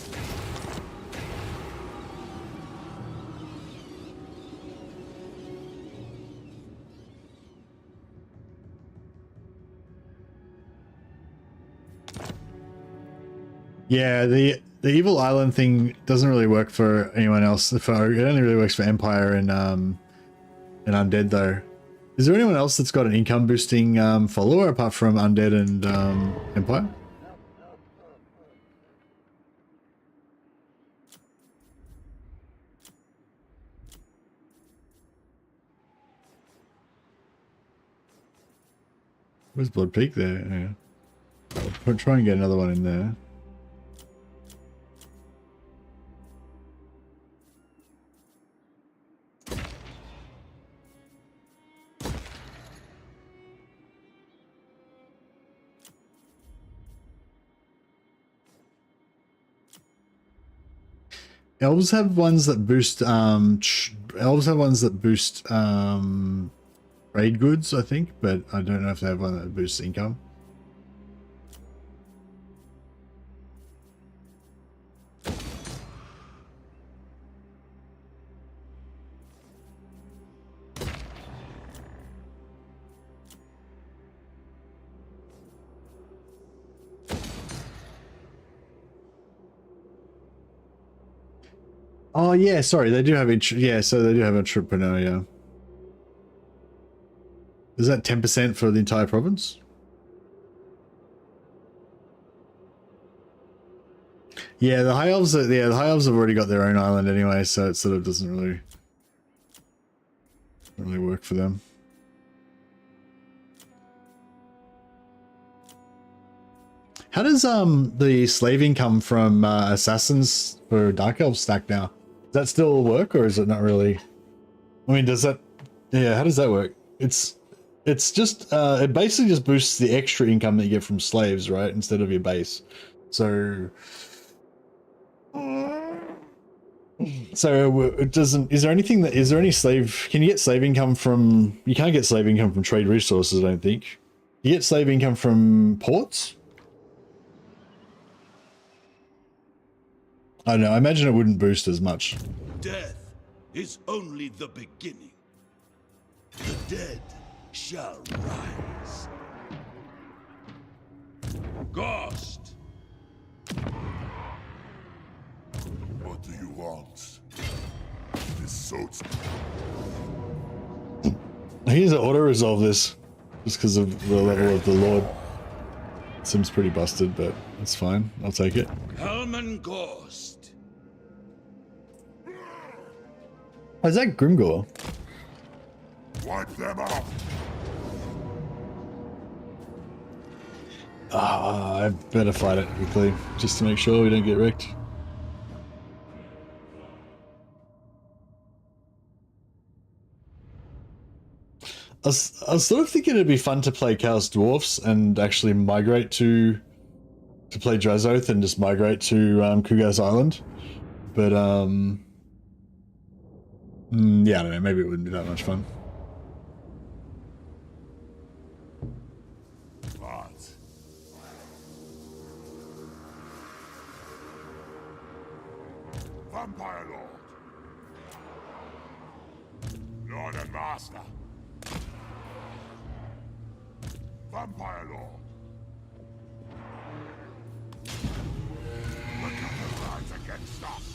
Yeah, the evil island thing doesn't really work for anyone else. It only really works for Empire and Undead though. Is there anyone else that's got an income boosting follower apart from Undead and Empire? Where's Blood Peak there? Yeah. I'll try and get another one in there. Elves have ones that boost trade goods, I think, but I don't know if they have one that boosts income. Oh yeah, sorry, they do have so they do have entrepreneur, yeah. Is that 10% for the entire province? Yeah, the high elves have already got their own island anyway, so it sort of doesn't really work for them. How does the slave income from assassins for Dark Elves stack now? Does that still work, or is it not really? I mean, does that? Yeah, how does that work? It's just it basically just boosts the extra income that you get from slaves, right, instead of your base. So it doesn't. Is there anything that? Is there any slave? Can you get slave income from? You can't get slave income from trade resources, I don't think. You get slave income from ports. I don't know. I imagine it wouldn't boost as much. Death is only the beginning. The dead shall rise. Ghorst! What do you want? This suits me. I need to auto-resolve this just because of the level of the Lord. Seems pretty busted, but it's fine. I'll take it. Helman Ghorst. Oh, is that Grimgor? Wipe them out. I better fight it quickly, just to make sure we don't get wrecked. I was sort of thinking it'd be fun to play Chaos Dwarfs and actually migrate to play Drazoth and just migrate to Kugas Island. But yeah, I don't know, maybe it wouldn't be that much fun. But Vampire Lord. Lord and Master. Vampire Lord. The cattle rise against us.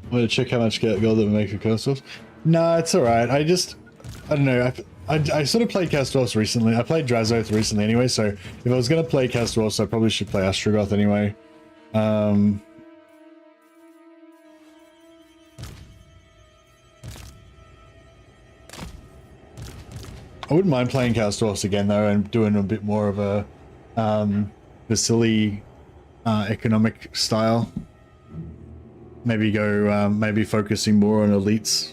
I'm gonna check how much gold that would make a Chaos Dwarfs. No, it's alright. I don't know. I sort of played Chaos Dwarfs recently. I played Drazoth recently anyway, so if I was gonna play Chaos Dwarfs, I probably should play Ostrogoth anyway. I wouldn't mind playing Chaos Dwarfs again though, and doing a bit more of a Vasily economic style. Maybe go, maybe focusing more on elites.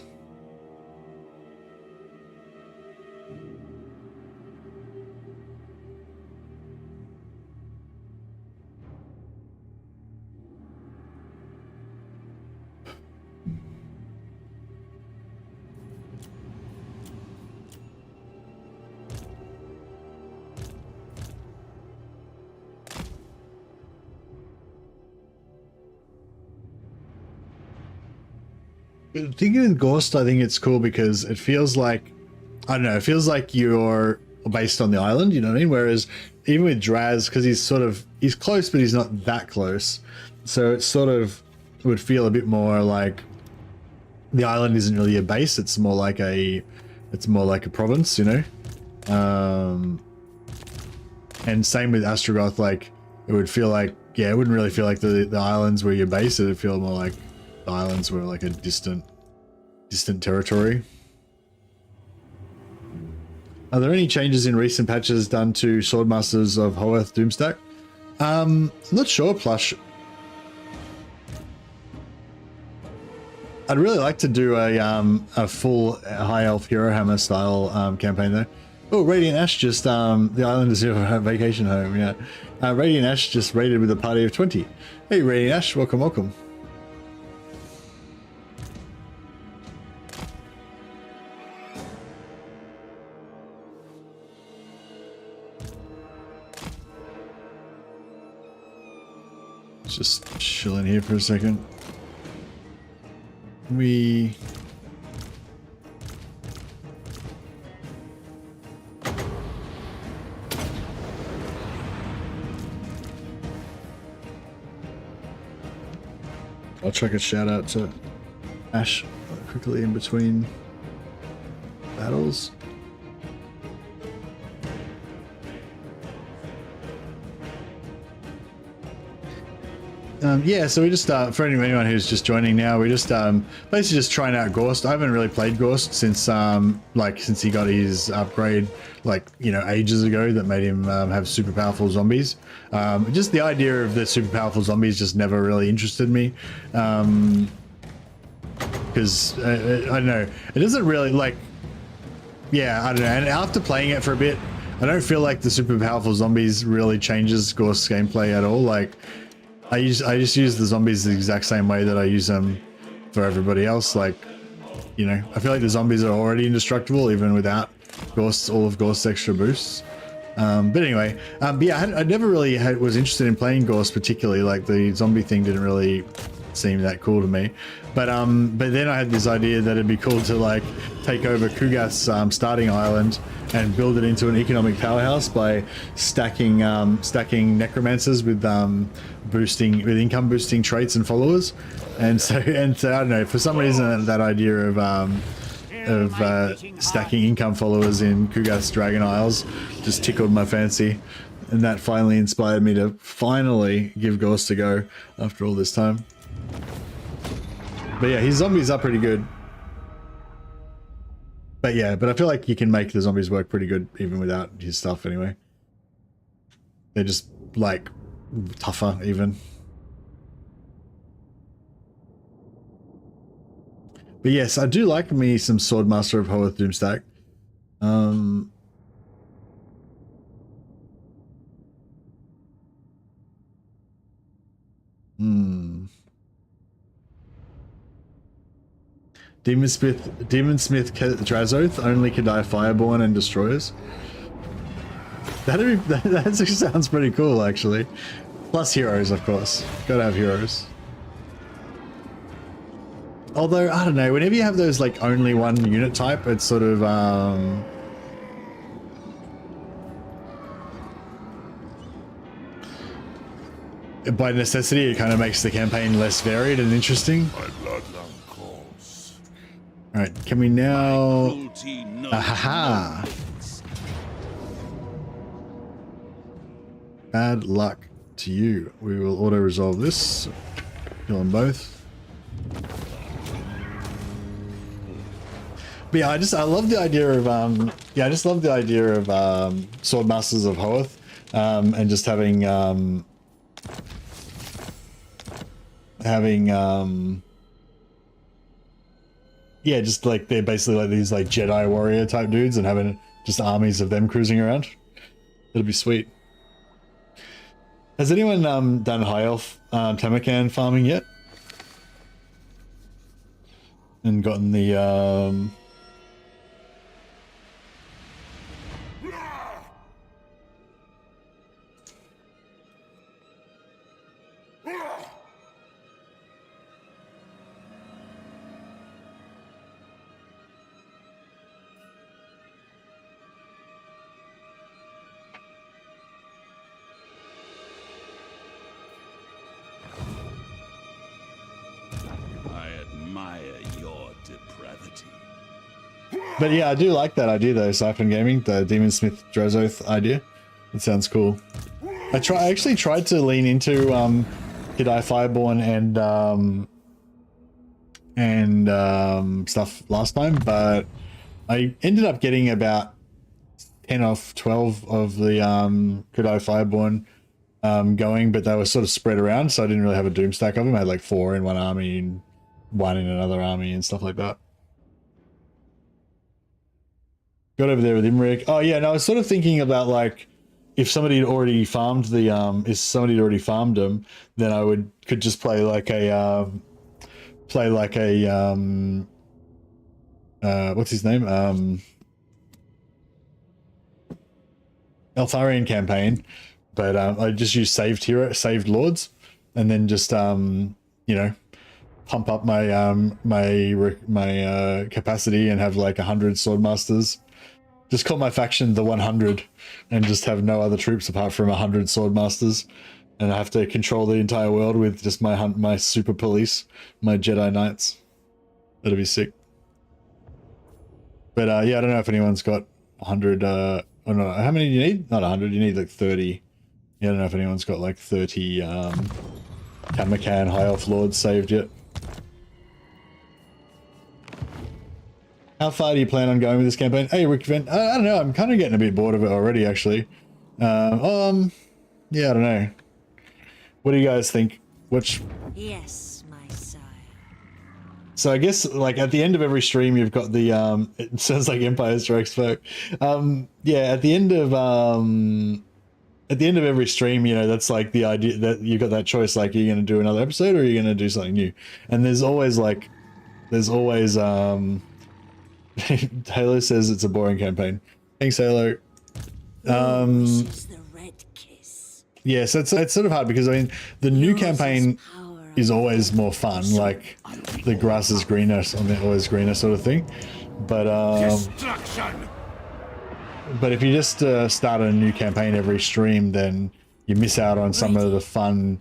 Thinking with Ghorst, I think it's cool because it feels like, I don't know, it feels like you're based on the island, you know what I mean? Whereas even with Draz, because he's close, but he's not that close. So it sort of would feel a bit more like the island isn't really a base, it's more like a province, you know? And same with Ostrogoth, like it would feel like, yeah, it wouldn't really feel like the islands were your base, it would feel more like the islands were like a distant territory. Are there any changes in recent patches done to Swordmasters of Hoeth Doomstack? I'm not sure, Plush. I'd really like to do a full high elf hero hammer style campaign though. Oh, Radiant Ash just the island is your vacation home. Yeah, Radiant Ash just raided with a party of 20. Hey, Radiant Ash, welcome, welcome. Just chilling here for a second. I'll chuck a shout out to Ash quickly in between battles. Yeah, so we just for anyone who's just joining now, we just basically just trying out Ghorst. I haven't really played Ghorst since since he got his upgrade ages ago that made him have super powerful zombies. Just the idea of the super powerful zombies just never really interested me, because I don't know, it doesn't really yeah, I don't know. And after playing it for a bit, I don't feel like the super powerful zombies really changes Ghost's gameplay at all. I just use the zombies the exact same way that I use them for everybody else. I feel like the zombies are already indestructible even without all of Ghost's extra boosts. But anyway, yeah, I never really was interested in playing Ghorst particularly. The zombie thing didn't really seem that cool to me. But then I had this idea that it'd be cool to take over Kugath's starting island and build it into an economic powerhouse by stacking necromancers with income boosting traits and followers. And so I don't know, for some reason that idea of stacking income followers in Kugath's Dragon Isles just tickled my fancy, and that finally inspired me to finally give Ghorst a go after all this time. But yeah, his zombies are pretty good. But yeah, I feel like you can make the zombies work pretty good even without his stuff anyway. They're just tougher even. But yes, I do like me some Swordmaster of Hoeth Doomstack. Demonsmith Drazoth only can die Fireborn and Destroyers. That actually sounds pretty cool, actually. Plus heroes, of course. Gotta have heroes. Although, I don't know, whenever you have those only one unit type, it's sort of by necessity, it kind of makes the campaign less varied and interesting. Alright, can we now... Ahaha! Bad luck to you. We will auto-resolve this. Kill them both. But yeah, I love the idea of Swordmasters of Hoeth, and just having yeah, just they're basically these Jedi warrior type dudes, and having just armies of them cruising around. It'll be sweet. Has anyone done high elf Tamakan farming yet? And gotten the But yeah, I do like that idea though, Siphon Gaming, the Demonsmith Drazoth idea. It sounds cool. I actually tried to lean into Kidai Fireborn and stuff last time, but I ended up getting about 10 off 12 of the Kidai Fireborn going, but they were sort of spread around, so I didn't really have a doom stack of them. I had 4 in one army and one in another army and stuff like that. Got over there with Imric. Oh yeah, no, I was sort of thinking about like if somebody had already farmed the if somebody had already farmed them, then I could just play like a what's his name? Eltharion campaign, but I just use saved lords, and then just you know, pump up my my capacity and have like 100 swordmasters. Just call my faction the 100, and just have no other troops apart from 100 swordmasters, and I have to control the entire world with just my super police, my Jedi Knights. That'd be sick. But yeah, I don't know if anyone's got 100. I don't know how many do you need. Not 100. You need like 30. Yeah, I don't know if anyone's got like 30 Kamakan High Elf Lords saved yet. How far do you plan on going with this campaign? Hey, Rick Vent. I don't know. I'm kind of getting a bit bored of it already, actually. Yeah, I don't know. What do you guys think? Which? Yes, my sire. So I guess like at the end of every stream, you've got the it sounds like Empire Strikes Back. Yeah, at the end of every stream, you know, that's like the idea that you've got that choice. Like, are you going to do another episode or are you going to do something new? And there's always Halo says it's a boring campaign. Thanks, Halo. Wishes the red kiss. Yeah, so it's sort of hard because I mean the new campaign is always more fun, like the grass is greener, always greener sort of thing. But Destruction. but if you just start a new campaign every stream, then you miss out on some of the fun,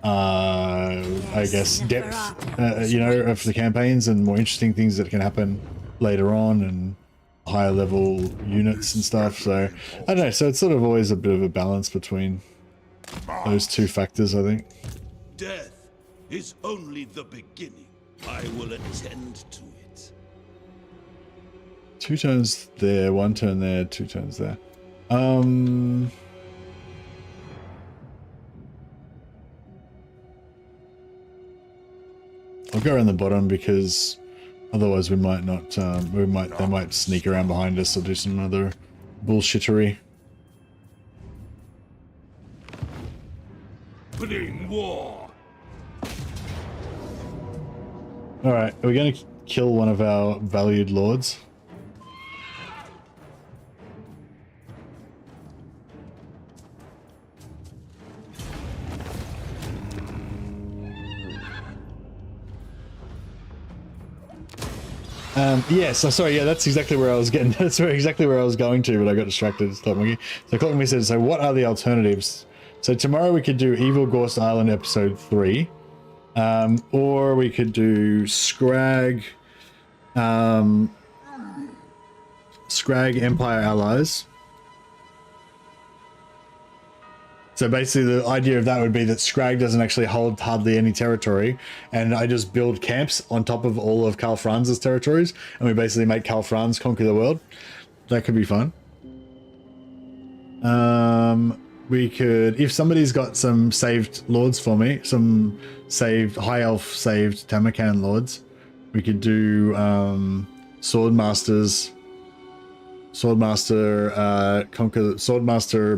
I guess, depth, you know, of the campaigns and more interesting things that can happen later on and higher level units and stuff. So I don't know. So it's sort of always a bit of a balance between those two factors, I think. Death is only the beginning. I will attend to it. 2 turns there, 1 turn there, 2 turns there. I'll go around the bottom because otherwise we might not, they might sneak around behind us or do some other bullshittery. Bring war. Alright, are we going to kill one of our valued lords? Yeah, so sorry, yeah, that's exactly where I was getting, that's exactly where I was going to, but I got distracted. Stop monkey. So Clock Me said, so what are the alternatives? So tomorrow we could do Evil Ghorst Island episode 3. Or we could do Scrag Empire Allies. So basically the idea of that would be that Scrag doesn't actually hold hardly any territory, and I just build camps on top of all of Karl Franz's territories, and we basically make Karl Franz conquer the world. That could be fun. We could, if somebody's got some saved lords for me, some saved High Elf saved Tamakan lords, we could do Swordmaster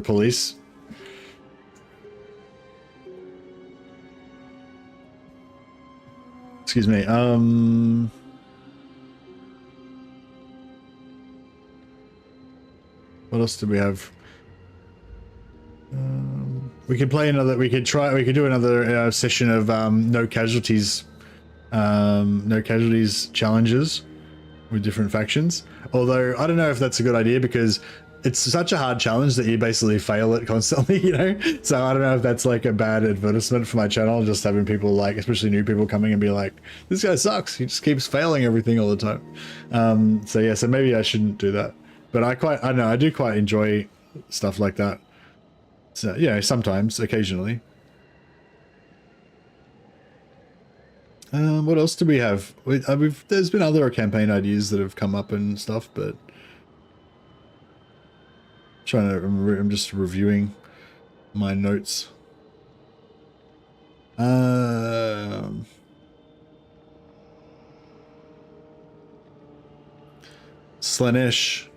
Police. Excuse me. What else do we have? We could play another. We could do another session of no casualties challenges with different factions. Although I don't know if that's a good idea because it's such a hard challenge that you basically fail it constantly, you know? So I don't know if that's like a bad advertisement for my channel, just having people like, especially new people coming and be like, this guy sucks. He just keeps failing everything all the time. So yeah, so maybe I shouldn't do that. But I don't know, I do quite enjoy stuff like that. So, you know, sometimes, occasionally. What else do we have? There's been other campaign ideas that have come up and stuff, but I'm just reviewing my notes. Slaanesh.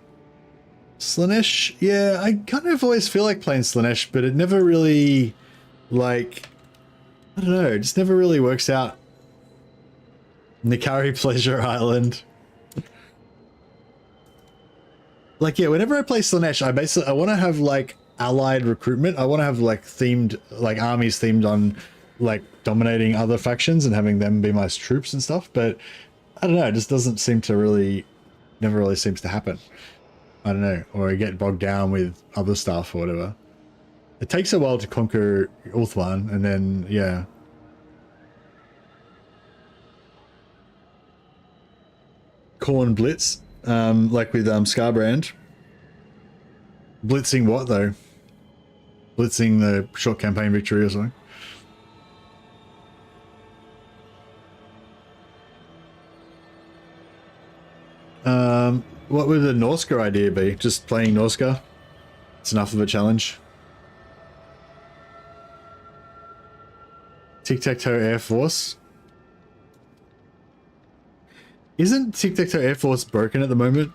Slaanesh, yeah, I kind of always feel like playing Slaanesh, but it never really, like, I don't know, it just never really works out. Nikari Pleasure Island. Like, yeah, whenever I play Slaanesh, I want to have, like, allied recruitment. I want to have, like, themed, like, armies themed on, like, dominating other factions and having them be my troops and stuff, but I don't know, it just doesn't seem to really, never really seems to happen. I don't know, or I get bogged down with other stuff or whatever. It takes a while to conquer Ulthuan, and then, yeah. Corn Blitz, like with Scarbrand. Blitzing what, though? Blitzing the short campaign victory or something? What would the Norska idea be? Just playing Norska? It's enough of a challenge. Tic-Tac-Toe Air Force? Isn't Tic-Tac-Toe Air Force broken at the moment?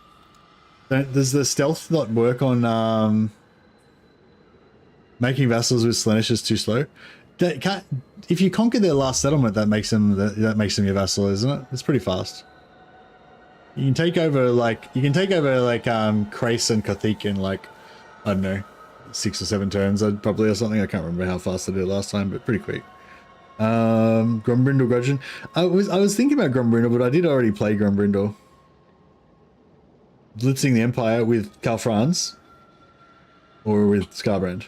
Does the stealth not work on making vassals with Slaanesh is too slow? If you conquer their last settlement, that makes them your vassal, isn't it? It's pretty fast. You can take over like Krace and Kathik in like, I don't know, 6 or 7 turns probably or something. I can't remember how fast I did it last time, but pretty quick. Grombrindle Grudgeon. I was thinking about Grombrindle, but I did already play Grombrindle. Blitzing the Empire with Karl Franz or with Scarbrand.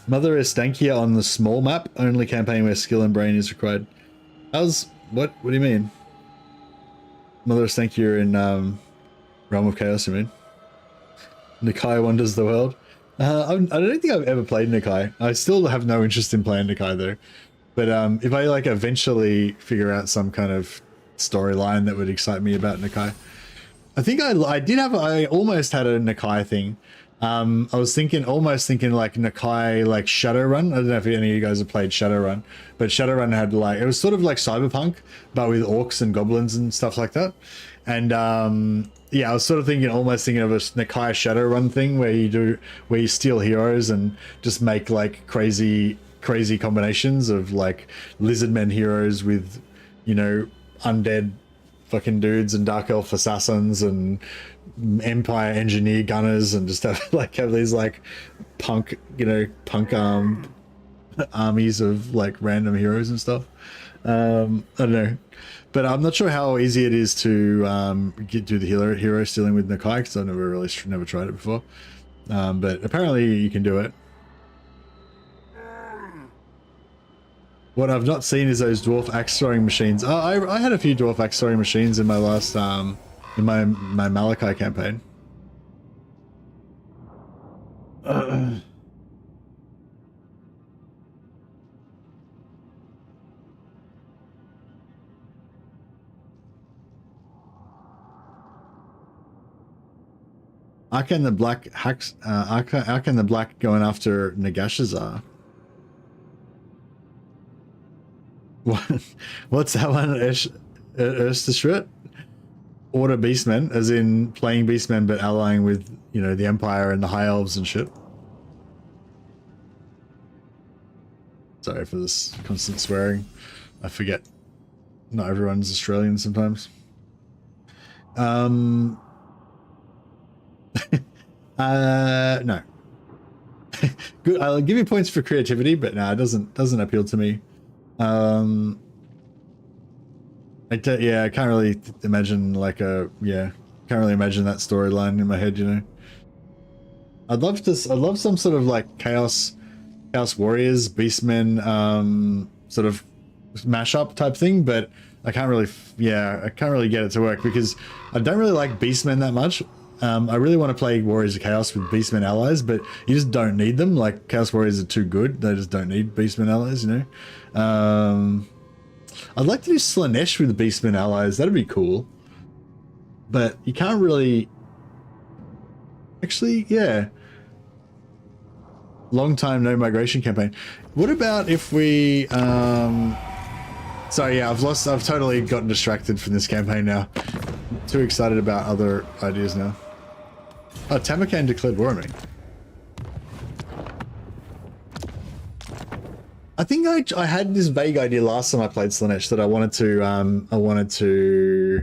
Mother Estankia on the small map, only campaign where skill and brain is required. What do you mean? Mother Estankia in Realm of Chaos, you mean? Nikai wanders the world. I don't think I've ever played Nikai. I still have no interest in playing Nikai though. But if I like eventually figure out some kind of storyline that would excite me about Nikai, I think I almost had a Nikai thing. I was almost thinking like Nikai, like Shadowrun. I don't know if any of you guys have played Shadowrun, but Shadowrun had like, it was sort of like Cyberpunk, but with orcs and goblins and stuff like that. And yeah, I was sort of almost thinking of a Nikai Shadowrun thing where you steal heroes and just make like crazy combinations of like lizardmen heroes with, you know, undead fucking dudes and dark elf assassins and Empire engineer gunners, and just have these like punk armies of like random heroes and stuff. I don't know, but I'm not sure how easy it is to do the hero stealing with Nikai, because I've never tried it before. But apparently you can do it. What I've not seen is those dwarf axe throwing machines. I had a few dwarf axe throwing machines in my last in my Malachi campaign. Arkan the Black hacks. Arkan the Black going after Nagashazar. What's that one? Erstashrit? Order Beastmen, as in playing Beastmen but allying with, you know, the Empire and the High Elves and shit. Sorry for this constant swearing. I forget. Not everyone's Australian sometimes. No. Good. I'll give you points for creativity, but no, it doesn't appeal to me. I can't really imagine can't really imagine that storyline in my head, you know. I'd love some sort of like Chaos Warriors, Beastmen, sort of mashup type thing, but I can't really get it to work because I don't really like Beastmen that much. I really want to play Warriors of Chaos with Beastmen allies, but you just don't need them. Like, Chaos Warriors are too good. They just don't need Beastmen allies, you know? I'd like to do Slaanesh with Beastmen allies. That'd be cool. But you can't really... Actually, yeah. Long time no migration campaign. What about if we... Sorry, yeah, I've totally gotten distracted from this campaign now. I'm too excited about other ideas now. Oh, Tamarkan declared war on me. I think I had this vague idea last time I played Slanesh that I wanted to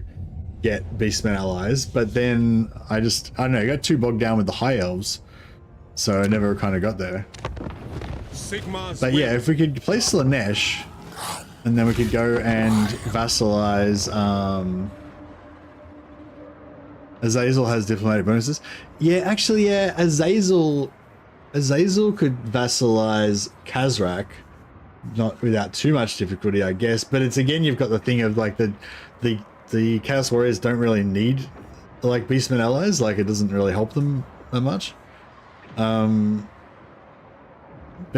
get Beastmen allies, but then I don't know, I got too bogged down with the High Elves, so I never kind of got there. Sigma's But yeah, if we could play Slanesh, and then we could go and vassalize. Azazel has diplomatic bonuses. Yeah, actually, yeah, Azazel could vassalize Kazrak, not without too much difficulty, I guess. But it's again, you've got the thing of like the Chaos Warriors don't really need like Beastmen allies. Like it doesn't really help them that much. But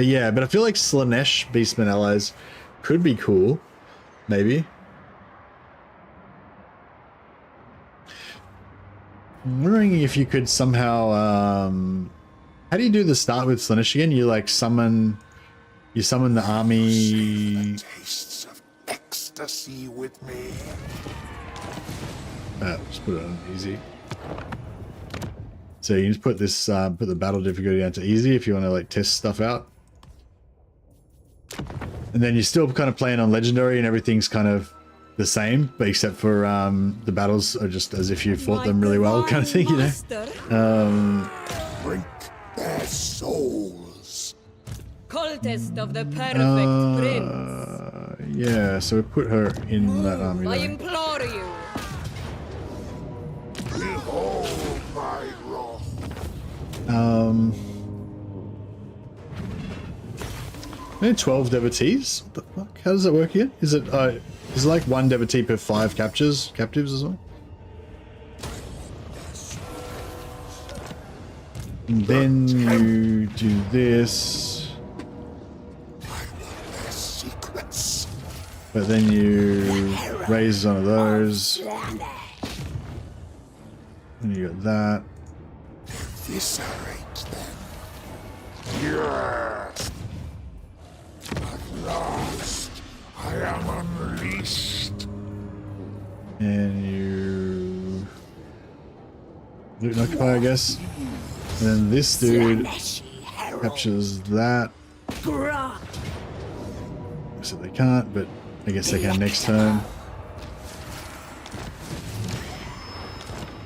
yeah, but I feel like Slanesh Beastmen allies could be cool, maybe. I'm wondering if you could somehow, how do you do the start with Slanesh again? You like summon the army. Tastes of ecstasy with me. Just put it on easy. So you just put this, put the battle difficulty down to easy if you want to like test stuff out. And then you're still kind of playing on legendary and everything's kind of the same, but except for the battles are just as if you fought them really well kind of thing, you know? Drink their souls. Cultist of the perfect prince. Yeah, so we put her in that army I there. implore you. Behold my wrath. Only 12 devotees? What the fuck? How does that work here? Is it like 1 devotee per 5 captives as well? And then you do this. Their secrets. But then you raise one of those. And you got that. Eviscerate them. Yes. At last, I am unleashed. And you loot and occupy, I guess. And then this dude captures that. So they can't, but I guess they can next turn.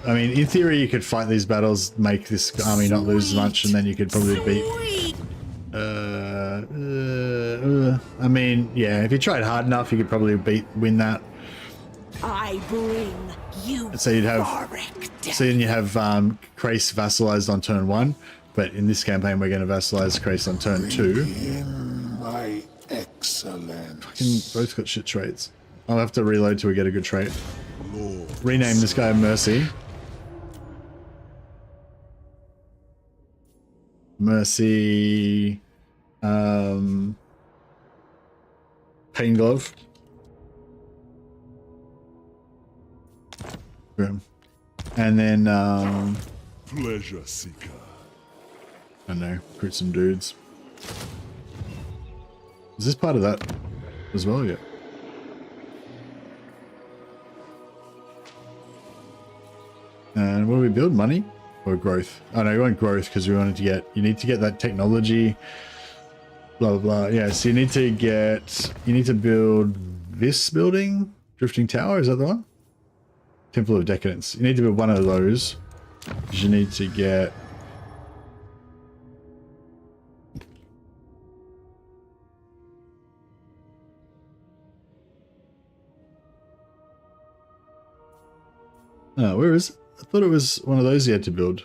I mean, in theory, you could fight these battles, make this army not lose as much, and then you could probably beat. I mean, yeah, if you tried hard enough, you could probably win that. I bring you. So you'd have, so then you have Krace vassalized on turn 1, but in this campaign, we're going to vassalize Krace on turn 2. In my excellence. Fucking both got shit traits. I'll have to reload till we get a good trait. Rename this guy Mercy. Mercy. Pain Glove. Boom. And then, Pleasure seeker. I don't know, recruit some dudes. Is this part of that as well? Yeah. And what do we build? Money or growth? Oh no, you want growth because we wanted to get, you need to get that technology, blah, blah, blah. Yeah, so you need to build this building, Drifting Tower, is that the one? Temple of Decadence. You need to build one of those. You need to get oh, where is it? I thought it was one of those you had to build.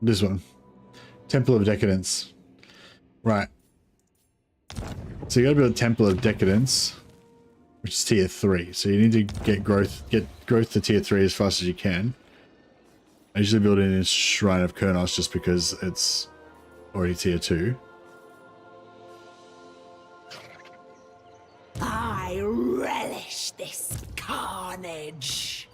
This one. Temple of Decadence. Right. So you gotta build Temple of Decadence, which is tier 3. So you need to get growth to tier 3 as fast as you can. I usually build it in Shrine of Kurnos just because it's already tier 2. I relish this carnage.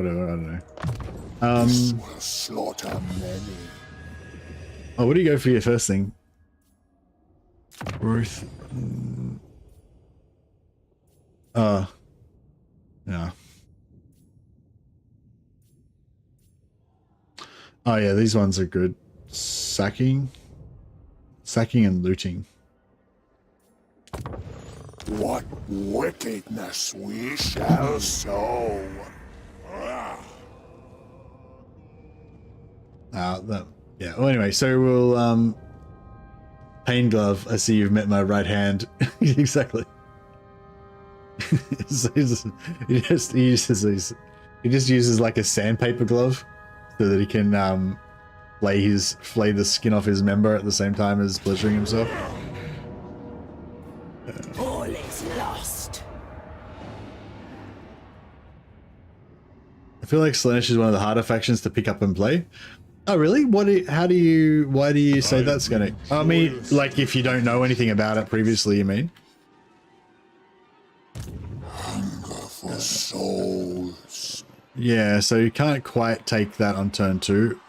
whatever. I don't know. This will slaughter many. Oh, what do you go for your first thing? Ruth. Yeah. Oh yeah, these ones are good. Sacking and looting. What wickedness we shall sow. Yeah. Well, anyway, so we'll pain glove. I see you've met my right hand. Exactly. So he just uses like a sandpaper glove so that he can flay the skin off his member at the same time as pleasuring himself. All is lost. I feel like Slaanesh is one of the harder factions to pick up and play. Oh really? Why do you say that's gonna? I mean, like if you don't know anything about it previously, you mean? Hunger for souls. Yeah, so you can't quite take that on turn 2.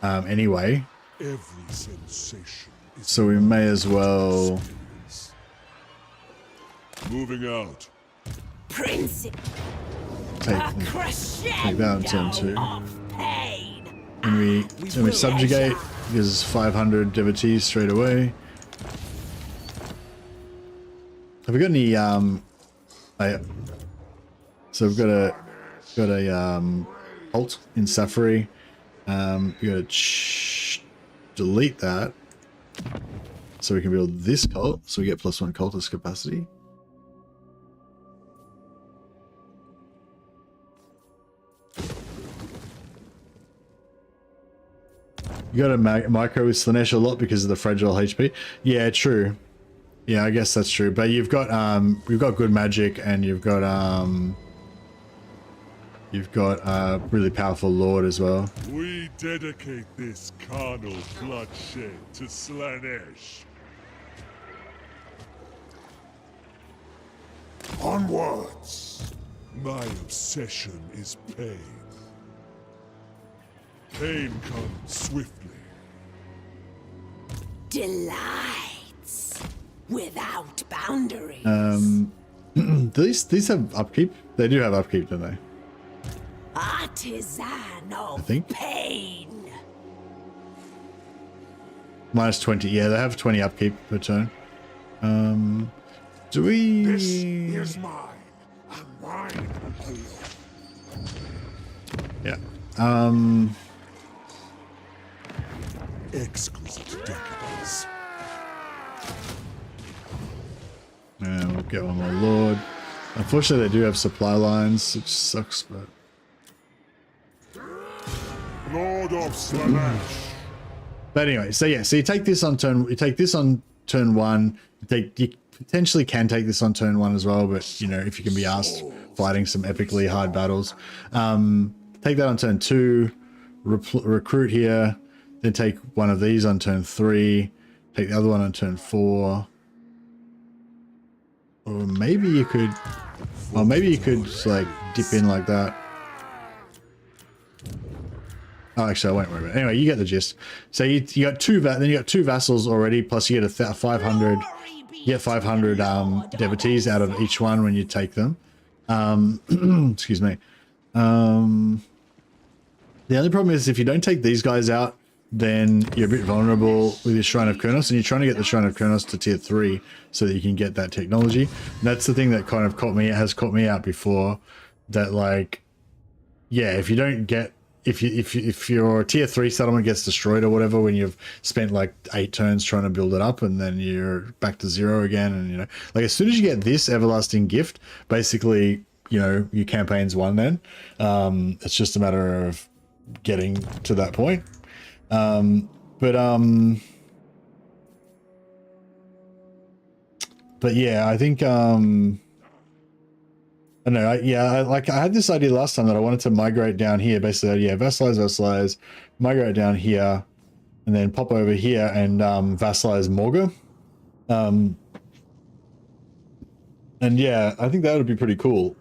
Anyway. Every sensation is So we may as well. moving out. Principle. Take that on turn 2. Of pain. And we subjugate, gives us 500 devotees straight away. Have we got any so we've got a cult in Safari. We gotta delete that so we can build this cult, so we get +1 cultist capacity. You got to micro with Slaanesh a lot because of the fragile HP. Yeah, true. Yeah, I guess that's true. But you've got good magic, and you've got really powerful lord as well. We dedicate this carnal bloodshed to Slaanesh. Onwards. My obsession is pain. Pain comes swiftly. Delights without boundaries. These have upkeep. They do have upkeep, don't they? Artisan of I think. pain. -20. Yeah, they have 20 upkeep per turn. Do we? This is mine, and mine alone. Yeah. Exquisite decadence. And we'll get one more lord. Unfortunately, they do have supply lines, which sucks, but. Lord of Slaanesh. But anyway, so yeah, so you take this on turn. You take this on turn 1. You potentially can take this on turn 1 as well, but you know, if you can be asked fighting some epically hard battles, take that on turn 2. Recruit here. Then take one of these on turn 3. Take the other one on turn 4. Or maybe you could. Or maybe you could just like dip in like that. Oh, actually, I won't worry about it. Anyway, you get the gist. So you got two vassals already. Plus you get a 500. You get 500 devotees out of each one when you take them. Excuse me. The only problem is if you don't take these guys out, then you're a bit vulnerable with your Shrine of Kurnos, and you're trying to get the Shrine of Kurnos to tier 3 so that you can get that technology. And that's the thing that kind of has caught me out before. That like, yeah, if you don't get if your tier 3 settlement gets destroyed or whatever when you've spent like 8 turns trying to build it up, and then you're back to 0 again, and you know, like as soon as you get this everlasting gift, basically, you know, your campaign's won. Then it's just a matter of getting to that point. But yeah, I think I know. I had this idea last time that I wanted to migrate down here. Basically, yeah, vassalize, migrate down here, and then pop over here and vassalize Morga. And yeah, I think that would be pretty cool.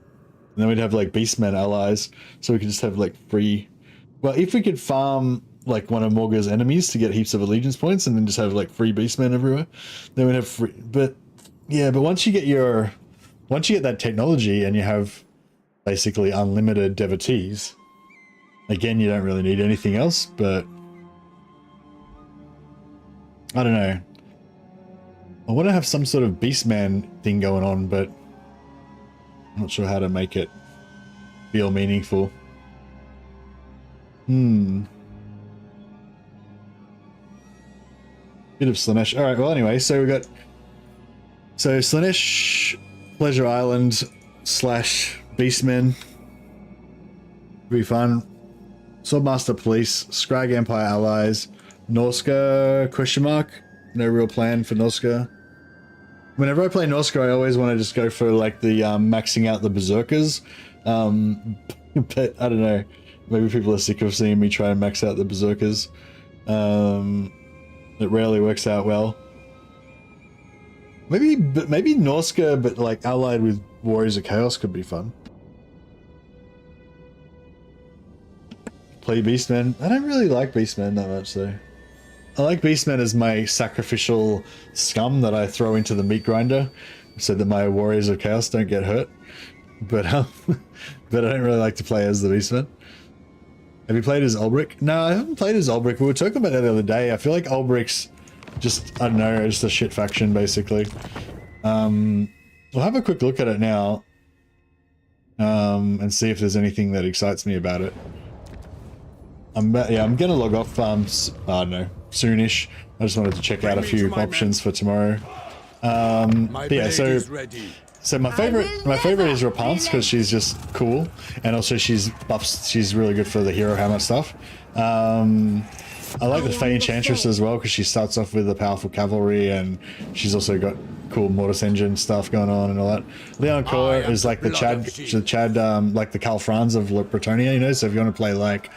And then we'd have like beastmen allies, so we could just have like free. Well, if we could farm like one of Morga's enemies to get heaps of allegiance points, and then just have like free beastmen everywhere, then we'd have free. But yeah, but once you get that technology and you have basically unlimited devotees, again, you don't really need anything else. But I don't know. I want to have some sort of beastman thing going on, but I'm not sure how to make it feel meaningful. Bit of Slaanesh. Alright, well anyway, so we got Slaanesh, Pleasure Island / Beastmen. Be fun. Swordmaster Police, Scrag Empire allies, Norska ? No real plan for Norska. Whenever I play Norska, I always want to just go for like the maxing out the berserkers. But I don't know. Maybe people are sick of seeing me try and max out the berserkers. It rarely works out well. Maybe Norska, but like allied with Warriors of Chaos could be fun. Play Beastmen. I don't really like Beastmen that much though. I like Beastmen as my sacrificial scum that I throw into the meat grinder so that my Warriors of Chaos don't get hurt. But but I don't really like to play as the Beastmen. Have you played as Ulbrich? No, I haven't played as Ulbrich. We were talking about that the other day. I feel like Ulbrich's just, I don't know, just a shit faction basically. We'll have a quick look at it now and see if there's anything that excites me about it. I'm gonna log off. I don't know, soonish. I just wanted to check out a few options for tomorrow. But yeah, so my favorite is Rapunzel because she's just cool, and also she's really good for the hero hammer stuff. I like the Fey Enchantress as well because she starts off with a powerful cavalry, and she's also got cool mortis engine stuff going on and all that. Leon Kor is like the Chad, like the Karl Franz of Bretonia, you know. So if you want to play like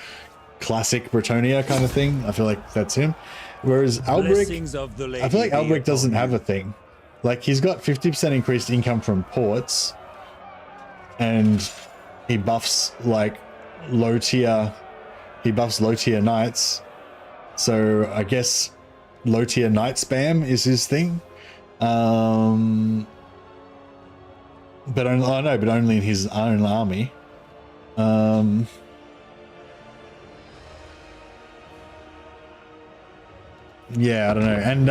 classic Bretonia kind of thing, I feel like that's him. Whereas Ulbrich, I feel like Ulbrich doesn't have a thing. Like he's got 50% increased income from ports, and he buffs like low tier knights. So I guess low tier knight spam is his thing. But only in his own army. Yeah, I don't know. And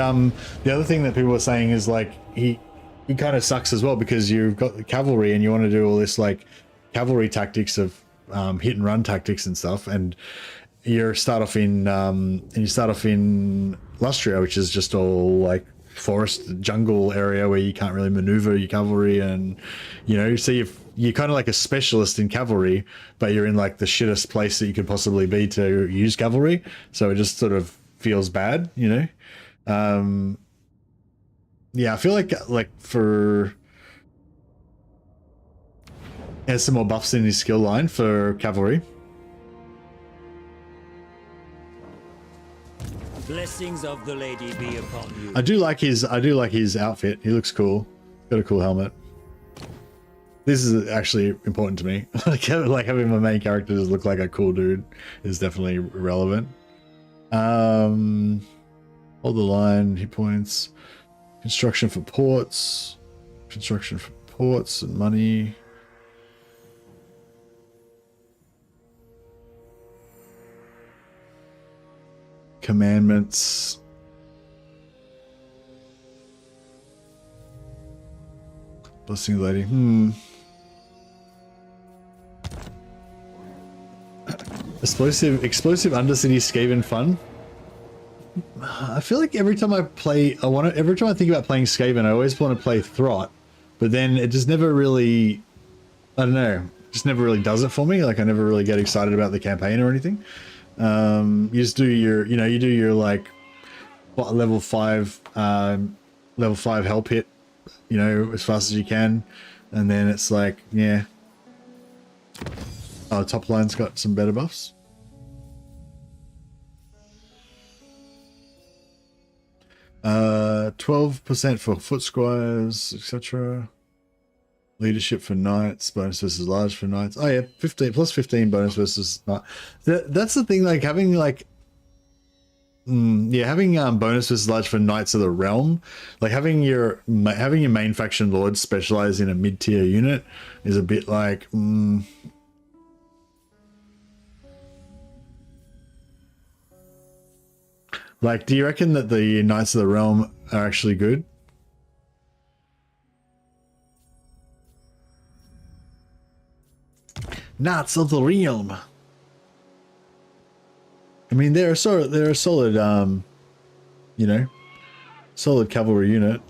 the other thing that people were saying is like he kind of sucks as well because you've got the cavalry and you want to do all this like cavalry tactics of hit and run tactics and stuff, and you start off in Lustria, which is just all like forest jungle area where you can't really maneuver your cavalry, and you know, so you're kind of like a specialist in cavalry, but you're in like the shittest place that you could possibly be to use cavalry, so it just sort of feels bad, you know. Yeah, I feel like for has some more buffs in his skill line for cavalry. Blessings of the lady be upon you. I do like his outfit. He looks cool. Got a cool helmet. This is actually important to me. like having my main characters look like a cool dude is definitely relevant. Hold the line, hit points, construction for ports and money. Commandments. Blessing lady. Explosive undercity Skaven fun. I feel like every time I think about playing Skaven, I always want to play Throt, but then it just never really, I don't know, just never really does it for me. Like I never really get excited about the campaign or anything. You just do your, you do your like level 5 hell pit, as fast as you can, and then it's like, yeah. Oh, top line's got some better buffs. 12% for foot squires, etc. Leadership for knights, bonus versus large for knights. Oh yeah, 15 plus 15 bonus versus knight. That's the thing, like having like having bonus versus large for knights of the realm, like having your main faction lord specialize in a mid-tier unit is a bit like like, do you reckon that the Knights of the Realm are actually good? Knights of the Realm. I mean, they're a solid, you know, solid cavalry unit.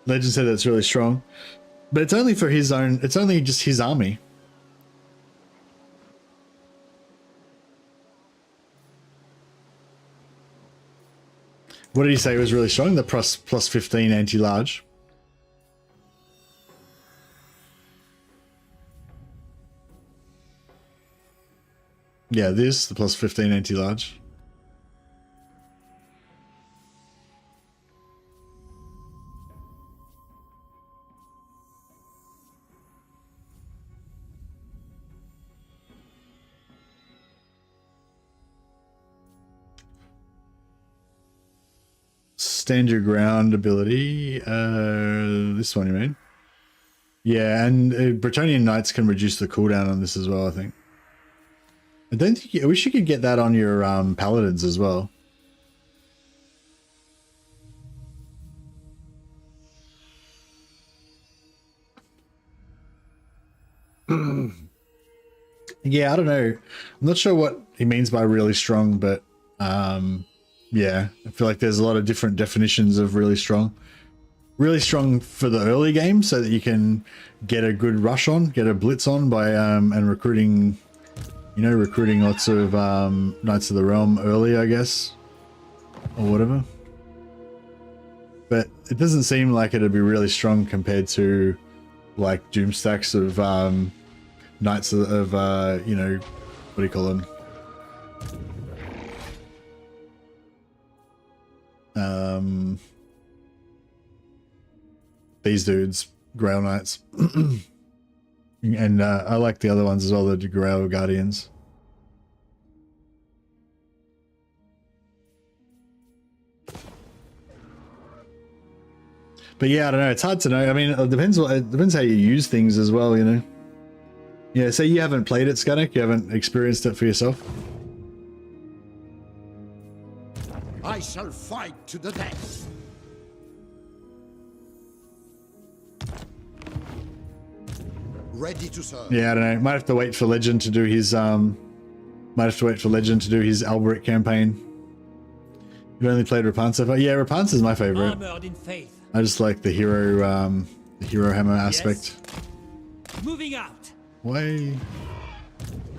Legend said that's really strong, but it's only for his own. It's only just his army. What did he say was really strong? The plus 15 anti-large. Yeah, this, the plus 15 anti-large. Stand your ground ability. This one you mean? Yeah, and Bretonnian Knights can reduce the cooldown on this as well, I think. I don't think I wish you could get that on your paladins as well. Yeah, I don't know. I'm not sure what he means by really strong, but yeah, I feel like there's a lot of different definitions of really strong. Really strong for the early game so that you can get a good rush on, get a blitz on by and recruiting, you know, recruiting lots of Knights of the Realm early, I guess, or whatever. But it doesn't seem like it'd be really strong compared to like doom stacks of Knights of you know, what do you call them? These dudes, Grail Knights. And I like the other ones as well, the Grail Guardians. But yeah, I don't know. It's hard to know. I mean, it depends how you use things as well, you know. Yeah, so you haven't played it, Scanik? You haven't experienced it for yourself? I shall fight to the death. Ready to serve. Yeah, I don't know. Might have to wait for Legend to do his Alberic campaign. You've only played Rapunzel so far? Yeah, Rapunzel is my favorite. Armored in faith. I just like the hero hammer aspect. Yes. Moving out. Way.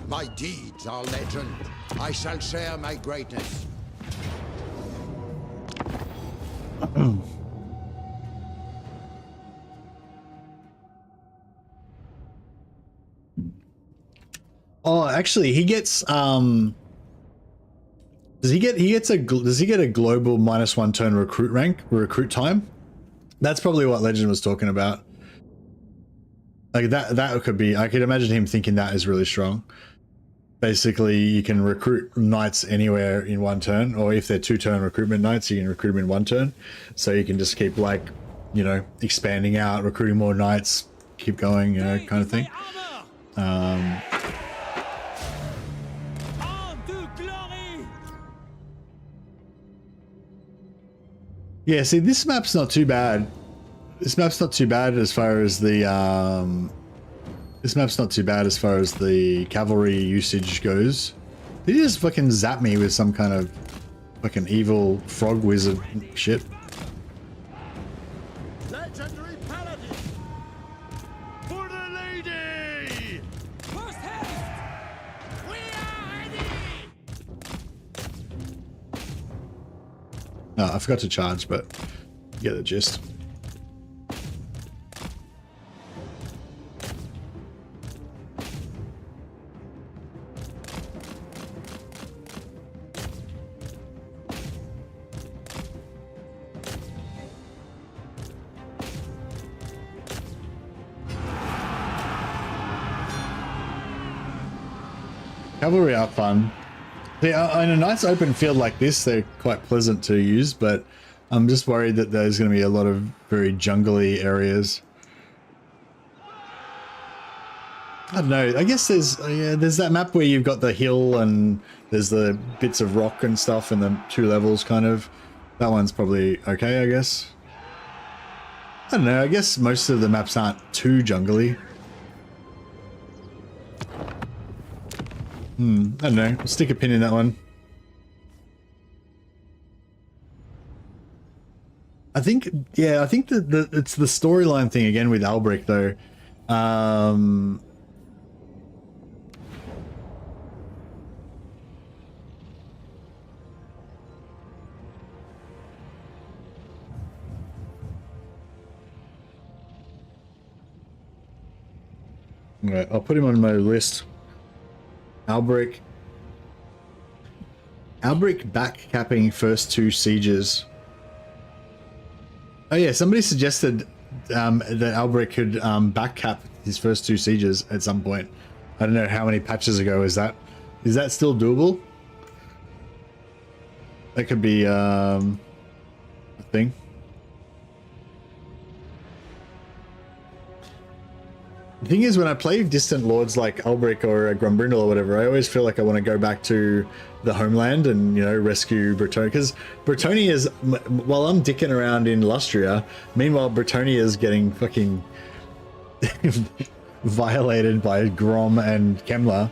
My deeds are legend. I shall share my greatness. Oh, actually, he gets does he get a global -1 turn recruit time? That's probably what Legend was talking about. Like that could be. I could imagine him thinking that is really strong. Basically, you can recruit knights anywhere in 1 turn, or if they're 2-turn recruitment knights, you can recruit them in 1 turn. So you can just keep, like, you know, expanding out, recruiting more knights, keep going, you know, kind of thing. Yeah, see, this map's not too bad. This map's not too bad as far as the cavalry usage goes. Did he just fucking zap me with some kind of fucking evil frog wizard shit? Legendary paladin! For the lady! First haste! We are ready! No, I forgot to charge, but you get the gist. Cavalry are fun. Yeah, in a nice open field like this, they're quite pleasant to use, but I'm just worried that there's going to be a lot of very jungly areas. I don't know. I guess there's that map where you've got the hill and there's the bits of rock and stuff and the 2 levels kind of. That one's probably okay, I guess. I don't know. I guess most of the maps aren't too jungly. I don't know. I'll stick a pin in that one. I think that it's the storyline thing again with Albrecht though. Right, I'll put him on my list. Albrecht back capping first 2 sieges. Oh yeah, somebody suggested that Albrecht could back cap his first 2 sieges at some point. I don't know how many patches ago is that. Is that still doable? That could be a thing. The thing is, when I play distant lords like Albrecht or Grumbrindle or whatever, I always feel like I want to go back to the homeland and, you know, rescue Bretonnia. Because Bretonnia is, while I'm dicking around in Lustria, meanwhile Bretonnia is getting fucking violated by Grom and Kemler.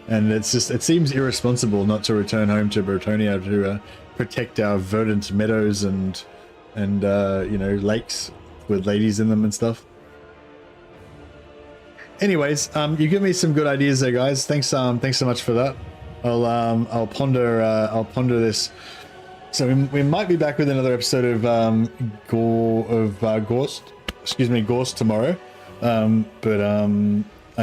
And it's just, it seems irresponsible not to return home to Bretonnia to protect our verdant meadows and you know, lakes with ladies in them and stuff. Anyways, you give me some good ideas there, guys. Thanks so much for that. I'll ponder this. So we might be back with another episode of Ghorst, Ghorst tomorrow. But I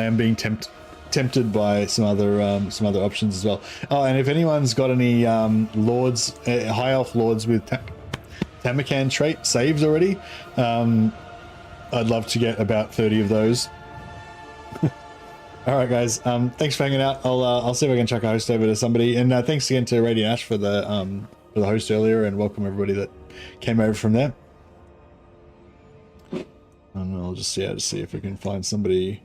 am being tempted by some other options as well. Oh, and if anyone's got any lords, high elf lords with Tamakan trait saves already, I'd love to get about 30 of those. All right, guys. Thanks for hanging out. I'll see if I can chuck a host over to somebody. And thanks again to Radiant Ash for the host earlier, and welcome everybody that came over from there. And I'll just see if we can find somebody.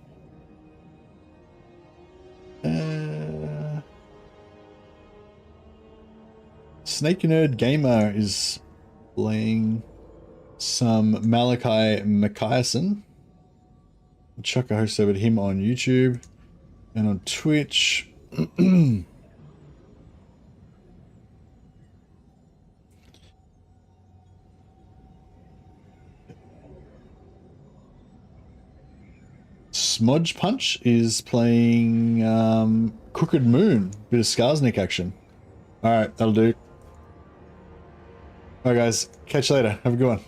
Snake Nerd Gamer is playing some Malachi Machiason. I'll chuck a host over to him on YouTube and on Twitch. Smudge Punch is playing Crooked Moon, bit of Skarsnik action. Alright, that'll do. Alright guys, catch you later. Have a good one.